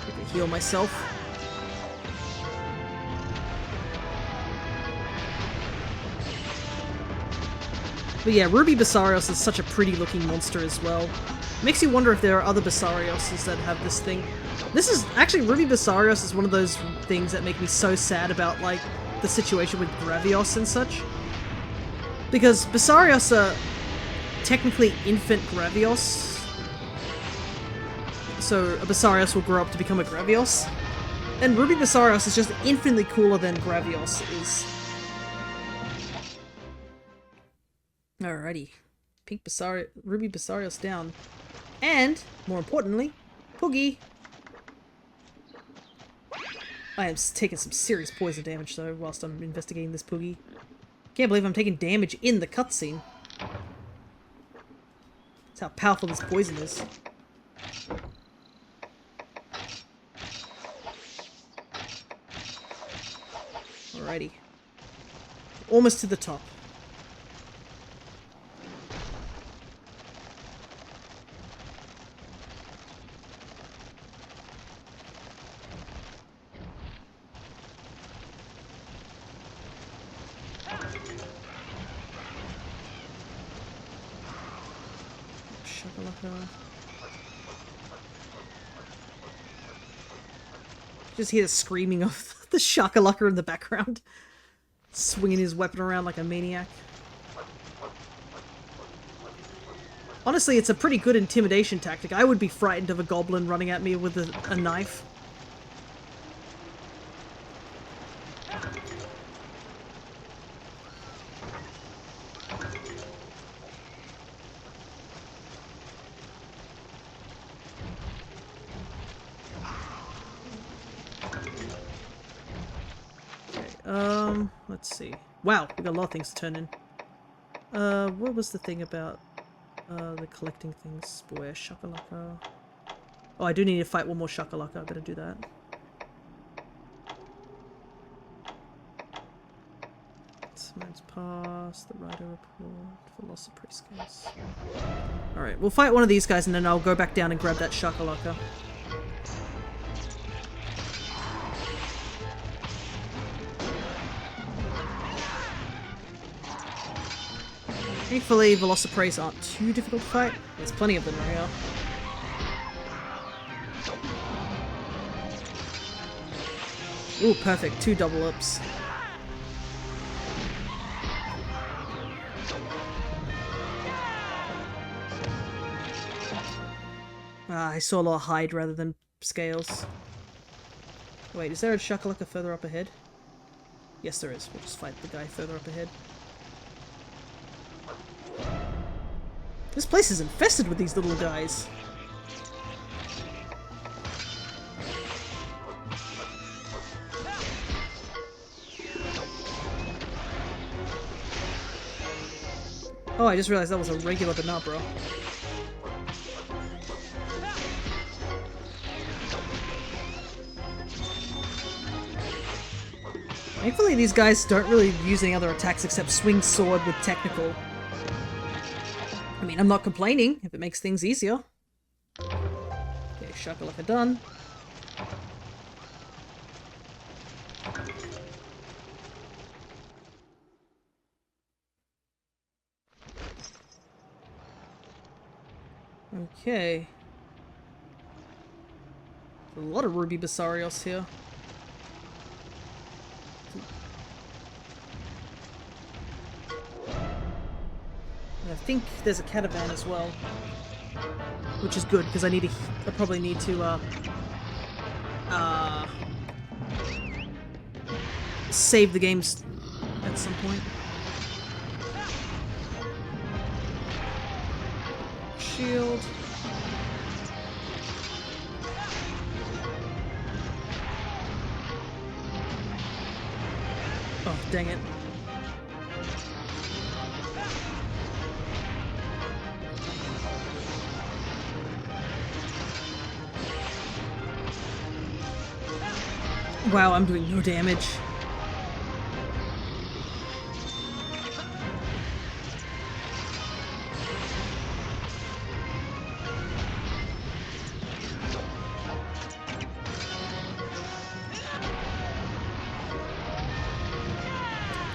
quickly heal myself. But yeah, Ruby Basarios is such a pretty looking monster as well. Makes you wonder if there are other Basarioses that have this thing. This is actually, Ruby Basarios is one of those things that make me so sad about like the situation with Gravios and such. Because Basarios are technically infant Gravios. So a Basarios will grow up to become a Gravios. And Ruby Basarios is just infinitely cooler than Gravios is. Alrighty. Ruby Basarios down. And, more importantly, Poogie. I am taking some serious poison damage though, whilst I'm investigating this Poogie. Can't believe I'm taking damage in the cutscene. That's how powerful this poison is. Alrighty. Almost to the top. Just hear the screaming of the Shakalaka in the background. Swinging his weapon around like a maniac. Honestly, it's a pretty good intimidation tactic. I would be frightened of a goblin running at me with a knife. Let's see. Wow, we got a lot of things to turn in. What was the thing about the collecting things? Boy, Shakalaka. Oh, I do need to fight one more Shakalaka. I better do that. Smoke's Pass, the Rider Report, Philosophy Scales. Alright, we'll fight one of these guys and then I'll go back down and grab that Shakalaka. Thankfully, Velociprays aren't too difficult to fight. There's plenty of them right here. Ooh, perfect. 2 double ups. Ah, I saw a lot of hide rather than scales. Wait, is there a Shakalaka further up ahead? Yes, there is. We'll just fight the guy further up ahead. This place is infested with these little guys. Oh, I just realized that was a regular but not, bro. Thankfully, these guys don't really use any other attacks except swing sword with technical. I mean, I'm not complaining if it makes things easier. Okay, Shakalaka done. Okay. A lot of Ruby Basarios here. I think there's a catavan as well, which is good because I probably need to save the games at some point. Shield. Oh, dang it. Wow, I'm doing no damage.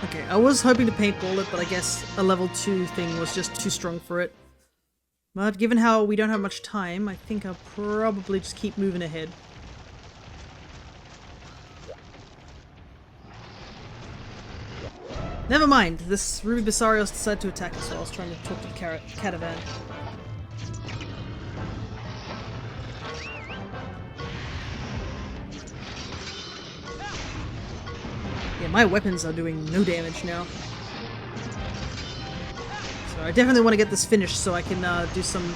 Okay, I was hoping to paintball it, but I guess a level 2 thing was just too strong for it. But given how we don't have much time, I think I'll probably just keep moving ahead. Never mind, this Ruby Basarios decided to attack us while I was trying to talk to the catavan. Yeah, my weapons are doing no damage now. So I definitely want to get this finished so I can do some...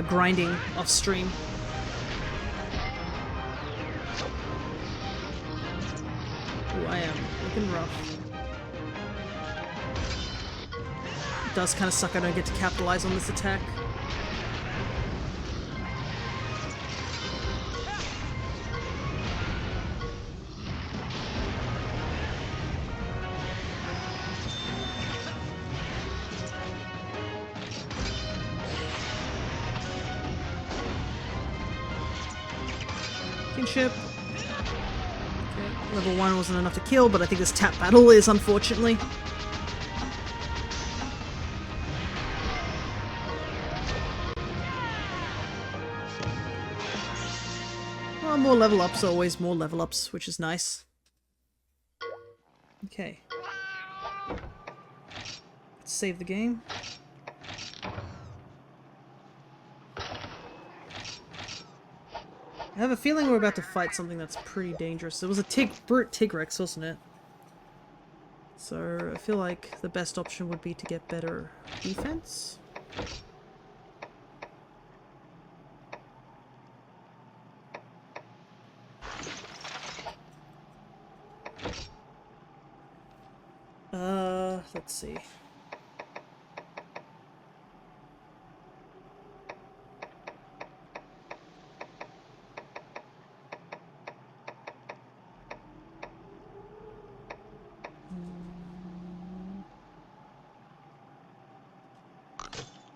grinding off stream. Ooh, I am looking rough. It does kind of suck I don't get to capitalize on this attack. Ship. Okay, level 1 wasn't enough to kill, but I think this tap battle is, unfortunately. Well, more level ups, always more level ups, which is nice. Okay. Let's save the game. I have a feeling we're about to fight something that's pretty dangerous. It was a brute Tigrex, wasn't it? So I feel like the best option would be to get better defense. Let's see.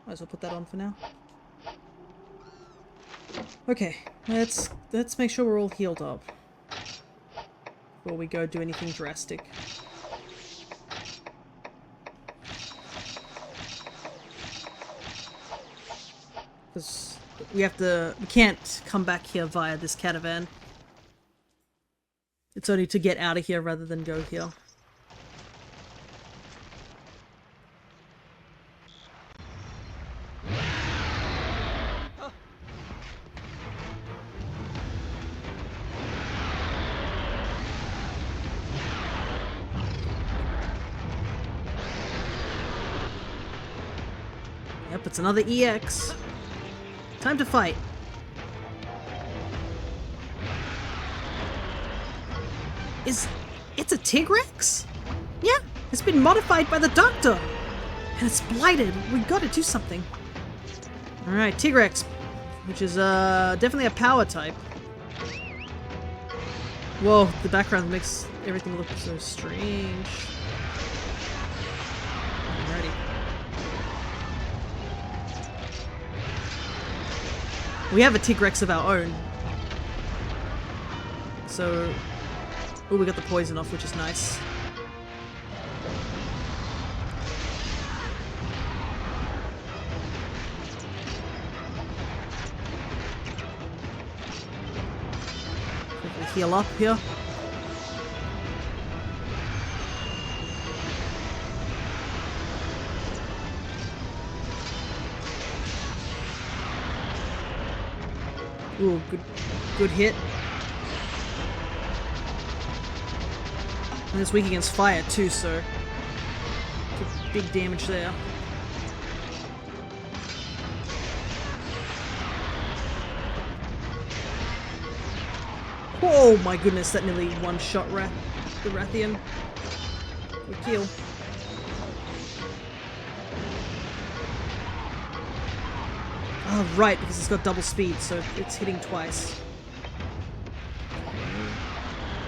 Might as well put that on for now. Okay, let's make sure we're all healed up before we go do anything drastic. Because we can't come back here via this caravan. It's only to get out of here rather than go here. Yep, it's another EX. Time to fight. It's a Tigrex? Yeah, it's been modified by the doctor. And it's blighted. We gotta do something. Alright, Tigrex. Which is definitely a power type. Whoa, the background makes everything look so strange. Alrighty. We have a Tigrex of our own. So... oh, we got the poison off, which is nice. Quickly heal up here. Ooh, good hit. And it's weak against fire too, so big damage there. Oh my goodness, that nearly one-shot the Rathian. Good kill. Oh, right, because it's got double speed, so it's hitting twice.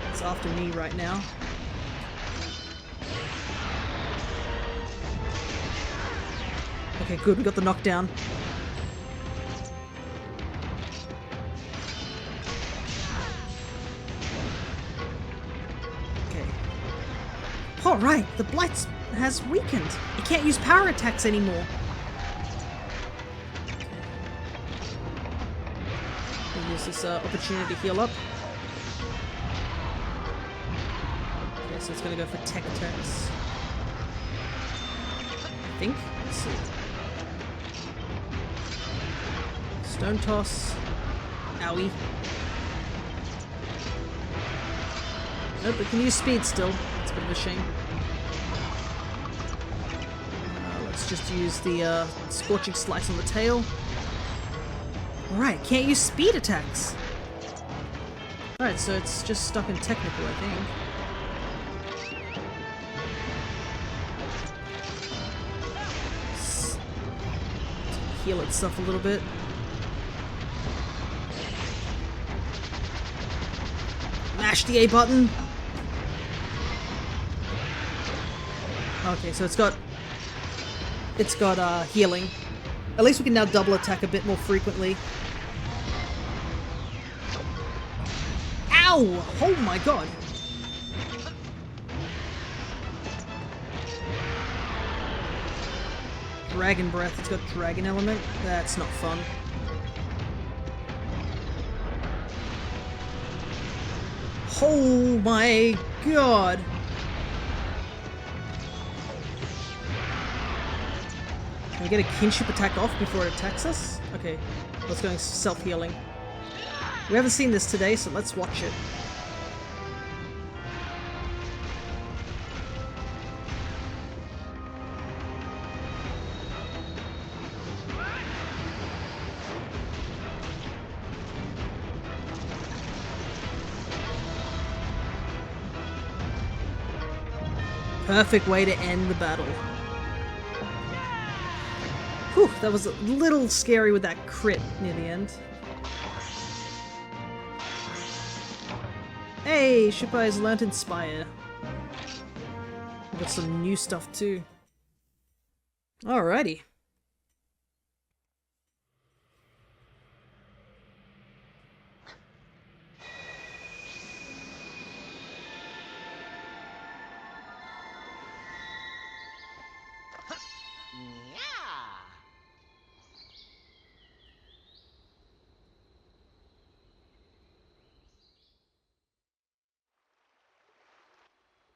It's after me right now. Okay, good, we got the knockdown. Okay. Alright, the Blight has weakened. It can't use power attacks anymore. We'll use this opportunity to heal up. Okay, so it's gonna go for tech attacks. I think. Let's see. Stone toss. Owie. Nope, it can use speed still. It's a bit of a shame. Let's just use the scorching slice on the tail. Alright, can't use speed attacks. Alright, so it's just stuck in technical, I think. Heal itself a little bit. Mash the A button. Okay, so it's got healing. At least we can now double attack a bit more frequently. Ow! Oh my god! Dragon Breath, it's got Dragon Element. That's not fun. Oh my god! Can we get a kinship attack off before it attacks us? Okay, let's go self-healing. We haven't seen this today, so let's watch it. Perfect way to end the battle. Whew, that was a little scary with that crit near the end. Hey, Shipai's Lantern Spire. We've got some new stuff too. Alrighty.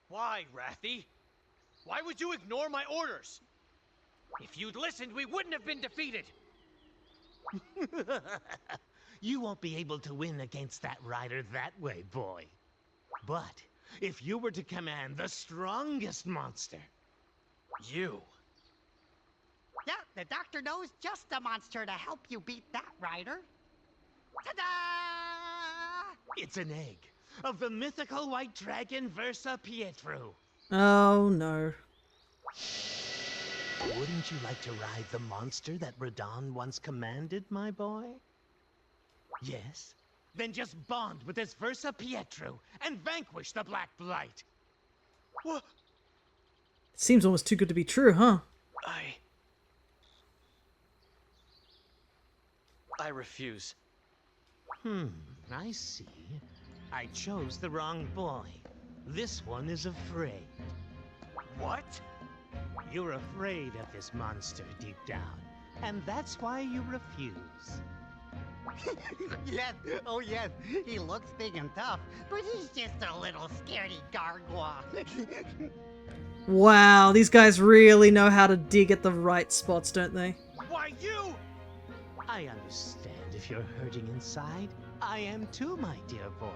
Why, Rathy? Why would you ignore my orders? If you'd listened, we wouldn't have been defeated. You won't be able to win against that rider that way, boy. But if you were to command the strongest monster... You. Yeah, the doctor knows just the monster to help you beat that rider. Ta-da! It's an egg of the mythical white dragon Versa Pietro. Oh no. Wouldn't you like to ride the monster that Radon once commanded, my boy? Yes? Then just bond with this Versa Pietro and vanquish the Black Blight. What? Seems almost too good to be true, huh? I refuse. I see. I chose the wrong boy. This one is afraid. What? You're afraid of this monster deep down, and that's why you refuse. Yes, oh yes, he looks big and tough, but he's just a little scaredy gargoyle. Wow, these guys really know how to dig at the right spots, don't they? Why you? I understand if you're hurting inside. I am too, my dear boy.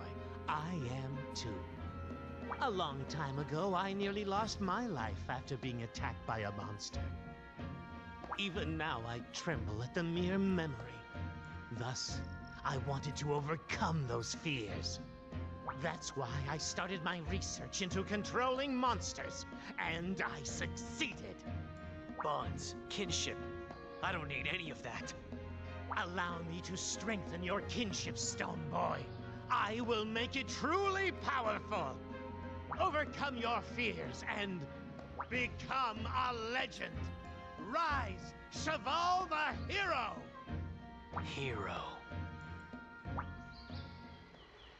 I am too. A long time ago, I nearly lost my life after being attacked by a monster. Even now, I tremble at the mere memory. Thus, I wanted to overcome those fears. That's why I started my research into controlling monsters, and I succeeded. Bonds, kinship. I don't need any of that. Allow me to strengthen your kinship stone, boy. I will make it truly powerful. Overcome your fears and become a legend. Rise, Cheval the Hero! Hero.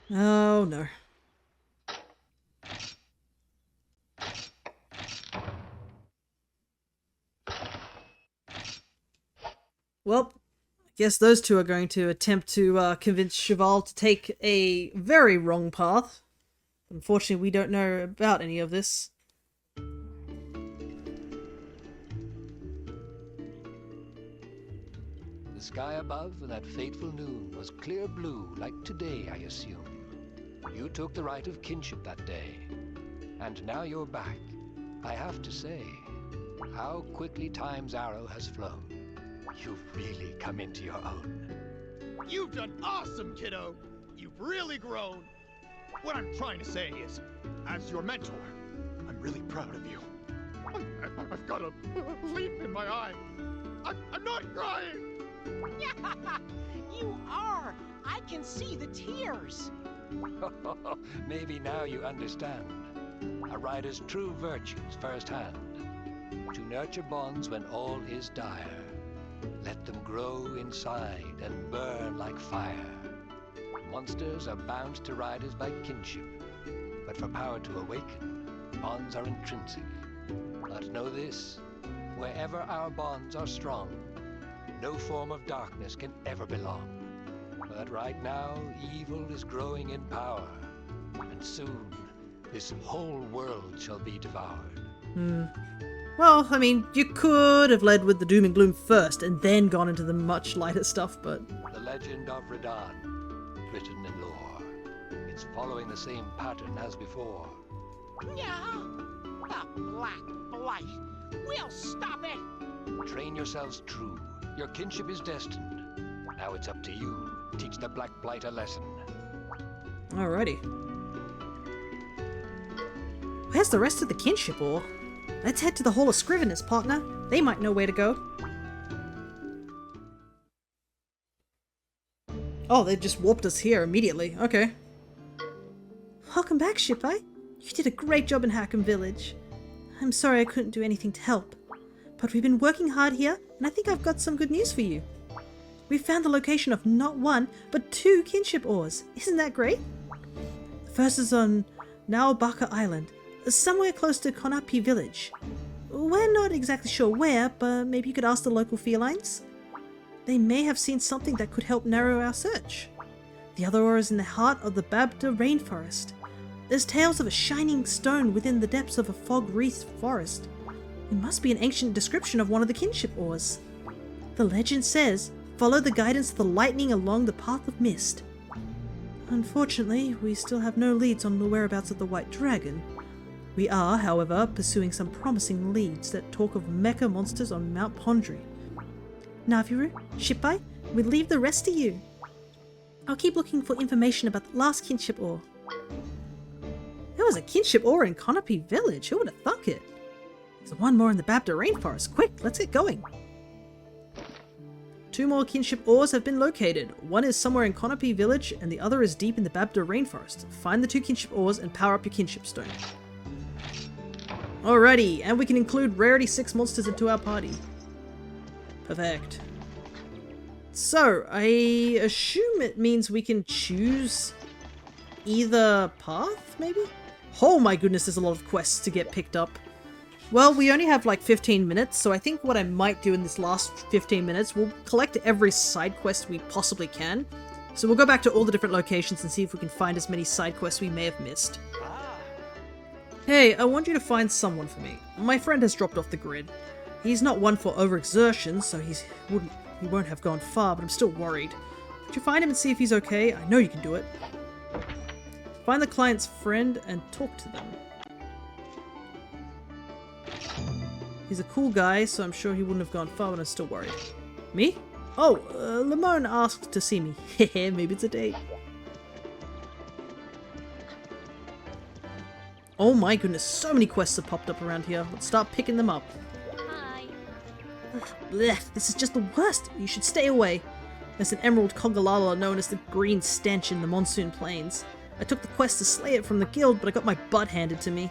Oh no. Well, I guess those two are going to attempt to convince Cheval to take a very wrong path. Unfortunately, we don't know about any of this. The sky above in that fateful noon was clear blue like today, I assume. You took the right of kinship that day, and now you're back. I have to say, how quickly time's arrow has flown. You've really come into your own. You've done awesome, kiddo! You've really grown! What I'm trying to say is, as your mentor, I'm really proud of you. I've got a leaf in my eye. I'm not crying! You are! I can see the tears! Maybe now you understand. A rider's true virtues firsthand. To nurture bonds when all is dire. Let them grow inside and burn like fire. Monsters are bound to riders by kinship. But for power to awaken, bonds are intrinsic. But know this, wherever our bonds are strong, no form of darkness can ever belong. But right now, evil is growing in power. And soon, this whole world shall be devoured. Well, I mean, you could have led with the doom and gloom first and then gone into the much lighter stuff, but... The legend of Radon, written in lore. It's following the same pattern as before. Yeah? The Black Blight! We'll stop it! Train yourselves true. Your kinship is destined. Now it's up to you. Teach the Black Blight a lesson. Alrighty. Where's the rest of the kinship ore? Let's head to the Hall of Scriveners, partner. They might know where to go. Oh, they just warped us here immediately. Okay. Welcome back, Shipeye. You did a great job in Hackham Village. I'm sorry I couldn't do anything to help. But we've been working hard here, and I think I've got some good news for you. We found the location of not one, but 2 kinship ores. Isn't that great? The first is on Naobaka Island, somewhere close to Konapi Village. We're not exactly sure where, but maybe you could ask the local felines? They may have seen something that could help narrow our search. The other ore is in the heart of the Babda rainforest. There's tales of a shining stone within the depths of a fog-wreathed forest. It must be an ancient description of one of the kinship ores. The legend says, follow the guidance of the lightning along the path of mist. Unfortunately, we still have no leads on the whereabouts of the White Dragon. We are, however, pursuing some promising leads that talk of mecha monsters on Mount Pondri. Naviru, Shippai, we leave the rest to you. I'll keep looking for information about the last kinship ore. There was a kinship ore in Konopi Village, who would have thunk it? There's one more in the Babda Rainforest. Quick, let's get going. 2 more kinship ores have been located. One is somewhere in Konopi Village, and the other is deep in the Babda Rainforest. Find the 2 kinship ores and power up your kinship stone. Alrighty, and we can include Rarity 6 monsters into our party. Perfect. So, I assume it means we can choose either path, maybe? Oh my goodness, there's a lot of quests to get picked up. Well, we only have like 15 minutes, so I think what I might do in this last 15 minutes, we'll collect every side quest we possibly can. So we'll go back to all the different locations and see if we can find as many side quests we may have missed. Hey, I want you to find someone for me. My friend has dropped off the grid. He's not one for overexertion, so he won't have gone far, but I'm still worried. Could you find him and see if he's okay? I know you can do it. Find the client's friend and talk to them. He's a cool guy, so I'm sure he wouldn't have gone far, but I'm still worried. Me? Oh, Lamone asked to see me. Hehe, maybe it's a date. Oh my goodness, so many quests have popped up around here. Let's start picking them up. Hi. Blech, this is just the worst. You should stay away. There's an emerald Kongalala known as the Green Stench in the Monsoon Plains. I took the quest to slay it from the guild, but I got my butt handed to me.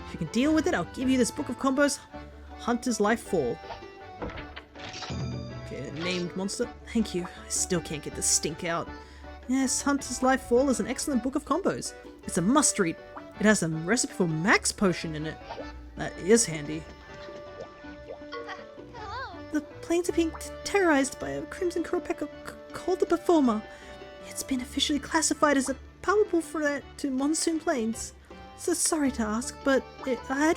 If you can deal with it, I'll give you this book of combos. Hunter's Life Fall. Okay, named monster. Thank you. I still can't get this stink out. Yes, Hunter's Life Fall is an excellent book of combos. It's a must-read. It has a recipe for max potion in it. That is handy. Hello. The plains are being terrorized by a Crimson Kuropeka called the Performer. It's been officially classified as a powerful threat to Monsoon Plains. So sorry to ask, but I'd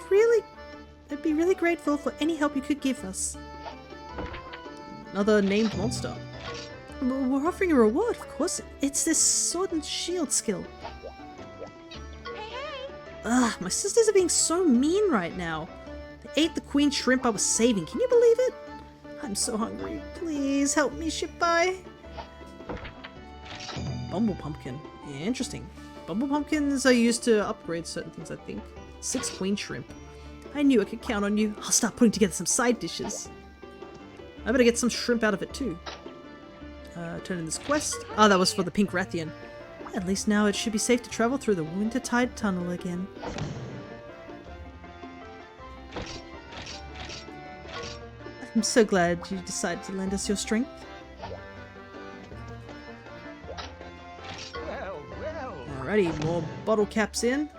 be really grateful for any help you could give us. Another named monster. We're offering a reward, of course. It's this sword and shield skill. Ugh, my sisters are being so mean right now. They ate the queen shrimp I was saving. Can you believe it? I'm so hungry. Please help me, Shippai. Bumble Pumpkin. Yeah, interesting. Bumble Pumpkins are used to upgrade certain things, I think. 6 queen shrimp. I knew I could count on you. I'll start putting together some side dishes. I better get some shrimp out of it too. Turn in this quest. Oh, that was for the Pink Rathian. At least now it should be safe to travel through the Wintertide Tunnel again. I'm so glad you decided to lend us your strength. Well, well. Alrighty, more bottle caps in.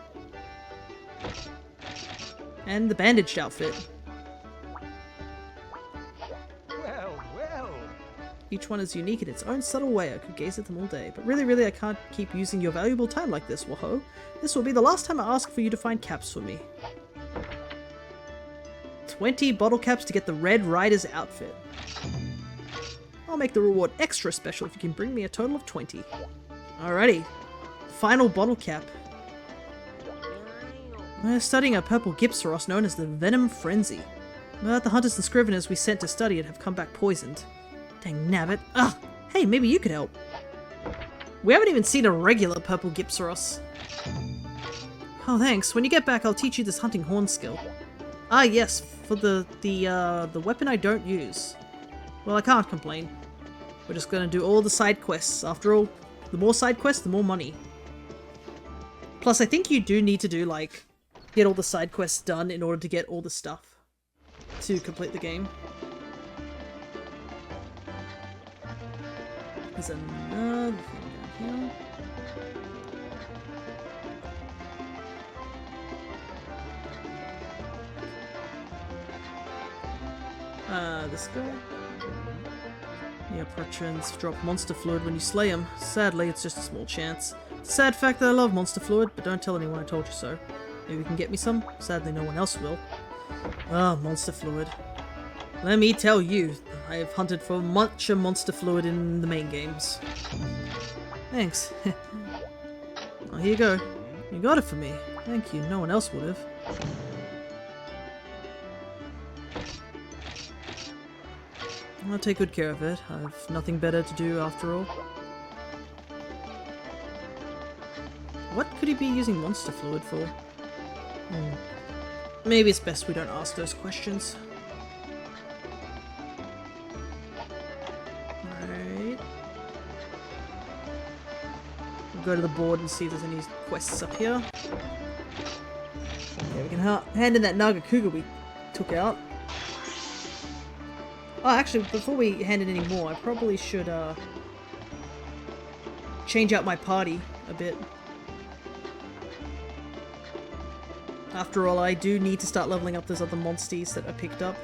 And the bandaged outfit. Well, well. Each one is unique in its own subtle way. I could gaze at them all day. But really, I can't keep using your valuable time like this, Waho. This will be the last time I ask for you to find caps for me. 20 bottle caps to get the Red Rider's outfit. I'll make the reward extra special if you can bring me a total of 20. Alrighty. Final bottle cap. We're studying a purple Gypsaros known as the Venom Frenzy. But the hunters and scriveners we sent to study it have come back poisoned. Dang nabbit. Ugh! Hey, maybe you could help. We haven't even seen a regular purple Gypsaros. Oh, thanks. When you get back, I'll teach you this hunting horn skill. Ah, yes, for the weapon I don't use. Well, I can't complain. We're just gonna do all the side quests. After all, the more side quests, the more money. Plus, I think you do need to do, like, get all the side quests done in order to get all the stuff to complete the game. There's another thing down here. This guy? Yeah, Protrans drop monster fluid when you slay him. Sadly, it's just a small chance. Sad fact that I love monster fluid, but don't tell anyone I told you so. Maybe you can get me some? Sadly, no one else will. Ah, monster fluid. Let me tell you, I have hunted for much of monster fluid in the main games. Thanks. Well, here you go. You got it for me. Thank you, no one else would have. I'll take good care of it. I've nothing better to do after all. What could he be using monster fluid for? Maybe it's best we don't ask those questions. Alright. We'll go to the board and see if there's any quests up here. Okay, we can hand in that Naga Cougar we took out. Oh, actually, before we hand in any more, I probably should change out my party a bit. After all, I do need to start leveling up those other Monsties that I picked up.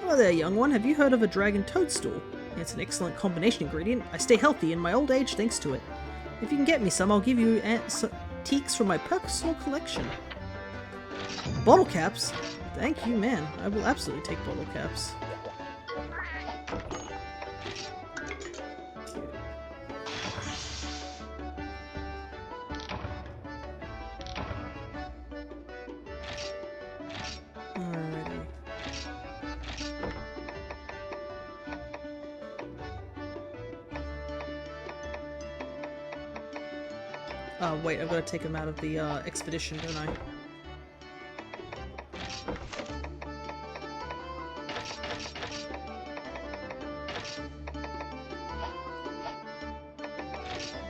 Hello there, young one. Have you heard of a dragon toadstool? It's an excellent combination ingredient. I stay healthy in my old age thanks to it. If you can get me some, I'll give you antiques from my personal collection. Bottle caps? Thank you, man. I will absolutely take bottle caps. Oh wait, I've got to take him out of the expedition, don't I?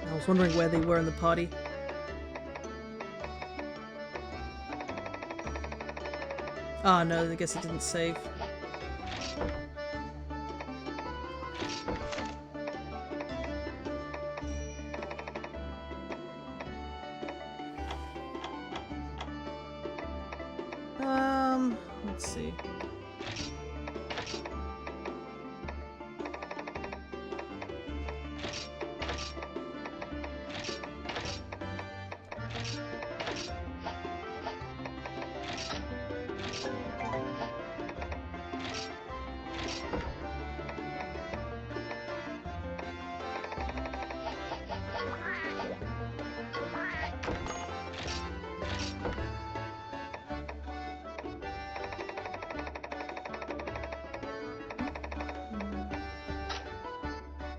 I was wondering where they were in the party. Ah, no, I guess it didn't save. Let's see.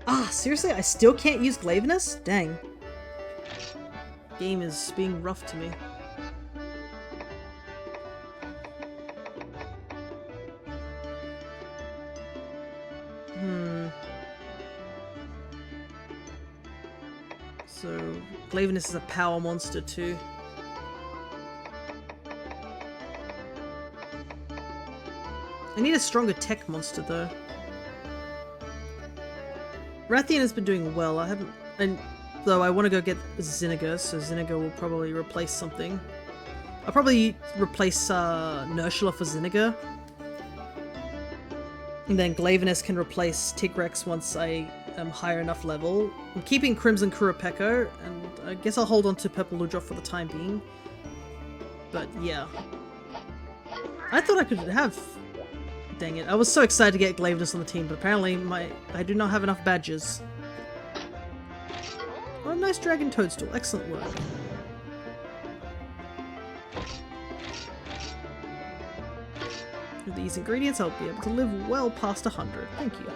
Ah, seriously? I still can't use Glavenus? Dang. Game is being rough to me. So, Glavenus is a power monster too. I need a stronger tech monster though. Rathian has been doing well. I haven't, though I want to go get Zinniga, so Zinniga will probably replace something. I'll probably replace Nursula for Zinniga. And then Glavenus can replace Tigrex once I am higher enough level. I'm keeping Crimson Kurapeko, and I guess I'll hold on to Purple Ludroth for the time being. But yeah. I thought I could have... Dang it, I was so excited to get Glavenus on the team, but apparently I do not have enough badges. Oh, a nice dragon toadstool. Excellent work. With these ingredients, I'll be able to live well past 100. Thank you.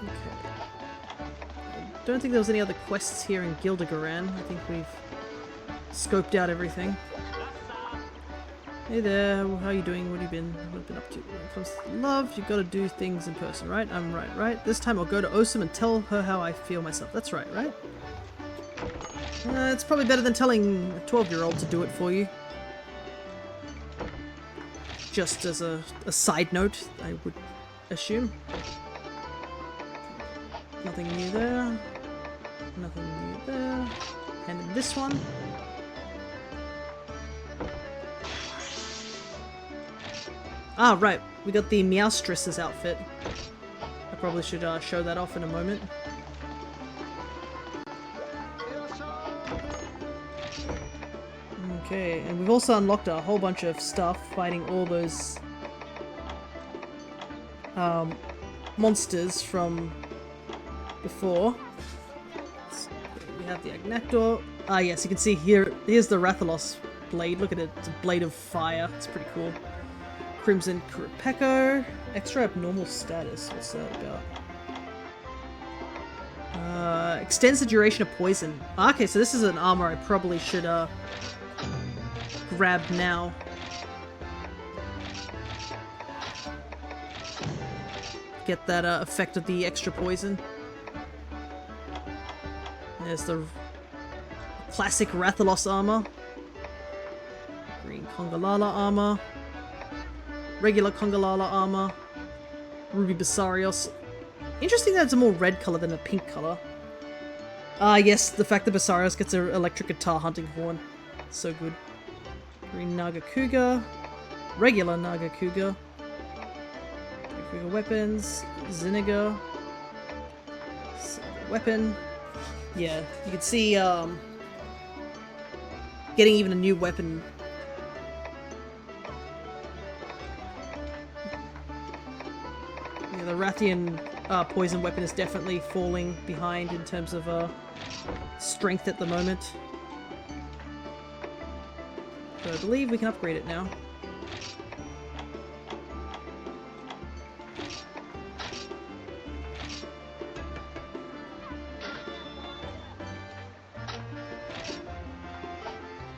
Okay. I don't think there was any other quests here in Gildigaran. I think we've scoped out everything. Hey there, how you doing? What have you been up to? When it comes to love, you've got to do things in person, right? I'm right? This time I'll go to Osum and tell her how I feel myself. That's right? It's probably better than telling a 12-year-old to do it for you. Just as a side note, I would assume. Nothing new there. Nothing new there. And in this one. Ah, right. We got the Meowstress's outfit. I probably should show that off in a moment. Okay, and we've also unlocked a whole bunch of stuff fighting all those monsters from before. So we have the Agnactor. Ah yes, you can see here's the Rathalos blade. Look at it, it's a blade of fire. It's pretty cool. Crimson Kurapeko. Extra abnormal status. What's that about? Extends the duration of poison. Okay, so this is an armor I probably should grab now. Get that effect of the extra poison. There's the classic Rathalos armor. Green Congalala armor. Regular Congalala armor. Ruby Basarios. Interesting that it's a more red color than a pink color. Ah, yes, the fact that Basarios gets an electric guitar hunting horn. So good. Green Nagakuga. Regular Nagakuga. Nagakuga weapons. Ziniga. Weapon. Yeah, you can see, getting even a new weapon. Yeah, the Rathian poison weapon is definitely falling behind in terms of strength at the moment. So I believe we can upgrade it now.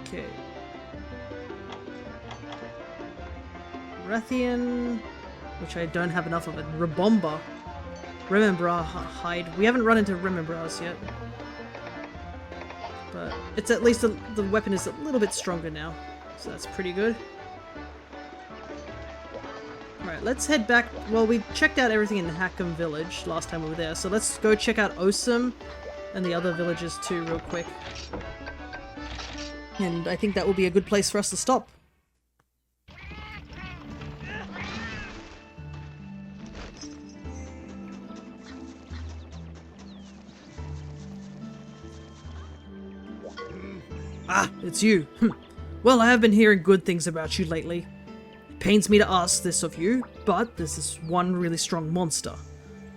Okay. Rathian, which I don't have enough of it. Rabomba. Remembrar hide. We haven't run into Remembrars yet. But it's at least the weapon is a little bit stronger now. So that's pretty good. Alright, let's head back. Well, we checked out everything in Hackham Village last time we were there. So let's go check out Osum and the other villages too real quick. And I think that will be a good place for us to stop. Ah, it's you. Well, I have been hearing good things about you lately. It pains me to ask this of you, but there's this one really strong monster.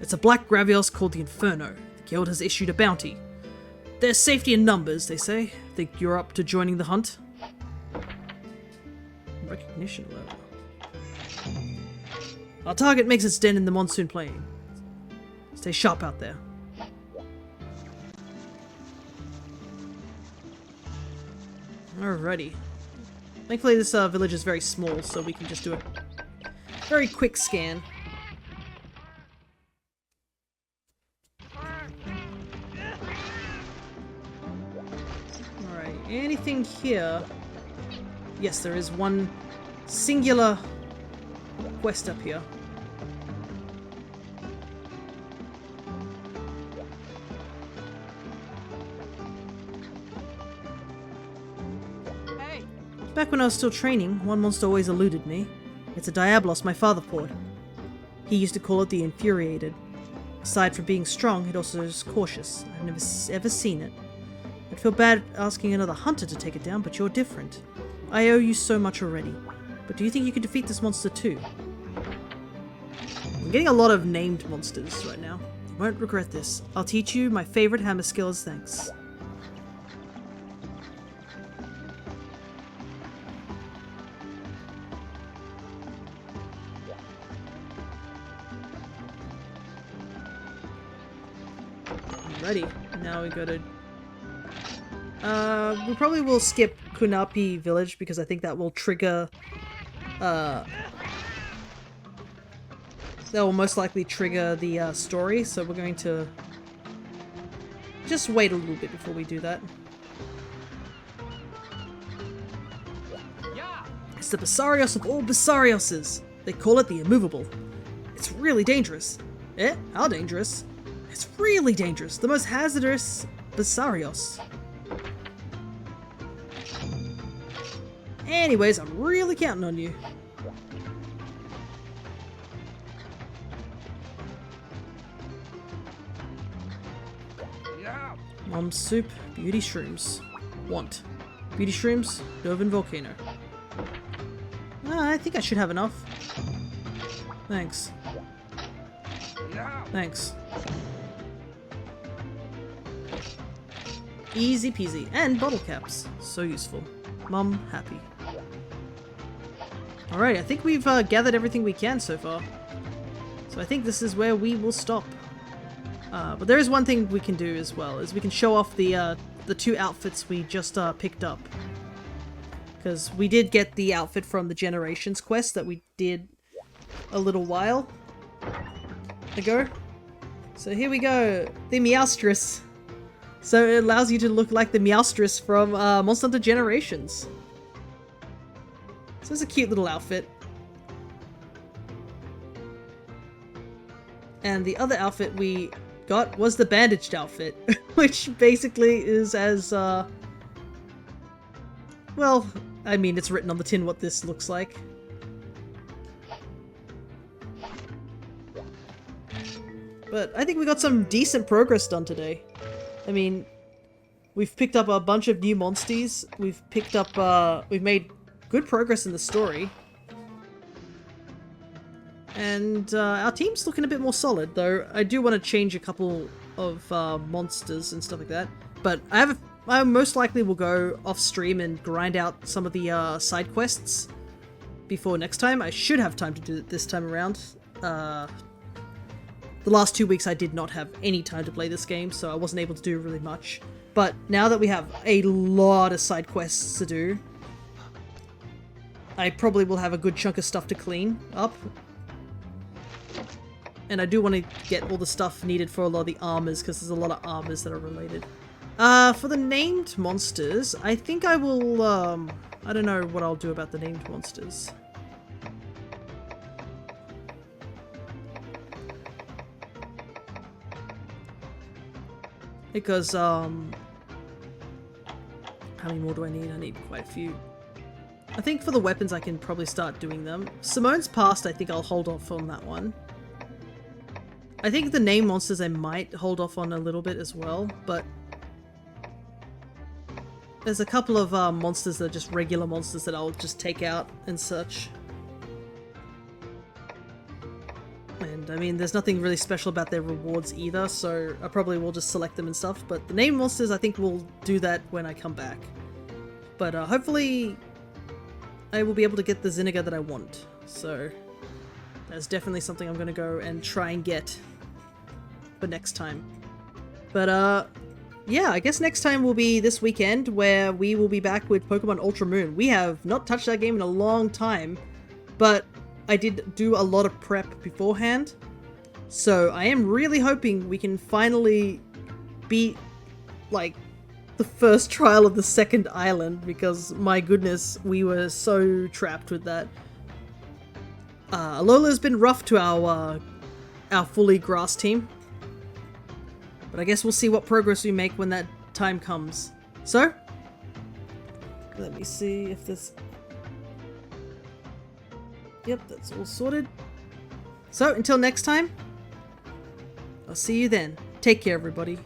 It's a black Gravios called the Inferno. The guild has issued a bounty. There's safety in numbers, they say. Think you're up to joining the hunt? Recognition level. Our target makes its den in the Monsoon Plain. Stay sharp out there. Alrighty. Thankfully this village is very small, so we can just do a very quick scan. Alright, anything here? Yes, there is one singular quest up here. Back when I was still training, one monster always eluded me. It's a Diablos my father fought. He used to call it the Infuriated. Aside from being strong, it also is cautious. I've never ever seen it. I'd feel bad asking another hunter to take it down, but you're different. I owe you so much already. But do you think you can defeat this monster too? I'm getting a lot of named monsters right now. You won't regret this. I'll teach you my favorite hammer skill as thanks. Ready. Now we go to... we probably will skip Kunapi Village because I think that will trigger... that will most likely trigger the story, so we're going to just wait a little bit before we do that. It's the Basarios of all Basarioses. They call it the Immovable. It's really dangerous. Eh? How dangerous? It's really dangerous. The most hazardous Basarios. Anyways, I'm really counting on you. Mom soup, beauty shrooms. Want. Beauty Shrooms, Dovin Volcano. I think I should have enough. Thanks. Thanks. Easy peasy. And bottle caps. So useful. Mum happy. Alright, I think we've gathered everything we can so far. So I think this is where we will stop. But there is one thing we can do as well, is we can show off the 2 outfits we just picked up. Because we did get the outfit from the Generations quest that we did a little while ago. So here we go, the Meowstress. So it allows you to look like the Meowstress from Monster Hunter Generations. So it's a cute little outfit. And the other outfit we got was the bandaged outfit, which basically is as, well, I mean, it's written on the tin what this looks like. But I think we got some decent progress done today. I mean, we've picked up a bunch of new Monsties. We've picked up, we've made good progress in the story. And our team's looking a bit more solid, though I do want to change a couple of monsters and stuff like that. But I most likely will go off stream and grind out some of the side quests before next time. I should have time to do it this time around. The last 2 weeks I did not have any time to play this game, so I wasn't able to do really much. But now that we have a lot of side quests to do, I probably will have a good chunk of stuff to clean up. And I do want to get all the stuff needed for a lot of the armors, because there's a lot of armors that are related. For the named monsters, I think I will, I don't know what I'll do about the named monsters. Because, how many more do I need? I need quite a few. I think for the weapons I can probably start doing them. Simone's past, I think I'll hold off on that one. I think the name monsters I might hold off on a little bit as well, but there's a couple of monsters that are just regular monsters that I'll just take out and such. And I mean, there's nothing really special about their rewards either, so I probably will just select them and stuff, but the name monsters I think we'll do that when I come back. But hopefully I will be able to get the Zinniga that I want, so that's definitely something I'm going to go and try and get for next time. But yeah, I guess next time will be this weekend, where we will be back with Pokemon Ultra Moon. We have not touched that game in a long time, but I did do a lot of prep beforehand, so I am really hoping we can finally beat, like, the first trial of the second island, because my goodness, we were so trapped with that. Alola's been rough to our fully grass team, but I guess we'll see what progress we make when that time comes. So, let me see if this... Yep, that's all sorted. So, until next time, I'll see you then. Take care, everybody.